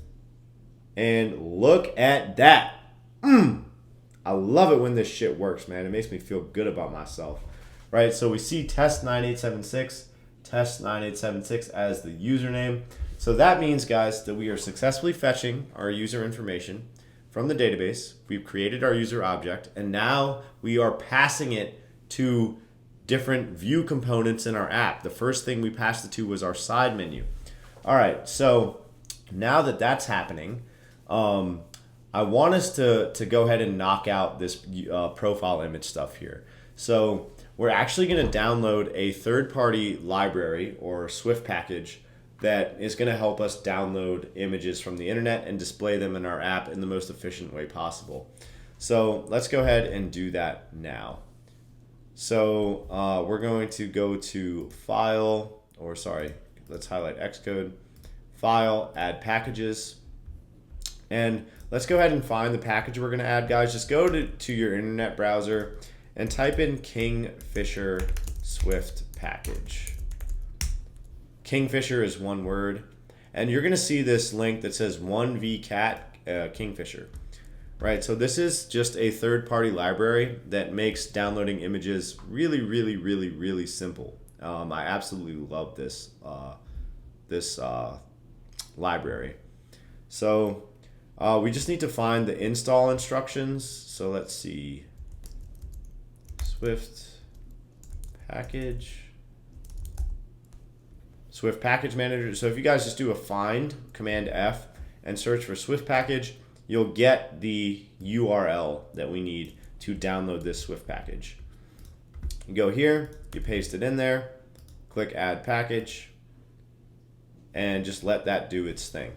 And look at that. I love it when this shit works, man. It makes me feel good about myself. Right? So we see test9876, test9876 as the username. So that means, guys, that we are successfully fetching our user information from the database. We've created our user object, and now we are passing it to different view components in our app. The first thing we passed it to was our side menu. All right, so now that that's happening, I want us to go ahead and knock out this profile image stuff here. So we're actually going to download a third-party library or Swift package that is going to help us download images from the internet and display them in our app in the most efficient way possible. So let's go ahead and do that now. So we're going to go to File, or sorry, let's highlight Xcode, File, Add Packages, and let's go ahead and find the package we're going to add, guys. Just go to your internet browser and type in Kingfisher Swift package. Kingfisher is one word, and you're going to see this link that says 1vcat Kingfisher. Right, so this is just a third-party library that makes downloading images really, really, really, really simple. I absolutely love this library. So we just need to find the install instructions. So let's see, Swift package manager. So if you guys just do a find, Command F, and search for Swift package, you'll get the URL that we need to download this Swift package. You go here, you paste it in there, click Add Package, and just let that do its thing.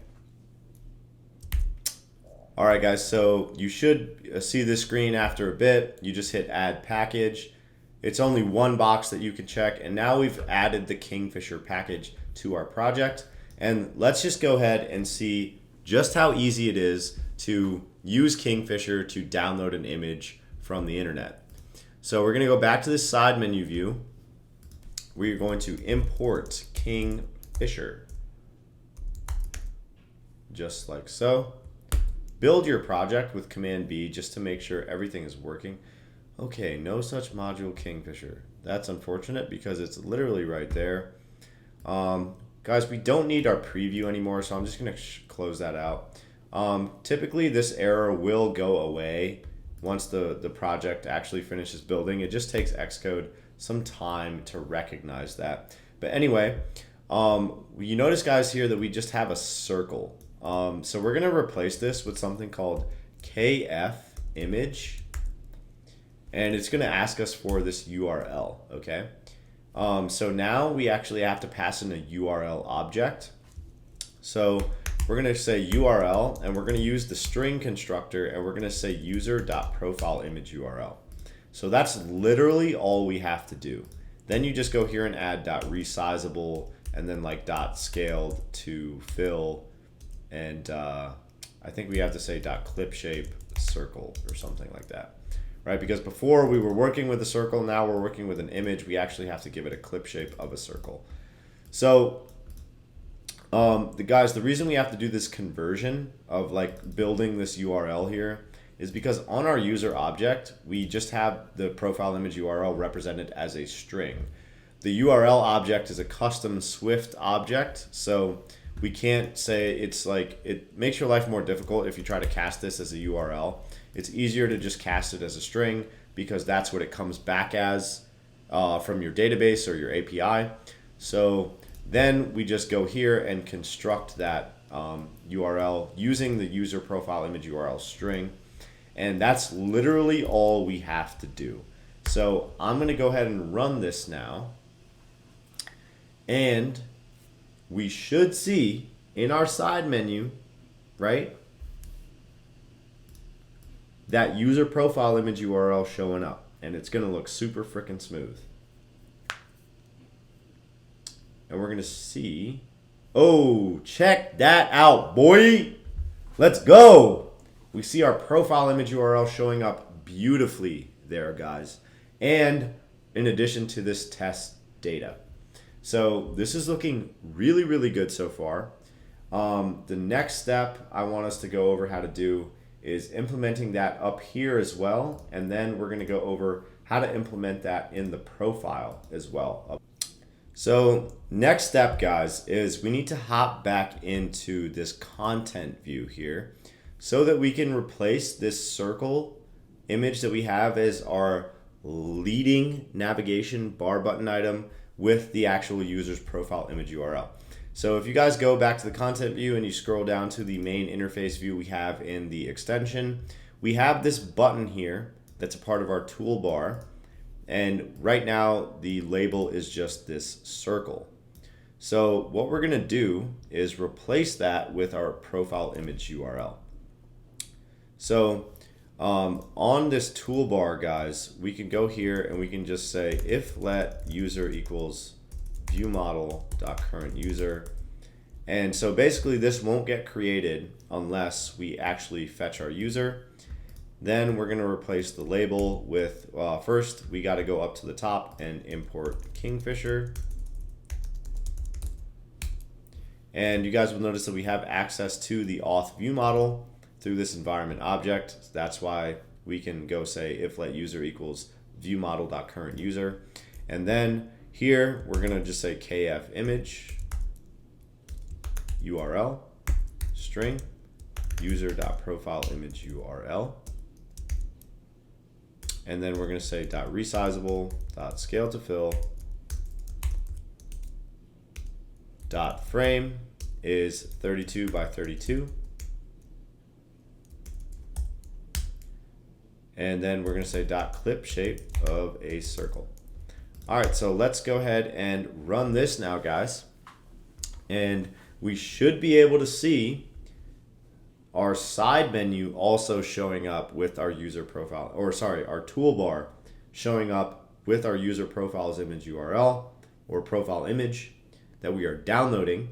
All right, guys, so you should see this screen after a bit. You just hit Add Package. It's only one box that you can check, and now we've added the Kingfisher package to our project. And let's just go ahead and see just how easy it is to use Kingfisher to download an image from the internet. So we're going to go back to this side menu view. We're going to import Kingfisher, just like so. Build your project with Command B just to make sure everything is working. Okay, no such module Kingfisher. That's unfortunate because it's literally right there. Guys, we don't need our preview anymore, so I'm just going to close that out. Typically this error will go away once the project actually finishes building. It just takes Xcode some time to recognize that. But anyway, you notice, guys, here that we just have a circle. So we're going to replace this with something called KF image, and it's going to ask us for this URL, okay? So now we actually have to pass in a URL object. So we're going to say URL, and we're going to use the string constructor, and we're going to say user.profileImageURL. So that's literally all we have to do. Then you just go here and add .resizable, and then like .scaled to fill, and I think we have to say .clipshape circle or something like that, right? Because before we were working with a circle, now we're working with an image. We actually have to give it a clip shape of a circle. So the reason we have to do this conversion of like building this URL here is because on our user object, we just have the profile image URL represented as a string. The URL object is a custom Swift object, so we can't say it's like, it makes your life more difficult if you try to cast this as a URL. It's easier to just cast it as a string because that's what it comes back as from your database or your API. So then we just go here and construct that URL using the user profile image URL string. And that's literally all we have to do. So I'm going to go ahead and run this now. And we should see in our side menu, right, that user profile image URL showing up. And it's going to look super freaking smooth. And we're going to see, oh, check that out, boy. Let's go. We see our profile image URL showing up beautifully there, guys. And in addition to this test data. So this is looking really, really good so far. The next step I want us to go over how to do is implementing that up here as well. And then we're going to go over how to implement that in the profile as well. So next step, guys, is we need to hop back into this content view here so that we can replace this circle image that we have as our leading navigation bar button item with the actual user's profile image URL. So if you guys go back to the content view and you scroll down to the main interface view we have in the extension, we have this button here that's a part of our toolbar. And right now the label is just this circle. So what we're gonna do is replace that with our profile image URL. So on this toolbar, guys, we can go here and we can just say if let user equals viewModel.currentUser. And so basically this won't get created unless we actually fetch our user. Then we're going to replace the label with, first we got to go up to the top and import Kingfisher. And you guys will notice that we have access to the auth view model through this environment object. That's why we can go say if let user equals viewModel.currentUser. And then here we're going to just say kf image URL string user.profileimage URL. And then we're going to say .resizable, .scale to fill, .frame is 32 by 32. And then we're going to say .clip shape of a circle. All right, so let's go ahead and run this now, guys. And we should be able to see our side menu also showing up with our user profile, or sorry, our toolbar showing up with our user profile's image URL or profile image that we are downloading.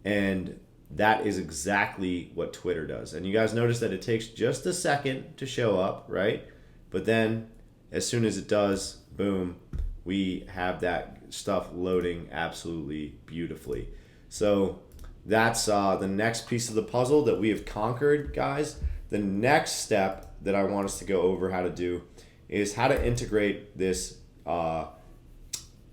And that is exactly what Twitter does. And you guys notice that it takes just a second to show up, right? But then as soon as it does, boom, we have that stuff loading absolutely beautifully. So that's the next piece of the puzzle that we have conquered, guys. The next step that I want us to go over how to do is how to integrate this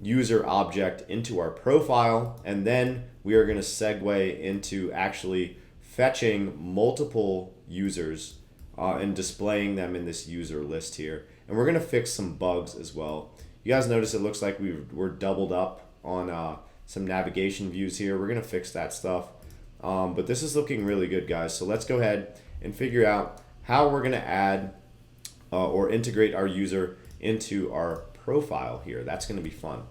user object into our profile, and then we are going to segue into actually fetching multiple users and displaying them in this user list here. And we're going to fix some bugs as well. You guys notice it looks like we're doubled up on some navigation views here. We're going to fix that stuff. But this is looking really good, guys. So let's go ahead and figure out how we're going to add or integrate our user into our profile here. That's going to be fun.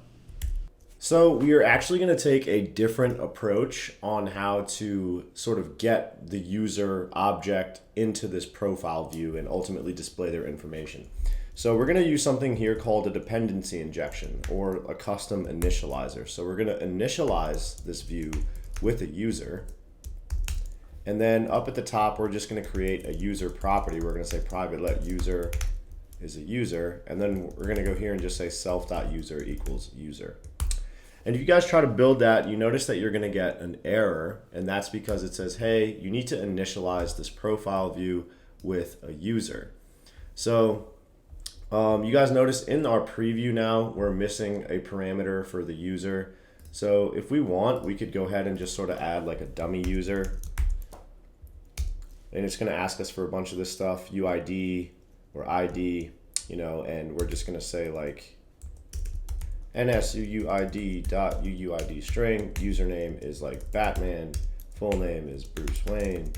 So we are actually going to take a different approach on how to sort of get the user object into this profile view and ultimately display their information. So we're going to use something here called a dependency injection or a custom initializer. So we're going to initialize this view with a user. And then up at the top, we're just going to create a user property. We're going to say private let user is a user. And then we're going to go here and just say self.user equals user. And if you guys try to build that, you notice that you're going to get an error. And that's because it says, hey, you need to initialize this profile view with a user. So you guys notice in our preview now, we're missing a parameter for the user. So if we want, we could go ahead and just sort of add like a dummy user. And it's going to ask us for a bunch of this stuff, UID or ID, you know, and we're just going to say like NSUUID.UUID string, username is like Batman, full name is Bruce Wayne,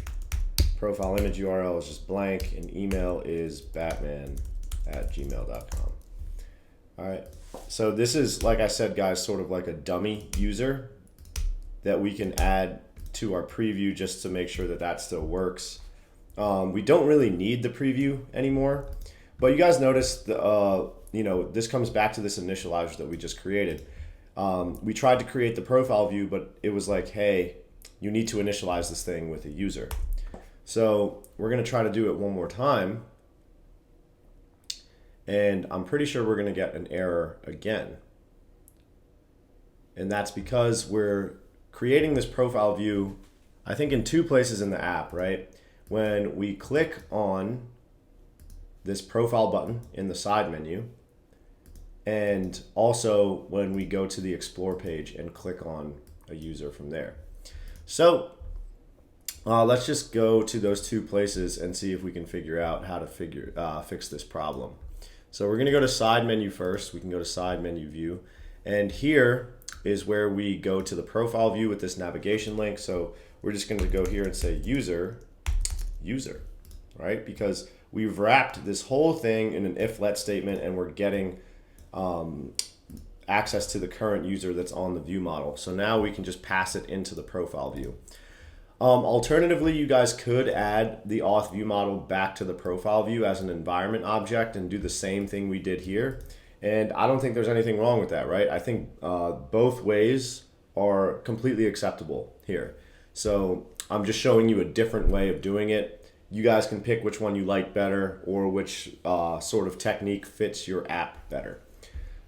profile image URL is just blank, and email is batman@gmail.com. All right, so this is, like I said, guys, sort of like a dummy user that we can add to our preview just to make sure that that still works. We don't really need the preview anymore, but you guys notice the, you know, this comes back to this initializer that we just created. We tried to create the profile view, but it was like, hey, you need to initialize this thing with a user. So we're going to try to do it one more time. And I'm pretty sure we're going to get an error again. And that's because we're creating this profile view, I think in two places in the app, right? When we click on this profile button in the side menu, and also when we go to the explore page and click on a user from there. So let's just go to those two places and see if we can figure out how to fix this problem. So we're going to go to side menu first. We can go to side menu view, and here is where we go to the profile view with this navigation link. So we're just going to go here and say user, right? Because we've wrapped this whole thing in an if-let statement, and we're getting access to the current user that's on the view model. So now we can just pass it into the profile view. Alternatively, you guys could add the auth view model back to the profile view as an environment object and do the same thing we did here. And I don't think there's anything wrong with that, right? I think both ways are completely acceptable here. So I'm just showing you a different way of doing it. You guys can pick which one you like better or which sort of technique fits your app better.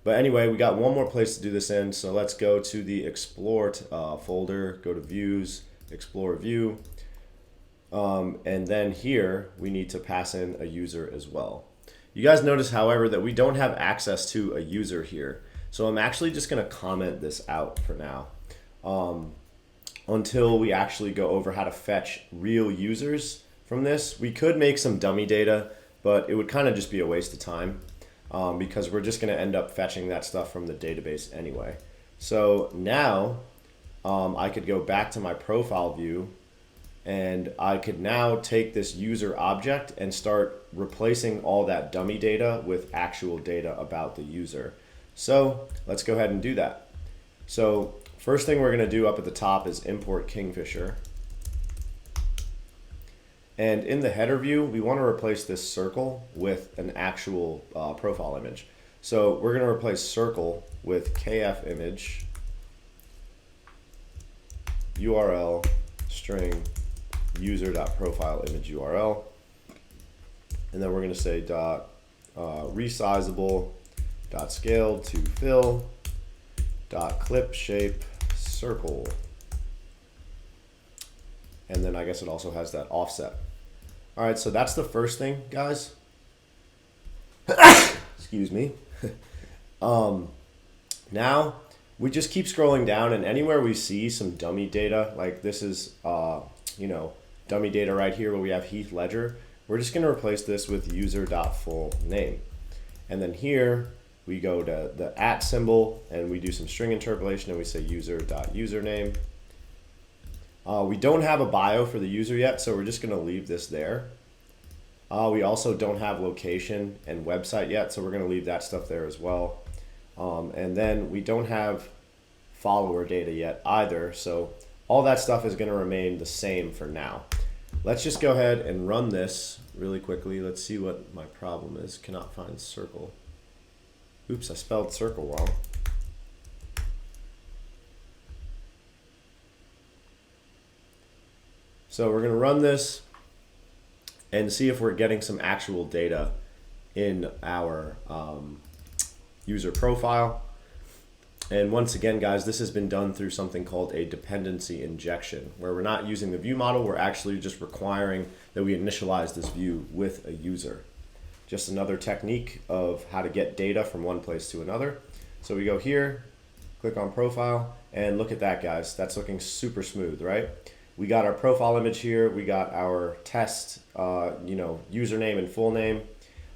But anyway, we got one more place to do this in. So let's go to the Explore folder, go to Views, Explore View. And then here we need to pass in a user as well. You guys notice, however, that we don't have access to a user here. So I'm actually just going to comment this out for now until we actually go over how to fetch real users from this. We could make some dummy data, but it would kind of just be a waste of time because we're just going to end up fetching that stuff from the database anyway. So now I could go back to my profile view, and I could now take this user object and start replacing all that dummy data with actual data about the user. So let's go ahead and do that. So first thing we're going to do up at the top is import Kingfisher. And in the header view, we want to replace this circle with an actual profile image. So we're going to replace circle with kf image URL string user.profile image URL, and then we're going to say dot resizable dot scale to fill dot clip shape circle, and then I guess it also has that offset. All right, so that's the first thing, guys. Excuse me. Now we just keep scrolling down, and anywhere we see some dummy data, like this is dummy data right here where we have Heath Ledger, we're just going to replace this with user.fullname. And then here we go to the @ symbol and we do some string interpolation and we say user.username. We don't have a bio for the user yet, so we're just going to leave this there. We also don't have location and website yet, so we're going to leave that stuff there as well. And then we don't have follower data yet either, so all that stuff is going to remain the same for now. Let's just go ahead and run this really quickly. Let's see what my problem is. Cannot find circle. Oops, I spelled circle wrong. So we're going to run this and see if we're getting some actual data in our user profile. And once again, guys, this has been done through something called a dependency injection, where we're not using the view model, we're actually just requiring that we initialize this view with a user. Just another technique of how to get data from one place to another. So we go here, click on profile, and look at that, guys. That's looking super smooth, right? We got our profile image here, we got our test, username and full name.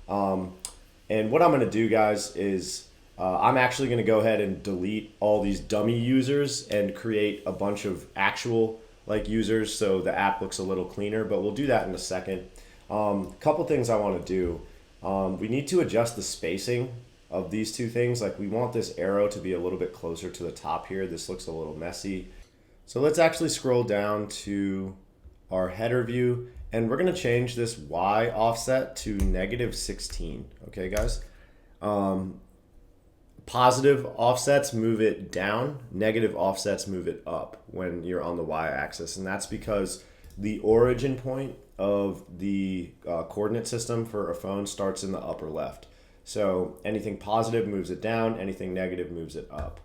And what I'm gonna do, guys, is I'm actually going to go ahead and delete all these dummy users and create a bunch of actual users so the app looks a little cleaner, but we'll do that in a second. Couple things I want to do. We need to adjust the spacing of these two things. We want this arrow to be a little bit closer to the top here. This looks a little messy. So let's actually scroll down to our header view, and we're going to change this Y offset to -16. Okay, guys? Positive offsets move it down, negative offsets move it up when you're on the y-axis, and that's because the origin point of the coordinate system for a phone starts in the upper left. So anything positive moves it down, anything negative moves it up.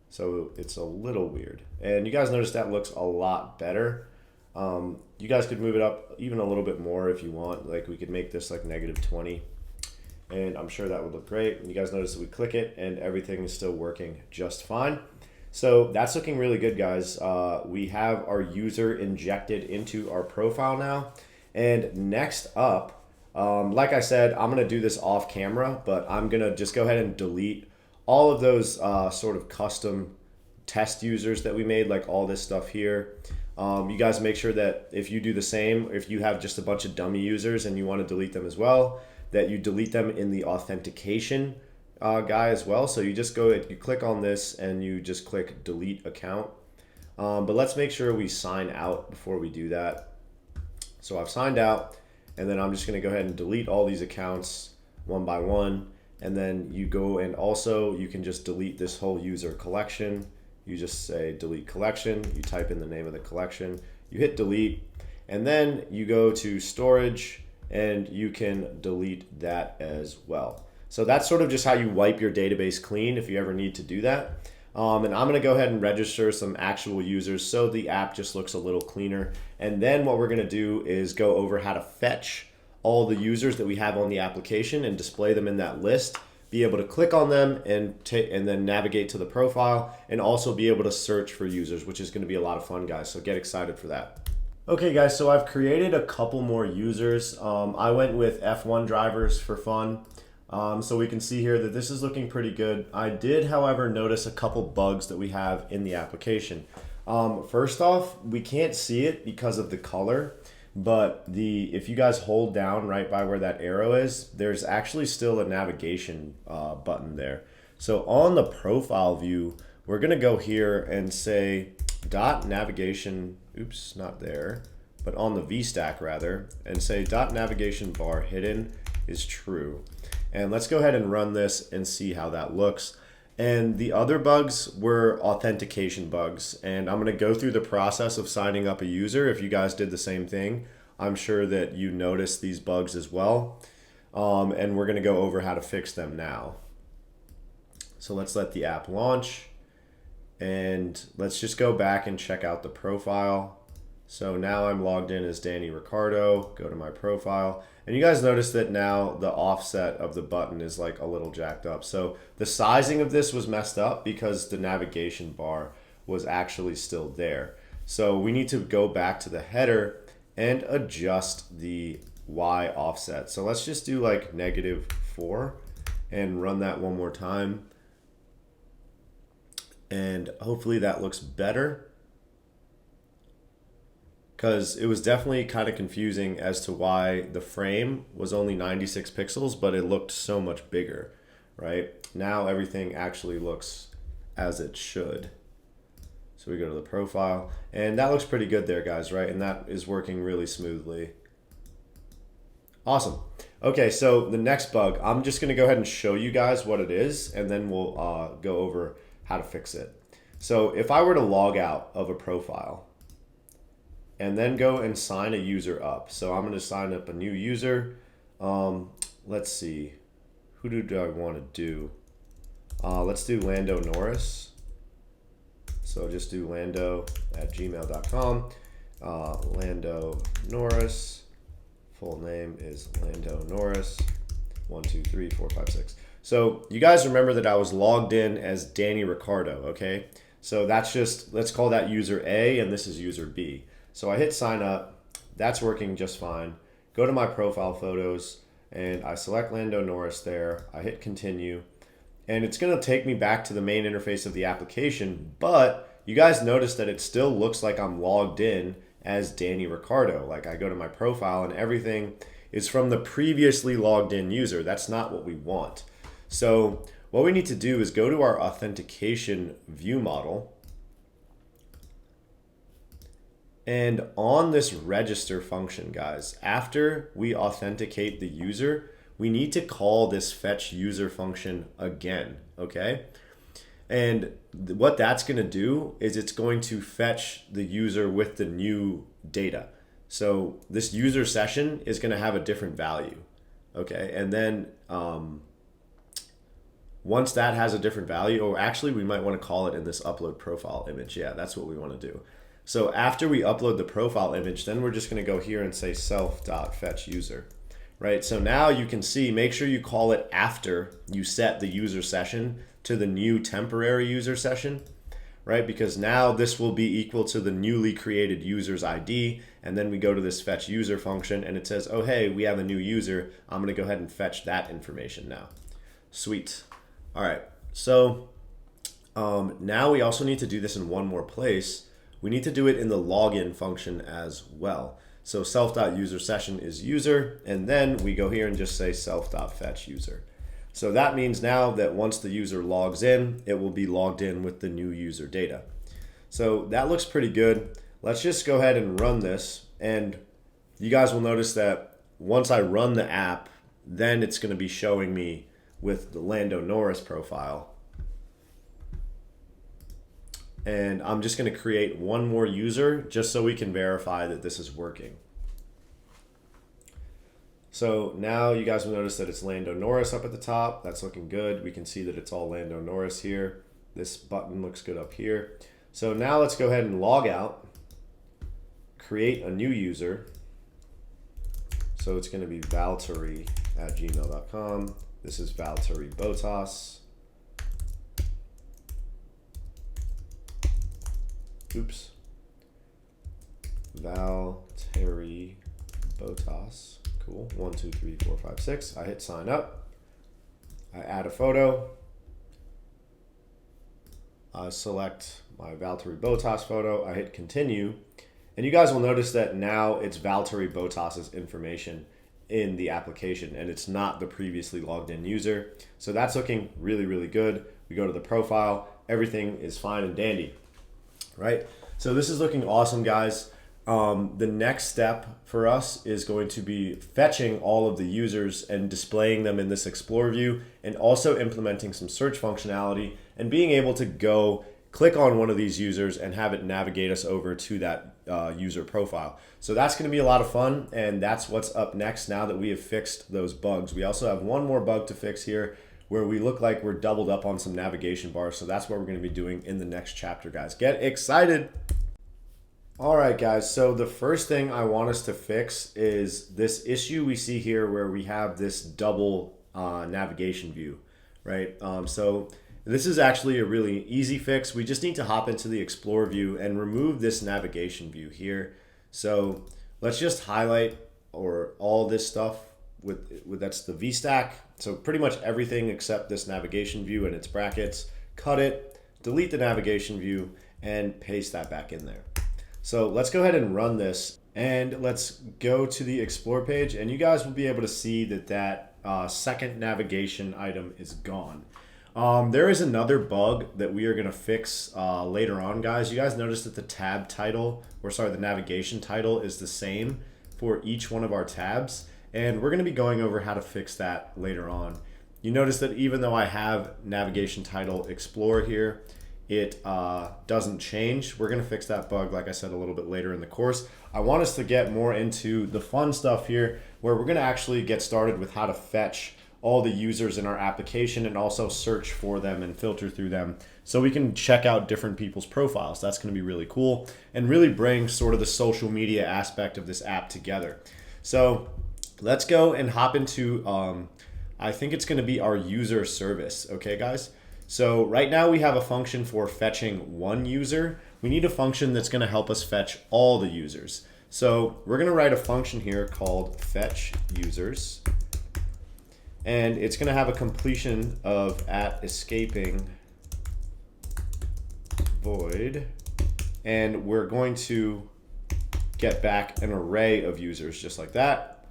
So it's a little weird. And you guys notice that looks a lot better. You guys could move it up even a little bit more if you want. We could make this -20. And I'm sure that would look great. And you guys notice that we click it and everything is still working just fine. So that's looking really good, guys. We have our user injected into our profile now. And next up, like I said, I'm gonna do this off camera, but I'm gonna just go ahead and delete all of those sort of custom test users that we made, like all this stuff here. You guys make sure that if you do the same, if you have just a bunch of dummy users and you want to delete them as well, that you delete them in the authentication guy as well. So you just you click on this and you just click delete account. But let's make sure we sign out before we do that. So I've signed out, and then I'm just going to go ahead and delete all these accounts one by one. And then you go and also you can just delete this whole user collection. You just say delete collection, you type in the name of the collection, you hit delete, and then you go to storage and you can delete that as well. So that's sort of just how you wipe your database clean if you ever need to do that. And I'm gonna go ahead and register some actual users so the app just looks a little cleaner. And then what we're gonna do is go over how to fetch all the users that we have on the application and display them in that list, be able to click on them and then navigate to the profile, and also be able to search for users, which is gonna be a lot of fun, guys. So get excited for that. Okay guys, so I've created a couple more users. I went with F1 drivers for fun. So we can see here that this is looking pretty good. I did, however, notice a couple bugs that we have in the application. First off, we can't see it because of the color, but if you guys hold down right by where that arrow is, there's actually still a navigation button there. So on the profile view, we're gonna go here and say dot navigation, oops, not there, but on the VStack rather, and say dot navigation bar hidden is true. And let's go ahead and run this and see how that looks. And the other bugs were authentication bugs. And I'm gonna go through the process of signing up a user. If you guys did the same thing, I'm sure that you noticed these bugs as well. And we're gonna go over how to fix them now. So let's let the app launch. And let's just go back and check out the profile. So now I'm logged in as Danny Ricardo, go to my profile. And you guys notice that now the offset of the button is like a little jacked up. So the sizing of this was messed up because the navigation bar was actually still there. So we need to go back to the header and adjust the Y offset. So let's just do like -4 and run that one more time. And hopefully that looks better, because it was definitely kind of confusing as to why the frame was only 96 pixels, but it looked so much bigger, right? Now everything actually looks as it should. So we go to the profile, and that looks pretty good there, guys, right? And that is working really smoothly. Awesome. Okay, so the next bug, I'm just gonna go ahead and show you guys what it is, and then we'll go over how to fix it. So if I were to log out of a profile, and then go and sign a user up. So I'm going to sign up a new user. Let's see, who do I want to do? Let's do Lando Norris. So just do lando@gmail.com. Lando Norris. Full name is Lando Norris. 1, 2, 3, 4, 5, 6. So you guys remember that I was logged in as Danny Ricardo, okay? So that's just, let's call that user A, and this is user B. So I hit sign up, that's working just fine. Go to my profile photos and I select Lando Norris there. I hit continue, and it's gonna take me back to the main interface of the application, but you guys notice that it still looks like I'm logged in as Danny Ricardo. Like I go to my profile and everything is from the previously logged in user. That's not what we want. So what we need to do is go to our authentication view model. And on this register function, guys, after we authenticate the user, we need to call this fetch user function again, okay? And what that's gonna do is it's going to fetch the user with the new data. So this user session is gonna have a different value, okay? And then once that has a different value, or actually we might wanna call it in this upload profile image. Yeah, that's what we wanna do. So after we upload the profile image, then we're just gonna go here and say self.fetchUser, right? So now you can see, make sure you call it after you set the user session to the new temporary user session, right? Because now this will be equal to the newly created user's ID, and then we go to this fetch user function and it says, oh, hey, we have a new user. I'm gonna go ahead and fetch that information now. Sweet. All right, So now we also need to do this in one more place. We need to do it in the login function as well. So self.user session is user, and then we go here and just say self.fetch user. So that means now that once the user logs in, it will be logged in with the new user data. So that looks pretty good. Let's just go ahead and run this, and you guys will notice that once I run the app, then it's going to be showing me with the Lando Norris profile. And I'm just going to create one more user just so we can verify that this is working. So now you guys will notice that it's Lando Norris up at the top. That's looking good. We can see that it's all Lando Norris here. This button looks good up here. So now let's go ahead and log out, create a new user. So it's going to be valtteri@gmail.com. This is Valtteri Botas. Oops. Valtteri Botas. Cool. 1, 2, 3, 4, 5, 6. I hit sign up. I add a photo. I select my Valtteri Botas photo. I hit continue. And you guys will notice that now it's Valtteri Botas's information in the application, and it's not the previously logged in user. So that's looking really, really good. We go to the profile. Everything is fine and dandy. Right? So this is looking awesome, guys. The next step for us is going to be fetching all of the users and displaying them in this Explore view, and also implementing some search functionality and being able to go click on one of these users and have it navigate us over to that user profile. So that's going to be a lot of fun, and that's what's up next now that we have fixed those bugs. We also have one more bug to fix here where we look like we're doubled up on some navigation bars. So that's what we're going to be doing in the next chapter, guys. Get excited. All right, guys. So the first thing I want us to fix is this issue we see here where we have this double navigation view, right? So this is actually a really easy fix. We just need to hop into the Explore view and remove this navigation view here. So let's just highlight all this stuff with that's the VStack. So pretty much everything except this navigation view and its brackets. Cut it, delete the navigation view, and paste that back in there. So let's go ahead and run this, and let's go to the Explore page, and you guys will be able to see that second navigation item is gone. There is another bug that we are going to fix later on, guys. You guys notice that the tab title, the navigation title is the same for each one of our tabs, and we're going to be going over how to fix that later on. You notice that even though I have navigation title Explore here, it doesn't change. We're going to fix that bug, like I said, a little bit later in the course. I want us to get more into the fun stuff here, where we're going to actually get started with how to fetch all the users in our application and also search for them and filter through them so we can check out different people's profiles. That's going to be really cool and really bring sort of the social media aspect of this app together. So let's go and hop into, I think it's going to be our user service. Okay, guys? So right now we have a function for fetching one user. We need a function that's going to help us fetch all the users. So we're going to write a function here called fetch users. And it's going to have a completion of @escaping void. And we're going to get back an array of users just like that.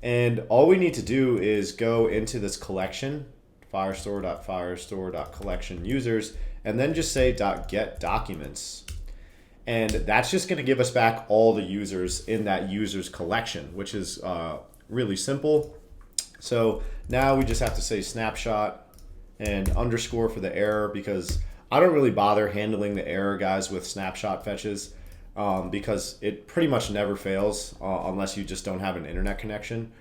And all we need to do is go into this collection, firestore.firestore.collection users, and then just say .get documents. And that's just going to give us back all the users in that users collection, which is really simple. So now we just have to say snapshot and underscore for the error, because I don't really bother handling the error, guys, with snapshot fetches because it pretty much never fails unless you just don't have an internet connection,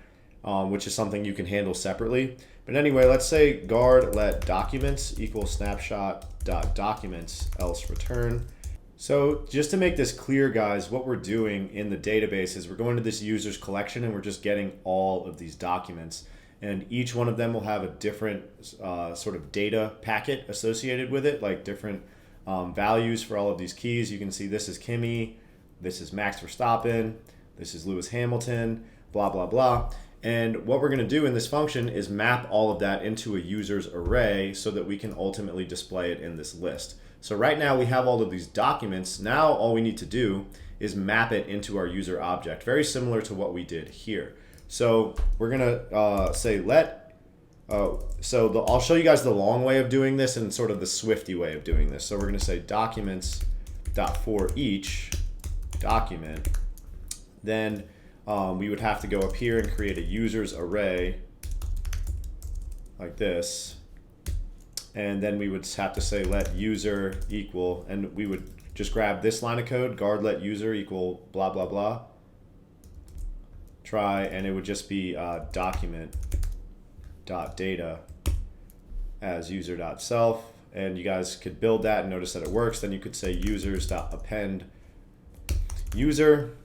which is something you can handle separately. But anyway, let's say guard let documents equal snapshot.documents else return. So just to make this clear, guys, what we're doing in the database is we're going to this users collection and we're just getting all of these documents. And each one of them will have a different sort of data packet associated with it, like different values for all of these keys. You can see this is Kimmy, this is Max Verstappen, this is Lewis Hamilton, blah, blah, blah. And what we're going to do in this function is map all of that into a user's array so that we can ultimately display it in this list. So right now we have all of these documents. Now all we need to do is map it into our user object, very similar to what we did here. So we're going to say I'll show you guys the long way of doing this and sort of the Swifty way of doing this. So we're going to say documents.for each document. Then we would have to go up here and create a users array like this. And then we would have to say let user equal, and we would just grab this line of code, guard let user equal blah, blah, blah. Try, and it would just be document.data as user.self. And you guys could build that and notice that it works. Then you could say users.append user.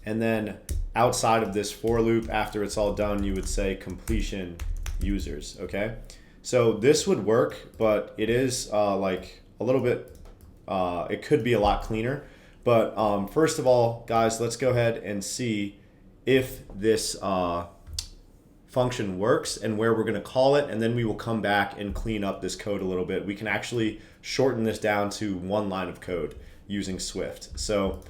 And then outside of this for loop, after it's all done, you would say completion users, okay? So this would work, but it is like a little bit, it could be a lot cleaner. But first of all, guys, let's go ahead and see if this function works and where we're gonna call it, and then we will come back and clean up this code a little bit. We can actually shorten this down to one line of code using Swift. So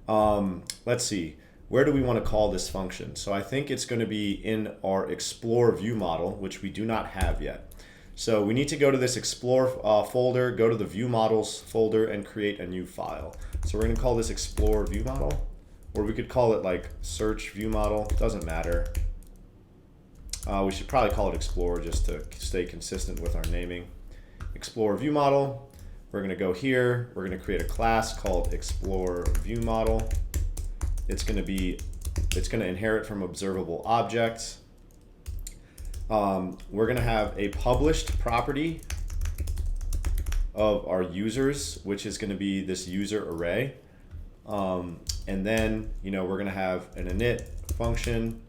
let's see. Where do we want to call this function? So I think it's going to be in our Explore view model, which we do not have yet. So we need to go to this Explore folder, go to the view models folder, and create a new file. So we're going to call this Explore view model, or we could call it like search view model. Doesn't matter. We should probably call it Explore just to stay consistent with our naming. Explore view model. We're going to go here. We're going to create a class called Explore view model. It's going to inherit from observable objects. We're going to have a published property of our users, which is going to be this user array. And then, we're going to have an init function.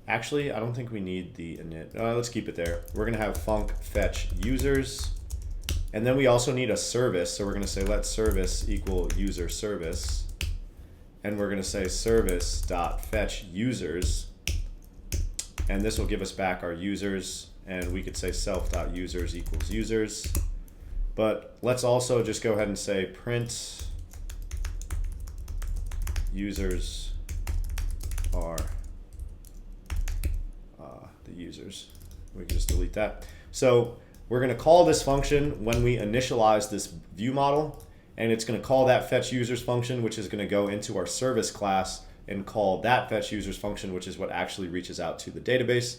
Actually, I don't think we need the init. Let's keep it there. We're going to have func fetch users. And then we also need a service. So we're going to say let service equal user service. And we're going to say service.fetch users, and this will give us back our users, and we could say self.users equals users. But let's also just go ahead and say print users are the users. We can just delete that. So we're going to call this function when we initialize this view model. And it's going to call that fetch users function, which is going to go into our service class and call that fetch users function, which is what actually reaches out to the database.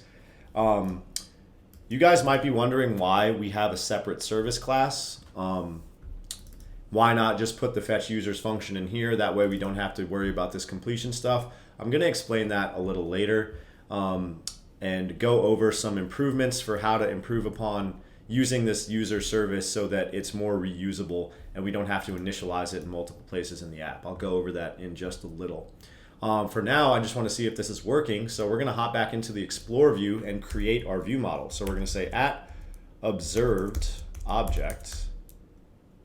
You guys might be wondering why we have a separate service class. Why not just put the fetch users function in here? That way we don't have to worry about this completion stuff. I'm going to explain that a little later and go over some improvements for how to improve upon using this user service so that it's more reusable and we don't have to initialize it in multiple places in the app. I'll go over that in just a little. For now, I just want to see if this is working. So we're going to hop back into the Explore view and create our view model. So we're going to say at observed object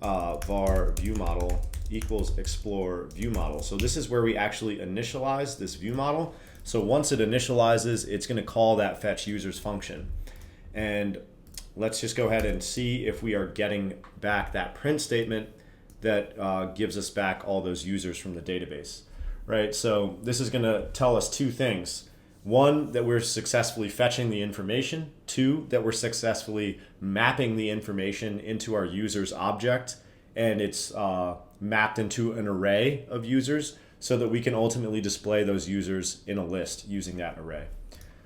var view model equals Explore view model. So this is where we actually initialize this view model. So once it initializes, it's going to call that fetch users function. And let's just go ahead and see if we are getting back that print statement that gives us back all those users from the database, right? So this is going to tell us two things. One, that we're successfully fetching the information. Two, that we're successfully mapping the information into our users object, and it's mapped into an array of users so that we can ultimately display those users in a list using that array.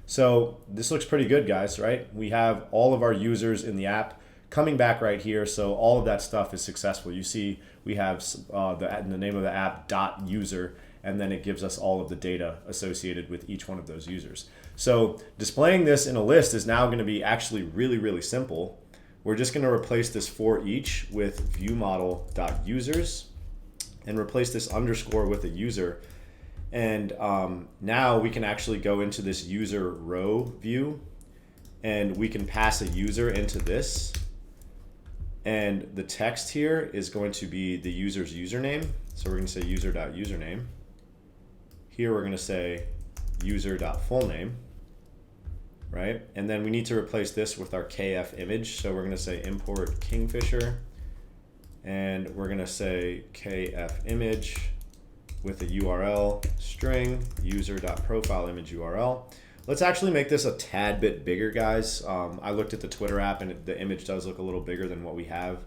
So this looks pretty good, guys, right? We have all of our users in the app coming back right here. So all of that stuff is successful. You see we have the name of the app .user, and then it gives us all of the data associated with each one of those users. So displaying this in a list is now going to be actually really, really simple. We're just going to replace this for each with viewModel.users and replace this underscore with a user. And now we can actually go into this user row view, and we can pass a user into this. And the text here is going to be the user's username. So we're going to say user.username. Here we're going to say user.fullname, right? And then we need to replace this with our KF image. So we're going to say import Kingfisher, and we're going to say KF image with a URL string user.profileimage URL. Let's actually make this a tad bit bigger, guys. I looked at the Twitter app and the image does look a little bigger than what we have.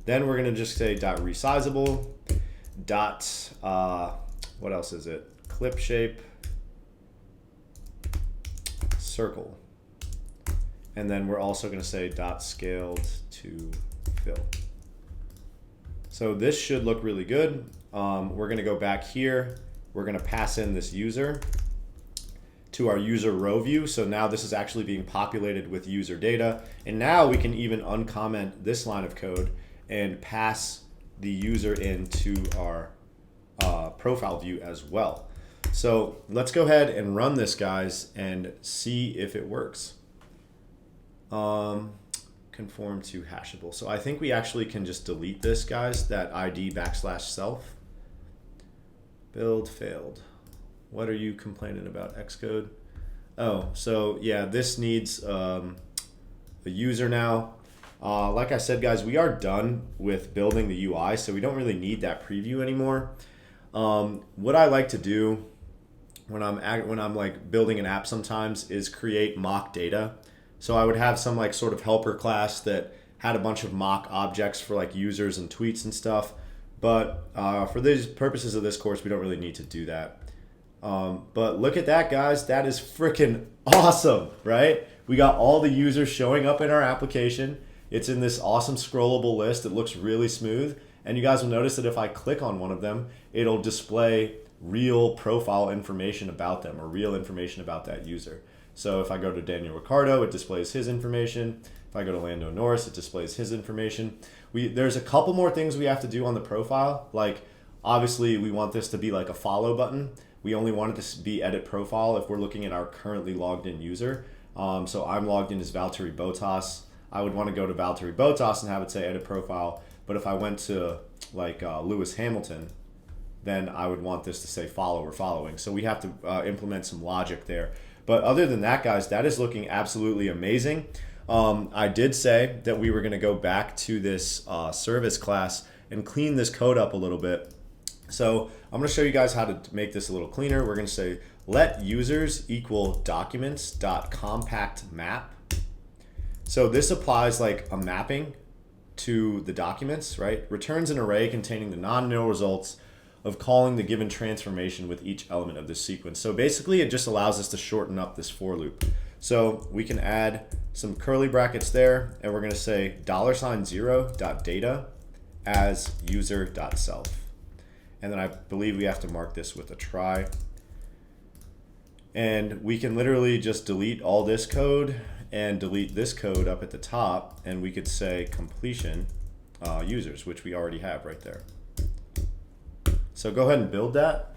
Then we're going to just say .resizable, what else is it? Clip shape, circle. And then we're also going to say .scaled to fill. So this should look really good. We're going to go back here. We're going to pass in this user to our user row view. So now this is actually being populated with user data. And now we can even uncomment this line of code and pass the user into our profile view as well. So let's go ahead and run this, guys, and see if it works. Conform to hashable. So I think we actually can just delete this, guys, that ID \self. Build failed. What are you complaining about, Xcode? Oh, so yeah, this needs a user now. Like I said, guys, we are done with building the UI, so we don't really need that preview anymore. What I like to do when I'm like building an app sometimes is create mock data. So I would have some like sort of helper class that had a bunch of mock objects for like users and tweets and stuff. But for these purposes of this course, we don't really need to do that. But look at that, guys. That is freaking awesome, right? We got all the users showing up in our application. It's in this awesome scrollable list. It looks really smooth. And you guys will notice that if I click on one of them, it'll display real profile information about them or real information about that user. So if I go to Daniel Ricardo, it displays his information. If I go to Lando Norris, it displays his information. There's a couple more things we have to do on the profile. Like, obviously, we want this to be like a follow button. We only want it to be edit profile if we're looking at our currently logged in user. So I'm logged in as Valtteri Bottas. I would want to go to Valtteri Bottas and have it say edit profile. But if I went to like Lewis Hamilton, then I would want this to say follow or following. So we have to implement some logic there. But other than that, guys, that is looking absolutely amazing. I did say that we were going to go back to this service class and clean this code up a little bit. So I'm going to show you guys how to make this a little cleaner. We're going to say let users equal documents.compactMap. So this applies like a mapping to the documents, right? Returns an array containing the non-null results of calling the given transformation with each element of this sequence. So basically it just allows us to shorten up this for loop. So we can add some curly brackets there, and we're going to say $0.data as user.self. And then I believe we have to mark this with a try. And we can literally just delete all this code and delete this code up at the top, and we could say completion users, which we already have right there. So go ahead and build that.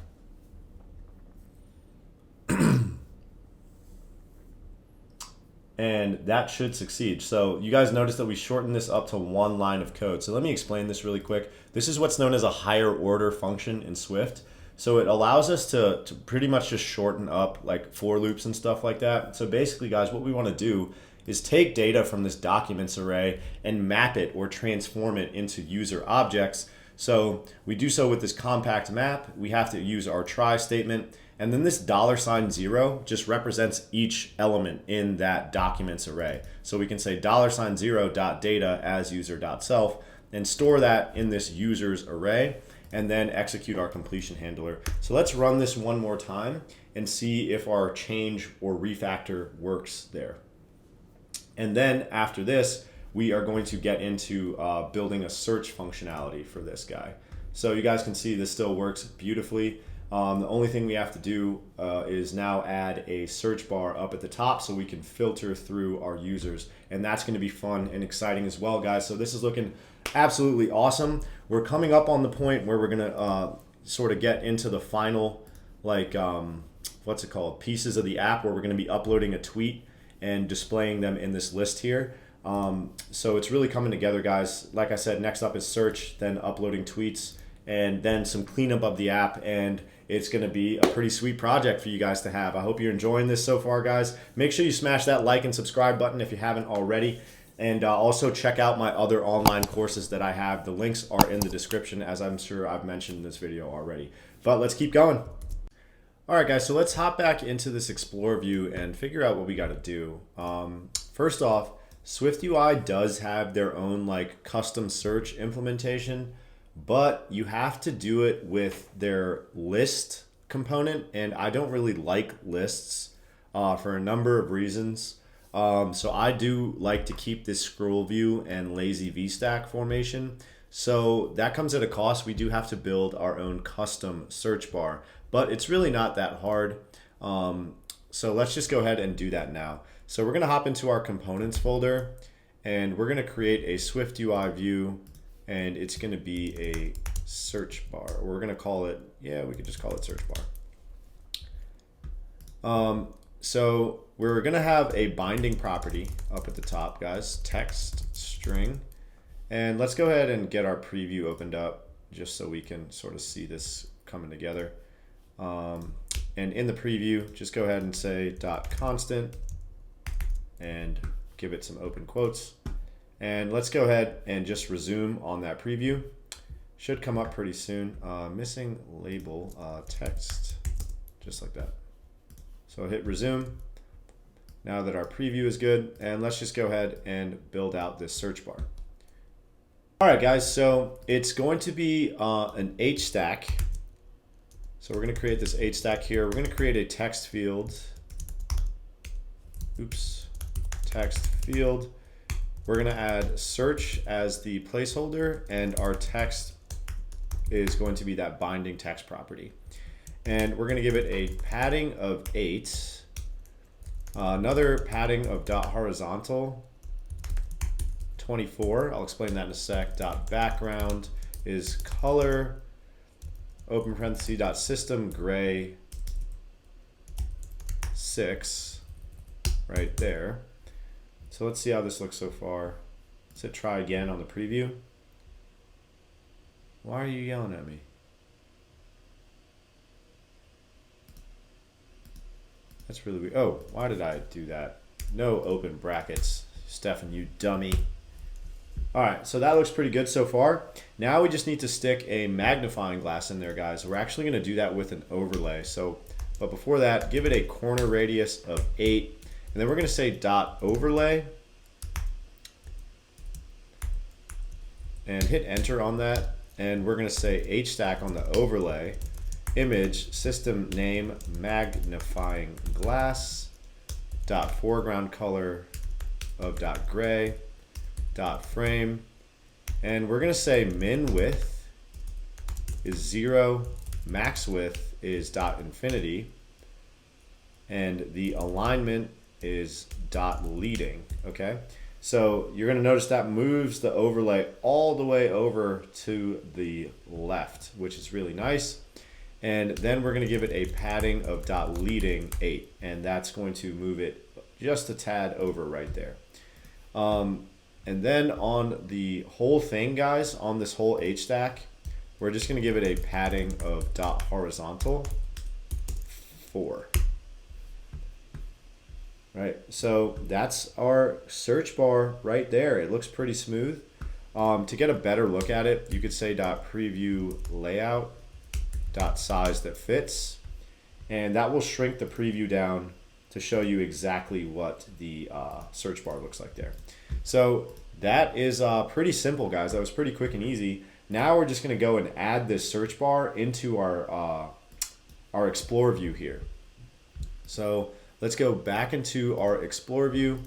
And that should succeed. So you guys notice that we shortened this up to one line of code. So let me explain this really quick. This is what's known as a higher order function in Swift. So it allows us to pretty much just shorten up like for loops and stuff like that. So basically, guys, what we want to do is take data from this documents array and map it or transform it into user objects. So we do so with this compact map. We have to use our try statement. And then this $0 just represents each element in that documents array. So we can say $0.0.data as user.self and store that in this users array and then execute our completion handler. So let's run this one more time and see if our change or refactor works there. And then after this, we are going to get into building a search functionality for this guy. So you guys can see this still works beautifully. The only thing we have to do is now add a search bar up at the top so we can filter through our users. And that's going to be fun and exciting as well, guys. So this is looking absolutely awesome. We're coming up on the point where we're going to sort of get into the final, like, what's it called? Pieces of the app where we're going to be uploading a tweet and displaying them in this list here. So it's really coming together, guys. Like I said, next up is search, then uploading tweets, and then some cleanup of the app. And it's going to be a pretty sweet project for you guys to have. I hope you're enjoying this so far, guys. Make sure you smash that like and subscribe button if you haven't already. And also check out my other online courses that I have. The links are in the description, as I'm sure I've mentioned in this video already. But let's keep going. All right, guys, so let's hop back into this Explore view and figure out what we got to do. First off, SwiftUI does have their own like custom search implementation, but you have to do it with their list component, and I don't really like lists for a number of reasons. So I do like to keep this scroll view and lazy VStack formation. So that comes at a cost. We do have to build our own custom search bar, but it's really not that hard. So let's just go ahead and do that now. So we're gonna hop into our components folder and we're gonna create a SwiftUI view, and it's gonna be a search bar. We're gonna call it, yeah, we could just call it search bar. So we're gonna have a binding property up at the top, guys, text string. And let's go ahead and get our preview opened up just so we can sort of see this coming together. And in the preview, just go ahead and say .constant and give it some open quotes. And let's go ahead and just resume on that preview. Should come up pretty soon. Missing label text, just like that. So hit resume now that our preview is good, and let's just go ahead and build out this search bar. All right, guys, so it's going to be an H stack. So we're going to create this H stack here. We're going to create a text field. Oops, text field. We're going to add search as the placeholder, and our text is going to be that binding text property. And we're going to give it a padding of 8, another padding of .horizontal 24. I'll explain that in a sec. .background is color, open parenthesis, .system gray 6, right there. So let's see how this looks so far. Let's hit try again on the preview. Why are you yelling at me? That's really weird. Oh, why did I do that? No open brackets. Stefan, you dummy. All right, so that looks pretty good so far. Now we just need to stick a magnifying glass in there, guys. We're actually gonna do that with an overlay. But before that, give it a corner radius of 8, and then we're gonna say .overlay, and hit enter on that. And we're gonna say HStack on the overlay, image system name magnifying glass, foreground color of gray, frame, and we're gonna say min width is 0, max width is infinity, and the alignment is leading. Okay, so you're gonna notice that moves the overlay all the way over to the left, which is really nice. And then we're gonna give it a padding of leading 8, and that's going to move it just a tad over right there. And then on the whole thing, guys, on this whole H stack, we're just gonna give it a padding of horizontal 4. Right, so that's our search bar right there. It looks pretty smooth. To get a better look at it, you could say preview layout size that fits, and that will shrink the preview down to show you exactly what the search bar looks like there. So that is pretty simple, guys. That was pretty quick and easy. Now we're just going to go and add this search bar into our Explore view here. So let's go back into our Explore view,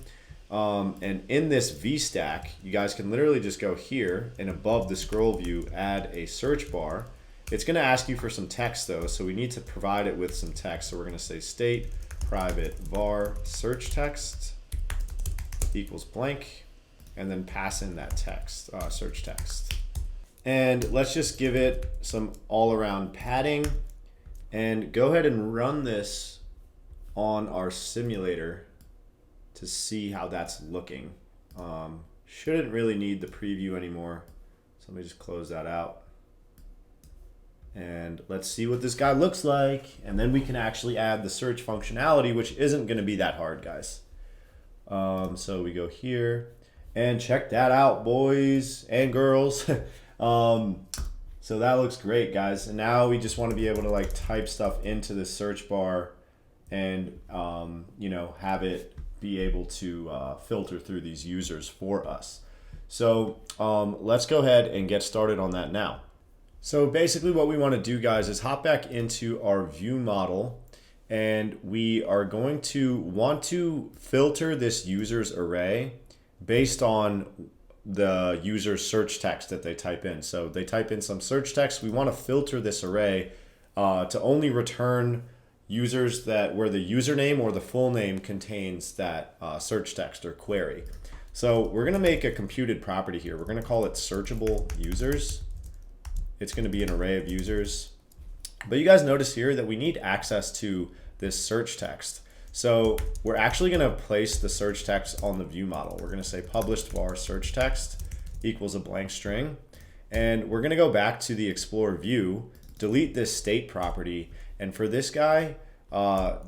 and in this VStack, you guys can literally just go here and above the scroll view, add a search bar. It's going to ask you for some text though, so we need to provide it with some text. So we're going to say state private var search text equals blank, and then pass in that text, search text. And let's just give it some all around padding, and go ahead and run this on our simulator to see how that's looking. Shouldn't really need the preview anymore. So let me just close that out. And let's see what this guy looks like. And then we can actually add the search functionality, which isn't going to be that hard, guys. So we go here and check that out, boys and girls. So that looks great, guys. And now we just want to be able to like type stuff into the search bar and, you know, have it be able to filter through these users for us. So let's go ahead and get started on that now. So basically what we want to do, guys, is hop back into our view model, and we are going to want to filter this user's array based on the user's search text that they type in. So they type in some search text. We want to filter this array to only return users that where the username or the full name contains that search text or query. So we're going to make a computed property here. We're going to call it searchable users. It's going to be an array of users. But you guys notice here that we need access to this search text. So we're actually going to place the search text on the view model. We're going to say published var search text equals a blank string. And we're going to go back to the Explorer view, delete this state property. And for this guy,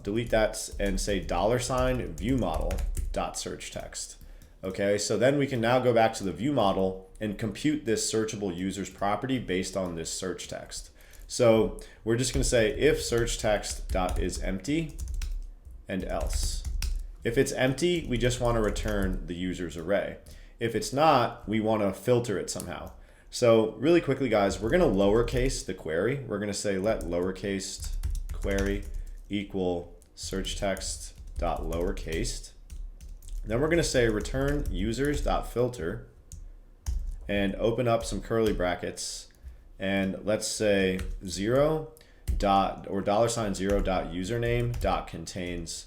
delete that and say $view model dot search text. Okay, so then we can now go back to the view model and compute this searchable users property based on this search text. So we're just going to say if search text dot is empty and else. If it's empty, we just want to return the user's array. If it's not, we want to filter it somehow. So really quickly, guys, we're going to lowercase the query. We're going to say let lowercase query equal search text dot lowercase. Then we're going to say return users.filter and open up some curly brackets, and let's say 0 dot or $0 dot username dot contains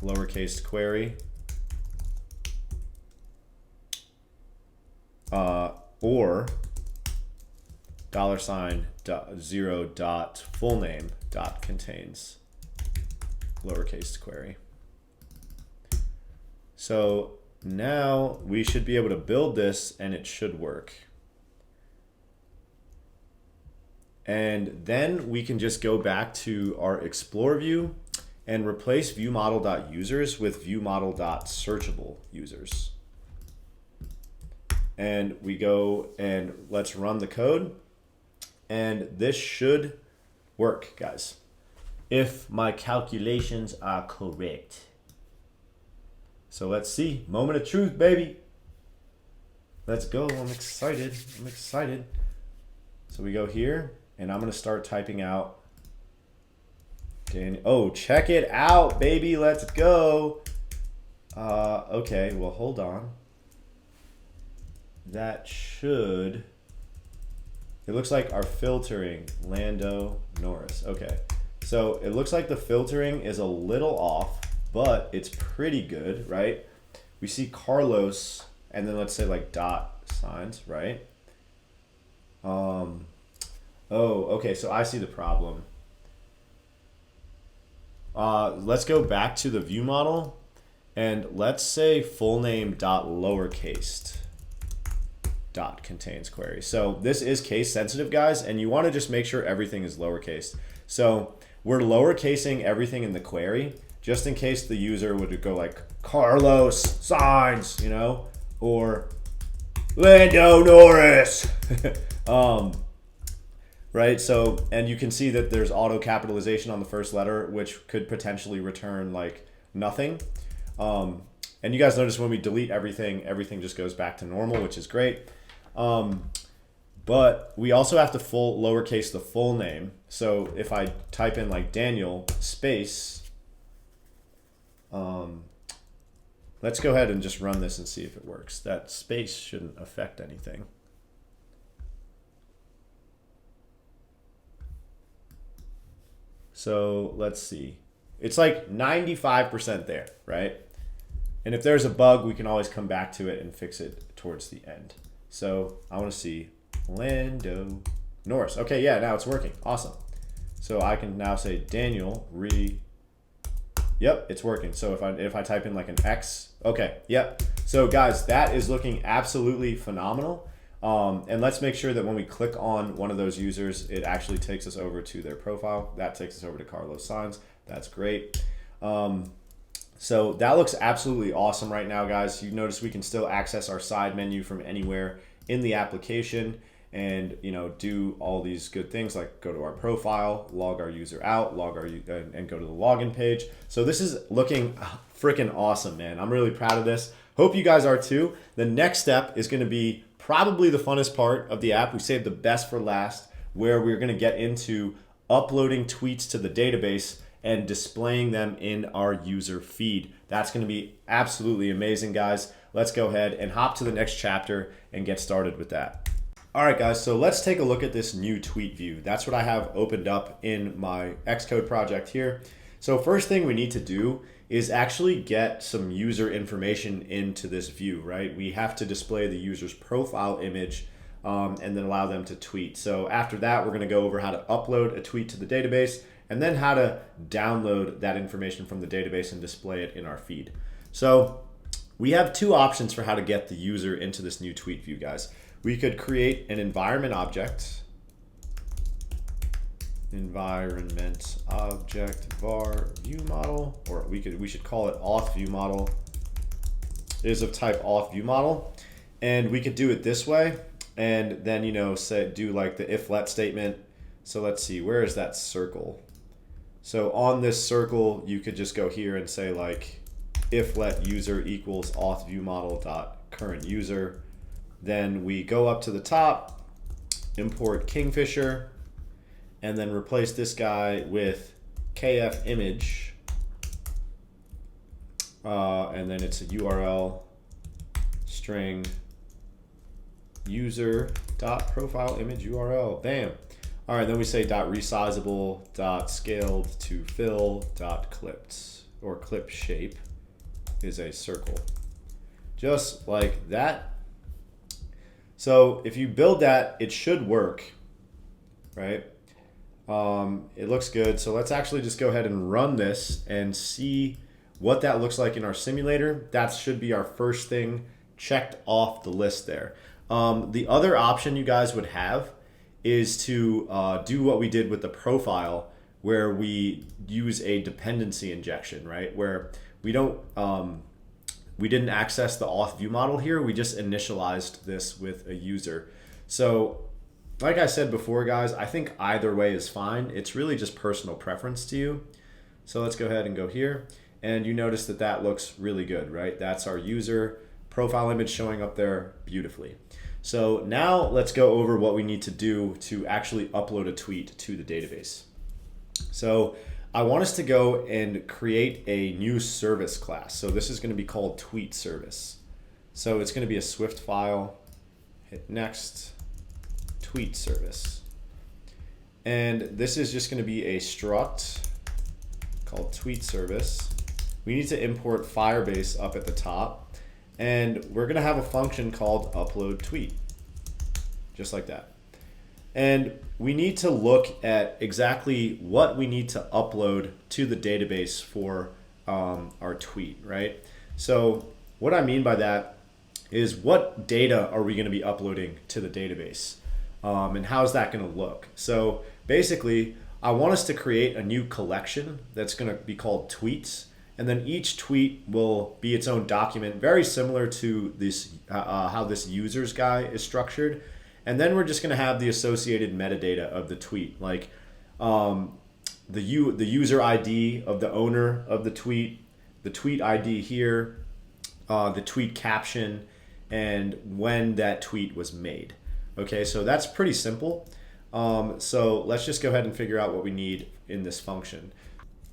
lowercase query or $0 dot full name dot contains lowercase query. So now we should be able to build this and it should work. And then we can just go back to our Explorer view and replace viewModel.users with viewModel.searchable users. And we go and let's run the code. And this should work, guys, if my calculations are correct. So let's see. Moment of truth, baby. Let's go. I'm excited. I'm excited. So we go here, and I'm going to start typing out. Oh, check it out, baby. Let's go. Okay, well, hold on. That should... It looks like our filtering, Lando Norris. Okay, so it looks like the filtering is a little off, but it's pretty good, right? We see Carlos, and then let's say like dot signs, right? Oh, okay, so I see the problem. Let's go back to the view model, and let's say full name dot lowercase dot contains query. So this is case sensitive, guys, and you want to just make sure everything is lowercase. So we're lowercasing everything in the query just in case the user would go like Carlos signs, you know, or Lando Norris. Right, so, and you can see that there's auto capitalization on the first letter, which could potentially return like nothing. And you guys notice when we delete everything, everything just goes back to normal, which is great. But we also have to lowercase the full name. So if I type in like Daniel space, let's go ahead and just run this and see if it works. That space shouldn't affect anything. So let's see. It's like 95% there, right? And if there's a bug, we can always come back to it and fix it towards the end. So I want to see Lando Norris. Okay, yeah, now it's working. Awesome. So I can now say Daniel Yep, it's working. So if I type in like an X, okay, yep. So guys, that is looking absolutely phenomenal. And let's make sure that when we click on one of those users, it actually takes us over to their profile. That takes us over to Carlos Sainz. That's great. So that looks absolutely awesome right now, guys. You notice we can still access our side menu from anywhere in the application and, you know, do all these good things like go to our profile, log our user out, and go to the login page. So this is looking freaking awesome, man. I'm really proud of this. Hope you guys are too. The next step is going to be probably the funnest part of the app. We saved the best for last, where we're going to get into uploading tweets to the database and displaying them in our user feed. That's going to be absolutely amazing, guys. Let's go ahead and hop to the next chapter and get started with that. All right, guys, so let's take a look at this new tweet view. That's what I have opened up in my Xcode project here. So first thing we need to do is actually get some user information into this view, right? We have to display the user's profile image and then allow them to tweet. So after that, we're gonna go over how to upload a tweet to the database and then how to download that information from the database and display it in our feed. So we have two options for how to get the user into this new tweet view, guys. We could create an environment object var view model, or we should call it auth view model. It is of type auth view model, and we could do it this way, and then, you know, say do like the if let statement. So let's see, where is that circle? So on this circle, you could just go here and say like if let user equals auth view model dot current user. Then we go up to the top, import Kingfisher, and then replace this guy with kf image, and then it's a URL string user dot profile image URL. Bam. All right, then we say dot resizable dot scaled to fill dot clipped, or clip shape is a circle, just like that. So if you build that, it should work, right? It looks good. So let's actually just go ahead and run this and see what that looks like in our simulator. That should be our first thing checked off the list there. The other option you guys would have is to do what we did with the profile, where we use a dependency injection, right? Where we didn't access the auth view model here. We just initialized this with a user. So like I said before, guys, I think either way is fine. It's really just personal preference to you. So let's go ahead and go here. And you notice that that looks really good, right? That's our user profile image showing up there beautifully. So now let's go over what we need to do to actually upload a tweet to the database. So I want us to go and create a new service class. So this is going to be called tweet service. So it's going to be a Swift file, hit next, tweet service. And this is just going to be a struct called tweet service. We need to import Firebase up at the top, and we're going to have a function called upload tweet, just like that. And we need to look at exactly what we need to upload to the database for our tweet, right? So what I mean by that is, what data are we going to be uploading to the database? And how's that going to look? So basically, I want us to create a new collection that's going to be called tweets. And then each tweet will be its own document, very similar to this how this users guy is structured. And then we're just going to have the associated metadata of the tweet, like the user ID of the owner of the tweet ID here, the tweet caption, and when that tweet was made. Okay, so that's pretty simple. So let's just go ahead and figure out what we need in this function.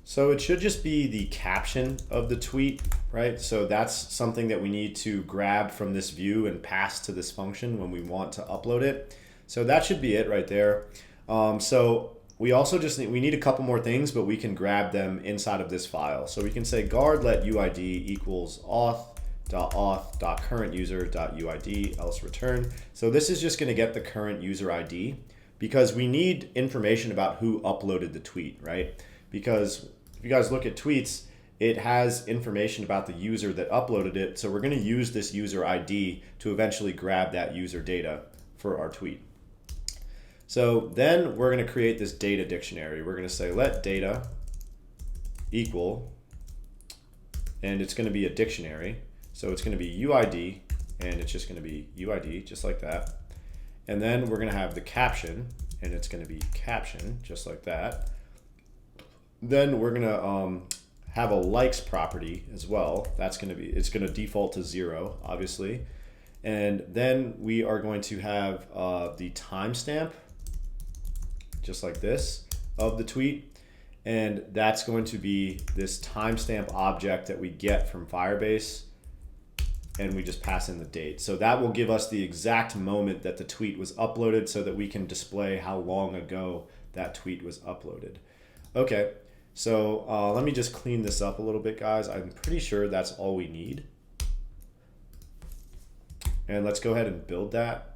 So it should just be the caption of the tweet, right? So that's something that we need to grab from this view and pass to this function when we want to upload it. So that should be it right there. So we also just need a couple more things, but we can grab them inside of this file. So we can say guard let UID equals auth.auth.current-user.uid else return. So this is just going to get the current user ID, because we need information about who uploaded the tweet, right? Because if you guys look at tweets, it has information about the user that uploaded it. So we're going to use this user ID to eventually grab that user data for our tweet. So then we're going to create this data dictionary. We're going to say let data equal, and it's going to be a dictionary. So it's going to be UID, and it's just going to be UID, just like that. And then we're going to have the caption, and it's going to be caption, just like that. Then we're going to have a likes property as well. That's going to be, it's going to default to 0, obviously. And then we are going to have the timestamp, just like this, of the tweet. And that's going to be this timestamp object that we get from Firebase, and we just pass in the date. So that will give us the exact moment that the tweet was uploaded so that we can display how long ago that tweet was uploaded. Okay, so let me just clean this up a little bit, guys. I'm pretty sure that's all we need. And let's go ahead and build that.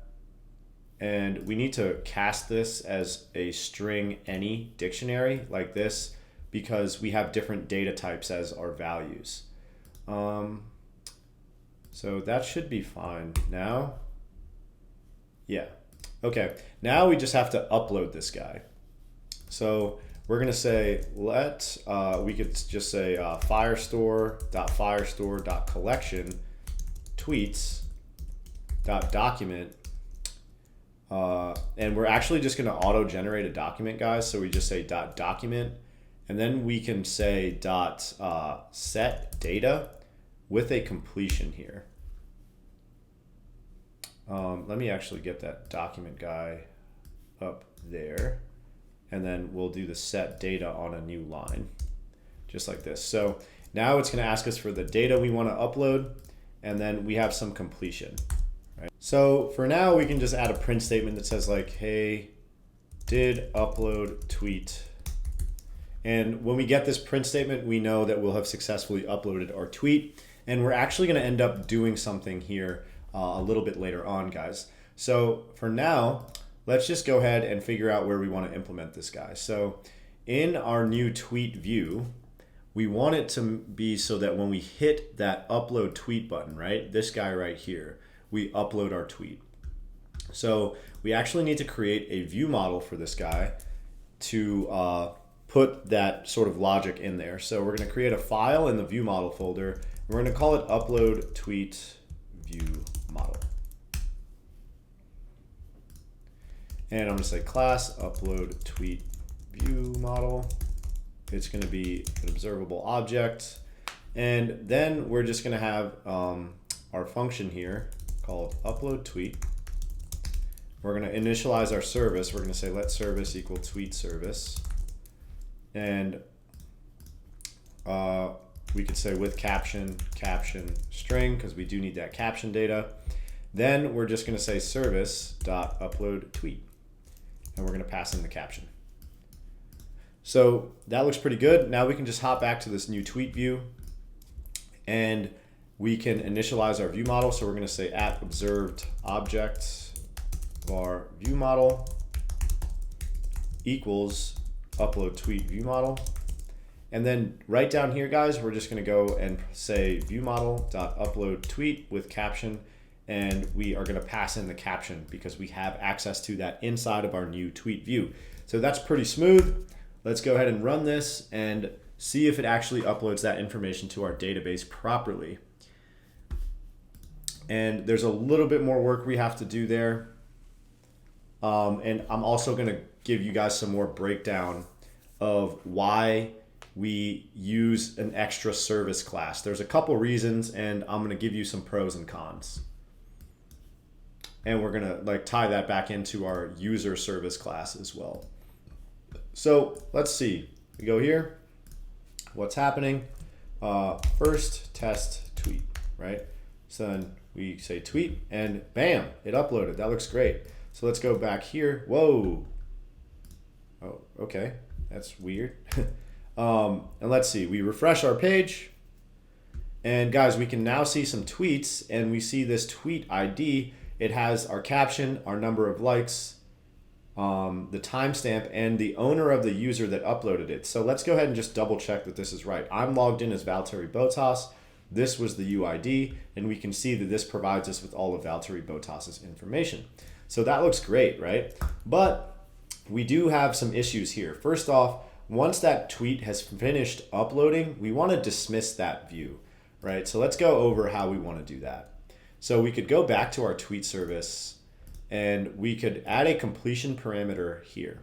And we need to cast this as a string any dictionary like this because we have different data types as our values. So that should be fine now. Yeah. Okay. Now we just have to upload this guy. So we're going to say we could just say firestore.firestore.collection tweets.document. And we're actually just going to auto-generate a document, guys. So we just say .document, and then we can say .set data with a completion here. Let me actually get that document guy up there, and then we'll do the set data on a new line, just like this. So now it's going to ask us for the data we want to upload, and then we have some completion. Right. So for now, we can just add a print statement that says like, hey, did upload tweet. And when we get this print statement, we know that we'll have successfully uploaded our tweet. And we're actually going to end up doing something here a little bit later on, guys. So for now, let's just go ahead and figure out where we want to implement this guy. So in our new tweet view, we want it to be so that when we hit that upload tweet button, right, this guy right here, we upload our tweet. So we actually need to create a view model for this guy to put that sort of logic in there. So we're going to create a file in the view model folder. We're going to call it upload tweet view model. And I'm going to say class upload tweet view model. It's going to be an observable object. And then we're just going to have our function here called upload tweet. We're going to initialize our service. We're going to say let service equal tweet service. And we could say with caption string, because we do need that caption data. Then we're just going to say service.upload tweet. And we're going to pass in the caption. So that looks pretty good. Now we can just hop back to this new tweet view, and we can initialize our view model. So we're going to say at observed object var view model equals upload tweet view model. And then right down here, guys, we're just going to go and say view model.upload tweet with caption, and we are going to pass in the caption because we have access to that inside of our new tweet view. So that's pretty smooth. Let's go ahead and run this and see if it actually uploads that information to our database properly. And there's a little bit more work we have to do there. And I'm also going to give you guys some more breakdown of why we use an extra service class. There's a couple reasons, and I'm going to give you some pros and cons. And we're going to tie that back into our user service class as well. So let's see. We go here. What's happening? First test tweet, right? So then we say tweet, and bam, it uploaded. That looks great. So let's go back here. Whoa. Oh, okay. That's weird. And let's see. We refresh our page. And guys, we can now see some tweets, and we see this tweet ID. It has our caption, our number of likes, the timestamp, and the owner of the user that uploaded it. So let's go ahead and just double check that this is right. I'm logged in as Valtteri Bottas. This was the UID, and we can see that this provides us with all of Valtteri Bottas's information. So that looks great, right? But we do have some issues here. First off, once that tweet has finished uploading, we want to dismiss that view, right? So let's go over how we want to do that. So we could go back to our tweet service, and we could add a completion parameter here.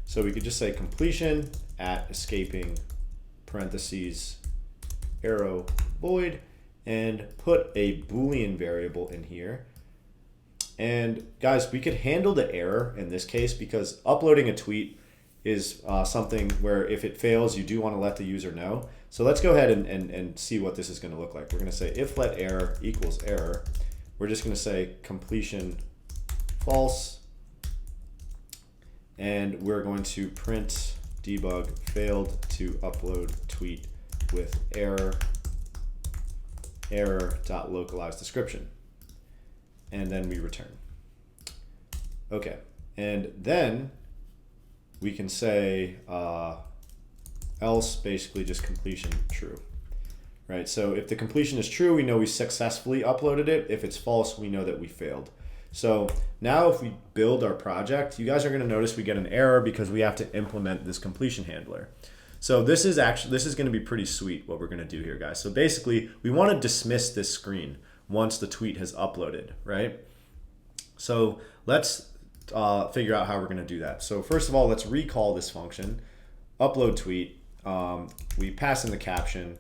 So we could just say completion at escaping parentheses arrow void, and put a Boolean variable in here. And guys, we could handle the error in this case because uploading a tweet is something where if it fails, you do want to let the user know. So let's go ahead and see what this is going to look like. We're going to say if let error equals error. We're just going to say completion false, and we're going to print debug failed to upload tweet with error.localized description, and then we return. Okay, and then we can say else, basically just completion true, right? So if the completion is true, we know we successfully uploaded it. If it's false, we know that we failed. So now if we build our project, you guys are going to notice we get an error because we have to implement this completion handler. So this is going to be pretty sweet what we're going to do here, guys. So basically, we want to dismiss this screen once the tweet has uploaded, right? So let's figure out how we're going to do that. So first of all, let's recall this function, upload tweet. We pass in the caption,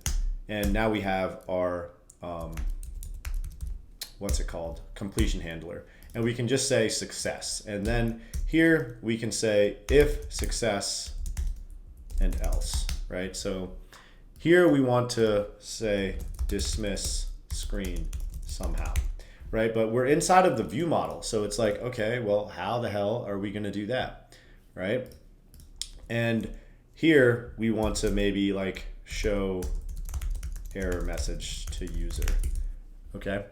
and now we have our, what's it called? Completion handler. And we can just say success. And then here we can say if success and else, right? So here we want to say dismiss screen somehow, right? But we're inside of the view model. So it's like, okay, well, how the hell are we going to do that, right? And here we want to maybe like show error message to user, okay?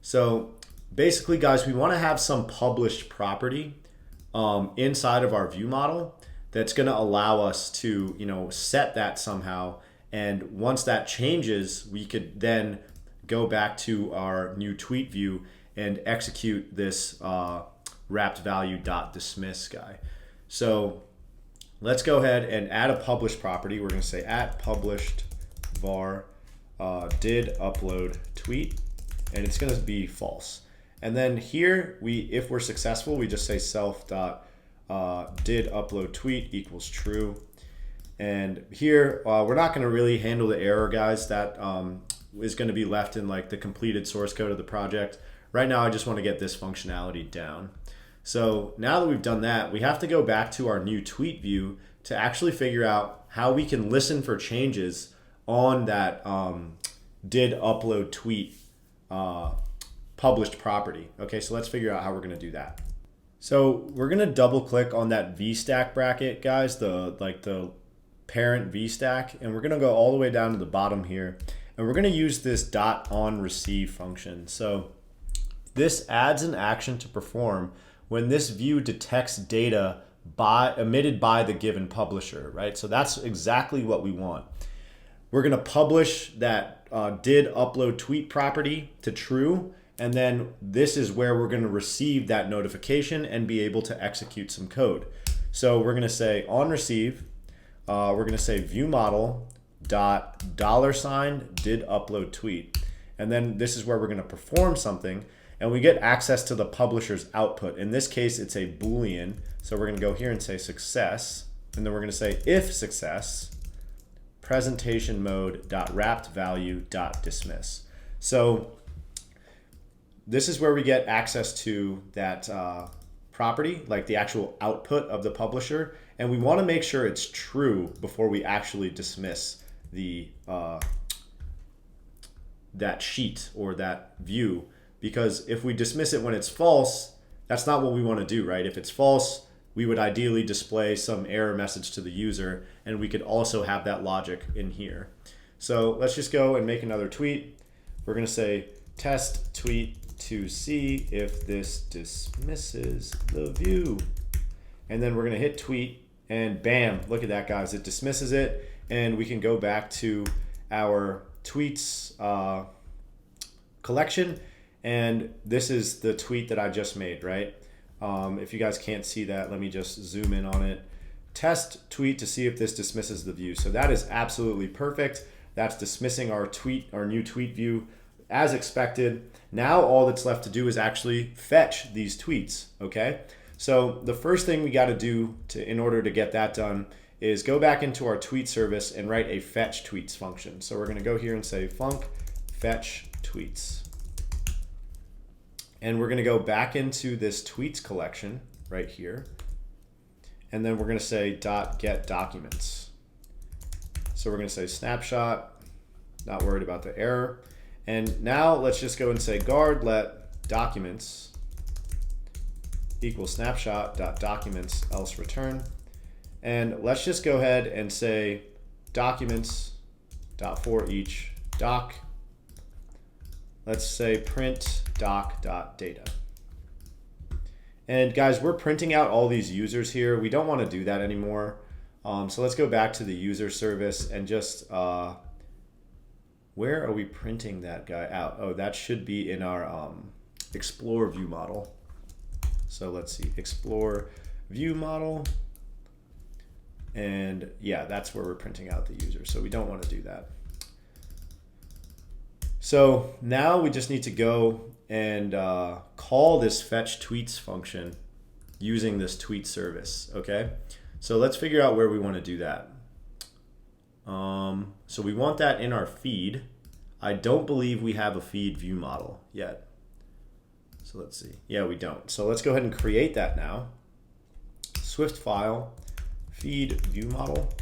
So basically, guys, we want to have some published property inside of our view model that's going to allow us to, set that somehow. And once that changes, we could then go back to our new tweet view and execute this wrapped value.dismiss guy. So let's go ahead and add a published property. We're going to say at published var did upload tweet, and it's going to be false. And then here, if we're successful, we just say self dot did upload tweet equals true. And here, we're not going to really handle the error, guys. That is going to be left in like the completed source code of the project. Right now, I just want to get this functionality down. So now that we've done that, we have to go back to our new tweet view to actually figure out how we can listen for changes on that did upload tweet published property. Okay, so let's figure out how we're going to do that. So we're going to double click on that VStack bracket, guys, the parent VStack, and we're going to go all the way down to the bottom here, and we're going to use this .onReceive function. So this adds an action to perform when this view detects data emitted by the given publisher, right? So that's exactly what we want. We're going to publish that did upload tweet property to true, and then this is where we're going to receive that notification and be able to execute some code. So we're going to say on receive, we're going to say view model dot $ did upload tweet, and then this is where we're going to perform something, and we get access to the publisher's output. In this case, it's a Boolean, so we're going to go here and say success, and then we're going to say if success, presentation mode dot wrapped value dot dismiss. So this is where we get access to that property, like the actual output of the publisher, and we want to make sure it's true before we actually dismiss the that sheet or that view, because if we dismiss it when it's false, that's not what we want to do, right? If it's false, we would ideally display some error message to the user, and we could also have that logic in here. So let's just go and make another tweet. We're going to say test tweet to see if this dismisses the view. and then we're going to hit tweet, and bam, look at that, guys. It dismisses it, and we can go back to our tweets collection, and this is the tweet that I just made, right? If you guys can't see that, let me just zoom in on it. Test tweet to see if this dismisses the view. So that is absolutely perfect. That's dismissing our tweet, our new tweet view as expected. Now all that's left to do is actually fetch these tweets, okay? So the first thing we got to do in order to get that done is go back into our tweet service and write a fetch tweets function. So we're going to go here and say func fetch tweets. And we're going to go back into this tweets collection right here. And then we're going to say .get documents. So we're going to say snapshot, not worried about the error. And now let's just go and say guard let documents equal snapshot.documents else return. And let's just go ahead and say documents.for each doc. Let's say print doc.data. And guys, we're printing out all these users here. We don't want to do that anymore. So let's go back to the user service and just, where are we printing that guy out? Oh, that should be in our explore view model. So let's see, explore view model. And yeah, that's where we're printing out the user. So we don't want to do that. So now we just need to go and call this fetch tweets function using this tweet service, okay? So let's figure out where we want to do that. So we want that in our feed. I don't believe we have a feed view model yet. So let's see. Yeah, we don't. So let's go ahead and create that now. Swift file, feed view model.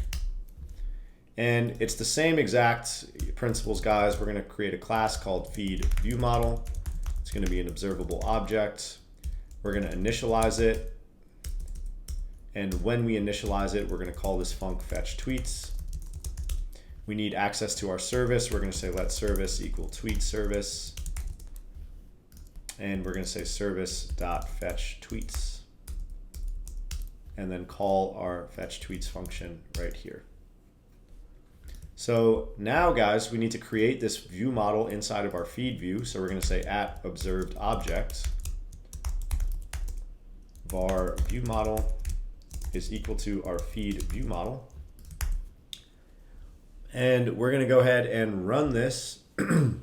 And it's the same exact principles, guys. We're going to create a class called feed view model. It's going to be an observable object. We're going to initialize it. And when we initialize it, we're going to call this func fetch tweets. We need access to our service. We're going to say let service equal tweet service. And we're going to say service.fetch tweets. And then call our fetch tweets function right here. So now, guys, we need to create this view model inside of our feed view. So we're going to say at observed object var view model is equal to our feed view model. And we're going to go ahead and run this. Let me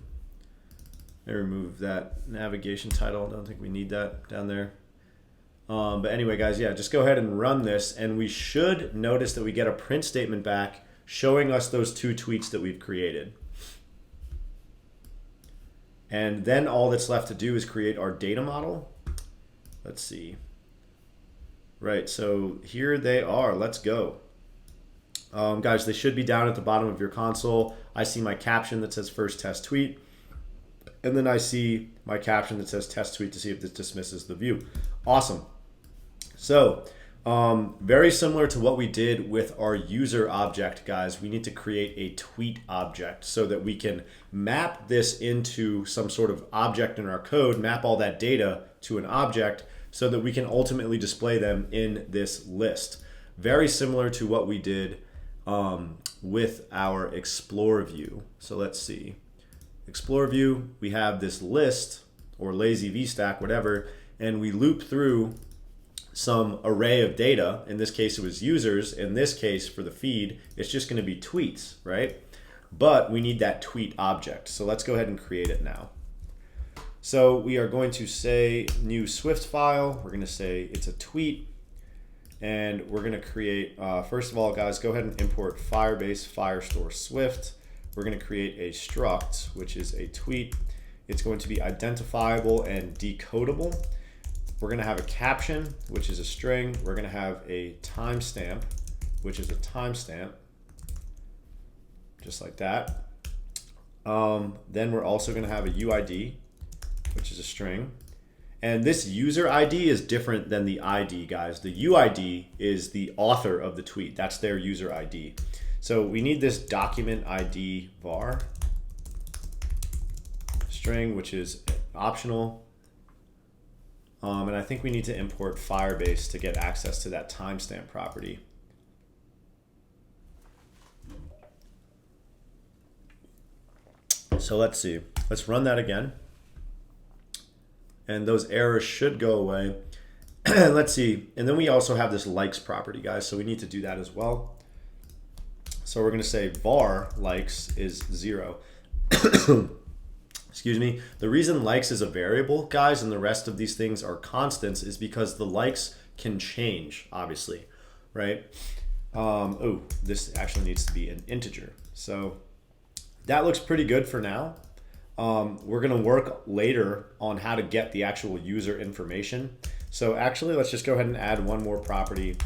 remove that navigation title. I don't think we need that down there. But anyway, guys, yeah, just go ahead and run this. And we should notice that we get a print statement back showing us those two tweets that we've created. And then all that's left to do is create our data model. Let's see. Right, so here they are. Let's go. Guys, they should be down at the bottom of your console. I see my caption that says first test tweet. And then I see my caption that says test tweet to see if this dismisses the view. Awesome. So, very similar to what we did with our user object, guys. We need to create a tweet object so that we can map this into some sort of object in our code, map all that data to an object so that we can ultimately display them in this list. Very similar to what we did with our Explore view. So let's see. Explore view, we have this list or lazy VStack, whatever, and we loop through some array of data. In this case, it was users. In this case, for the feed, it's just going to be tweets, right? But we need that tweet object. So let's go ahead and create it now. So we are going to say new Swift file. We're going to say it's a tweet. And we're going to create, first of all, guys, go ahead and import Firebase Firestore Swift. We're going to create a struct, which is a tweet. It's going to be identifiable and decodable. We're going to have a caption, which is a string. We're going to have a timestamp, which is a timestamp, just like that. Then we're also going to have a UID, which is a string. And this user ID is different than the ID, guys. The UID is the author of the tweet. That's their user ID. So we need this document ID var string, which is optional. And I think we need to import Firebase to get access to that timestamp property. So let's see. Let's run that again. And those errors should go away. Let's see. And then we also have this likes property, guys. So we need to do that as well. So we're going to say var likes is 0. Excuse me. The reason likes is a variable, guys, and the rest of these things are constants is because the likes can change, obviously, right? Oh, this actually needs to be an integer. So that looks pretty good for now. We're going to work later on how to get the actual user information. So actually, let's just go ahead and add one more property.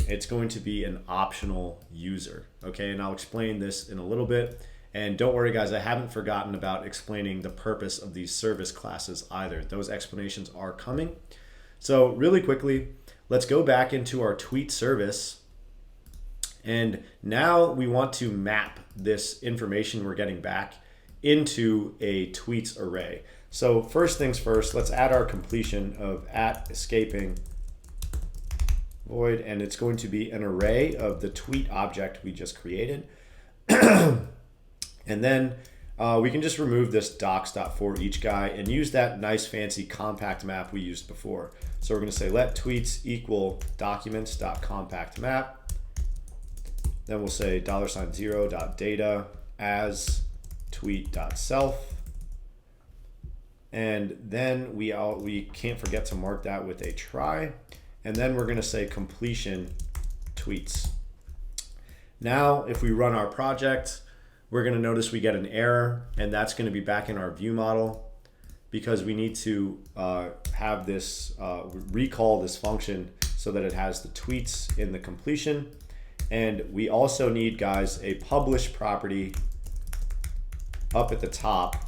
It's going to be an optional user, okay? And I'll explain this in a little bit. And don't worry, guys, I haven't forgotten about explaining the purpose of these service classes either. Those explanations are coming. So really quickly, let's go back into our tweet service. And now we want to map this information we're getting back into a tweets array. So first things first, let's add our completion of @escaping void, and it's going to be an array of the tweet object we just created. And then we can just remove this docs.forEach guy and use that nice fancy compact map we used before. So we're going to say let tweets equal documents.compactMap. Then we'll say $0.data as tweet.self. And then we can't forget to mark that with a try. And then we're going to say completion tweets. Now, if we run our project, we're going to notice we get an error, and that's going to be back in our view model because we need to have this recall this function so that it has the tweets in the completion. And we also need, guys, a publish property up at the top.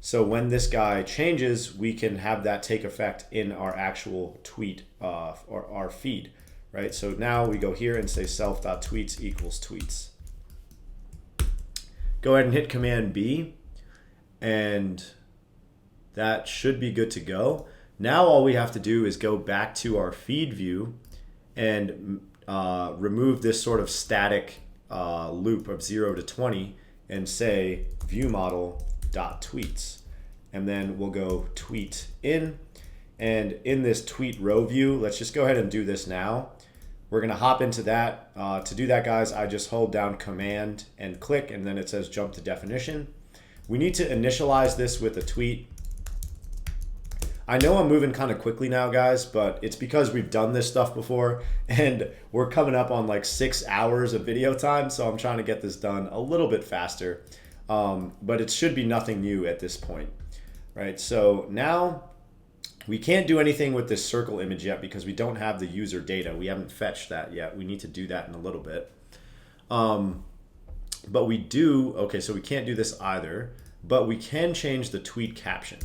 So when this guy changes, we can have that take effect in our actual tweet or our feed, right? So now we go here and say self.tweets equals tweets. Go ahead and hit Command B, and that should be good to go. Now all we have to do is go back to our feed view and remove this sort of static loop of 0 to 20 and say view model dot tweets, and then we'll go tweet in, and in this tweet row view, let's just go ahead and do this now. We're going to hop into that. To do that, guys, I just hold down Command and click, and then it says jump to definition. We need to initialize this with a tweet. I know I'm moving kind of quickly now, guys, but it's because we've done this stuff before, and we're coming up on like 6 hours of video time, so I'm trying to get this done a little bit faster. But it should be nothing new at this point, right? So now we can't do anything with this circle image yet because we don't have the user data. We haven't fetched that yet. We need to do that in a little bit. But we do, okay, so we can't do this either, but we can change the tweet caption.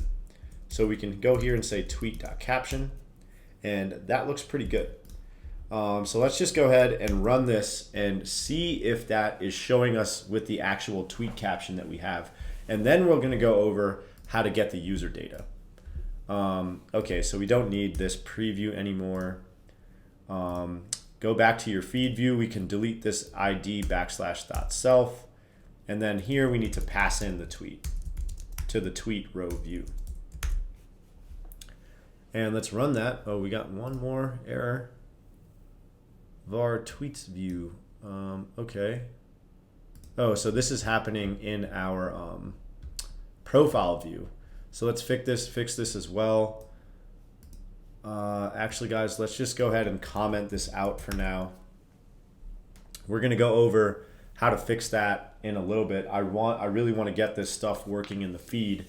So we can go here and say tweet.caption, and that looks pretty good. So let's just go ahead and run this and see if that is showing us with the actual tweet caption that we have. And then we're going to go over how to get the user data. Okay, so we don't need this preview anymore. Go back to your feed view. We can delete this ID \self. And then here we need to pass in the tweet to the tweet row view. And let's run that. Oh, we got one more error. var tweets view. Okay. Oh, so this is happening in our profile view. So let's fix this as well. Actually, guys, let's just go ahead and comment this out for now. We're going to go over how to fix that in a little bit. I really want to get this stuff working in the feed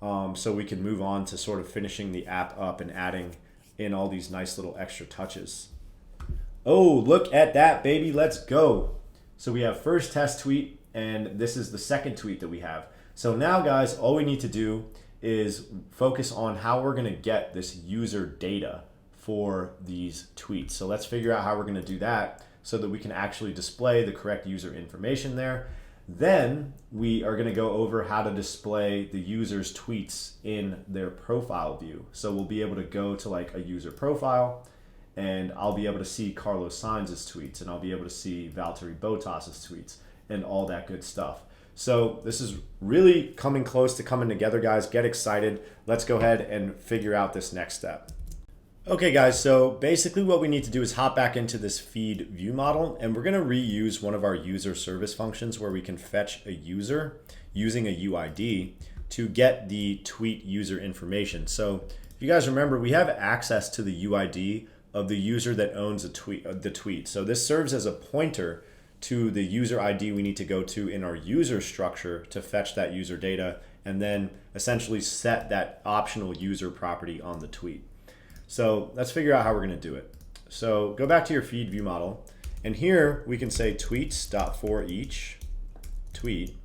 so we can move on to sort of finishing the app up and adding in all these nice little extra touches. Oh, look at that, baby. Let's go. So we have first test tweet, and this is the second tweet that we have. So now, guys, all we need to do is focus on how we're going to get this user data for these tweets. So let's figure out how we're going to do that so that we can actually display the correct user information there. Then we are going to go over how to display the user's tweets in their profile view. So we'll be able to go to like a user profile, and I'll be able to see Carlos Sainz's tweets, and I'll be able to see Valtteri Bottas's tweets, and all that good stuff. So this is really coming close to coming together, guys. Get excited. Let's go ahead and figure out this next step. Okay, guys, so basically what we need to do is hop back into this feed view model, and we're going to reuse one of our user service functions where we can fetch a user using a UID to get the tweet user information. So if you guys remember, we have access to the UID of the user that owns the tweet. So this serves as a pointer to the user ID we need to go to in our user structure to fetch that user data, and then essentially set that optional user property on the tweet. So let's figure out how we're going to do it. So go back to your feed view model, and here we can say tweets.forEach tweet,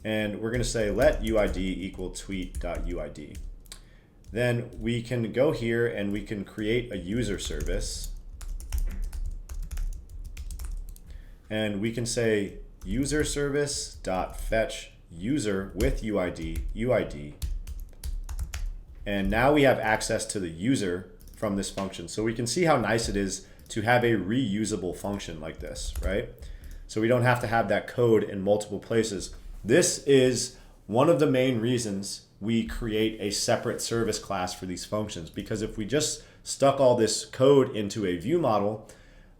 and we're going to say let UID equal tweet.uid. Then we can go here and we can create a user service, and we can say user service.fetch user with UID. And now we have access to the user from this function. So we can see how nice it is to have a reusable function like this, right? So we don't have to have that code in multiple places. This is one of the main reasons we create a separate service class for these functions, because if we just stuck all this code into a view model,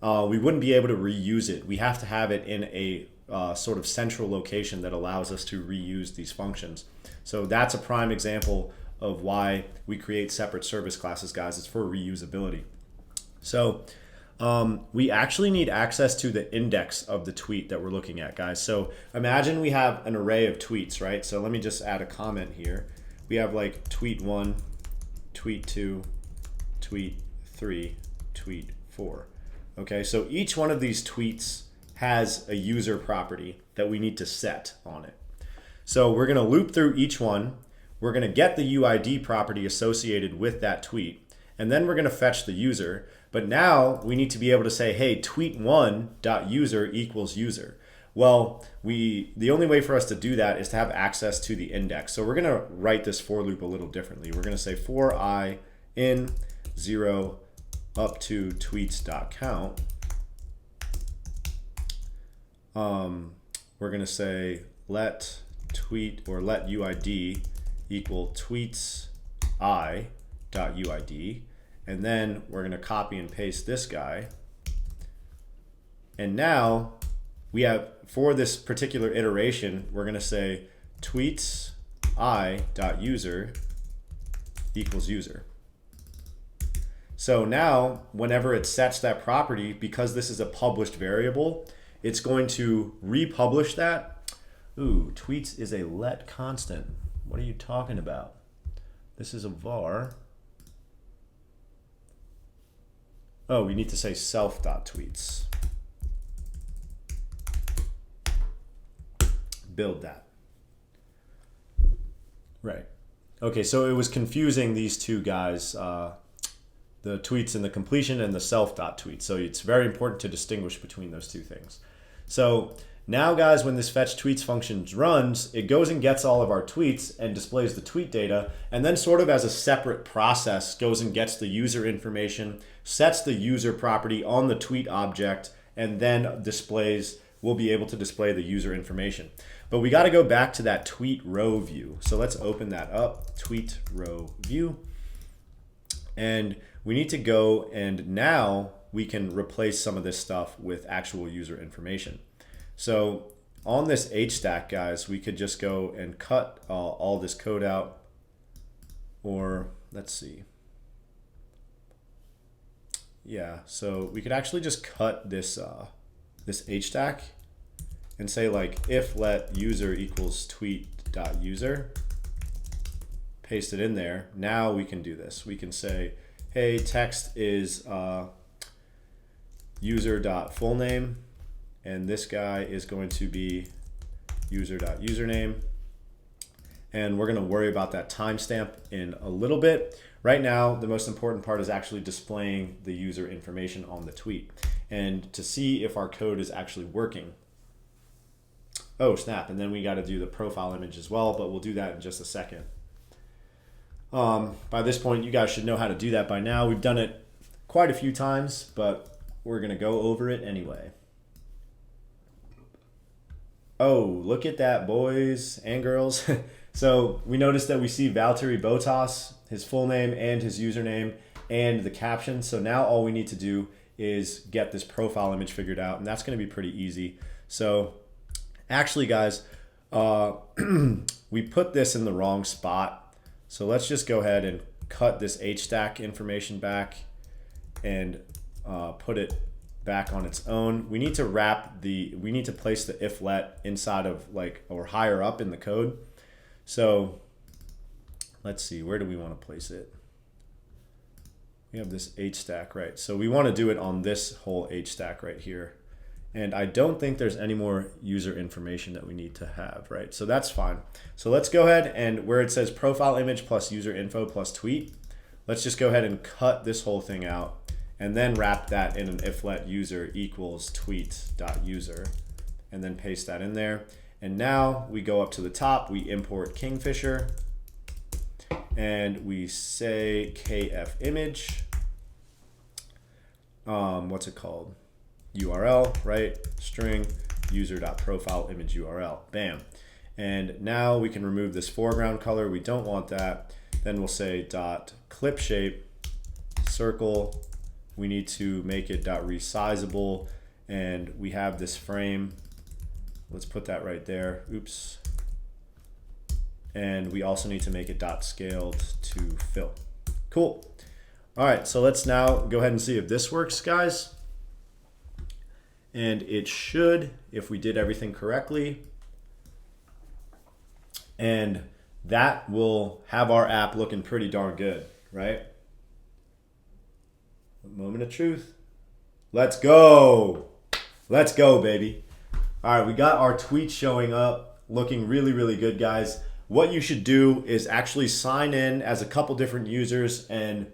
we wouldn't be able to reuse it. We have to have it in a sort of central location that allows us to reuse these functions. So that's a prime example of why we create separate service classes, guys. It's for reusability. So we actually need access to the index of the tweet that we're looking at, guys. So imagine we have an array of tweets, right? So let me just add a comment here. We have like tweet 1, tweet 2, tweet 3, tweet 4. Okay, so each one of these tweets has a user property that we need to set on it. So we're gonna loop through each one. We're going to get the UID property associated with that tweet, and then we're going to fetch the user. But now we need to be able to say, hey, tweet1.user equals user. Well, the only way for us to do that is to have access to the index. So we're going to write this for loop a little differently. We're going to say for I in 0 up to tweets.count. We're going to say let tweet or let UID equal tweets i.uid, and then we're going to copy and paste this guy. And now we have, for this particular iteration, we're going to say tweets i.user equals user. So now whenever it sets that property, because this is a published variable, it's going to republish that. Ooh, tweets is a let constant. What are you talking about? This is a var. Oh, we need to say self.tweets. Build that. Right. Okay, so it was confusing these two guys, the tweets and the completion and the self.tweet. So it's very important to distinguish between those two things. So now, guys, when this fetch tweets function runs, it goes and gets all of our tweets and displays the tweet data, and then sort of as a separate process goes and gets the user information, sets the user property on the tweet object, and then we'll be able to display the user information. But we got to go back to that tweet row view. So let's open that up, tweet row view. And we need to go, and now we can replace some of this stuff with actual user information. So on this HStack, guys, we could just go and cut all this code out, or let's see. Yeah, so we could actually just cut this this HStack and say like if let user equals tweet.user, paste it in there. Now we can do this. We can say, hey, text is user.fullname. And this guy is going to be user.username. And we're going to worry about that timestamp in a little bit. Right now, the most important part is actually displaying the user information on the tweet. And to see if our code is actually working, Oh, snap. And then we got to do the profile image as well, but we'll do that in just a second. By this point, you guys should know how to do that by now. We've done it quite a few times, but we're going to go over it anyway. Oh, look at that, boys and girls. So we noticed that we see Valtteri Bottas, his full name and his username and the caption. So now all we need to do is get this profile image figured out, and that's going to be pretty easy. So actually, guys, we put this in the wrong spot. So let's just go ahead and cut this HStack information back and put it back on its own. We need to we need to place the if-let inside of or higher up in the code. So let's see, where do we want to place it? We have this HStack, right? So we want to do it on this whole HStack right here. And I don't think there's any more user information that we need to have, right? So that's fine. So let's go ahead and where it says profile image plus user info plus tweet, let's just go ahead and cut this whole thing out and then wrap that in an if-let user equals tweet.user and then paste that in there. And now we go up to the top, we import Kingfisher and we say kf image, what's it called? URL, right? String user.profile image URL, bam. And now we can remove this foreground color. We don't want that. Then we'll say dot clip shape circle. We need to make it dot resizable, and we have this frame. Let's put that right there. Oops. And we also need to make it dot scaled to fill. Cool. All right, so let's now go ahead and see if this works, guys. And it should, if we did everything correctly. And that will have our app looking pretty darn good, right? Moment of truth. Let's go. Let's go, baby. All right, we got our tweets showing up, looking really, really good, guys. What you should do is actually sign in as a couple different users and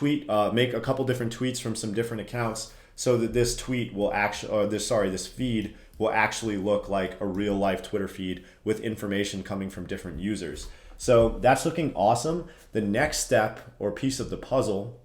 make a couple different tweets from some different accounts so that this tweet will actually, or this feed will actually look like a real life Twitter feed with information coming from different users. So that's looking awesome. The next step or piece of the puzzle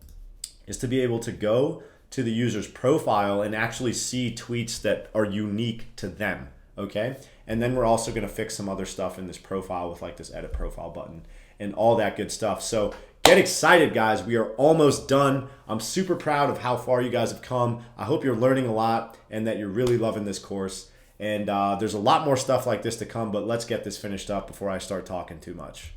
is to be able to go to the user's profile and actually see tweets that are unique to them, okay? And then we're also gonna fix some other stuff in this profile with like this edit profile button and all that good stuff. So get excited, guys. We are almost done. I'm super proud of how far you guys have come. I hope you're learning a lot and that you're really loving this course. And there's a lot more stuff like this to come, but let's get this finished up before I start talking too much.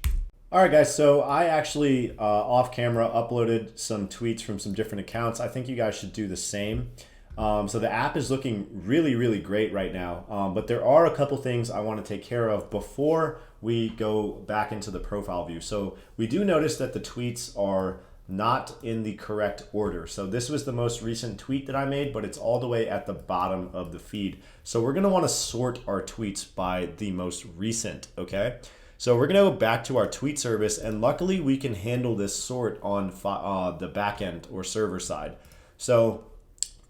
All right, guys, so I actually off camera uploaded some tweets from some different accounts. I think you guys should do the same. So the app is looking really, really great right now, but there are a couple things I want to take care of before we go back into the profile view. So we do notice that the tweets are not in the correct order. So this was the most recent tweet that I made, but it's all the way at the bottom of the feed. So we're going to want to sort our tweets by the most recent, okay? So we're going to go back to our tweet service, and luckily we can handle this sort on the backend or server side. So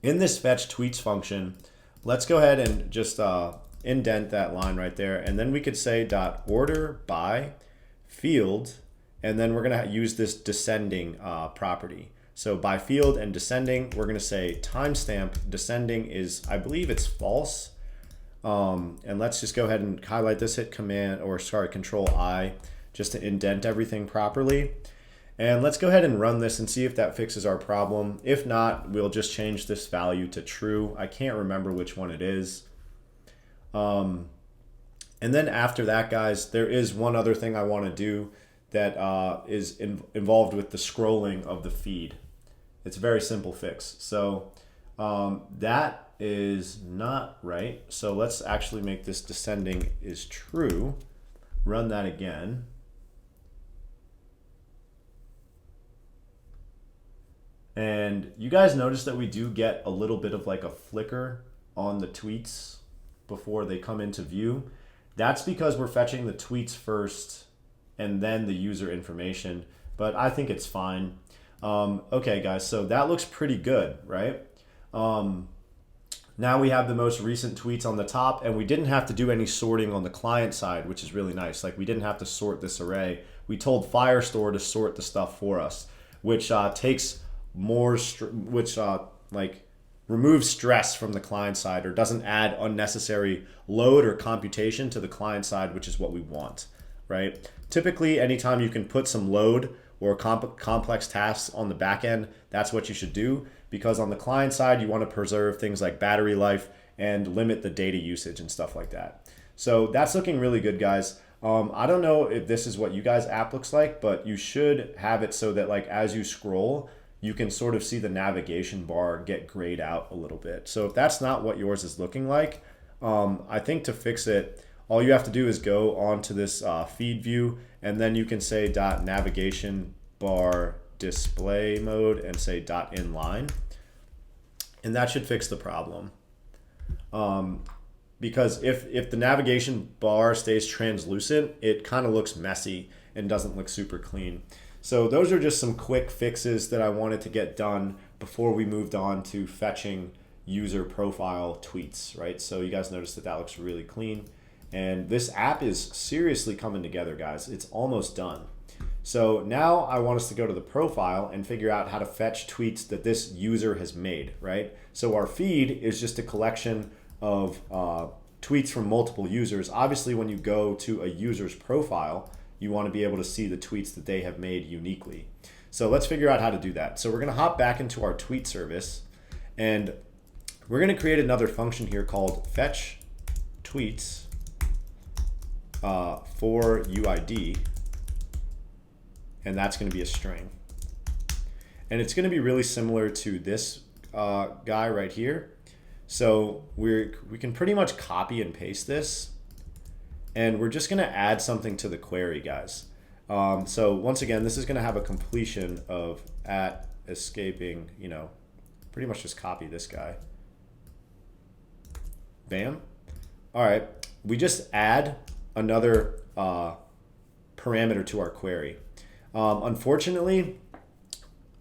in this fetch tweets function, let's go ahead and just indent that line right there, and then we could say dot order by field, and then we're going to use this descending property. So by field and descending, we're going to say timestamp descending is, I believe it's false. And let's just go ahead and highlight this, hit Control I, just to indent everything properly. And let's go ahead and run this and see if that fixes our problem. If not, we'll just change this value to true. I can't remember which one it is. And then after that, guys, there is one other thing I want to do that is involved with the scrolling of the feed. It's a very simple fix. So that is not right. So let's actually make this descending is true. Run that again. And you guys notice that we do get a little bit of like a flicker on the tweets before they come into view. That's because we're fetching the tweets first and then the user information, but I think it's fine. Okay, guys, so that looks pretty good, right? Now we have the most recent tweets on the top, and we didn't have to do any sorting on the client side, which is really nice. Like, we didn't have to sort this array. We told Firestore to sort the stuff for us, which takes more, removes stress from the client side, or doesn't add unnecessary load or computation to the client side, which is what we want, right? Typically, anytime you can put some load or complex tasks on the back end, that's what you should do, because on the client side, you want to preserve things like battery life and limit the data usage and stuff like that. So that's looking really good, guys. I don't know if this is what you guys' app looks like, but you should have it so that, like, as you scroll, you can sort of see the navigation bar get grayed out a little bit. So if that's not what yours is looking like, I think to fix it, all you have to do is go onto this feed view, and then you can say .navigation bar display mode and say .inline, and that should fix the problem. Because if the navigation bar stays translucent, it kind of looks messy and doesn't look super clean. So those are just some quick fixes that I wanted to get done before we moved on to fetching user profile tweets, right? So you guys notice that that looks really clean. And this app is seriously coming together, guys. It's almost done. So now I want us to go to the profile and figure out how to fetch tweets that this user has made, right? So our feed is just a collection of tweets from multiple users. Obviously, when you go to a user's profile, you want to be able to see the tweets that they have made uniquely. So let's figure out how to do that. So we're going to hop back into our tweet service, and we're going to create another function here called fetch tweets for UID, and that's going to be a string. And it's going to be really similar to this guy right here. So we can pretty much copy and paste this, and we're just going to add something to the query, guys. So once again, this is going to have a completion of at escaping, pretty much just copy this guy. Bam. All right, we just add another parameter to our query. Unfortunately,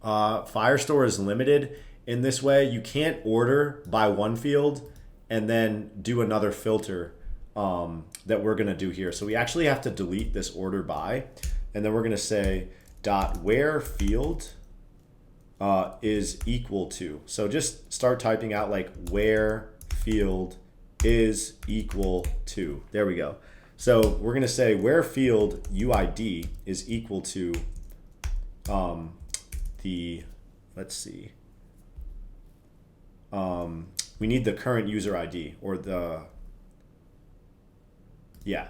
Firestore is limited in this way. You can't order by one field and then do another filter that we're going to do here. So we actually have to delete this order by, and then we're going to say .where field is equal to. So just start typing out like where field is equal to. There we go. So we're going to say where field UID is equal to let's see. We need the current user ID, or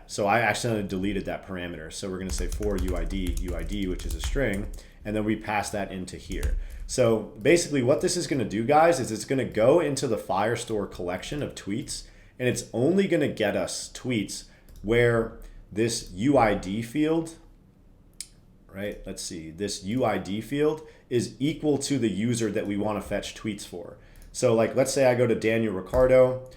so I accidentally deleted that parameter. So we're going to say for UID, which is a string, and then we pass that into here. So basically what this is going to do, guys, is it's going to go into the Firestore collection of tweets, and it's only going to get us tweets where this UID field, right? Let's see, this UID field is equal to the user that we want to fetch tweets for. So like, let's say I go to Daniel Ricardo.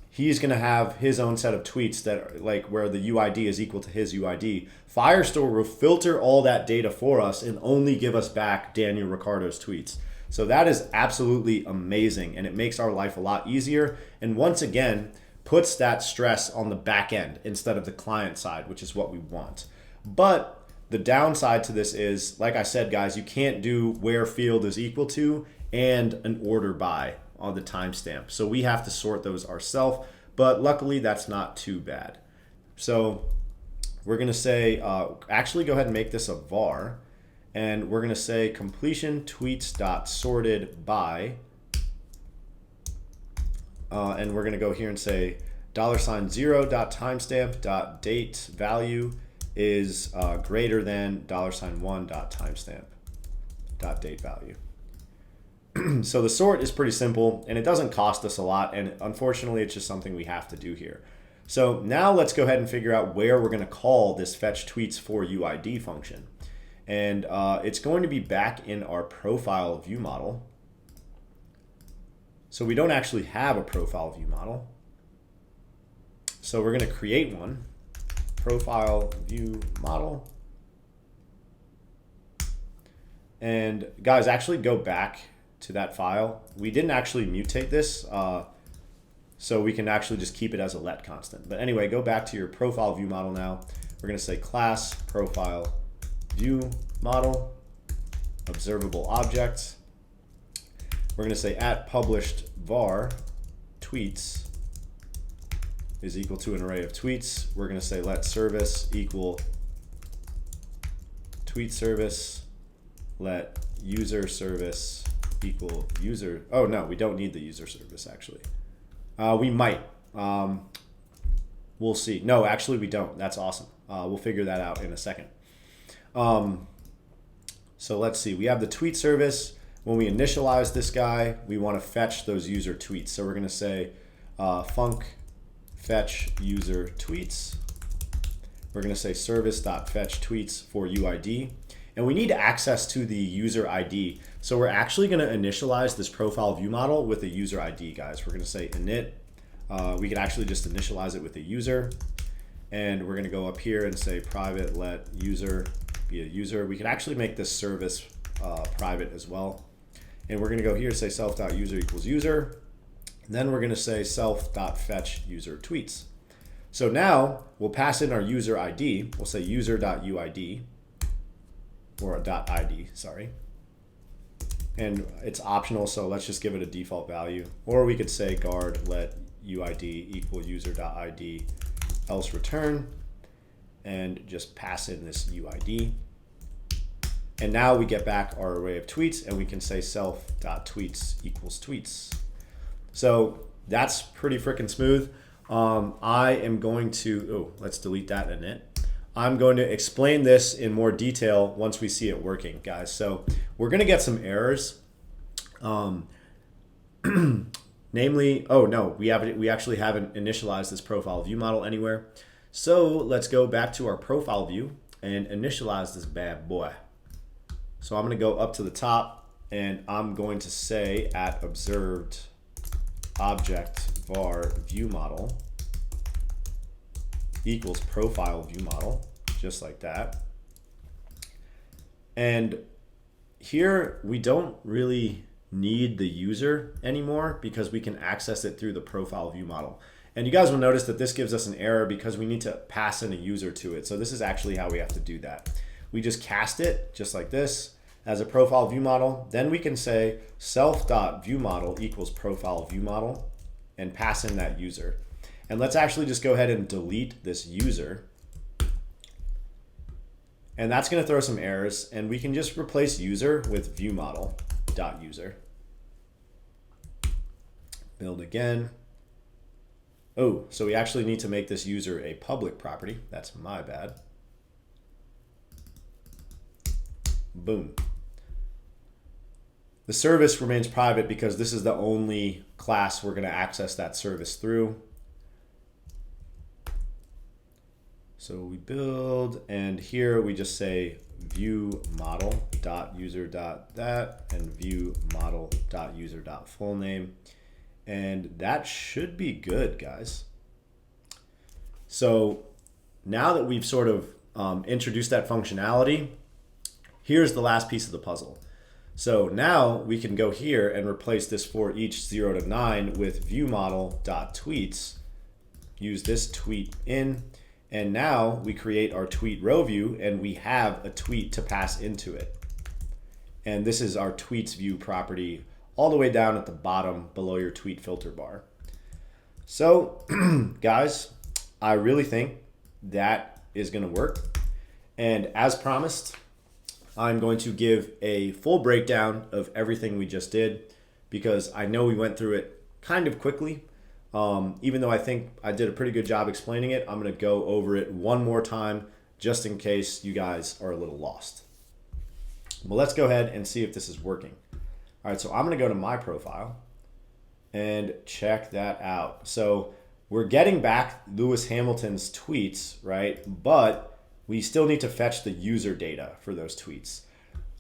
He's going to have his own set of tweets that like where the UID is equal to his UID. Firestore will filter all that data for us and only give us back Daniel Ricardo's tweets. So that is absolutely amazing, and it makes our life a lot easier. And once again, puts that stress on the back end instead of the client side, which is what we want. But the downside to this is, like I said, guys, you can't do where field is equal to and an order by on the timestamp. So we have to sort those ourselves, but luckily that's not too bad. So we're going to say, actually go ahead and make this a var, and we're going to say completion tweets.sorted by, and we're going to go here and say $0.timestamp.date value is greater than $1.timestamp.date value. So the sort is pretty simple, and it doesn't cost us a lot, and unfortunately it's just something we have to do here. So now let's go ahead and figure out where we're going to call this fetch tweets for UID function. And it's going to be back in our profile view model. So we don't actually have a profile view model. So we're going to create one, profile view model. And guys, actually go back to that file. We didn't actually mutate this, so we can actually just keep it as a let constant. But anyway, go back to your profile view model now. We're going to say class profile view model, observable object. We're going to say at published var tweets is equal to an array of tweets. We're going to say let service equal tweet service, let user service equal user. Oh no, we don't need the user service actually. We might. We'll see. No, actually we don't. That's awesome. We'll figure that out in a second. So let's see. We have the tweet service. When we initialize this guy, we want to fetch those user tweets. So we're going to say func fetch user tweets. We're going to say service.fetch tweets for UID. And we need access to the user ID. So we're actually going to initialize this profile view model with a user ID, guys. We're going to say init. We can actually just initialize it with a user. And we're going to go up here and say private let user be a user. We can actually make this service private as well. And we're going to go here and say self.user equals user. And then we're going to say self.fetch user tweets. So now we'll pass in our user ID. We'll say user.uid or .id, sorry. And it's optional, so let's just give it a default value. Or we could say guard let uid equal user.id else return and just pass in this uid. And now we get back our array of tweets and we can say self.tweets equals tweets. So that's pretty freaking smooth. I am going to, let's delete that init. I'm going to explain this in more detail once we see it working, guys. So we're going to get some errors. Namely, oh no, we actually haven't initialized this profile view model anywhere. So let's go back to our profile view and initialize this bad boy. So I'm going to go up to the top and I'm going to say at observed object var view model equals profile view model, just like that. And here we don't really need the user anymore because we can access it through the profile view model. And you guys will notice that this gives us an error because we need to pass in a user to it. So this is actually how we have to do that. We just cast it just like this as a profile view model. Then we can say self.viewModel equals profile view model and pass in that user. And let's actually just go ahead and delete this user. And that's going to throw some errors. And we can just replace user with viewModel.user. Build again. Oh, so we actually need to make this user a public property. That's my bad. Boom. The service remains private because this is the only class we're going to access that service through. So we build, and here we just say viewModel.user.that and viewModel.user.fullname. And that should be good, guys. So now that we've sort of introduced that functionality, here's the last piece of the puzzle. So now we can go here and replace this for each 0 to 9 with viewModel.tweets, use this tweet in, and now we create our tweet row view and we have a tweet to pass into it. And this is our tweets view property all the way down at the bottom below your tweet filter bar. So guys, I really think that is going to work. And as promised, I'm going to give a full breakdown of everything we just did because I know we went through it kind of quickly. Even though I think I did a pretty good job explaining it, I'm going to go over it one more time just in case you guys are a little lost. But let's go ahead and see if this is working. All right, so I'm going to go to my profile and check that out. So we're getting back Lewis Hamilton's tweets, right? But we still need to fetch the user data for those tweets.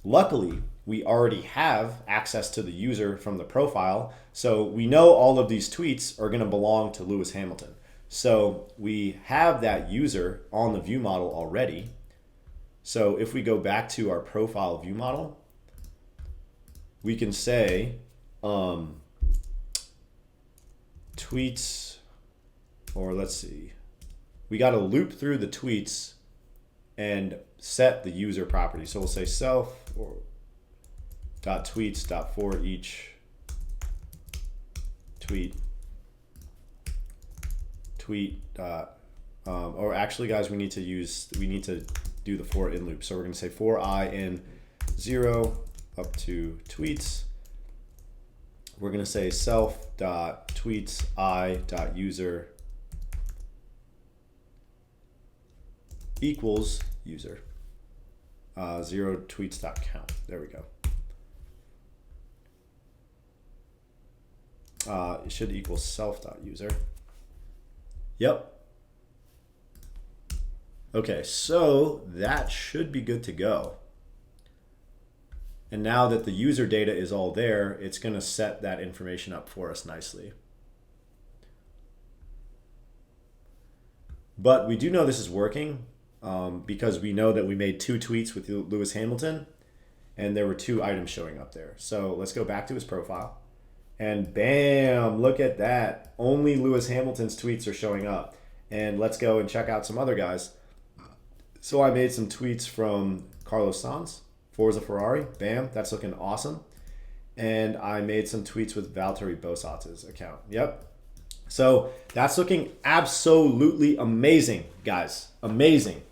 Luckily, we already have access to the user from the profile, so we know all of these tweets are going to belong to Lewis Hamilton. So we have that user on the view model already. So if we go back to our profile view model, we can say tweets, or let's see, we got to loop through the tweets and set the user property. So we'll say self or dot tweets dot for each tweet dot or actually guys, we need to do the for in loop. So we're going to say for I in 0 up to tweets. We're going to say self dot tweets I dot user equals user 0 tweets dot count. There we go. It should equal self dot user. Yep. Okay, so that should be good to go. And now that the user data is all there, it's going to set that information up for us nicely. But we do know this is working because we know that we made 2 tweets with Lewis Hamilton and there were 2 items showing up there. So let's go back to his profile and bam, look at that. Only Lewis Hamilton's tweets are showing up. And let's go and check out some other guys. So I made some tweets from Carlos Sainz, Forza Ferrari, bam, that's looking awesome. And I made some tweets with Valtteri Bottas's account, yep. So that's looking absolutely amazing, guys, amazing,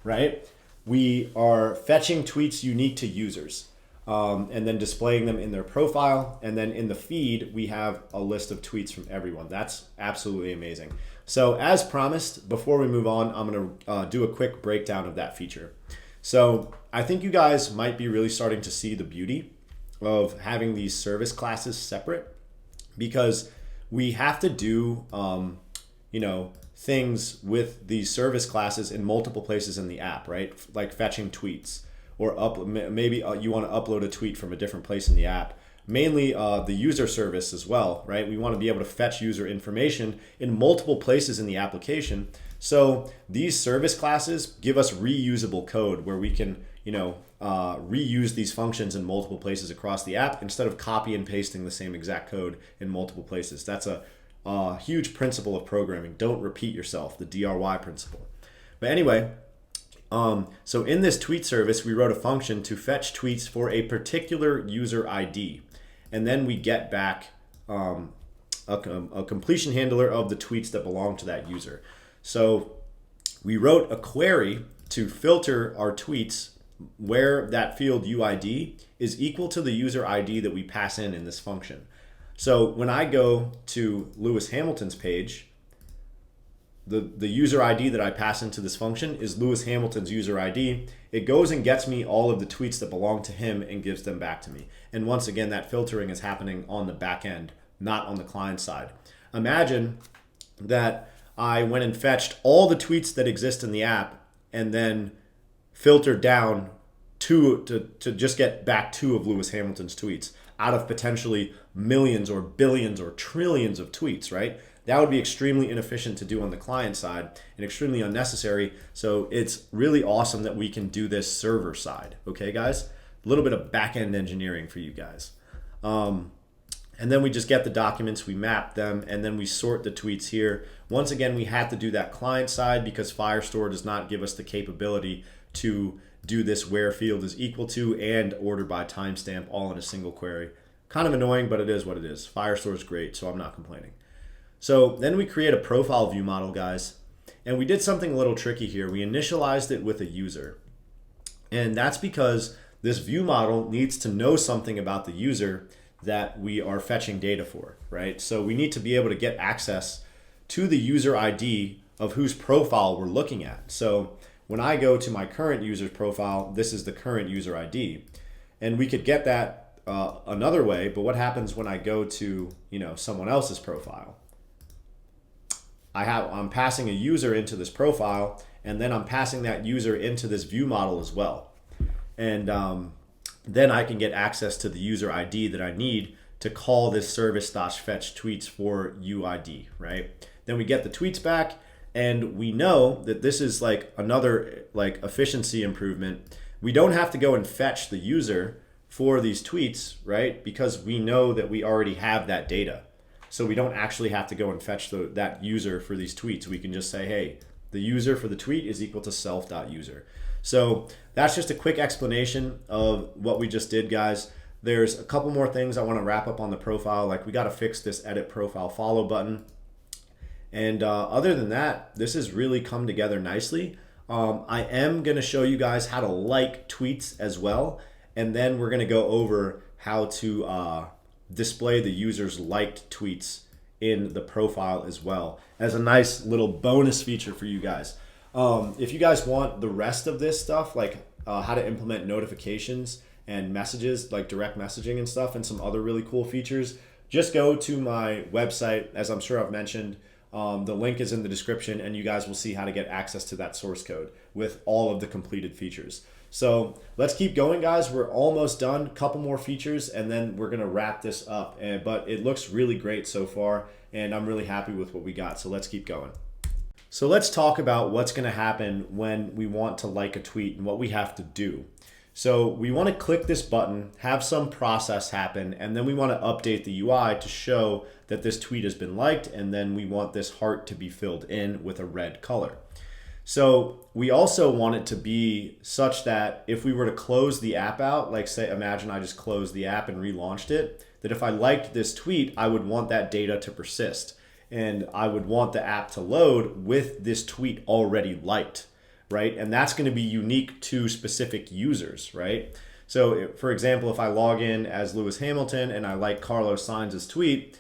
right? We are fetching tweets unique to users and then displaying them in their profile. And then in the feed, we have a list of tweets from everyone. That's absolutely amazing. So as promised, before we move on, I'm gonna do a quick breakdown of that feature. So I think you guys might be really starting to see the beauty of having these service classes separate because we have to do, things with these service classes in multiple places in the app, right? Like fetching tweets or maybe you want to upload a tweet from a different place in the app. Mainly the user service as well, right? We want to be able to fetch user information in multiple places in the application. So these service classes give us reusable code where we can, reuse these functions in multiple places across the app instead of copy and pasting the same exact code in multiple places. That's a huge principle of programming. Don't repeat yourself, the DRY principle. But anyway, so in this tweet service, we wrote a function to fetch tweets for a particular user ID. And then we get back a completion handler of the tweets that belong to that user. So we wrote a query to filter our tweets where that field UID is equal to the user ID that we pass in this function. So when I go to Lewis Hamilton's page, the user ID that I pass into this function is Lewis Hamilton's user ID. It goes and gets me all of the tweets that belong to him and gives them back to me. And once again, that filtering is happening on the back end, not on the client side. Imagine that I went and fetched all the tweets that exist in the app and then filtered down to just get back 2 of Lewis Hamilton's tweets out of potentially millions or billions or trillions of tweets, right? That would be extremely inefficient to do on the client side and extremely unnecessary. So it's really awesome that we can do this server side. Okay, guys? A little bit of back-end engineering for you guys. And then we just get the documents, we map them, and then we sort the tweets here. Once again, we have to do that client side because Firestore does not give us the capability to do this where field is equal to and order by timestamp all in a single query. Kind of annoying, but it is what it is. Firestore is great, so I'm not complaining. So then we create a profile view model, guys, and we did something a little tricky here. We initialized it with a user, and that's because this view model needs to know something about the user that we are fetching data for, right? So we need to be able to get access to the user ID of whose profile we're looking at. So when I go to my current user's profile, this is the current user ID, and we could get that another way. But what happens when I go to someone else's profile? I'm passing a user into this profile, and then I'm passing that user into this view model as well. And then I can get access to the user ID that I need to call this service.fetch tweets for UID, right? Then we get the tweets back, and we know that this is like another efficiency improvement. We don't have to go and fetch the user for these tweets, right? Because we know that we already have that data. So we don't actually have to go and fetch that user for these tweets. We can just say, hey, the user for the tweet is equal to self.user. So that's just a quick explanation of what we just did, guys. There's a couple more things I want to wrap up on the profile. Like we got to fix this edit profile follow button. And other than that, this has really come together nicely. I am going to show you guys how to like tweets as well. And then we're going to go over how to display the user's liked tweets in the profile as well as a nice little bonus feature for you guys. If you guys want the rest of this stuff, like how to implement notifications and messages, like direct messaging and stuff, and some other really cool features, just go to my website, as I'm sure I've mentioned. The link is in the description, and you guys will see how to get access to that source code with all of the completed features. So let's keep going, guys. We're almost done. Couple more features, and then we're gonna wrap this up. But it looks really great so far, and I'm really happy with what we got. So let's keep going. So let's talk about what's gonna happen when we want to like a tweet and what we have to do. So we want to click this button, have some process happen, and then we want to update the UI to show that this tweet has been liked, and then we want this heart to be filled in with a red color. So we also want it to be such that if we were to close the app out, like say, imagine I just closed the app and relaunched it, that if I liked this tweet, I would want that data to persist. And I would want the app to load with this tweet already liked, right? And that's going to be unique to specific users, right? So for example, if I log in as Lewis Hamilton and I like Carlos Sainz's tweet,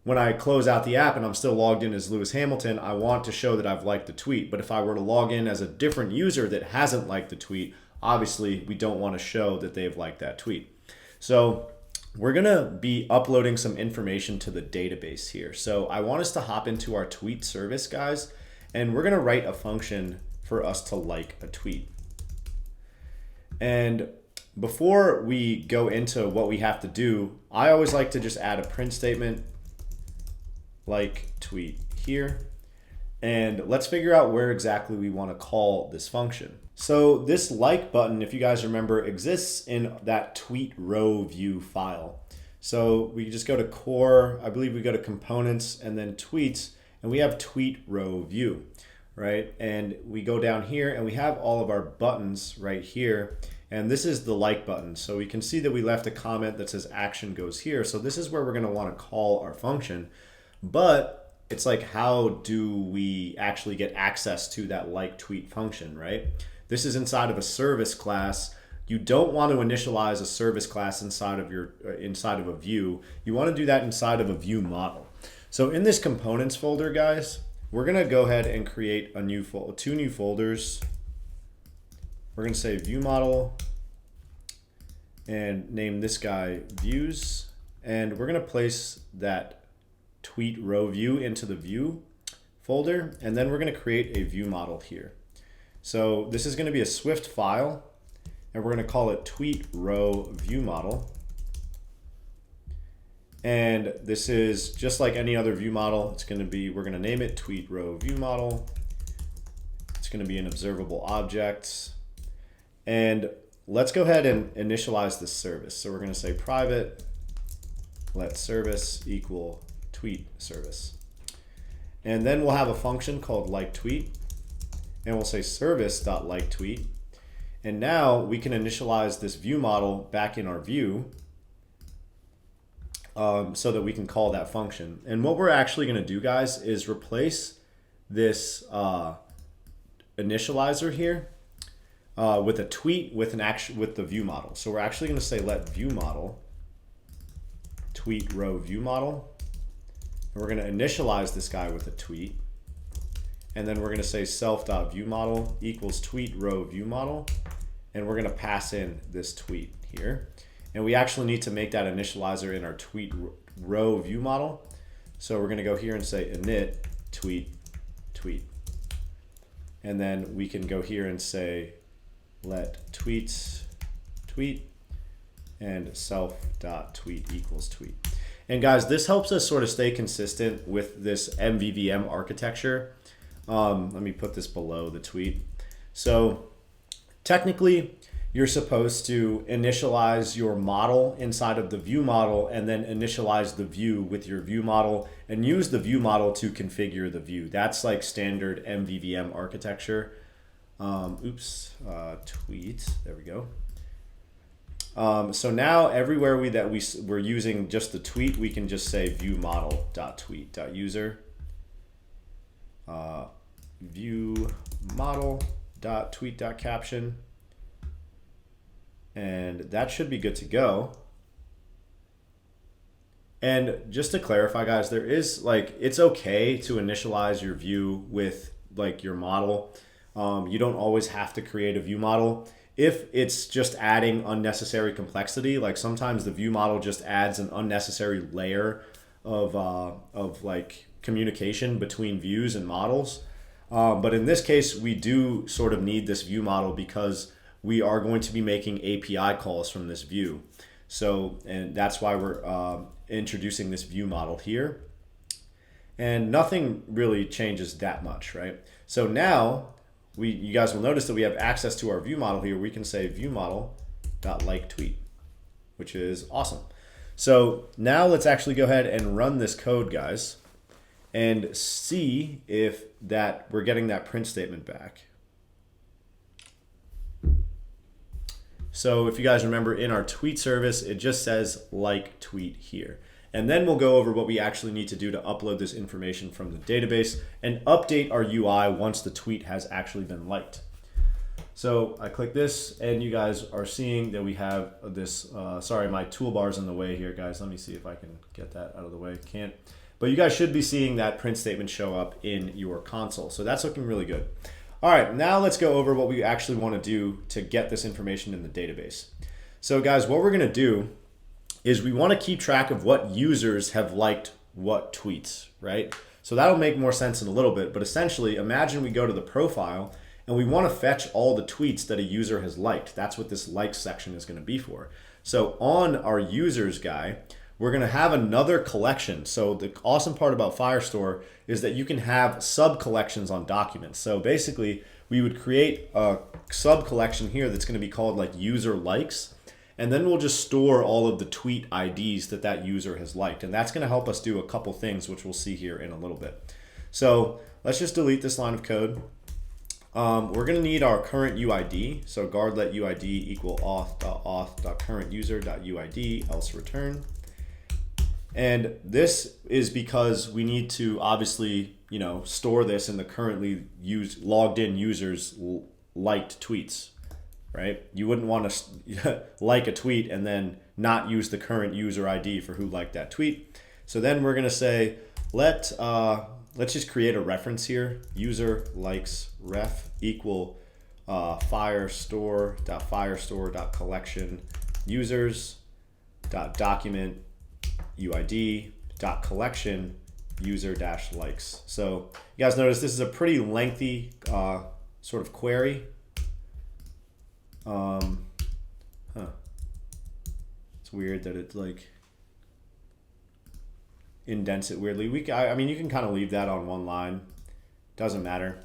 when I close out the app and I'm still logged in as Lewis Hamilton, I want to show that I've liked the tweet. But if I were to log in as a different user that hasn't liked the tweet, obviously we don't want to show that they've liked that tweet. So we're going to be uploading some information to the database here. So I want us to hop into our tweet service, guys, and we're going to write a function for us to like a tweet. And before we go into what we have to do, I always like to just add a print statement, like tweet here. And let's figure out where exactly we want to call this function. So this like button, if you guys remember, exists in that tweet row view file. So we just go to core, I believe we go to components and then tweets, and we have tweet row view, right? And we go down here and we have all of our buttons right here. And this is the like button. So we can see that we left a comment that says action goes here. So this is where we're going to want to call our function. But it's like, how do we actually get access to that like tweet function, right? This is inside of a service class. You don't want to initialize a service class inside of a view. You want to do that inside of a view model. So in this components folder, guys, we're going to go ahead and create two new folders. We're going to say view model and name this guy views. And we're going to place that tweet row view into the view folder. And then we're going to create a view model here. So this is going to be a Swift file, and we're going to call it tweet row view model. And this is just like any other view model. It's going to be, we're going to name it tweet row view model. It's going to be an observable object. And let's go ahead and initialize this service. So we're going to say private let service equal tweet service. And then we'll have a function called like tweet. And we'll say service.LikeTweet. And now we can initialize this view model back in our view so that we can call that function. And what we're actually going to do, guys, is replace this initializer here with a tweet with the view model. So we're actually going to say let view model tweet row view model. And we're going to initialize this guy with a tweet. And then we're going to say self.viewModel equals tweet row view model. And we're going to pass in this tweet here. And we actually need to make that initializer in our tweet row view model. So we're going to go here and say init tweet tweet. And then we can go here and say let tweets tweet and self.tweet equals tweet. And guys, this helps us sort of stay consistent with this MVVM architecture. Let me put this below the tweet. So technically, you're supposed to initialize your model inside of the view model and then initialize the view with your view model and use the view model to configure the view. That's like standard MVVM architecture. Tweet, there we go. So now everywhere we're using just the tweet, we can just say view model.tweet.user, view model.tweet.caption. And that should be good to go. And just to clarify, guys, there is like, it's okay to initialize your view with like your model. You don't always have to create a view model. If it's just adding unnecessary complexity, like sometimes the view model just adds an unnecessary layer of like communication between views and models. But in this case, we do sort of need this view model because we are going to be making API calls from this view. So, and that's why we're introducing this view model here. And nothing really changes that much, right? So now, you guys will notice that we have access to our view model here. We can say view model.LikeTweet, which is awesome. So now let's actually go ahead and run this code, guys, and see if we're getting that print statement back. So if you guys remember, in our tweet service, it just says like tweet here. And then we'll go over what we actually need to do to upload this information from the database and update our UI once the tweet has actually been liked. So I click this and you guys are seeing that we have this, sorry, my toolbar's in the way here, guys. Let me see if I can get that out of the way. Can't. But you guys should be seeing that print statement show up in your console. So that's looking really good. All right, now let's go over what we actually want to do to get this information in the database. So guys, what we're going to do is we want to keep track of what users have liked what tweets, right? So that'll make more sense in a little bit, but essentially imagine we go to the profile and we want to fetch all the tweets that a user has liked. That's what this likes section is going to be for. So on our users guy, we're going to have another collection. So the awesome part about Firestore is that you can have sub collections on documents. So basically we would create a sub collection here that's going to be called like user likes. And then we'll just store all of the tweet IDs that user has liked. And that's going to help us do a couple things, which we'll see here in a little bit. So let's just delete this line of code. We're going to need our current UID. So guard-let UID equal auth.auth.currentuser.uid else return. And this is because we need to obviously, store this in the currently logged in users liked tweets, right? You wouldn't want to like a tweet and then not use the current user ID for who liked that tweet. So then we're going to say, let's just create a reference here. User likes ref equal firestore.firestore.collection users.document UID.collection user-likes. So you guys notice this is a pretty lengthy sort of query. It's weird that it like indents it weirdly. I mean, you can kind of leave that on one line. Doesn't matter.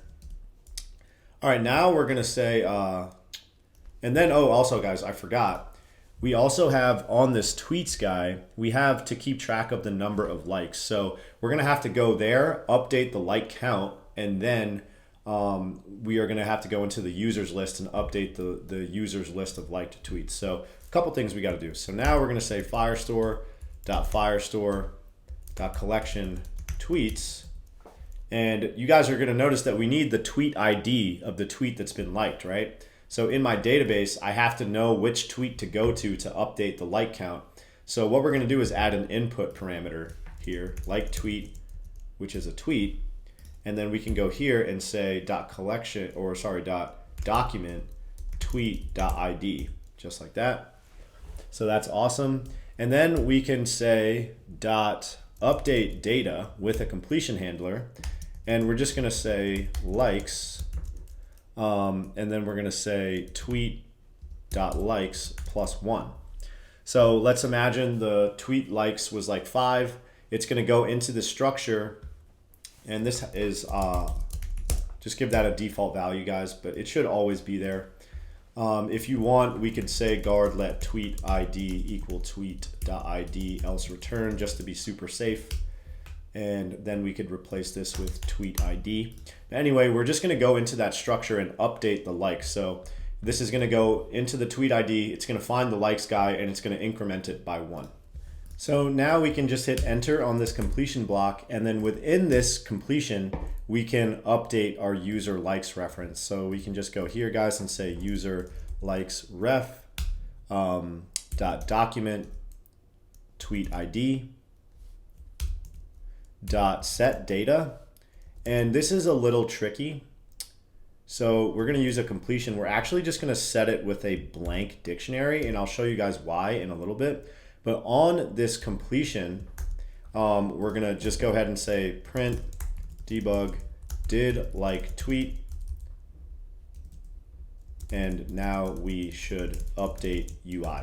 All right, now we're gonna say, and then also guys, I forgot. We also have on this tweets guy, we have to keep track of the number of likes. So we're going to have to go there, update the like count, and then we are going to have to go into the users list and update the users list of liked tweets. So a couple things we got to do. So now we're going to say firestore.firestore.collection tweets. And you guys are going to notice that we need the tweet ID of the tweet that's been liked, right? So in my database, I have to know which tweet to go to update the like count. So what we're going to do is add an input parameter here, like tweet, which is a tweet. And then we can go here and say document tweet.id, just like that. So that's awesome. And then we can say update data with a completion handler. And we're just going to say likes. And then we're going to say tweet.likes plus 1. So let's imagine the tweet likes was like 5. It's going to go into the structure, and this is just give that a default value, guys, but it should always be there. If you want, we could say guard let tweet ID equal tweet.id else return, just to be super safe. And then we could replace this with tweet ID. Anyway, we're just gonna go into that structure and update the likes. So this is gonna go into the tweet ID, it's gonna find the likes guy, and it's gonna increment it by 1. So now we can just hit enter on this completion block, and then within this completion, we can update our user likes reference. So we can just go here, guys, and say user likes ref dot document tweet ID dot set data. And this is a little tricky. So we're going to use a completion. We're actually just going to set it with a blank dictionary, and I'll show you guys why in a little bit. But on this completion, we're going to just go ahead and say print debug did like tweet, and now we should update UI.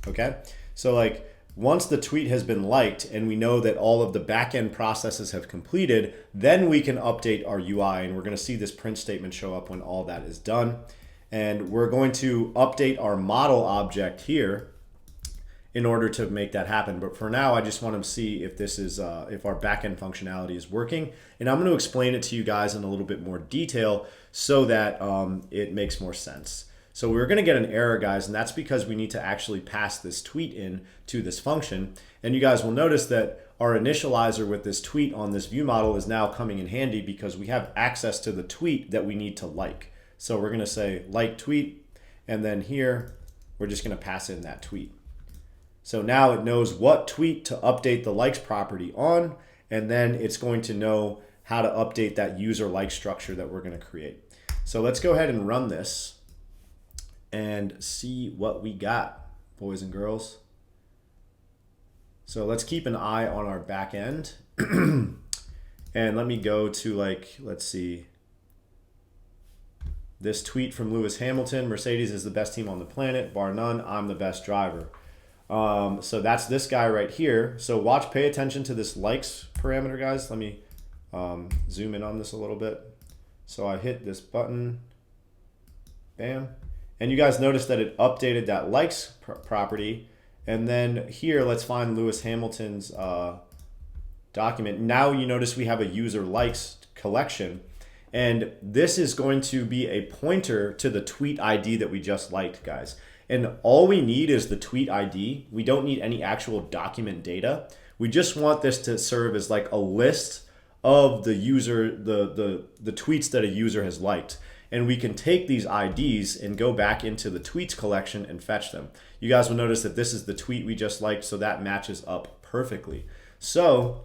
Okay, so like once the tweet has been liked and we know that all of the backend processes have completed, then we can update our UI, and we're going to see this print statement show up when all that is done. And we're going to update our model object here in order to make that happen. But for now, I just want to see if this is if our backend functionality is working, and I'm going to explain it to you guys in a little bit more detail so that it makes more sense. So we're going to get an error, guys, and that's because we need to actually pass this tweet in to this function. And you guys will notice that our initializer with this tweet on this view model is now coming in handy because we have access to the tweet that we need to like. So we're going to say like tweet, and then here we're just going to pass in that tweet. So now it knows what tweet to update the likes property on, and then it's going to know how to update that user like structure that we're going to create. So let's go ahead and run this and see what we got, boys and girls. So let's keep an eye on our back end. And let me go to, like, let's see, this tweet from Lewis Hamilton: Mercedes is the best team on the planet, bar none, I'm the best driver. So that's this guy right here. So watch, pay attention to this likes parameter, guys. Let me zoom in on this a little bit. So I hit this button, bam. And you guys notice that it updated that likes property. And then here, let's find Lewis Hamilton's document. Now you notice we have a user likes collection. And this is going to be a pointer to the tweet ID that we just liked, guys. And all we need is the tweet ID. We don't need any actual document data. We just want this to serve as like a list of the user, the tweets that a user has liked. And we can take these IDs and go back into the tweets collection and fetch them. You guys will notice that this is the tweet we just liked, so that matches up perfectly. So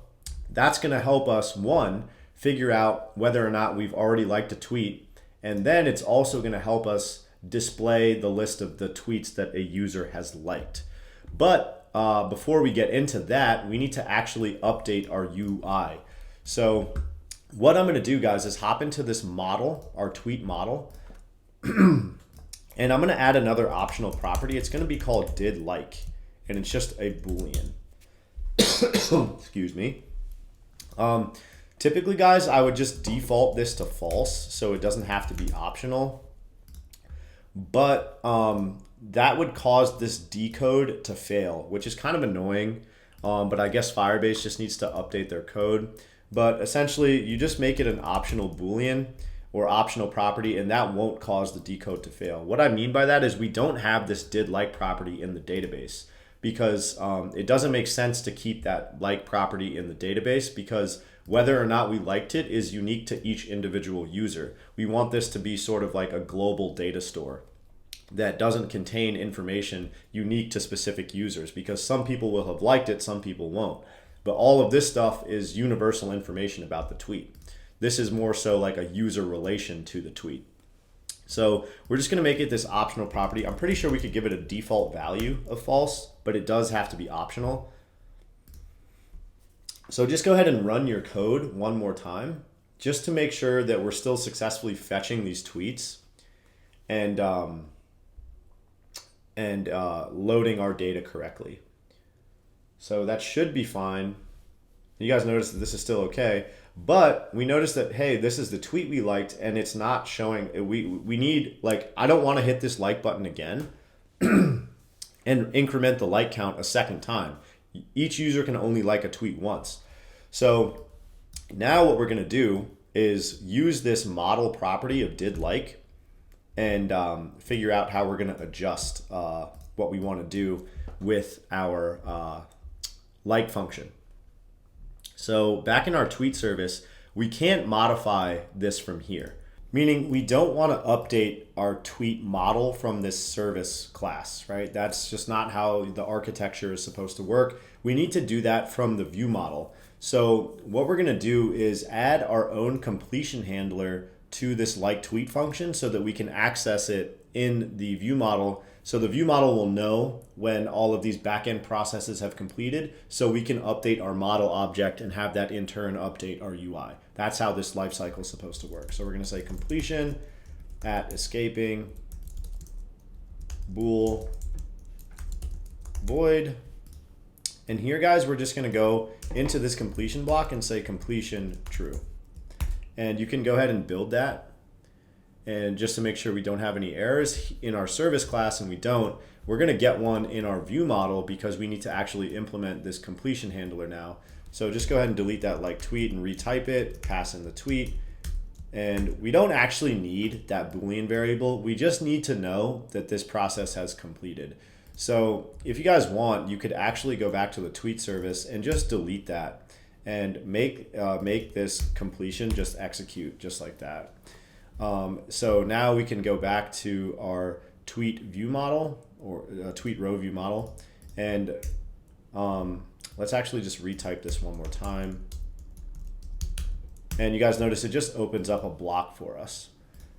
that's going to help us, one, figure out whether or not we've already liked a tweet, and then it's also going to help us display the list of the tweets that a user has liked. But before we get into that, we need to actually update our UI. So what I'm going to do, guys, is hop into this model, our tweet model, and I'm going to add another optional property. It's going to be called did like, and it's just a Boolean. Excuse me. Typically, guys, I would just default this to false, so it doesn't have to be optional. But that would cause this decode to fail, which is kind of annoying. But I guess Firebase just needs to update their code. But essentially, you just make it an optional Boolean or optional property, and that won't cause the decode to fail. What I mean by that is we don't have this did like property in the database because it doesn't make sense to keep that like property in the database because whether or not we liked it is unique to each individual user. We want this to be sort of like a global data store that doesn't contain information unique to specific users because some people will have liked it, some people won't. But all of this stuff is universal information about the tweet. This is more so like a user relation to the tweet. So we're just going to make it this optional property. I'm pretty sure we could give it a default value of false, but it does have to be optional. So just go ahead and run your code one more time just to make sure that we're still successfully fetching these tweets and loading our data correctly. So that should be fine. You guys notice that this is still okay. But we noticed that, hey, this is the tweet we liked and it's not showing. We need, like, I don't want to hit this like button again and increment the like count a second time. Each user can only like a tweet once. So now what we're going to do is use this model property of did like and figure out how we're going to adjust what we want to do with our like function. So back in our tweet service, we can't modify this from here, meaning we don't want to update our tweet model from this service class, right? That's just not how the architecture is supposed to work. We need to do that from the view model. So what we're going to do is add our own completion handler to this like tweet function so that we can access it in the view model. So the view model will know when all of these backend processes have completed, so we can update our model object and have that in turn update our UI. That's how this lifecycle is supposed to work. So we're going to say completion at escaping bool void. And here, guys, we're just going to go into this completion block and say completion true. And you can go ahead and build that. And just to make sure we don't have any errors in our service class, and we don't, we're going to get one in our view model because we need to actually implement this completion handler now. So just go ahead and delete that like tweet and retype it, pass in the tweet. And we don't actually need that Boolean variable. We just need to know that this process has completed. So if you guys want, you could actually go back to the tweet service and just delete that and make this completion just execute just like that. So now we can go back to our tweet view model or tweet row view model. And let's actually just retype this one more time. And you guys notice it just opens up a block for us.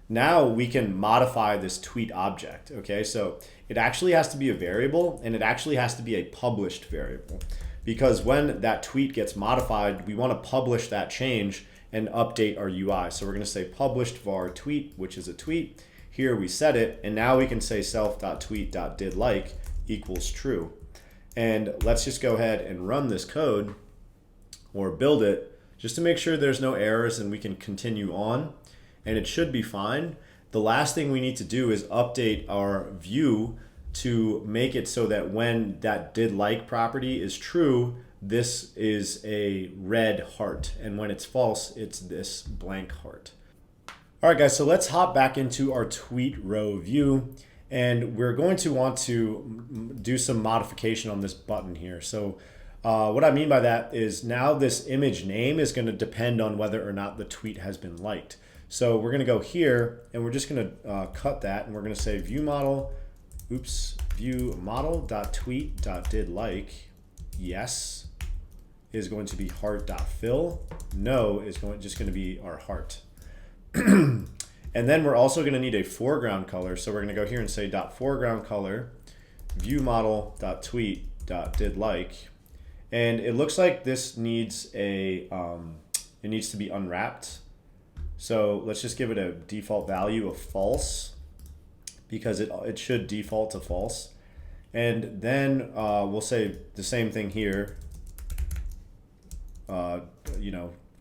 Now we can modify this tweet object, okay? So it actually has to be a variable, and it actually has to be a published variable, because when that tweet gets modified, we want to publish that change and update our UI. So we're going to say published var tweet, which is a tweet. Here we set it, and now we can say self.tweet.didLike equals true. And let's just go ahead and run this code or build it just to make sure there's no errors and we can continue on. And it should be fine. The last thing we need to do is update our view to make it so that when that did like property is true, this is a red heart. And when it's false, it's this blank heart. All right, guys, so let's hop back into our tweet row view. And we're going to want to do some modification on this button here. So what I mean by that is now this image name is going to depend on whether or not the tweet has been liked. So we're going to go here and we're just going to cut that, and we're going to say view model, view model.tweet.didLike, yes is going to be heart.fill, no is just going to be our heart. And then we're also going to need a foreground color. So we're going to go here and say .foreground color view model.tweet.didLike, and it looks like this needs a it needs to be unwrapped. So let's just give it a default value of false, because it should default to false. And then we'll say the same thing here.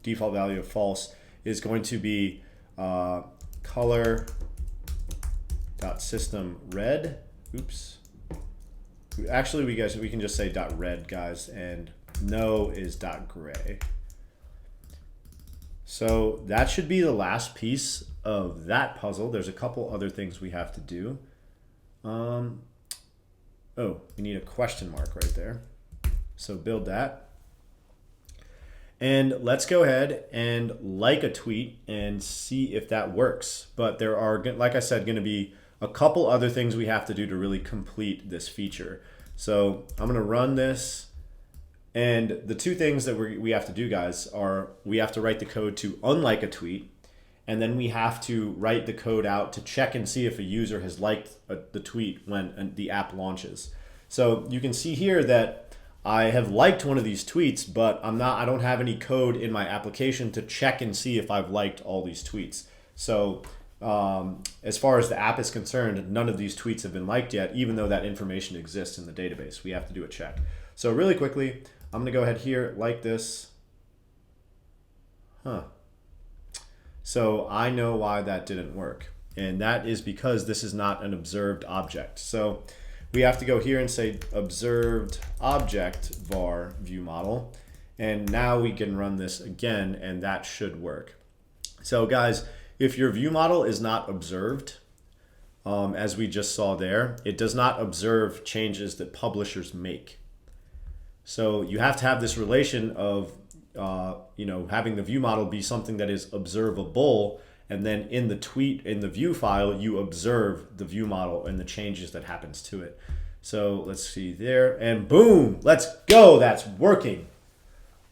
Default value of false is going to be color.system red. Actually, we can just say .red, guys, and no is .gray. So that should be the last piece of that puzzle. There's a couple other things we have to do. Oh, we need a question mark right there. So build that. And let's go ahead and like a tweet and see if that works. But there are, like I said, going to be a couple other things we have to do to really complete this feature. So I'm going to run this. And the two things that we have to do, guys, are we have to write the code to unlike a tweet, and then we have to write the code out to check and see if a user has liked the tweet when the app launches. So you can see here that I have liked one of these tweets, but I don't have any code in my application to check and see if I've liked all these tweets. So as far as the app is concerned, none of these tweets have been liked yet, even though that information exists in the database. We have to do a check. So really quickly, I'm going to go ahead here, like this. Huh. So I know why that didn't work. And that is because this is not an observed object. So we have to go here and say observed object var view model. And now we can run this again, and that should work. So guys, if your view model is not observed, as we just saw there, it does not observe changes that publishers make. So you have to have this relation of having the view model be something that is observable, and then in the tweet, in the view file, you observe the view model and the changes that happens to it. So let's see there, and boom, let's go, that's working.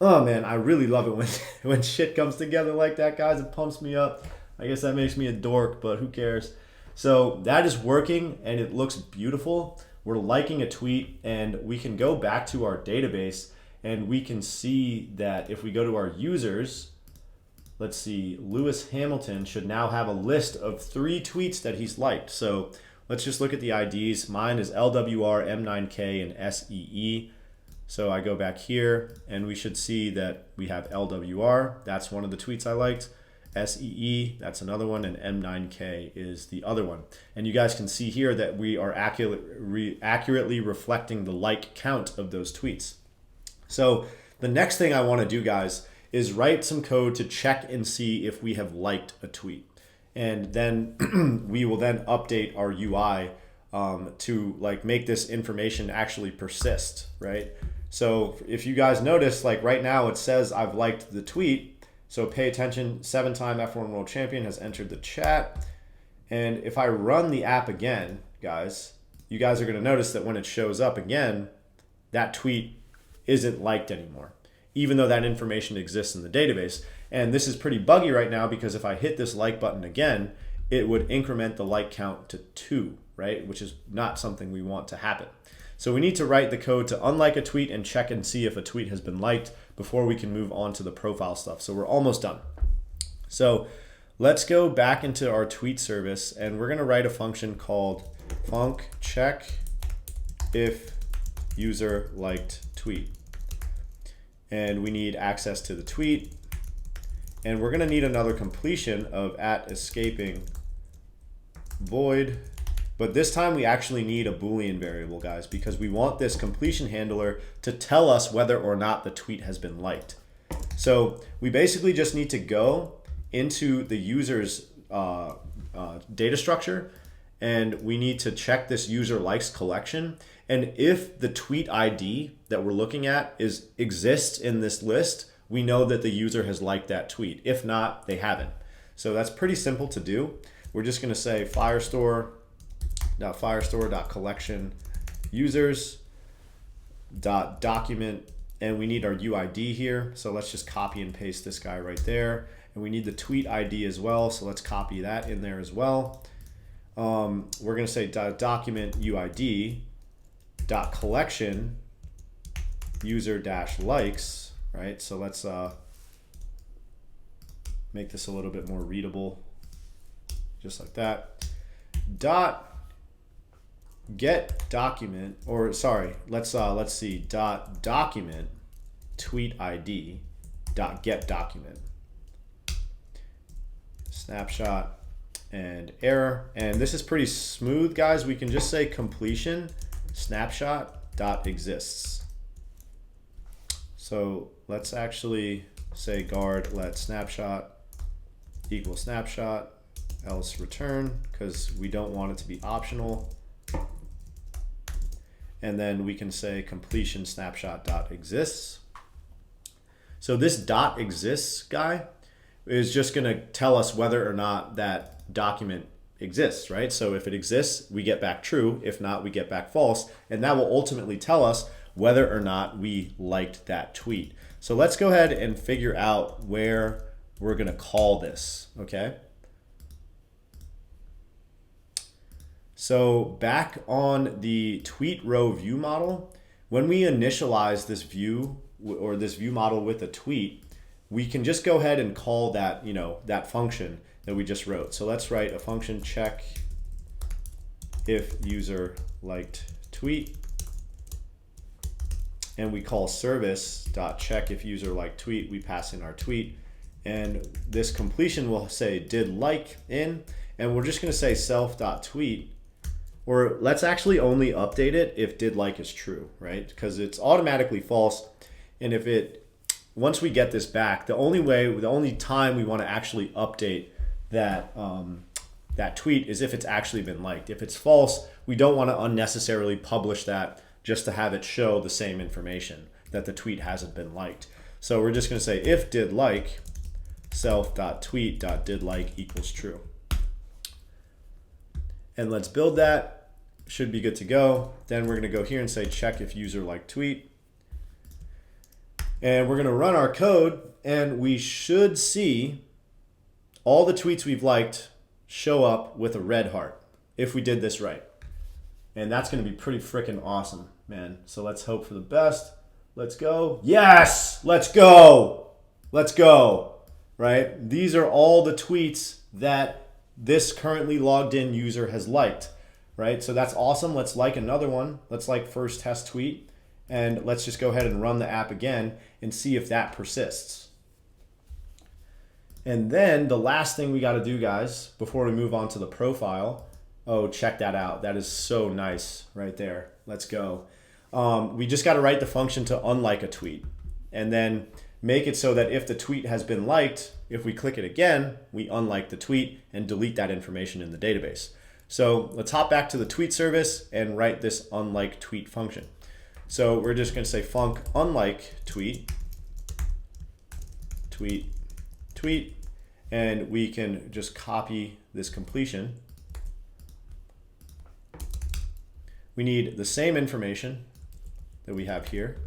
Oh man, I really love it when shit comes together like that, guys. It pumps me up. I guess that makes me a dork, but who cares? So that is working, and it looks beautiful. We're liking a tweet, and we can go back to our database, and we can see that if we go to our users, let's see, Lewis Hamilton should now have a list of 3 tweets that he's liked. So let's just look at the IDs. Mine is LWR, M9K, and SEE. So I go back here, and we should see that we have LWR. That's one of the tweets I liked. SEE, that's another one, and M9K is the other one. And you guys can see here that we are accurately reflecting the like count of those tweets. So the next thing I want to do, guys, is write some code to check and see if we have liked a tweet. And then we will then update our UI to like make this information actually persist, right? So if you guys notice, like right now it says I've liked the tweet. So pay attention, 7-time F1 World Champion has entered the chat. And if I run the app again, guys, you guys are gonna notice that when it shows up again, that tweet isn't liked anymore, even though that information exists in the database. And this is pretty buggy right now because if I hit this like button again, it would increment the like count to 2, right? Which is not something we want to happen. So we need to write the code to unlike a tweet and check and see if a tweet has been liked before we can move on to the profile stuff. So we're almost done. So let's go back into our tweet service, and we're gonna write a function called func check if user liked tweet. And we need access to the tweet. And we're gonna need another completion of @escaping void. But this time we actually need a Boolean variable, guys, because we want this completion handler to tell us whether or not the tweet has been liked. So we basically just need to go into the user's data structure, and we need to check this user likes collection. And if the tweet ID that we're looking at exists in this list, we know that the user has liked that tweet. If not, they haven't. So that's pretty simple to do. We're just gonna say firestore.collection users.document, and we need our UID here. So let's just copy and paste this guy right there. And we need the tweet ID as well. So let's copy that in there as well. We're gonna say document UID dot collection user dash likes, right? So let's make this a little bit more readable, just like that. Dot get document, or sorry, let's see, dot document tweet ID dot get document. Snapshot and error. And this is pretty smooth, guys. We can just say completion snapshot dot exists. So let's actually say guard let snapshot equal snapshot else return, because we don't want it to be optional. And then we can say completion snapshot dot exists. So this dot exists guy is just going to tell us whether or not that document exists, right? So if it exists, we get back true. If not, we get back false. And that will ultimately tell us whether or not we liked that tweet. So let's go ahead and figure out where we're going to call this, okay? So back on the tweet row view model, when we initialize this view or this view model with a tweet, we can just go ahead and call that, that function that we just wrote. So let's write a function check if user liked tweet, and we call service.check if user liked tweet. We pass in our tweet, and this completion will say did like in, and we're just going to say self.tweet, or let's actually only update it if did like is true, right? Because it's automatically false. And if it, once we get this back, the only time we want to actually update that that tweet is if it's actually been liked. If it's false, we don't want to unnecessarily publish that just to have it show the same information that the tweet hasn't been liked. So we're just going to say if did like self.tweet.didLike equals true. And let's build that. Should be good to go. Then we're going to go here and say check if user liked tweet. And we're going to run our code, and we should see all the tweets we've liked show up with a red heart if we did this right. And that's going to be pretty freaking awesome, man. So let's hope for the best. Let's go. Yes, let's go. Let's go. Right? These are all the tweets that this currently logged in user has liked. Right? So that's awesome. Let's like another one. Let's like first test tweet. And let's just go ahead and run the app again and see if that persists. And then the last thing we got to do, guys, before we move on to the profile. Oh, check that out. That is so nice right there. Let's go. We just got to write the function to unlike a tweet. And then make it so that if the tweet has been liked, if we click it again, we unlike the tweet and delete that information in the database. So let's hop back to the tweet service and write this unlike tweet function. So we're just going to say func unlike tweet, tweet, and we can just copy this completion. We need the same information that we have here.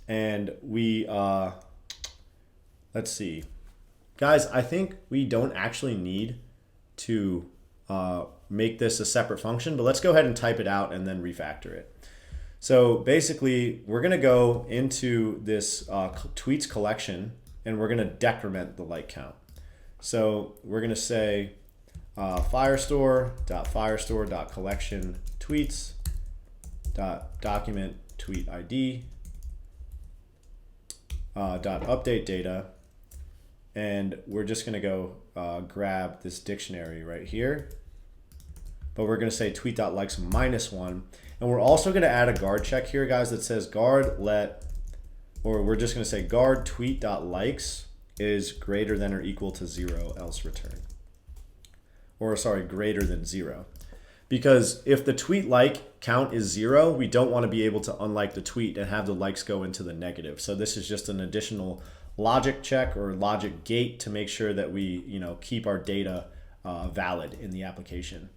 And we, let's see. Guys, I think we don't actually need to make this a separate function, but let's go ahead and type it out and then refactor it. So basically, we're going to go into this tweets collection, and we're going to decrement the like count. So we're going to say firestore.firestore.collection tweets.document tweet ID .update data, and we're just going to go grab this dictionary right here, but we're going to say tweet.likes -1, and we're also going to add a guard check here, guys, that says guard let, or we're just going to say guard tweet.likes is greater than or equal to 0, else return, or sorry, greater than 0. Because if the tweet like count is 0, we don't want to be able to unlike the tweet and have the likes go into the negative. So this is just an additional logic check or logic gate to make sure that we, keep our data valid in the application.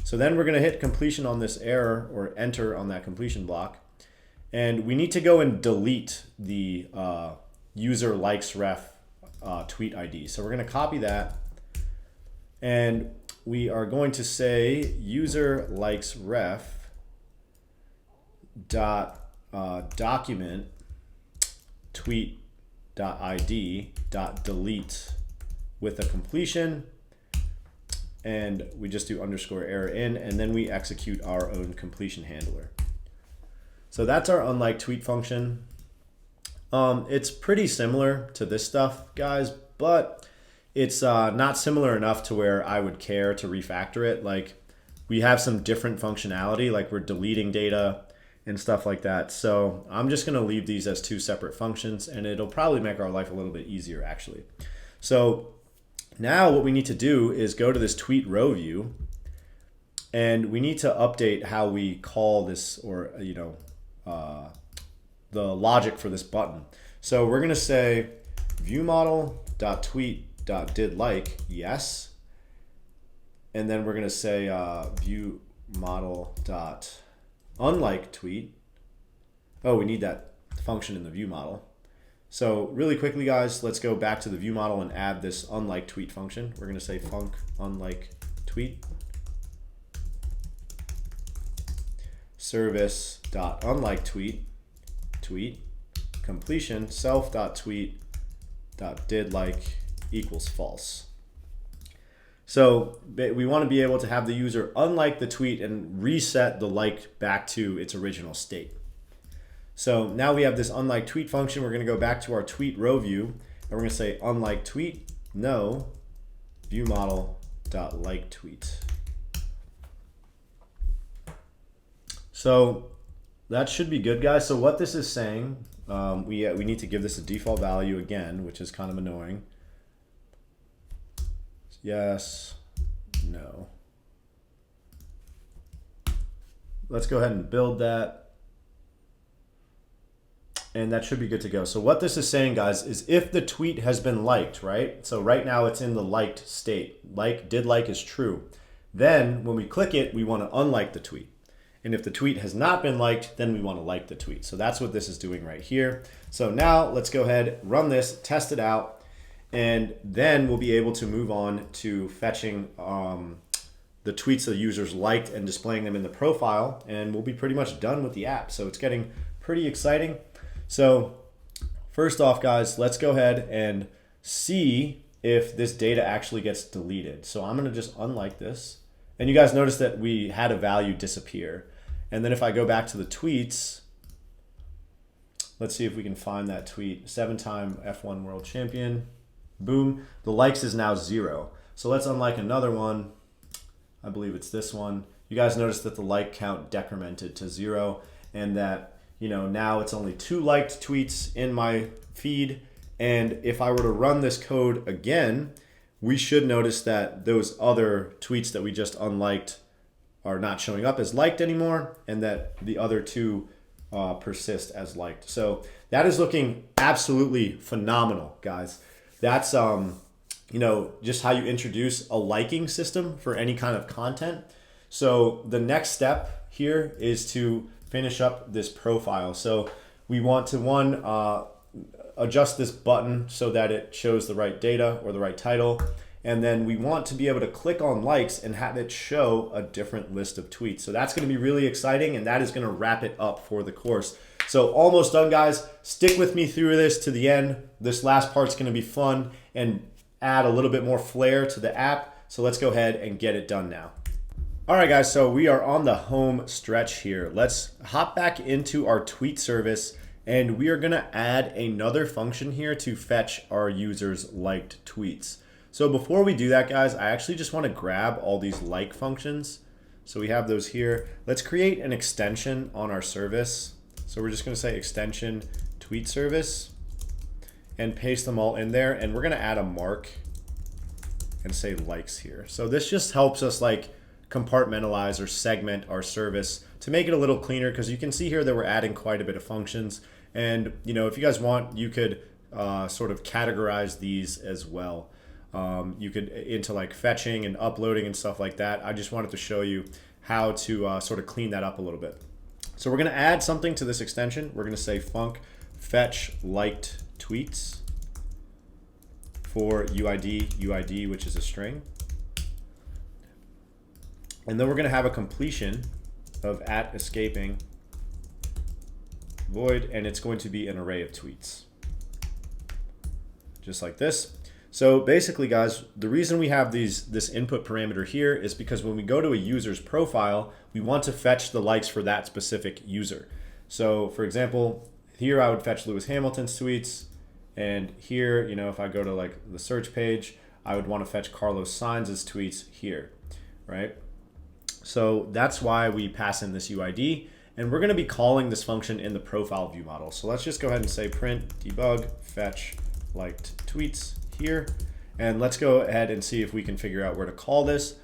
So then we're going to hit completion on this error, or enter on that completion block. And we need to go and delete the user likes ref tweet ID. So we're going to copy that, and we are going to say user likes ref dot document tweet dot ID dot delete with a completion, and we just do underscore error in, and then we execute our own completion handler. So that's our unlike tweet function. It's pretty similar to this stuff, guys, but it's not similar enough to where I would care to refactor it. Like, we have some different functionality, like we're deleting data and stuff like that. So I'm just going to leave these as two separate functions, and it'll probably make our life a little bit easier, actually. So now what we need to do is go to this tweet row view, and we need to update how we call this, or the logic for this button. So we're going to say viewModel.tweet.didLike yes, and then we're going to say viewModel.unlikeTweet. Oh, we need that function in the viewModel. So really quickly, guys, let's go back to the viewModel and add this unlike tweet function. We're going to say func unlike tweet service.unlike tweet completion self.tweet.didLike equals false. So we want to be able to have the user unlike the tweet and reset the like back to its original state. So now we have this unlike tweet function. We're going to go back to our tweet row view, and we're going to say unlike tweet, no viewModel.like tweet. So that should be good, guys. So what this is saying, we need to give this a default value again, which is kind of annoying. Yes, no. Let's go ahead and build that. And that should be good to go. So what this is saying, guys, is if the tweet has been liked, right? So right now it's in the liked state. Did like is true. Then when we click it, we want to unlike the tweet. And if the tweet has not been liked, then we want to like the tweet. So that's what this is doing right here. So now let's go ahead, run this, test it out, and then we'll be able to move on to fetching the tweets the users liked and displaying them in the profile, and we'll be pretty much done with the app. So it's getting pretty exciting. So first off, guys, let's go ahead and see if this data actually gets deleted. So I'm going to just unlike this. And you guys notice that we had a value disappear. And then if I go back to the tweets, let's see if we can find that tweet. 7-time F1 world champion. Boom. The likes is now 0. So let's unlike another one. I believe it's this one. You guys notice that the like count decremented to 0, and that, you know, now it's only 2 liked tweets in my feed. And if I were to run this code again, we should notice that those other tweets that we just unliked are not showing up as liked anymore, and that the other 2 persist as liked. So that is looking absolutely phenomenal, guys. That's you know, just how you introduce a liking system for any kind of content. So the next step here is to finish up this profile. So we want to adjust this button so that it shows the right data or the right title. And then we want to be able to click on likes and have it show a different list of tweets. So that's going to be really exciting, and that is going to wrap it up for the course. So almost done, guys. Stick with me through this to the end. This last part's going to be fun and add a little bit more flair to the app. So let's go ahead and get it done now. All right, guys, so we are on the home stretch here. Let's hop back into our tweet service, and we are going to add another function here to fetch our users' liked tweets. So before we do that, guys, I actually just want to grab all these like functions. So we have those here. Let's create an extension on our service. So we're just going to say extension tweet service and paste them all in there. And we're going to add a mark and say likes here. So this just helps us like compartmentalize or segment our service to make it a little cleaner, because you can see here that we're adding quite a bit of functions. And you know, if you guys want, you could sort of categorize these as well. You could into like fetching and uploading and stuff like that. I just wanted to show you how to sort of clean that up a little bit. So we're going to add something to this extension. We're going to say func fetch liked tweets for UID, which is a string. And then we're going to have a completion of @escaping void, and it's going to be an array of tweets. Just like this. So basically, guys, the reason we have this input parameter here is because when we go to a user's profile, we want to fetch the likes for that specific user. So for example, here I would fetch Lewis Hamilton's tweets, and here, you know, if I go to like the search page, I would want to fetch Carlos Sainz's tweets here, right? So that's why we pass in this UID, and we're going to be calling this function in the profile view model. So let's just go ahead and say print debug fetch liked tweets here, and let's go ahead and see if we can figure out where to call this.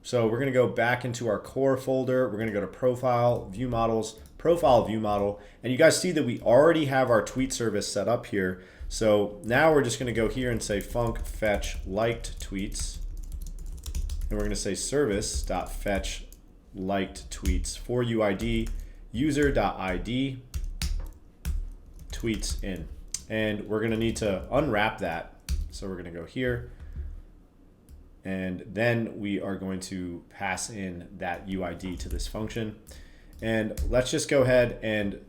So we're going to go back into our core folder. We're going to go to profile view models, profile view model, and you guys see that we already have our tweet service set up here. So now we're just going to go here and say func fetch liked tweets, and we're going to say service.fetch liked tweets for UID user.id tweets in, and we're going to need to unwrap that. So we're going to go here, and then we are going to pass in that UID to this function. And let's just go ahead and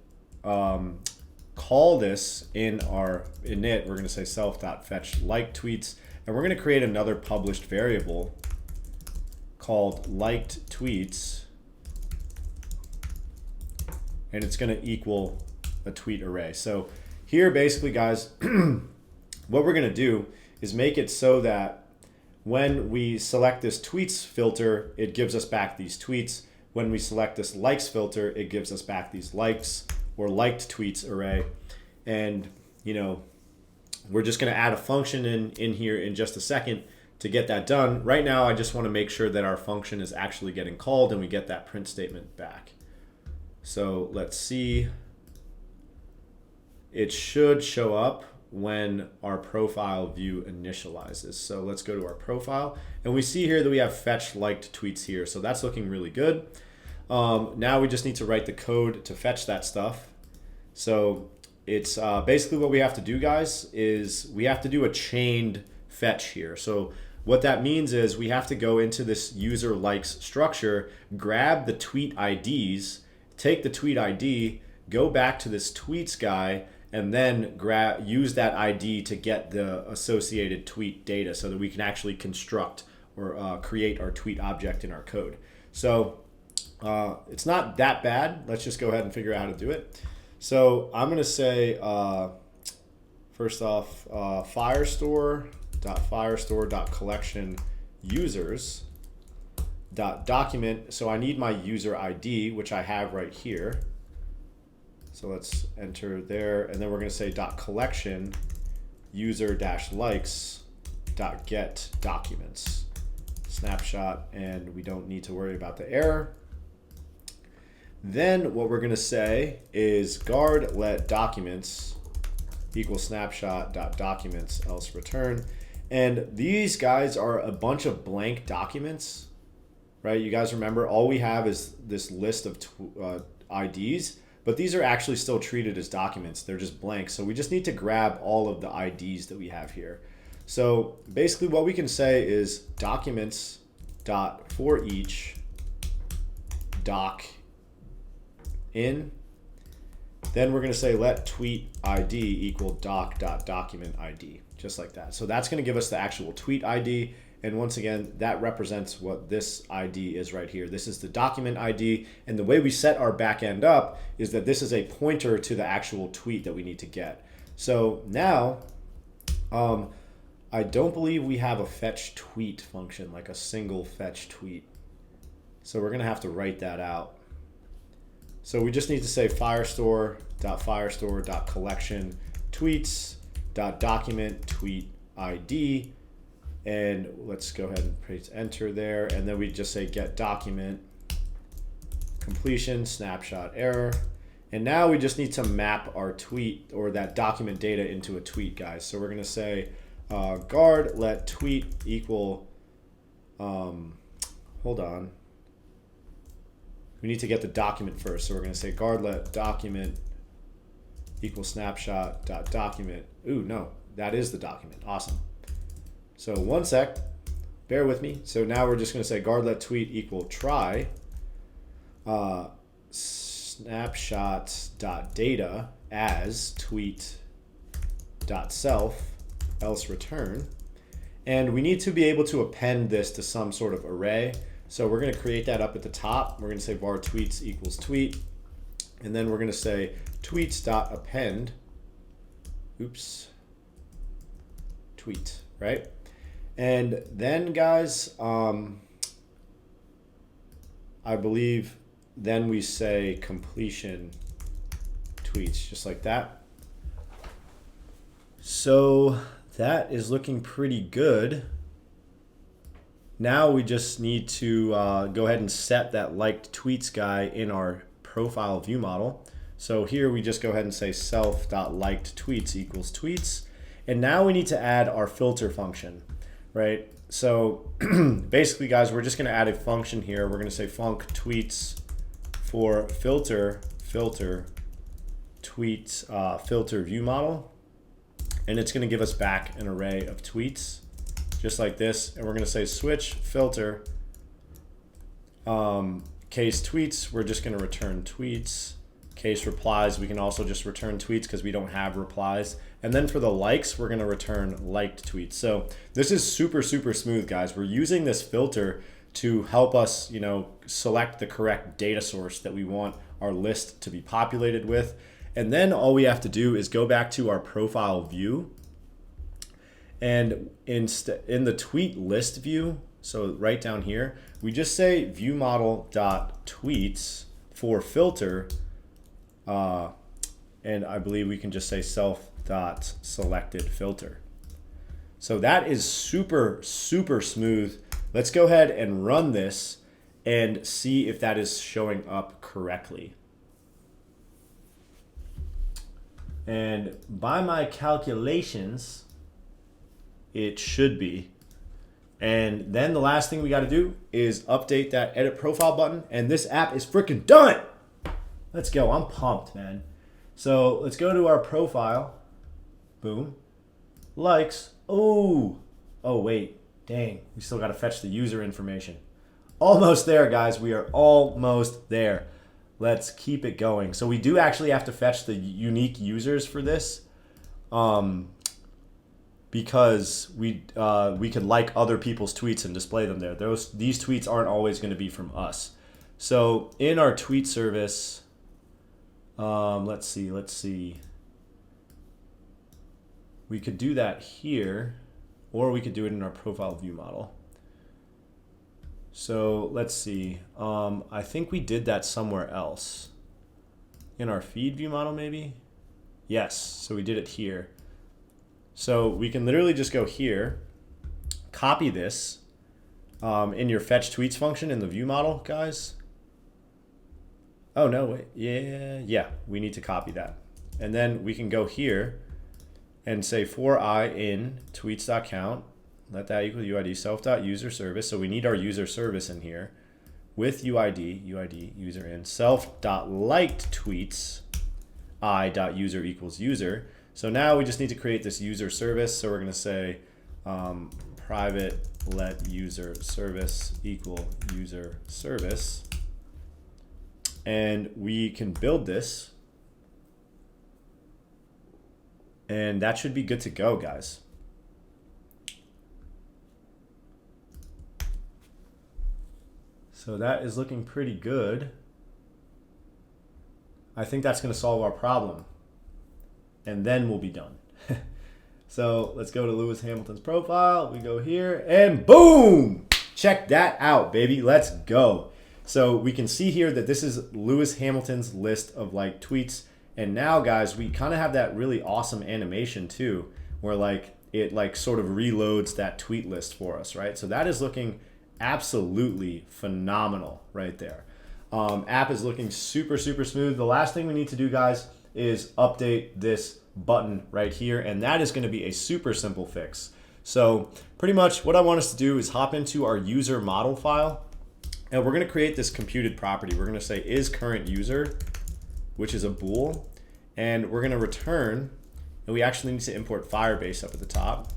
call this in our init. We're going to say self.fetch liked tweets, and we're going to create another published variable called liked tweets, and it's going to equal a tweet array. So here basically, guys, what we're going to do is make it so that when we select this tweets filter, it gives us back these tweets. When we select this likes filter, it gives us back these likes or liked tweets array. And, we're just going to add a function in here in just a second to get that done. Right now, I just want to make sure that our function is actually getting called and we get that print statement back. So let's see. It should show up when our profile view initializes. So let's go to our profile, and we see here that we have fetch liked tweets here. So that's looking really good. Now we just need to write the code to fetch that stuff. So it's basically what we have to do, guys, is we have to do a chained fetch here. So what that means is we have to go into this user likes structure, grab the tweet IDs, take the tweet ID, go back to this tweets guy, and then use that ID to get the associated tweet data so that we can actually construct or create our tweet object in our code. So it's not that bad. Let's just go ahead and figure out how to do it. So I'm going to say, first off, firestore.firestore.collection users.document. So I need my user ID, which I have right here. So let's enter there. And then we're going to say .collection user-likes.get documents. Snapshot, and we don't need to worry about the error. Then what we're going to say is guard let documents equal snapshot.documents else return. And these guys are a bunch of blank documents, right? You guys remember all we have is this list of IDs, but these are actually still treated as documents. They're just blank. So we just need to grab all of the IDs that we have here. So basically what we can say is documents.forEach doc in. Then we're going to say let tweet ID equal doc.document ID, just like that. So that's going to give us the actual tweet ID. And once again, that represents what this ID is right here. This is the document ID. And the way we set our backend up is that this is a pointer to the actual tweet that we need to get. So now, I don't believe we have a fetch tweet function, like a single fetch tweet. So we're going to have to write that out. So we just need to say firestore.firestore.collection tweets.document tweet ID. And let's go ahead and press enter there. And then we just say get document completion snapshot error. And now we just need to map our tweet or that document data into a tweet, guys. So we're going to say guard let tweet equal, hold on. We need to get the document first. So we're going to say guard let document equal snapshot dot document. Ooh, no, that is the document. Awesome. So one sec, bear with me. So now we're just going to say guard let tweet equal try snapshot dot data as tweet dot self else return. And we need to be able to append this to some sort of array. So we're going to create that up at the top. We're going to say var tweets equals tweet. And then we're going to say tweets.append, tweet, right? And then guys, I believe then we say completion tweets, just like that. So that is looking pretty good. Now we just need to go ahead and set that liked tweets guy in our profile view model. So here we just go ahead and say self.likedTweets equals tweets. And now we need to add our filter function, right? So basically, guys, we're just going to add a function here. We're going to say func tweets for filter tweets filter view model. And it's going to give us back an array of tweets, just like this. And we're going to say switch filter case tweets. We're just going to return tweets. Case replies, we can also just return tweets because we don't have replies. And then for the likes, we're going to return liked tweets. So this is super, super smooth, guys. We're using this filter to help us, select the correct data source that we want our list to be populated with. And then all we have to do is go back to our profile view. And in the tweet list view, so right down here, we just say viewModel.tweets for filter, and I believe we can just say self.selected filter. So that is super, super smooth. Let's go ahead and run this and see if that is showing up correctly. And by my calculations, it should be. And then the last thing we got to do is update that edit profile button. And this app is freaking done. Let's go. I'm pumped, man. So let's go to our profile. Boom. Likes. Oh, wait. Dang. We still got to fetch the user information. Almost there, guys. We are almost there. Let's keep it going. So we do actually have to fetch the unique users for this, because we can like other people's tweets and display them there. These tweets aren't always going to be from us. So in our tweet service, let's see. We could do that here, or we could do it in our profile view model. So let's see. I think we did that somewhere else. In our feed view model, maybe? Yes, so we did it here. So we can literally just go here, copy this in your fetch tweets function in the view model, guys. Oh, no, wait. Yeah, we need to copy that. And then we can go here and say for I in tweets.count. Let that equal UID self.user service. So we need our user service in here with UID user in self.liked tweets I.user equals user. So now we just need to create this user service. So we're going to say private let user service equal user service. And we can build this. And that should be good to go, guys. So that is looking pretty good. I think that's going to solve our problem. And then we'll be done. So let's go to Lewis Hamilton's profile. We go here and boom! Check that out, baby. Let's go. So we can see here that this is Lewis Hamilton's list of like tweets. And now, guys, we kind of have that really awesome animation too, where like it like sort of reloads that tweet list for us, right? So that is looking absolutely phenomenal right there. App is looking super, super smooth. The last thing we need to do, guys, is update this button right here, and that is going to be a super simple fix. So pretty much what I want us to do is hop into our user model file, and we're going to create this computed property. We're going to say is current user, which is a bool, and we're going to return, and we actually need to import Firebase up at the top.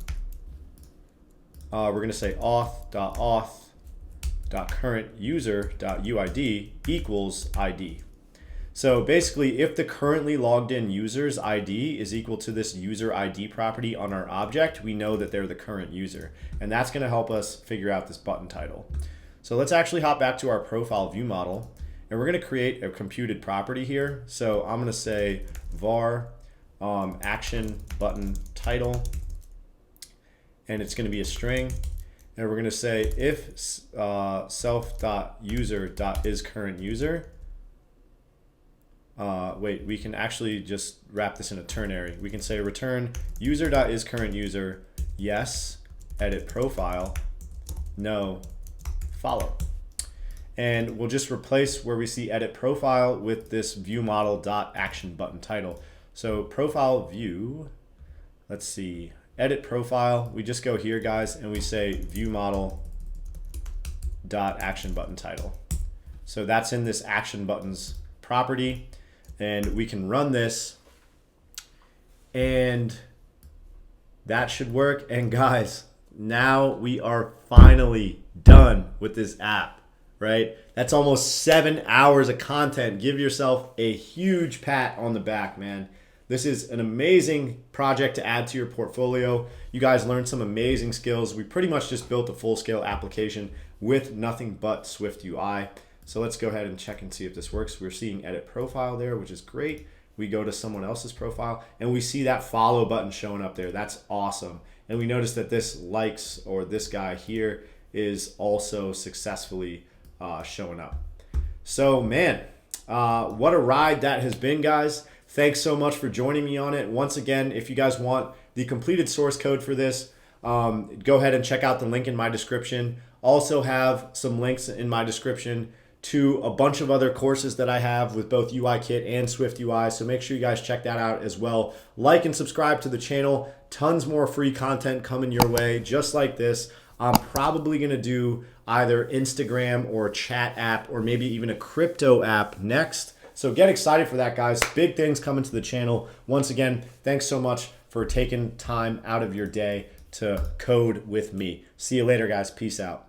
We're going to say auth.auth.current-user.uid equals ID. So basically, if the currently logged in user's ID is equal to this user ID property on our object, we know that they're the current user. And that's going to help us figure out this button title. So let's actually hop back to our profile view model. And we're going to create a computed property here. So I'm going to say var action button title. And it's going to be a string. And we're going to say if self.user.isCurrentUser. Wait, we can actually just wrap this in a ternary. We can say return user.isCurrentUser, yes, edit profile, no, follow. And we'll just replace where we see edit profile with this view model dot action button title. So profile view, let's see, edit profile. We just go here, guys, and we say view model dot action button title. So that's in this action buttons property, and we can run this, and that should work. And guys, now we are finally done with this app, right? That's almost 7 hours of content. Give yourself a huge pat on the back, man. This is an amazing project to add to your portfolio. You guys learned some amazing skills. We pretty much just built a full-scale application with nothing but SwiftUI. So let's go ahead and check and see if this works. We're seeing edit profile there, which is great. We go to someone else's profile and we see that follow button showing up there. That's awesome. And we notice that this likes, or this guy here, is also successfully showing up. So man, what a ride that has been, guys. Thanks so much for joining me on it. Once again, if you guys want the completed source code for this, go ahead and check out the link in my description. Also have some links in my description to a bunch of other courses that I have with both UIKit and SwiftUI. So make sure you guys check that out as well. Like and subscribe to the channel. Tons more free content coming your way, just like this. I'm probably going to do either Instagram or a chat app, or maybe even a crypto app next. So get excited for that, guys. Big things coming to the channel. Once again, thanks so much for taking time out of your day to code with me. See you later, guys. Peace out.